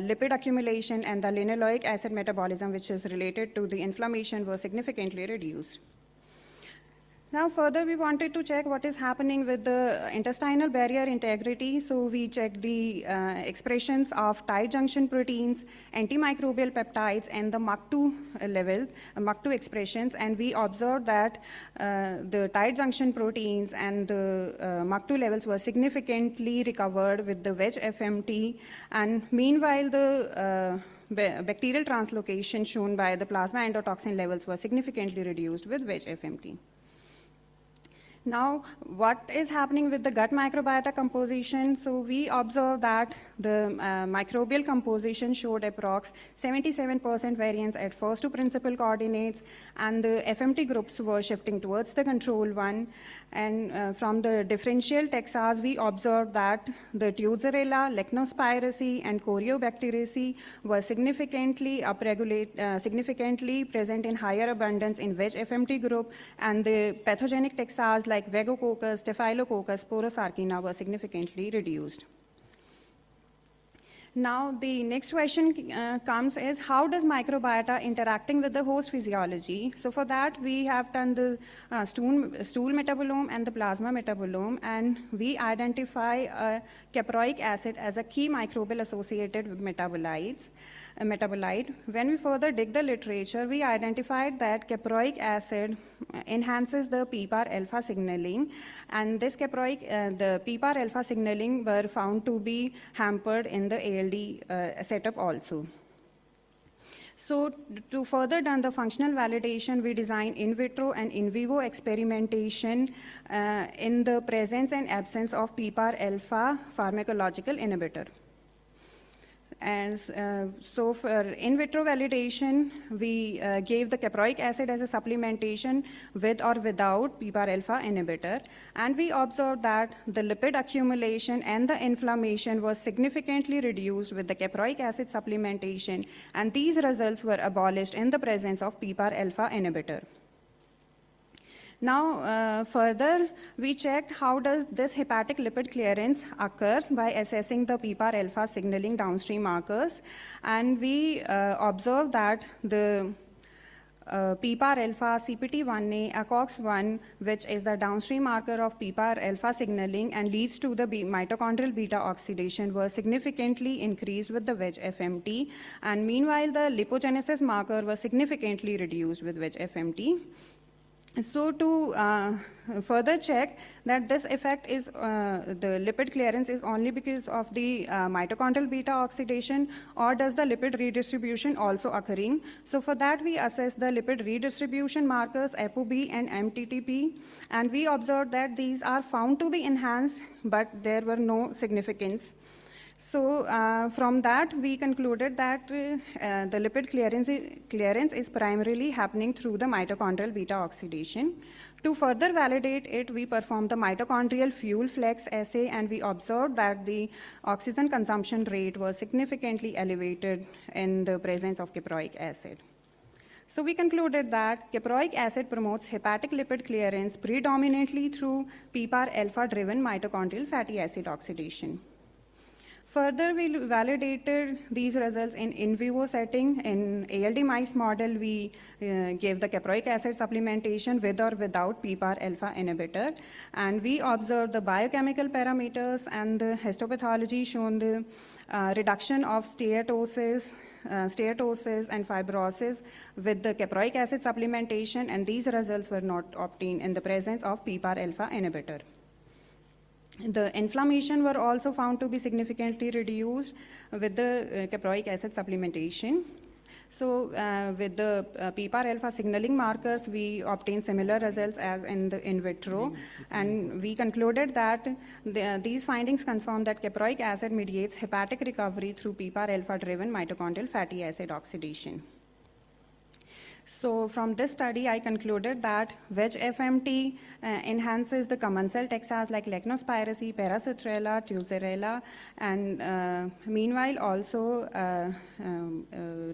lipid accumulation and the linoleic acid metabolism, which is related to the inflammation, were significantly reduced. Now further, we wanted to check what is happening with the intestinal barrier integrity. So we checked the expressions of tight junction proteins, antimicrobial peptides, and the MUC2 levels, MUC2 expressions, and we observed that the tight junction proteins and the MUC2 levels were significantly recovered with the veg FMT, and meanwhile the bacterial translocation shown by the plasma endotoxin levels were significantly reduced with veg FMT. Now, what is happening with the gut microbiota composition? So we observed that the microbial composition showed approx 77% variance at first 2 principal coordinates, and the FMT groups were shifting towards the control one. And from the differential taxas, we observed that the Tuzarella, Lectospiraceae, and Coriobateriaceae were significantly significantly present in higher abundance in veg FMT group, and the pathogenic taxas like Vagococcus, Staphylococcus, Porosarcina were significantly reduced. Now, the next question comes is, how does microbiota interacting with the host physiology? So for that, we have done the stool metabolome and the plasma metabolome, and we identify caproic acid as a key microbial associated with metabolite. When we further dig the literature, we identified that caproic acid enhances the PPAR alpha signaling, and this the PPAR alpha signaling were found to be hampered in the ALD setup also. So to further done the functional validation, we designed in vitro and in vivo experimentation in the presence and absence of PPAR alpha pharmacological inhibitor. And so for in vitro validation, we gave the caproic acid as a supplementation with or without PPAR alpha inhibitor. And we observed that the lipid accumulation and the inflammation was significantly reduced with the caproic acid supplementation. And these results were abolished in the presence of PPAR alpha inhibitor. Now, further, we checked how does this hepatic lipid clearance occurs by assessing the PPAR alpha signaling downstream markers. And we observed that the PPAR alpha, CPT1A, ACOX1, which is the downstream marker of PPAR alpha signaling and leads to the mitochondrial beta oxidation, were significantly increased with the VEGF-FMT. And meanwhile, the lipogenesis marker was significantly reduced with VEGF-FMT. So to further check that this effect is, the lipid clearance is only because of the mitochondrial beta oxidation, or does the lipid redistribution also occurring? So for that we assess the lipid redistribution markers ApoB and MTTP, and we observed that these are found to be enhanced, but there were no significance. So from that, we concluded that the lipid clearance is primarily happening through the mitochondrial beta oxidation. To further validate it, we performed the mitochondrial fuel flex assay, and we observed that the oxygen consumption rate was significantly elevated in the presence of caproic acid. So we concluded that caproic acid promotes hepatic lipid clearance predominantly through PPAR alpha-driven mitochondrial fatty acid oxidation. Further, we validated these results in vivo setting. In ALD mice model, we gave the caproic acid supplementation with or without PPAR alpha inhibitor. And we observed the biochemical parameters and the histopathology shown the reduction of steatosis and fibrosis with the caproic acid supplementation, and these results were not obtained in the presence of PPAR alpha inhibitor. The inflammation were also found to be significantly reduced with the caproic acid supplementation. So with the PPAR alpha signaling markers, we obtained similar results as in the in vitro. And we concluded that these findings confirm that caproic acid mediates hepatic recovery through PPAR alpha-driven mitochondrial fatty acid oxidation. So from this study, I concluded that VEGF-FMT enhances the commensal texas like Lecnospiraceae, Paracitella, Tucerella, and meanwhile also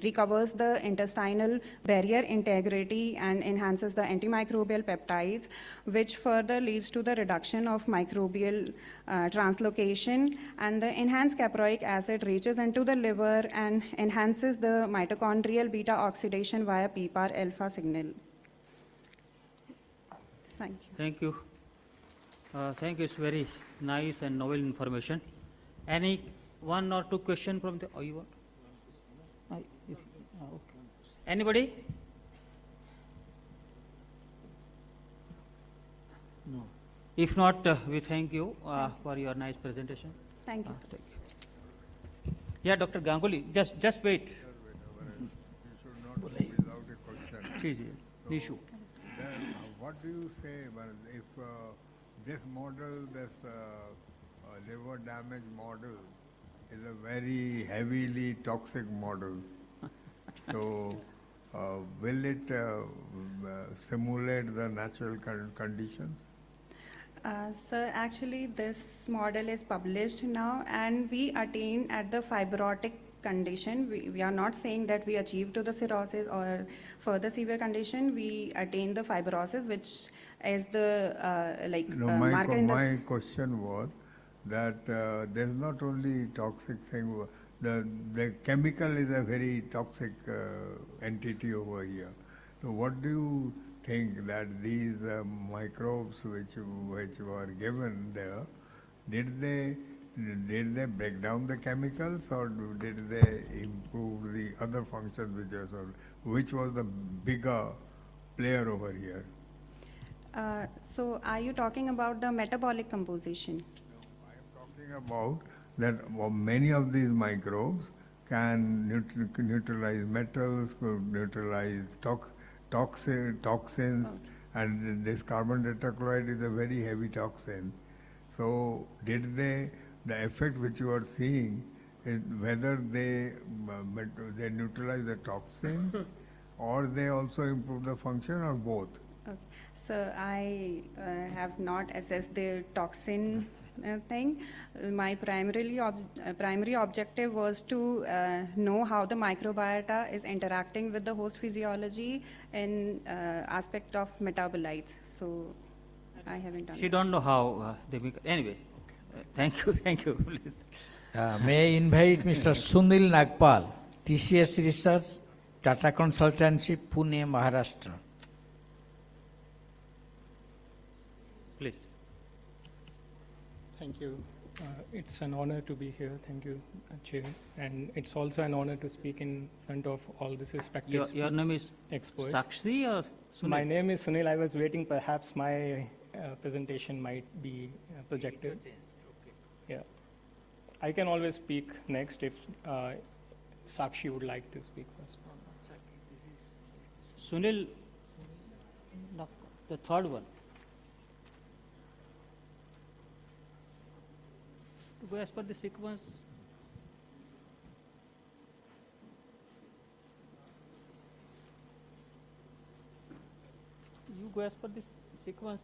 recovers the intestinal barrier integrity and enhances the antimicrobial peptides, which further leads to the reduction of microbial translocation. And the enhanced caproic acid reaches into the liver and enhances the mitochondrial beta oxidation via PPAR alpha signal. Thank you. Thank you. Thank you. It's very nice and novel information. Any one or two questions from the? Oh, you want? Okay. Anybody? No. If not, we thank you for your nice presentation. Thank you. Thank you. Yeah, Dr. Ganguly, just wait. So, then, what do you say if this model, this liver damage model, is a very heavily toxic model? So, will it simulate the natural conditions? Sir, actually this model is published now, and we attain at the fibrotic condition. We are not saying that we achieve to the cirrhosis or further severe condition. We attain the fibrosis, which is the marker in my question was that there's not only toxic thing, the chemical is a very toxic entity over here. So what do you think that these microbes which were given there, did they break down the chemicals, or did they improve the other functions which was the bigger player over here? So are you talking about the metabolic composition? No, I am talking about that many of these microbes can neutralize metals, could neutralize toxins, and this carbon tetrachloride is a very heavy toxin. So did they, the effect which you are seeing is whether they neutralize the toxin or they also improve the function, or both? Okay. So I have not assessed the toxin thing. My primary objective was to know how the microbiota is interacting with the host physiology in aspect of metabolites. So I haven't done She that. don't know how they make. Anyway, thank you, thank you. May I invite Mr. Sunil Nagpal, TCS Research, Tata Consultancy, Pune, Maharashtra. Please. Thank you. It's an honor to be here. Thank you, Chair. And it's also an honor to speak in front of all this respected Your name is experts. Sakshi or Sunil? My name is Sunil. I was waiting. Perhaps my presentation might be projected. Yeah. I can always speak next if Sakshi would like to speak first. Sunil, no, the third one. To go as per the sequence. You go as per the sequence.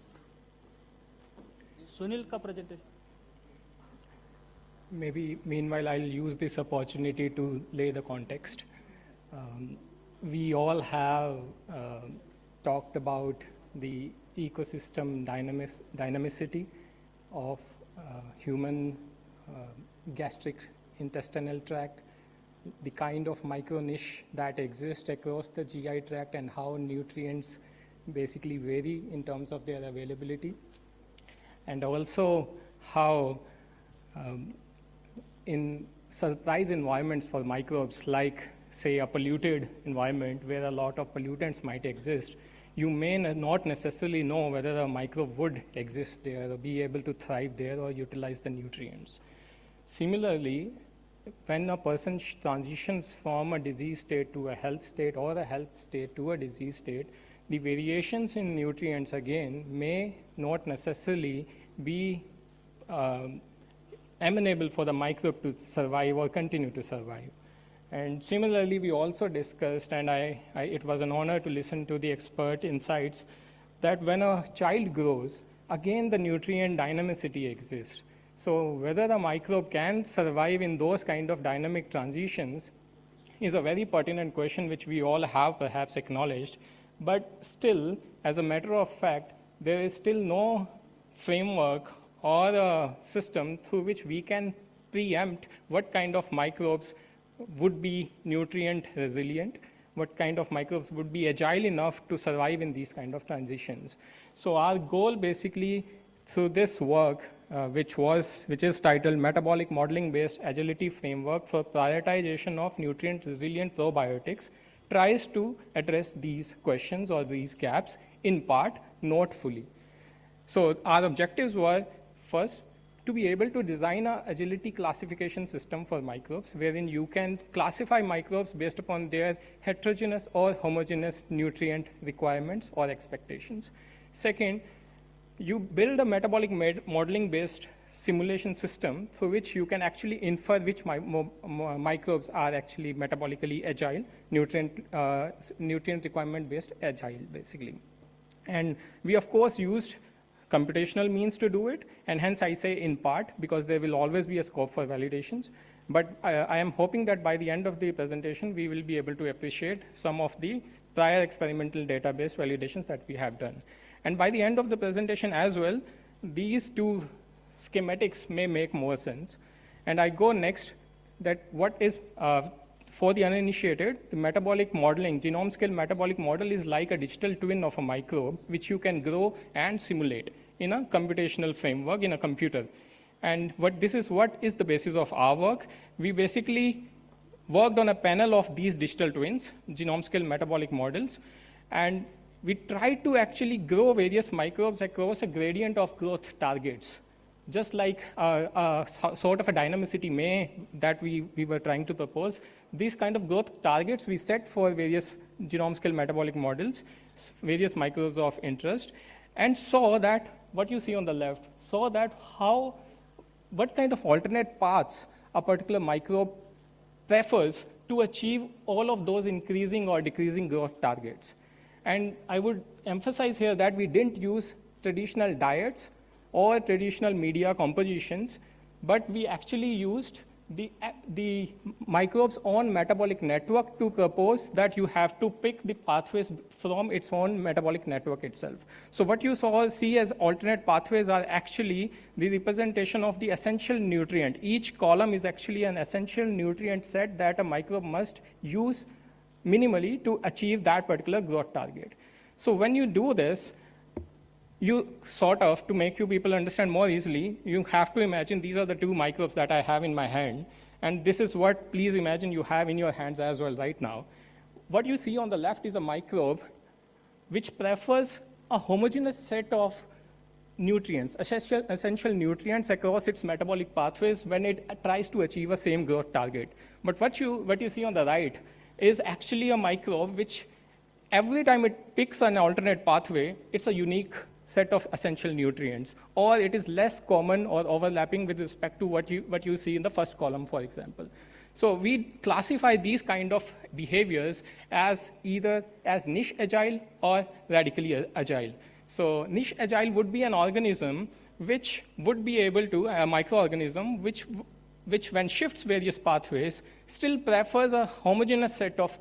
Sunil ka presentation. Maybe meanwhile I'll use this opportunity to lay the context. We all have talked about the ecosystem dynamicity of human gastric intestinal tract, the kind of micro niche that exists across the GI tract, and how nutrients basically vary in terms of their availability, and also how in surprise environments for microbes, like say a polluted environment where a lot of pollutants might exist, you may not necessarily know whether a microbe would exist there or be able to thrive there or utilize the nutrients. Similarly, when a person transitions from a disease state to a health state, or a health state to a disease state, the variations in nutrients again may not necessarily be amenable for the microbe to survive or continue to survive. And similarly, we also discussed, and it was an honor to listen to the expert insights, that when a child grows, again the nutrient dynamicity exists. So whether the microbe can survive in those kind of dynamic transitions is a very pertinent question which we all have perhaps acknowledged, but still, as a matter of fact, there is still no framework or a system through which we can preempt what kind of microbes would be nutrient resilient, what kind of microbes would be agile enough to survive in these kind of transitions. So our goal basically through this work, which is titled Metabolic Modeling Based Agility Framework for Prioritization of Nutrient Resilient Probiotics, tries to address these questions or these gaps in part, not fully. So our objectives were, first, to be able to design an agility classification system for microbes, wherein you can classify microbes based upon their heterogeneous or homogeneous nutrient requirements or expectations. Second, you build a metabolic modeling based simulation system through which you can actually infer which microbes are actually metabolically agile, nutrient requirement based agile basically. And we of course used computational means to do it, and hence I say in part because there will always be a scope for validations. But I am hoping that by the end of the presentation, we will be able to appreciate some of the prior experimental database validations that we have done. And by the end of the presentation as well, these two schematics may make more sense. And I go next that what is, for the uninitiated, the metabolic modeling, genome scale metabolic model is like a digital twin of a microbe, which you can grow and simulate in a computational framework in a computer. And this is what is the basis of our work. We basically worked on a panel of these digital twins, genome scale metabolic models, and we tried to actually grow various microbes across a gradient of growth targets, just like sort of a dynamicity that we were trying to propose. These kind of growth targets we set for various genome scale metabolic models, various microbes of interest, and saw that, what you see on the left, saw that what kind of alternate paths a particular microbe prefers to achieve all of those increasing or decreasing growth targets. And I would emphasize here that we didn't use traditional diets or traditional media compositions, but we actually used the microbe's own metabolic network to propose that you have to pick the pathways from its own metabolic network itself. So what you see as alternate pathways are actually the representation of the essential nutrient. Each column is actually an essential nutrient set that a microbe must use minimally to achieve that particular growth target. So when you do this, you sort of, to make you people understand more easily, you have to imagine these are the two microbes that I have in my hand. And this is what, please imagine, you have in your hands as well right now. What you see on the left is a microbe which prefers a homogeneous set of nutrients, essential nutrients across its metabolic pathways when it tries to achieve a same growth target. But what you see on the right is actually a microbe which every time it picks an alternate pathway, it's a unique set of essential nutrients, or it is less common or overlapping with respect to what you see in the first column, for example. So we classify these kind of behaviors as either as niche agile or radically agile. So niche agile would be an organism which would be able to, a microorganism which when shifts various pathways still prefers a homogeneous set of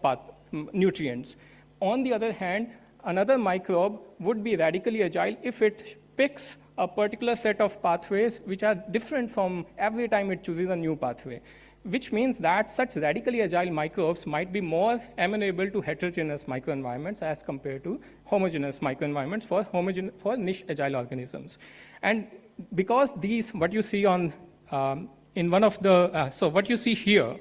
nutrients. On the other hand, another microbe would be radically agile if it picks a particular set of pathways which are different from every time it chooses a new pathway, which means that such radically agile microbes might be more amenable to heterogeneous microenvironments as compared to homogeneous microenvironments for niche agile organisms. And because these, what you see on, in one of the, so what you see here,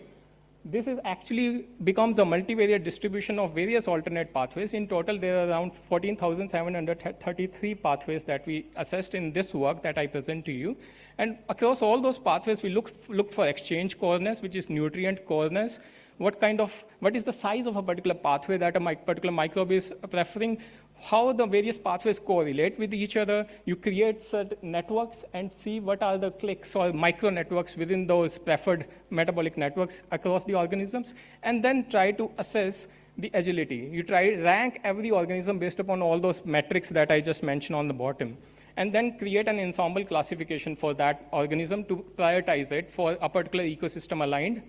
this is actually becomes a multivariate distribution of various alternate pathways. In total, there are around 14,733 pathways that we assessed in this work that I present to you. And across all those pathways, we looked for exchange coreness, which is nutrient coreness. What is the size of a particular pathway that a particular microbe is preferring? How the various pathways correlate with each other. You create certain networks and see what are the clicks or micro networks within those preferred metabolic networks across the organisms, and then try to assess the agility. You rank every organism based upon all those metrics that I just mentioned on the bottom, and then create an ensemble classification for that organism to prioritize it for a particular ecosystem aligned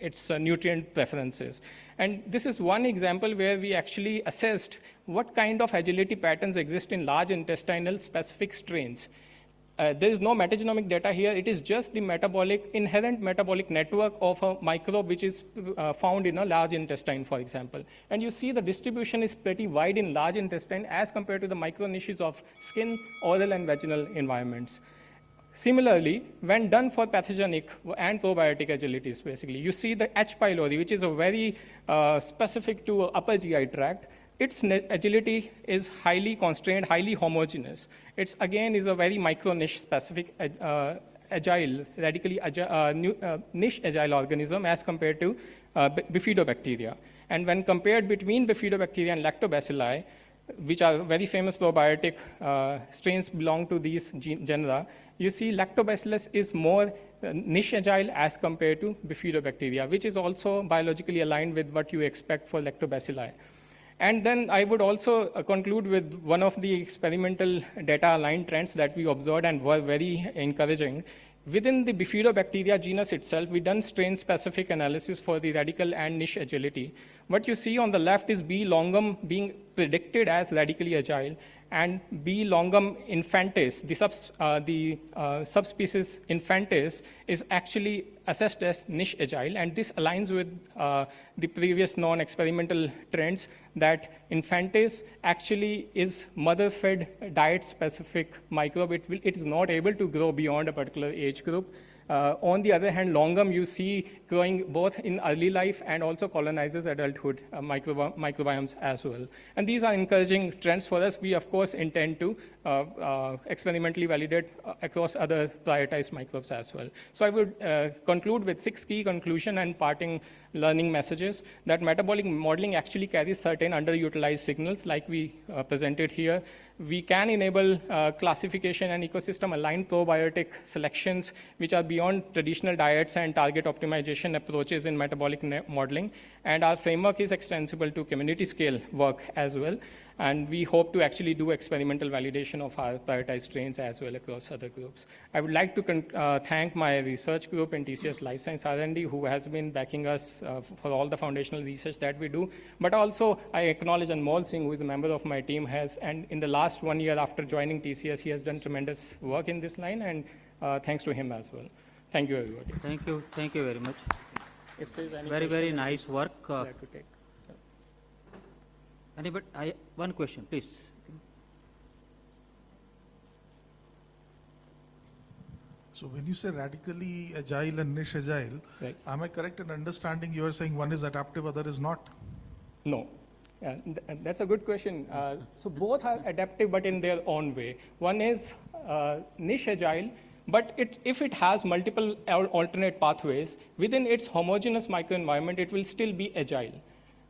its nutrient preferences. And this is one example where we actually assessed what kind of agility patterns exist in large intestinal specific strains. There is no metagenomic data here. It is just the inherent metabolic network of a microbe which is found in a large intestine, for example. And you see the distribution is pretty wide in large intestine as compared to the micro niches of skin, oral, and vaginal environments. Similarly, when done for pathogenic and probiotic agilities, basically, you see the H. pylori, which is a very specific to upper GI tract. Its agility is highly constrained, highly homogeneous. It's again is a very micro niche specific agile, radically agile, niche agile organism as compared to bifidobacteria. And when compared between bifidobacteria and lactobacilli, which are very famous probiotic strains belong to these genera, you see lactobacillus is more niche agile as compared to bifidobacteria, which is also biologically aligned with what you expect for lactobacilli. And then I would also conclude with one of the experimental data aligned trends that we observed and were very encouraging. Within the bifidobacteria genus itself, we done strain-specific analysis for the radical and niche agility. What you see on the left is B. longum being predicted as radically agile, and B. longum infantis, the subspecies infantis, is actually assessed as niche agile, and this aligns with the previous non-experimental trends that infantis actually is mother-fed diet-specific microbe. It is not able to grow beyond a particular age group. On the other hand, longum you see growing both in early life and also colonizes adulthood microbiomes as well. And these are encouraging trends for us. We, of course, intend to experimentally validate across other prioritized microbes as well. So I would conclude with 6 key conclusions and parting learning messages, that metabolic modeling actually carries certain underutilized signals like we presented here. We can enable classification and ecosystem-aligned probiotic selections which are beyond traditional diets and target optimization approaches in metabolic modeling. And our framework is extensible to community-scale work as well. And we hope to actually do experimental validation of our prioritized strains as well across other groups. I would like to thank my research group in TCS Life Science R&D who has been backing us for all the foundational research that we do. But also I acknowledge Anmol Singh, who is a member of my team, and in the last 1 year after joining TCS, he has done tremendous work in this line, and thanks to him as well. Thank you, everybody. Thank you very much. If there is any very question, nice work. I'd like to take. Anybody? One question, please. So when you say radically agile and niche agile, am I correct in understanding you are saying one is adaptive, other is not? No. That's a good question. So both are adaptive, but in their own way. One is niche agile, but if it has multiple alternate pathways, within its homogeneous microenvironment, it will still be agile,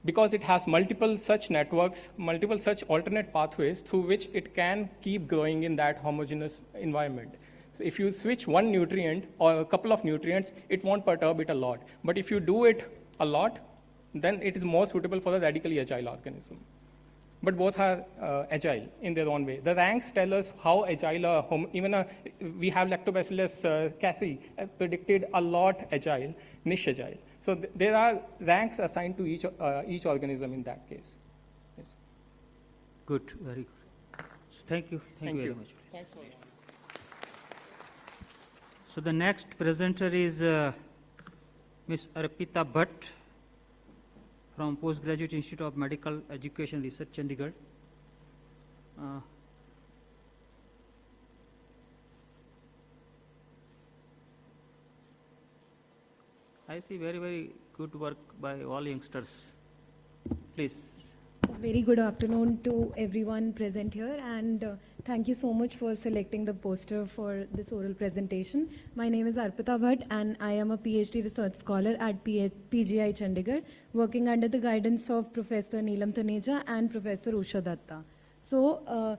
because it has multiple such networks, multiple such alternate pathways through which it can keep growing in that homogeneous environment. So if you switch one nutrient or a couple of nutrients, it won't perturb it a lot. But if you do it a lot, then it is more suitable for a radically agile organism. But both are agile in their own way. The ranks tell us how agile we have Lactobacillus casei predicted a lot agile, niche agile. So there are ranks assigned to each organism in that case. Yes. Good, very good. So thank you very much. Thanks a lot. So the next presenter is Ms. Arpita Bhatt from Postgraduate Institute of Medical Education Research, Chandigarh. I see very good work by all youngsters. Please. Very good afternoon to everyone present here, and thank you so much for selecting the poster for this oral presentation. My name is Arpita Bhatt, and I am a PhD research scholar at PGI Chandigarh, working under the guidance of Professor Neelam Taneja and Professor Usha Datta. So,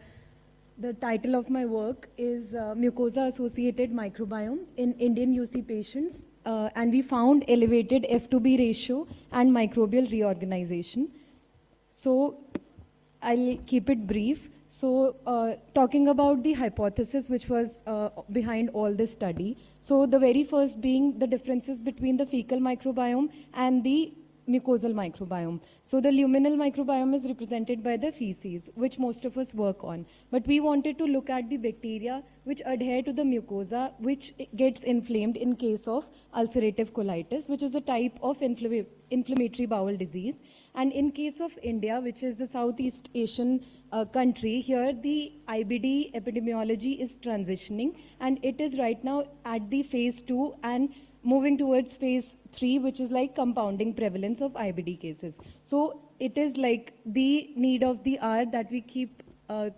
the title of my work is Mucosa-Associated Microbiome in Indian UC Patients, and we found elevated F2B ratio and microbial reorganization. So I'll keep it brief. So talking about the hypothesis which was behind all this study. So the very first being the differences between the fecal microbiome and the mucosal microbiome. So the luminal microbiome is represented by the feces, which most of us work on. But we wanted to look at the bacteria which adhere to the mucosa, which gets inflamed in case of ulcerative colitis, which is a type of inflammatory bowel disease. And in case of India, which is the Southeast Asian country, here the IBD epidemiology is transitioning, and it is right now at the phase 2 and moving towards phase 3, which is like compounding prevalence of IBD cases. So it is like the need of the hour that we keep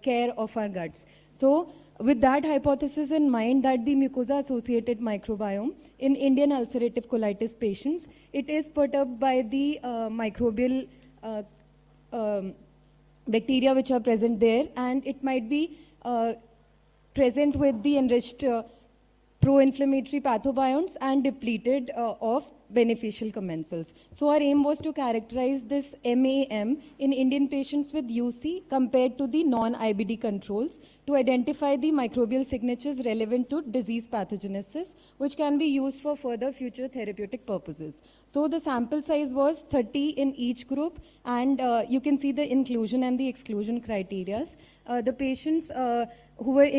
care of our guts. So with that hypothesis in mind, that the mucosa-associated microbiome in Indian ulcerative colitis patients, it is perturbed by the microbial bacteria which are present there, and it might be present with the enriched pro-inflammatory pathobionts and depleted of beneficial commensals. So our aim was to characterize this MAM in Indian patients with UC compared to the non-IBD controls to identify the microbial signatures relevant to disease pathogenesis, which can be used for further future therapeutic purposes. So the sample size was 30 in each group, and you can see the inclusion and the exclusion criteria. The patients who were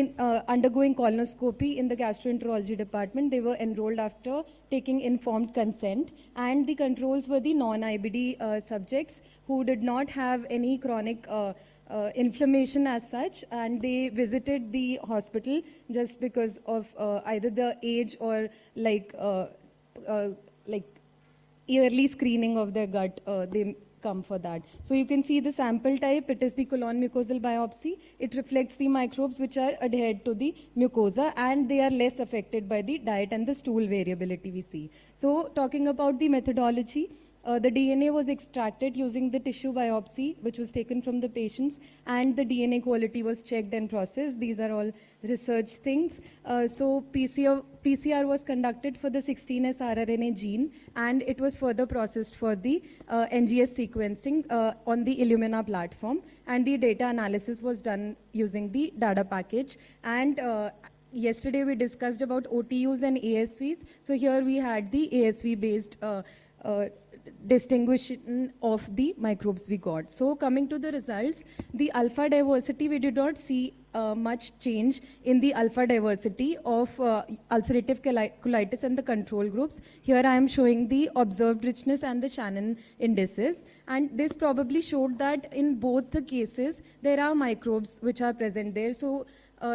undergoing colonoscopy in the gastroenterology department, they were enrolled after taking informed consent, and the controls were the non-IBD subjects who did not have any chronic inflammation as such, and they visited the hospital just because of either the age or like yearly screening of their gut. They come for that. So you can see the sample type, it is the colon mucosal biopsy. It reflects the microbes which are adhered to the mucosa, and they are less affected by the diet and the stool variability we see. So talking about the methodology, The DNA was extracted using the tissue biopsy, which was taken from the patients, and the DNA quality was checked and processed. These are all research things. So PCR was conducted for the 16S rRNA gene, and it was further processed for the NGS sequencing on the Illumina platform, and the data analysis was done using the data package. And yesterday we discussed about OTUs and ASVs. So here we had the ASV-based distinguishing of the microbes we got. So coming to the results, the alpha diversity, we did not see much change in the alpha diversity of ulcerative colitis and the control groups. Here I am showing the observed richness and the Shannon indices, and this probably showed that in both the cases there are microbes which are present there. So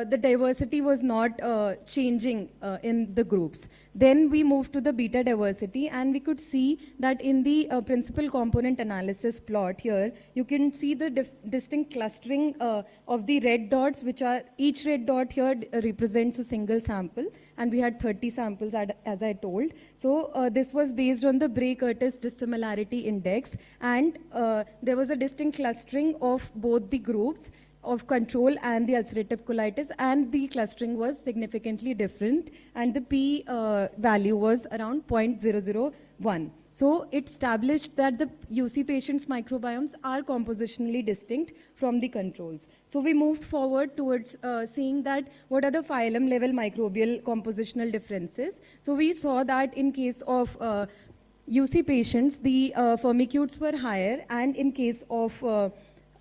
the diversity was not changing in the groups. Then we moved to the beta diversity, and we could see that in the principal component analysis plot here, you can see the distinct clustering of the red dots, which are, each red dot here represents a single sample, and we had 30 samples as I told. So this was based on the Bray-Curtis dissimilarity index, and there was a distinct clustering of both the groups of control and the ulcerative colitis, and the clustering was significantly different, and the P value was around 0.001. So it established that the UC patients' microbiomes are compositionally distinct from the controls. So we moved forward towards seeing that what are the phylum level microbial compositional differences. So we saw that in case of UC patients, the firmicutes were higher, and in case of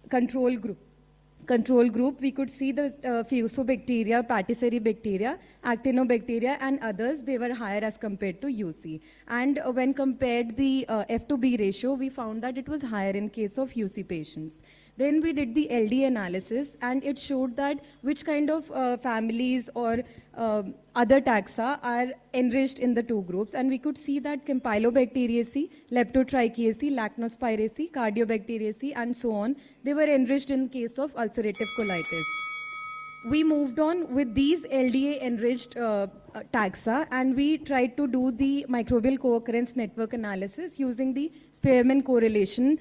control group, we could see the fusobacteria, patisserie bacteria, actinobacteria, and others, they were higher as compared to UC. And when compared the F2B ratio, we found that it was higher in case of UC patients. Then we did the LD analysis, and it showed that which kind of families or other taxa are enriched in the two groups. And we could see that Campylobacteriaceae, Leptotrichiaceae, Lactospiraceae, Cardiobacteriaceae, and so on, they were enriched in case of ulcerative colitis. We moved on with these LDA enriched taxa, and we tried to do the microbial co-occurrence network analysis using the Spearman correlation.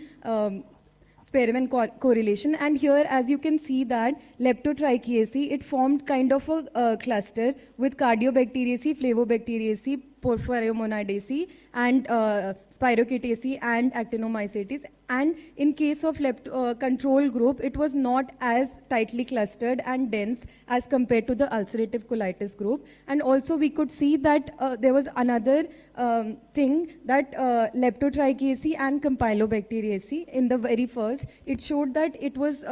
And here, as you can see that Leptotrichiaceae, it formed kind of a cluster with Cardiobacteriaceae, Flavobacteriaceae, Porphyromonidaceae, and Spirocataceae, and Actinomycetes. And in case of control group, it was not as tightly clustered and dense as compared to the ulcerative colitis group. And also we could see that there was another thing, that Leptotrichiaceae and Campylobacteriaceae, in the very first, it showed that it was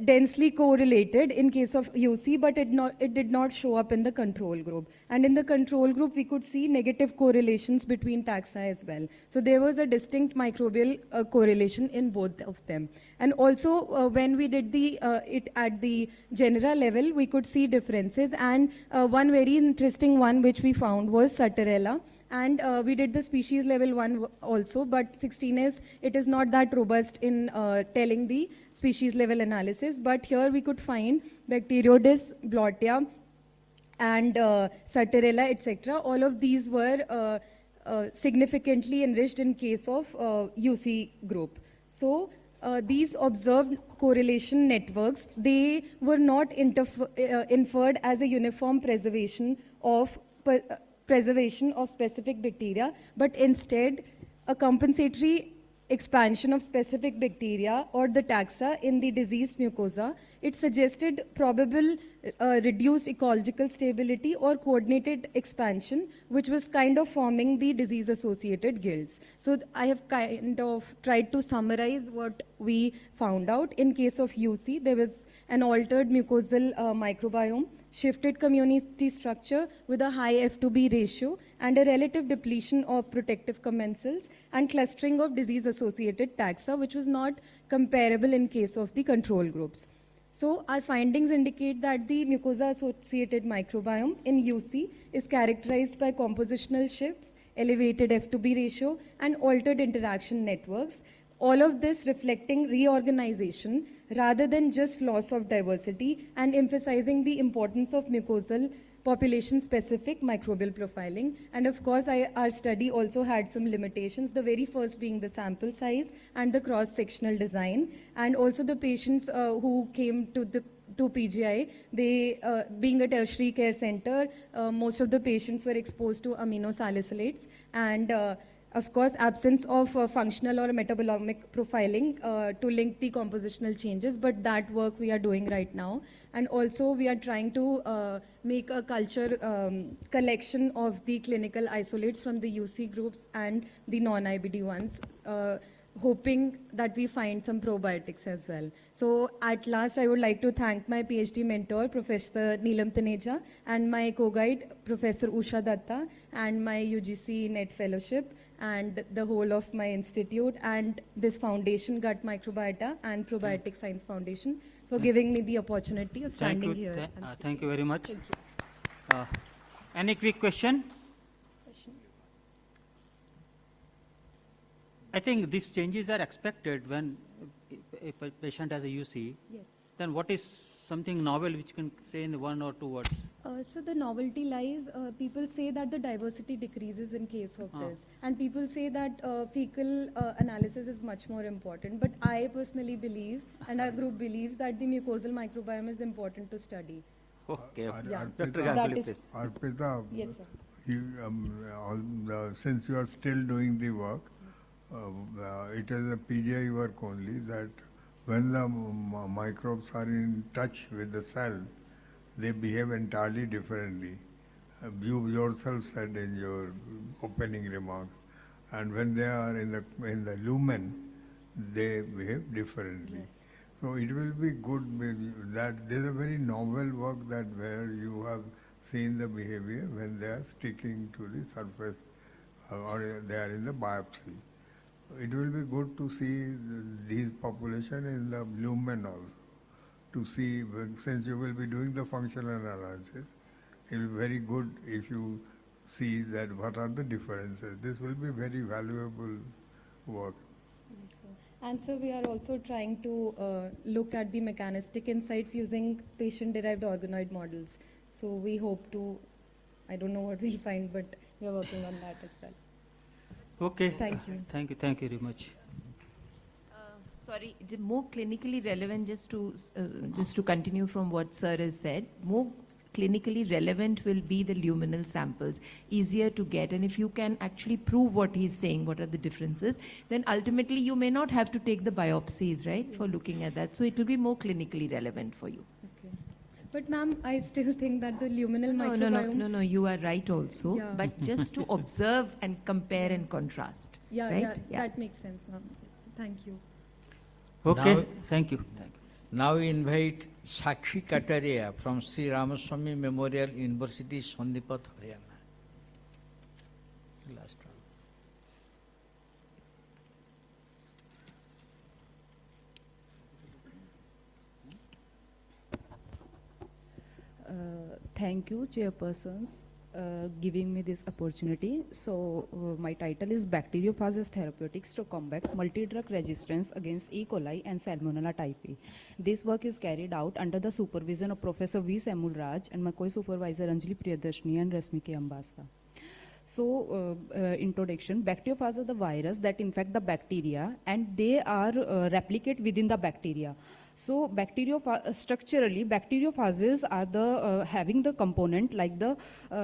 densely correlated in case of UC, but it did not show up in the control group. And in the control group, we could see negative correlations between taxa as well. So there was a distinct microbial correlation in both of them. And also, when we did it at the genera level, we could see differences. And one very interesting one which we found was Satarella. And we did the species level one also, but 16S, it is not that robust in telling the species level analysis. But here we could find Bacteroides, Blottia, and Satarella, etc. All of these were significantly enriched in case of UC group. So these observed correlation networks, they were not inferred as a uniform preservation of specific bacteria, but instead a compensatory expansion of specific bacteria or the taxa in the diseased mucosa. It suggested probable reduced ecological stability or coordinated expansion, which was kind of forming the disease-associated guilds. So I have kind of tried to summarize what we found out. In case of UC, there was an altered mucosal microbiome, shifted community structure with a high F2B ratio, and a relative depletion of protective commensals, and clustering of disease-associated taxa, which was not comparable in case of the control groups. So our findings indicate that the mucosa-associated microbiome in UC is characterized by compositional shifts, elevated F2B ratio, and altered interaction networks. All of this reflecting reorganization rather than just loss of diversity, and emphasizing the importance of mucosal population-specific microbial profiling. And of course, our study also had some limitations, the very first being the sample size and the cross-sectional design, and also the patients who came to PGI, they, being a tertiary care center, most of the patients were exposed to aminosalicylates, and of course, absence of functional or metabolomic profiling to link the compositional changes, but that work we are doing right now. And also, we are trying to make a culture collection of the clinical isolates from the UC groups and the non-IBD ones, hoping that we find some probiotics as well. So at last, I would like to thank my PhD mentor, Professor Neelam Taneja, and my co-guide, Professor Usha Datta, and my UGC NET Fellowship, and the whole of my institute, and this foundation, Gut Microbiota and Probiotic Science Foundation, for giving me the opportunity of standing here. Thank you very much. Thank you. Any quick question? I think these changes are expected when if a patient has a UC. Yes. Then what is something novel which you can say in 1 or 2 words? So the novelty lies, people say that the diversity decreases in case of this, and people say that fecal analysis is much more important. But I personally believe, and our group believes, that the mucosal microbiome is important to study. Okay. Yeah. Arpita, Yes, sir. Since you are still doing the work, it is a PGI work only, that when the microbes are in touch with the cell, they behave entirely differently. You yourself said in your opening remarks, and when they are in the lumen, they behave differently. Yes. So it will be good that there is a very novel work that where you have seen the behavior when they are sticking to the surface or they are in the biopsy. It will be good to see these population in the lumen also, to see, since you will be doing the functional analysis, it will be very good if you see that what are the differences. This will be very valuable work. Yes, sir. And so we are also trying to look at the mechanistic insights using patient-derived organoid models. So we hope to, I don't know what we'll find, but we are working on that as well. Okay. Thank you. Thank you. Thank you very much. Sorry, the more clinically relevant, just to continue from what sir has said, more clinically relevant will be the luminal samples, easier to get, and if you can actually prove what he's saying, what are the differences, then ultimately you may not have to take the biopsies, right, for looking at that. So it will be more clinically relevant for you. Okay. But ma'am, I still think that the luminal microbiome... No, you are right also, Yeah. but just to observe and compare and contrast. Yeah, right? yeah, that makes sense, ma'am. Yes. Thank you. Okay, Now, thank you. Now we invite Sakshi Kataria from Sri Ramaswamy Memorial University, Sondipat, Haryana. Last one. Thank you, chairpersons, giving me this opportunity. So my title is Bacteriophages Therapeutics to Combat Multi-Drug Resistance Against E. coli and Salmonella typhi. This work is carried out under the supervision of Professor V. Samul Raj and my co-supervisor Anjali Priyadarshini and Rasmiki Ambasta. So, introduction, bacteriophages are the virus that infect the bacteria and they are replicate within the bacteria. So, structurally, bacteriophages are the having the component like the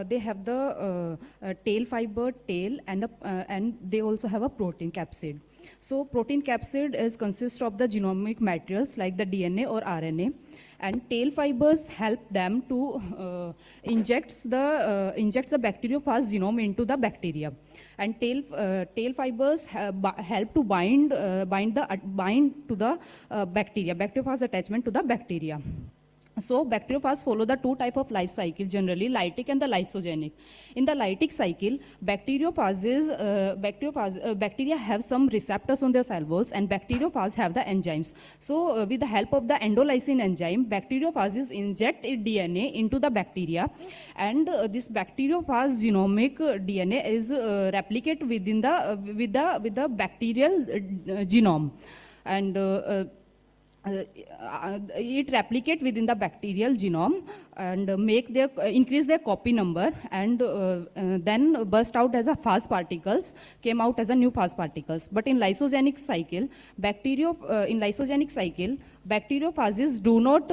they have the tail fiber, tail, and they also have a protein capsid. So, protein capsid consists of the genomic materials like the DNA or RNA, and tail fibers help them to inject the bacteriophage genome into the bacteria, and tail fibers help to bind to the bacteriophage attachment to the bacteria. So bacteriophages follow the two types of life cycle, generally lytic and the lysogenic. In the lytic cycle, bacteria have some receptors on their cell walls and bacteriophages have the enzymes. So with the help of the endolysin enzyme, bacteriophages inject DNA into the bacteria, and this bacteriophage genomic DNA is replicated within with the bacterial genome. And it replicate within the bacterial genome and increase their copy number, and then burst out as a fast particles, came out as a new fast particles. But in lysogenic cycle, bacteriophages do not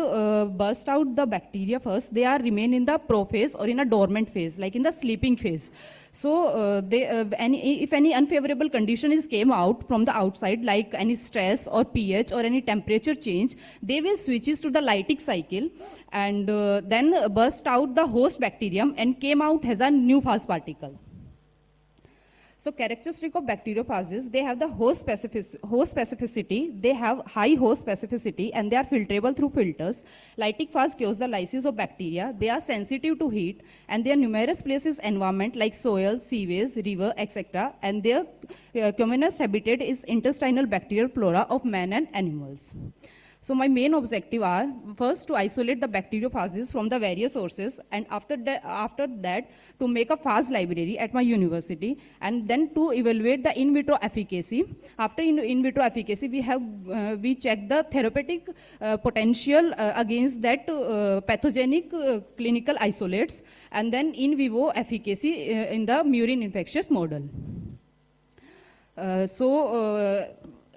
burst out the bacteria first. They remain in the prophase or in a dormant phase, like in the sleeping phase. So if any unfavorable condition came out from the outside, like any stress or pH or any temperature change, they will switches to the lytic cycle and then burst out the host bacterium and came out as a new fast particle. So characteristic of bacteriophages, they have the host specificity, they have high host specificity, and they are filtrable through filters. Lytic phase cures the lysis of bacteria. They are sensitive to heat, and their numerous places environment like soil, sewage, river, etc. And their commonest habitat is intestinal bacterial flora of man and animals. So my main objective are, first, to isolate the bacteriophages from the various sources, and after that to make a phase library at my university, and then to evaluate the in vitro efficacy. After in vitro efficacy, we check the therapeutic potential against that pathogenic clinical isolates, and then in vivo efficacy in the murine infectious model.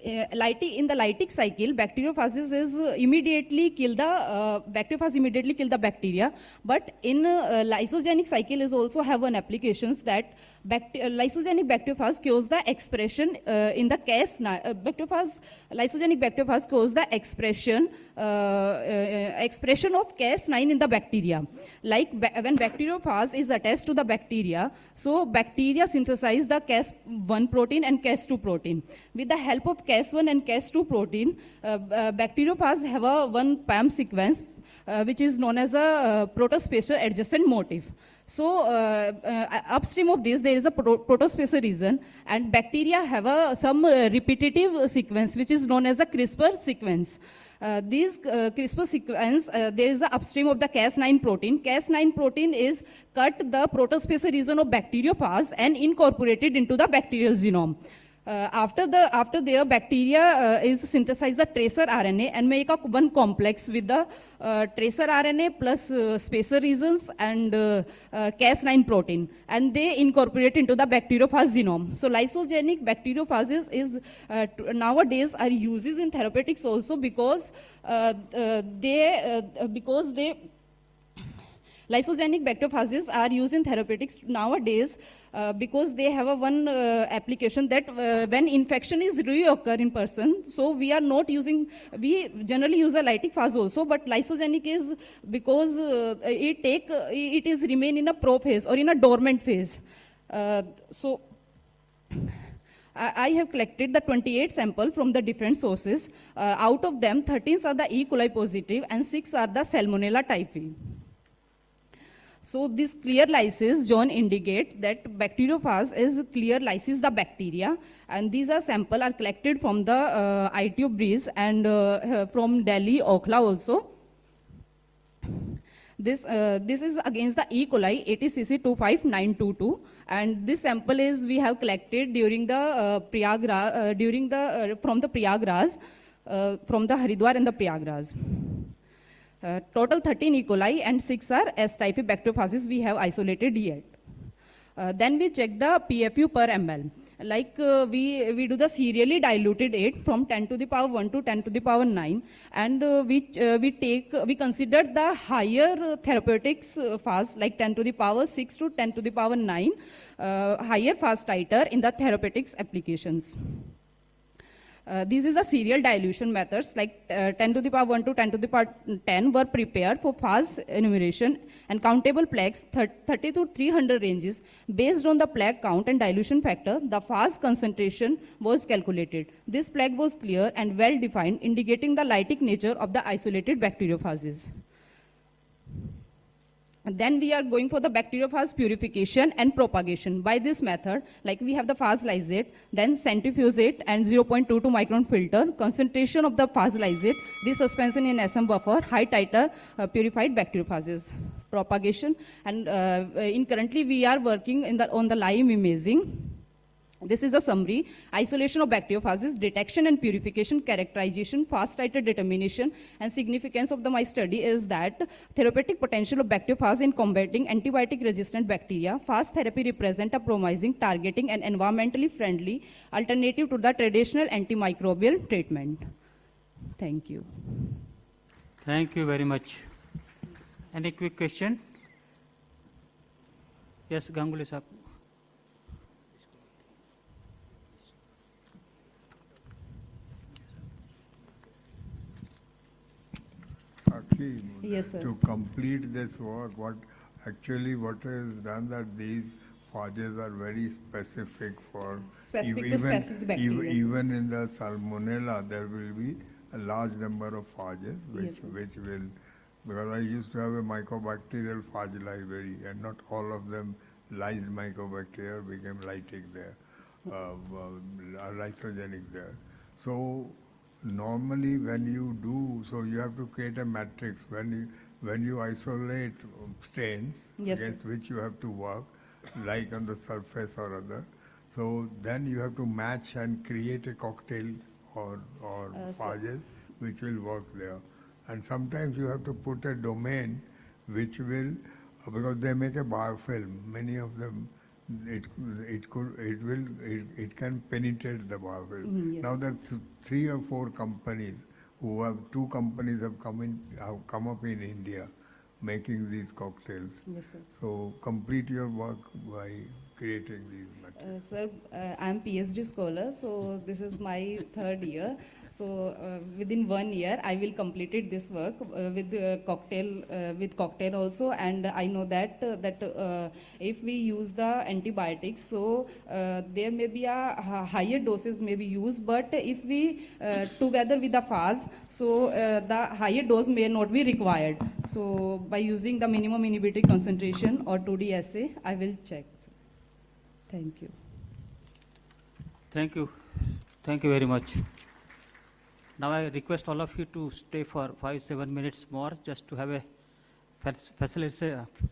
In the lytic cycle, bacteriophages immediately kill the bacteria, but in lysogenic cycle is also have an applications that lysogenic bacteriophage cause the expression in the Cas9. Lysogenic bacteriophage cause the expression of Cas9 in the bacteria. Like when bacteriophage is attached to the bacteria, so bacteria synthesize the Cas1 protein and Cas2 protein. With the help of Cas1 and Cas2 protein, bacteriophages have one PAM sequence which is known as a protospacer adjacent motif. So upstream of this, there is a protospacer region, and bacteria have some repetitive sequence which is known as a CRISPR sequence. These CRISPR sequence, there is a upstream of the Cas9 protein. Cas9 protein is cut the protospacer region of bacteriophage and incorporated into the bacterial genome. After their bacteria is synthesize the tracer RNA and make up one complex with the tracer RNA plus spacer regions and Cas9 protein, and they incorporate into the bacteriophage genome. So lysogenic bacteriophages is nowadays are uses in therapeutics also because lysogenic bacteriophages are used in therapeutics nowadays because they have one application that when infection is reoccur in person, so we generally use the lytic phase also, but lysogenic is because it is remain in a prophase or in a dormant phase. I have collected the 28 samples from the different sources. Out of them, 13 are the E. coli positive and 6 are the Salmonella typhi. So this clear lysis John indicate that bacteriophage is clear lysis the bacteria, and these samples are collected from the ITU breeze and from Delhi, Okhla also. This is against the E. coli 80cc25922, and this sample is we have collected during the from the Prayagraj, from the Haridwar and the Prayagraj. Total 13 E. coli and 6 are S. typhi bacteriophages we have isolated yet. Then we check the PFU per ml. Like we do the serially diluted 8 from 10 to the power 1 to 10 to the power 9, and we consider the higher therapeutics phase like 10 to the power 6 to 10 to the power 9 higher phase titer in the therapeutics applications. This is the serial dilution methods, like 10 to the power 1 to 10 to the power 10 were prepared for phase enumeration, and countable plaques 30 to 300 ranges. Based on the plaque count and dilution factor, the phase concentration was calculated. This plaque was clear and well defined, indicating the lytic nature of the isolated bacteriophages. And then we are going for the bacteriophage purification and propagation. By this method, like we have the phase lysate, then centrifugate and 0.22 micron filter, concentration of the phase lysate, resuspension in SM buffer, high titer purified bacteriophages. Propagation, and currently we are working on the live imaging. This is a summary: isolation of bacteriophages, detection and purification, characterization, fast titer determination, and significance of my study is that therapeutic potential of bacteriophage in combating antibiotic-resistant bacteria. Fast therapy represent a promising, targeting, and environmentally friendly alternative to the traditional antimicrobial treatment. Thank you. Thank you very much. Any quick question? Yes, Ganguly sir. Sakshi, Yes, sir. to complete this work, what is done that these phages are very specific for Specific to specific bacteria. even in the salmonella there will be a large number of phages Yes, which will, because I used to have a mycobacterial phage library and not all of them lysed mycobacteria became lytic there, lysogenic there. So normally when you do, so you have to create a matrix when you isolate strains Yes, sir. against which you have to work, like on the surface or other. So then you have to match and create a cocktail or phages which will work there. And sometimes you have to put a domain which will, because they make a biofilm, many of them, it can penetrate the biofilm. Yes. Now there are 3 or 4 companies two companies have come up in India making these cocktails. Yes, sir. So complete your work by creating these materials. Sir, I am PhD scholar, so this is my 3rd year. So within 1 year, I will completed this work with cocktail also. And I know that if we use the antibiotics, so there may be a higher doses may be used. But if we together with the phage, so the higher dose may not be required. So by using the minimum inhibitory concentration or 2D assay, I will check. Thank you. Thank you. Thank you very much. Now I request all of you to stay for 5-7 minutes more just to have a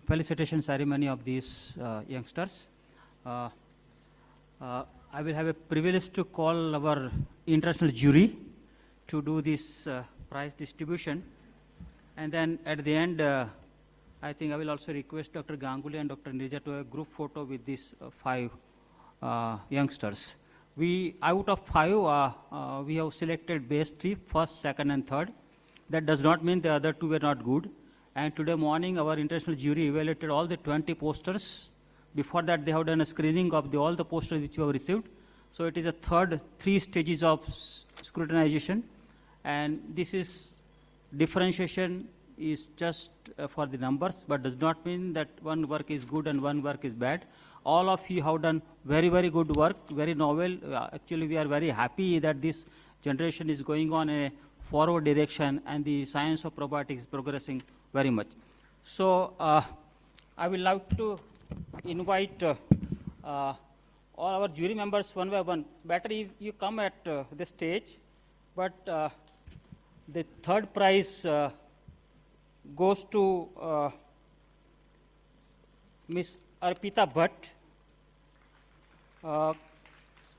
felicitation ceremony of these youngsters. I will have a privilege to call our international jury to do this prize distribution. And then at the end, I think I will also request Dr. Ganguly and Dr. Nirja to have a group photo with these 5 youngsters. Out of 5, we have selected best 3, first, second, and third. That does not mean the other 2 were not good. And today morning, our international jury evaluated all the 20 posters. Before that, they have done a screening of all the posters which we have received. So it is a 3 stages of scrutinization. And this is differentiation is just for the numbers, but does not mean that one work is good and one work is bad. All of you have done very, very good work, very novel. Actually, we are very happy that this generation is going on a forward direction and the science of probiotics is progressing very much. So I will like to invite all our jury members one by one. Better if you come at the stage, but the 3rd prize goes to Miss Arpita Bhatt.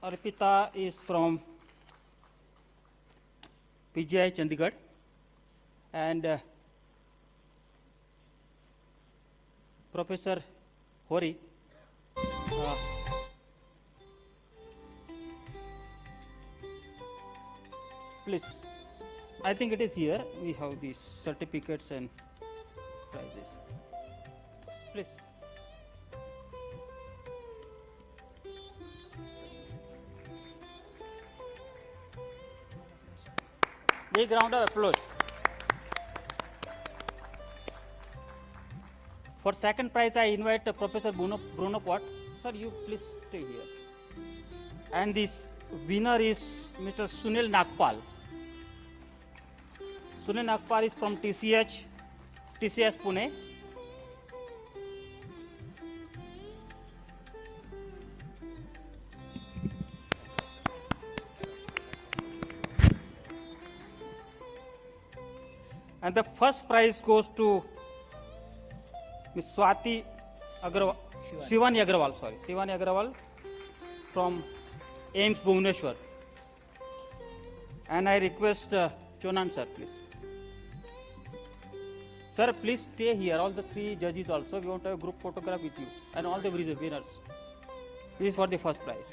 Arpita is from PGI Chandigarh, and Professor Hori. Please, I think it is here. We have these certificates and prizes. Please. Big round of applause. For 2nd prize, I invite Professor Bruno Pott. Sir, you please stay here. And this winner is Mr. Sunil Nagpal. Sunil Nagpal is from TCS Pune. And the first prize goes to Ms. Shivani Agrawal from AIMS Bhubaneswar. And I request Chonan sir, please. Sir, please stay here. All the three judges also. We want to have a group photograph with you and all the winners. This is for the first prize.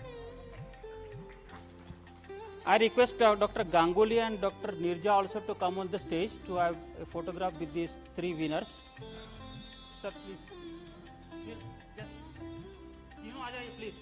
I request Dr. Ganguly and Dr. Nirja also to come on the stage to have a photograph with these three winners. Sir, please. Just, please.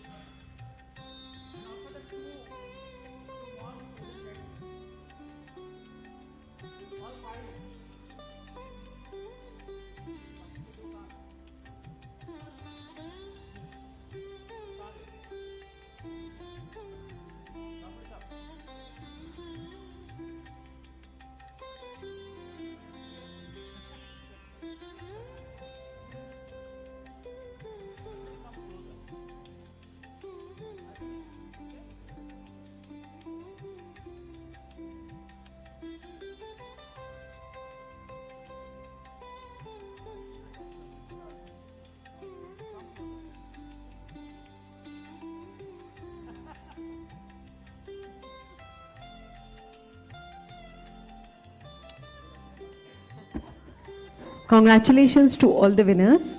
Congratulations to all the winners.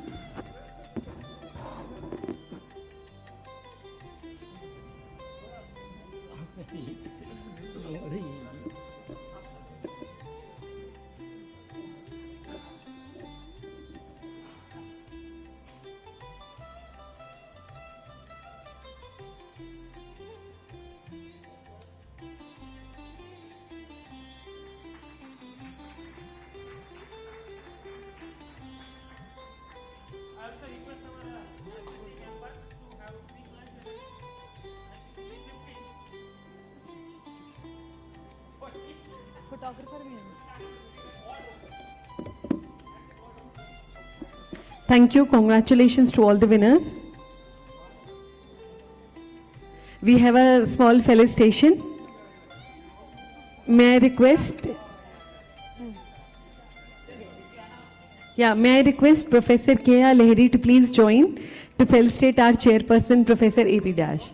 Thank you. Congratulations to all the winners. We have a small felicitation. May I request? May I request Professor K.R. Lahiri to please join to felicitate our chairperson, Professor A.P. Dash.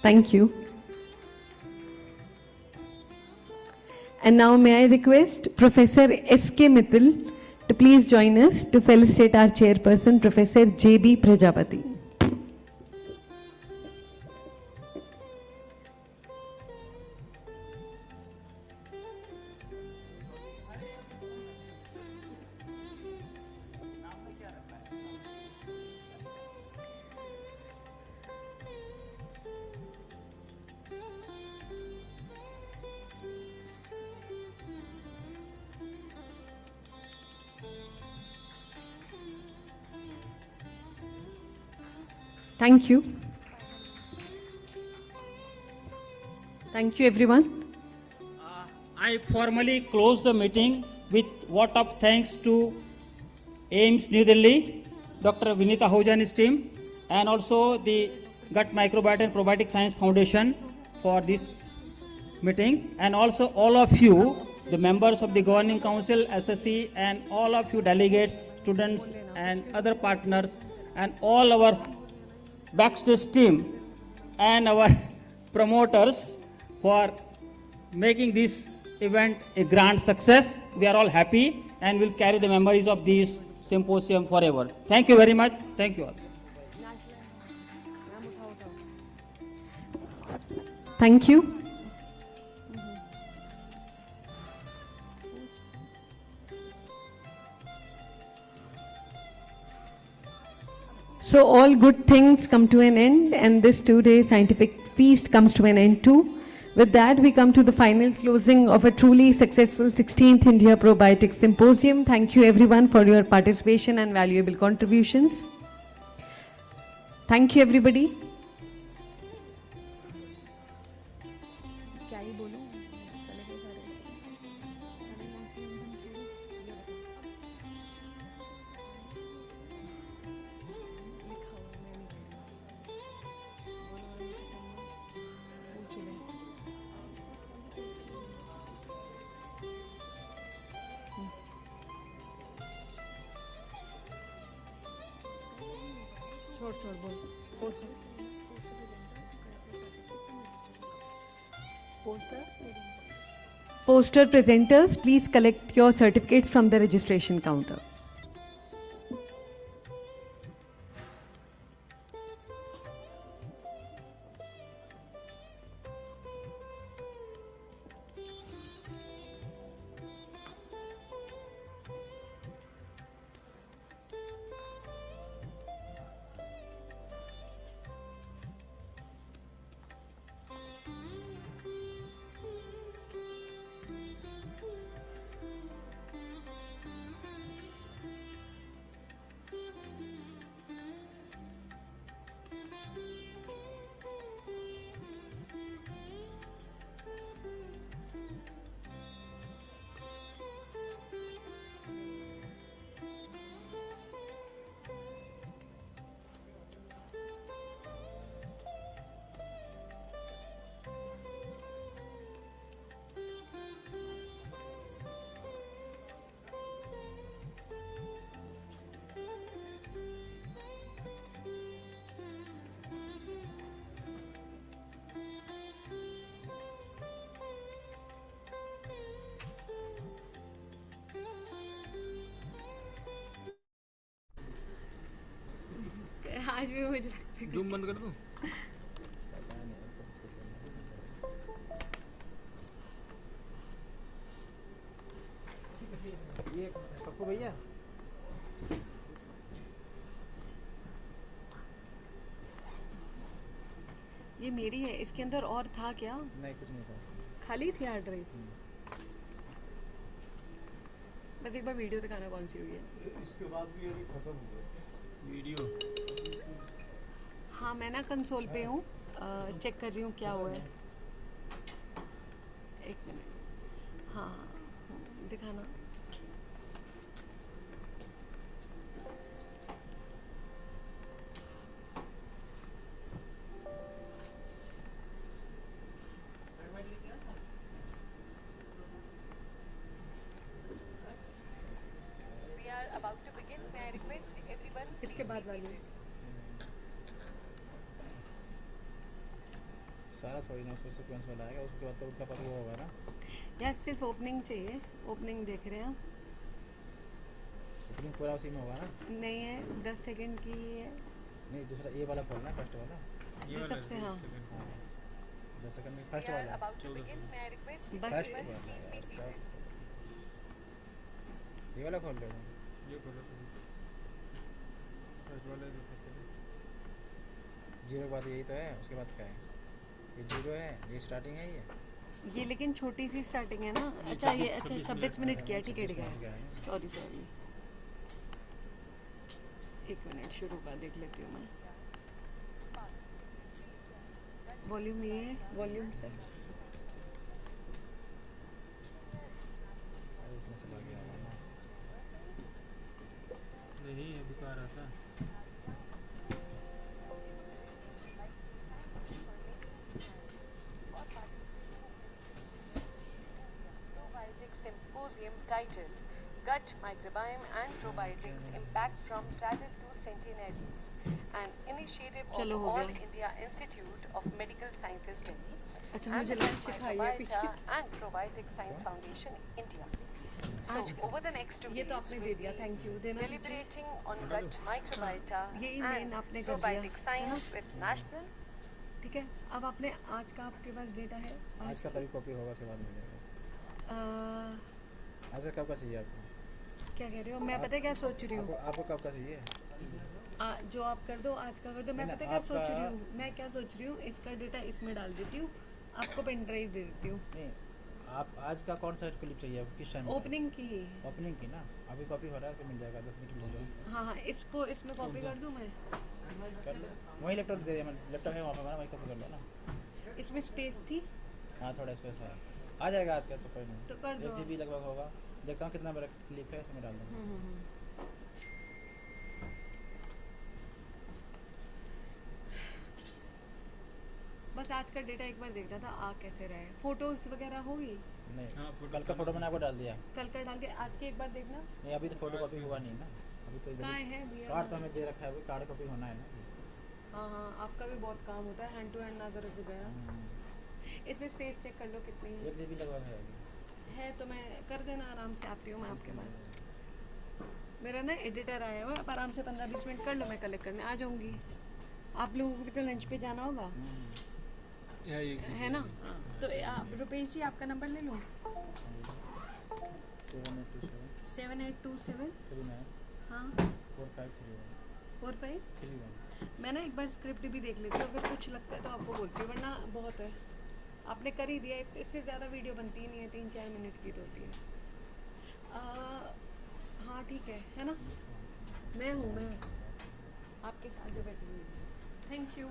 Thank you. And now may I request Professor S.K. Mittal to please join us to felicitate our chairperson, Professor J.B. Prajapati. Thank you. Thank you, everyone. I formally close the meeting with vote of thanks to AIMS New Delhi, Dr. Vinita Ahujani's team, and also the Gut Microbiota and Probiotic Science Foundation for this meeting, and also all of you, the members of the Governing Council, SSC, and all of you delegates, students, and other partners, and all our backstage team and our promoters for making this event a grand success. We are all happy and will carry the memories of this symposium forever. Thank you very much. Thank you all. Thank you. So all good things come to an end, and this two-day scientific feast comes to an end too. With that, we come to the final closing of a truly successful 16th India Probiotics Symposium. Thank you everyone for your participation and valuable contributions. Thank you everybody. Poster presenters, please collect your certificates from the registration counter. आज भी मुझे लगता है zoom बंद कर दूं? ये पप्पू भैया ये मेरी है, इसके अंदर और था क्या? नहीं, कुछ नहीं था, खाली थी हार्ड ड्राइव। बस एक बार वीडियो दिखाना कौन सी हुई है। इसके बाद भी ये खत्म हो गया वीडियो। हाँ, मैं ना कंसोल पे हूँ, चेक कर रही हूँ क्या हुआ है। एक मिनट, हाँ दिखाना। इसके बाद वाली सारा थोड़ी ना उसमें सीक्वेंस वाला आएगा, उसके बाद तो उनका पता होगा ना यार। सिर्फ ओपनिंग चाहिए, ओपनिंग देख रहे हैं हम। ओपनिंग पूरा उसी में होगा ना? नहीं है, 10 सेकंड की है। नहीं, दूसरा ये वाला खोलना, फर्स्ट वाला जो सबसे, हाँ 10 सेकंड में फर्स्ट वाला बस ये वाला खोल लो। ये खोलो फर्स्ट वाला जीरो के बाद यही तो है, उसके बाद क्या है? ये जीरो है, ये स्टार्टिंग है ये लेकिन छोटी सी स्टार्टिंग है ना। अच्छा ये 26 मिनट किया, ठीक है ठीक है, सॉरी सॉरी। एक मिनट, शुरू का देख लेती हूँ मैं। वॉल्यूम ये है, वॉल्यूम से इसमें चला गया नहीं, अभी तो आ रहा था। Symposium titled Gut Microbiome and Probiotics Impact from Cradle to Centenarians, an initiative of All India Institute of Medical Sciences Delhi and the Microbiota and Probiotic Science Foundation India. So over the next 2 days, we'll be deliberating on gut microbiota and probiotic science with national. ठीक है, अब आपने आज का आपके पास data है? आज का तभी कॉपी होगा, उसके बाद मिलेगा। आज का कब का चाहिए आपको? क्या कह रहे हो? मैं पता है क्या सोच रही हूँ। आपको कब का चाहिए? जो आप कर दो, आज का कर दो। मैं पता है क्या सोच रही हूँ, मैं क्या सोच रही हूँ, इसका डेटा इसमें डाल देती हूँ, आपको पेन ड्राइव दे देती हूँ। नहीं, आप आज का कौन सा क्लिप चाहिए आपको, किस टाइम? ओपनिंग की ही। ओपनिंग की ना, अभी कॉपी हो रहा है, तो मिल जाएगा 10 मिनट में। हाँ हाँ, इसको इसमें कॉपी कर दूँ मैं? कर लो, वही लैपटॉप दे दिया, लैपटॉप है वहाँ पे हमारा, वही कॉपी कर लो ना। इसमें स्पेस थी? हाँ, थोड़ा स्पेस है, आ जाएगा आज का, तो कोई नहीं। तो कर दो। 1 GB लगभग होगा, देखता हूँ कितना बड़ा क्लिप है, इसमें डाल दूँ। बस आज का डेटा एक बार देखना था, आ कैसे रहे। फोटोज वगैरह होगी? नहीं, कल का फोटो मैंने आपको डाल दिया। कल का डाल के आज के एक बार देखना। नहीं, अभी तो फोटो कॉपी हुआ नहीं ना, अभी तो कहाँ है भैया? कार्ड तो हमें दे रखा है, अभी कार्ड कॉपी होना है ना। हाँ हाँ, आपका भी बहुत काम होता है, हैंड टू हैंड ना करो तो गया। इसमें स्पेस चेक कर लो कितनी है। 1 GB लगभग है अभी। है तो मैं कर देना, आराम से आती हूँ मैं आपके पास। मेरा ना एडिटर आया हुआ है, आप आराम से 15-20 मिनट कर लो, मैं कलेक्ट करने आ जाऊँगी। आप लोगों को भी तो लंच पे जाना होगा है ना? हाँ, तो रुपेश जी आपका नंबर ले लूँ? 7827 हाँ 4531। मैं ना एक बार स्क्रिप्ट भी देख लेती हूँ, अगर कुछ लगता है तो आपको बोलती हूँ, वरना बहुत है, आपने कर ही दिया। इससे ज़्यादा वीडियो बनती ही नहीं है, 3-4 मिनट की तो होती है। हाँ ठीक है ना? मैं हूँ, मैं आपके साथ जो बैठी हुई हूँ। Thank you.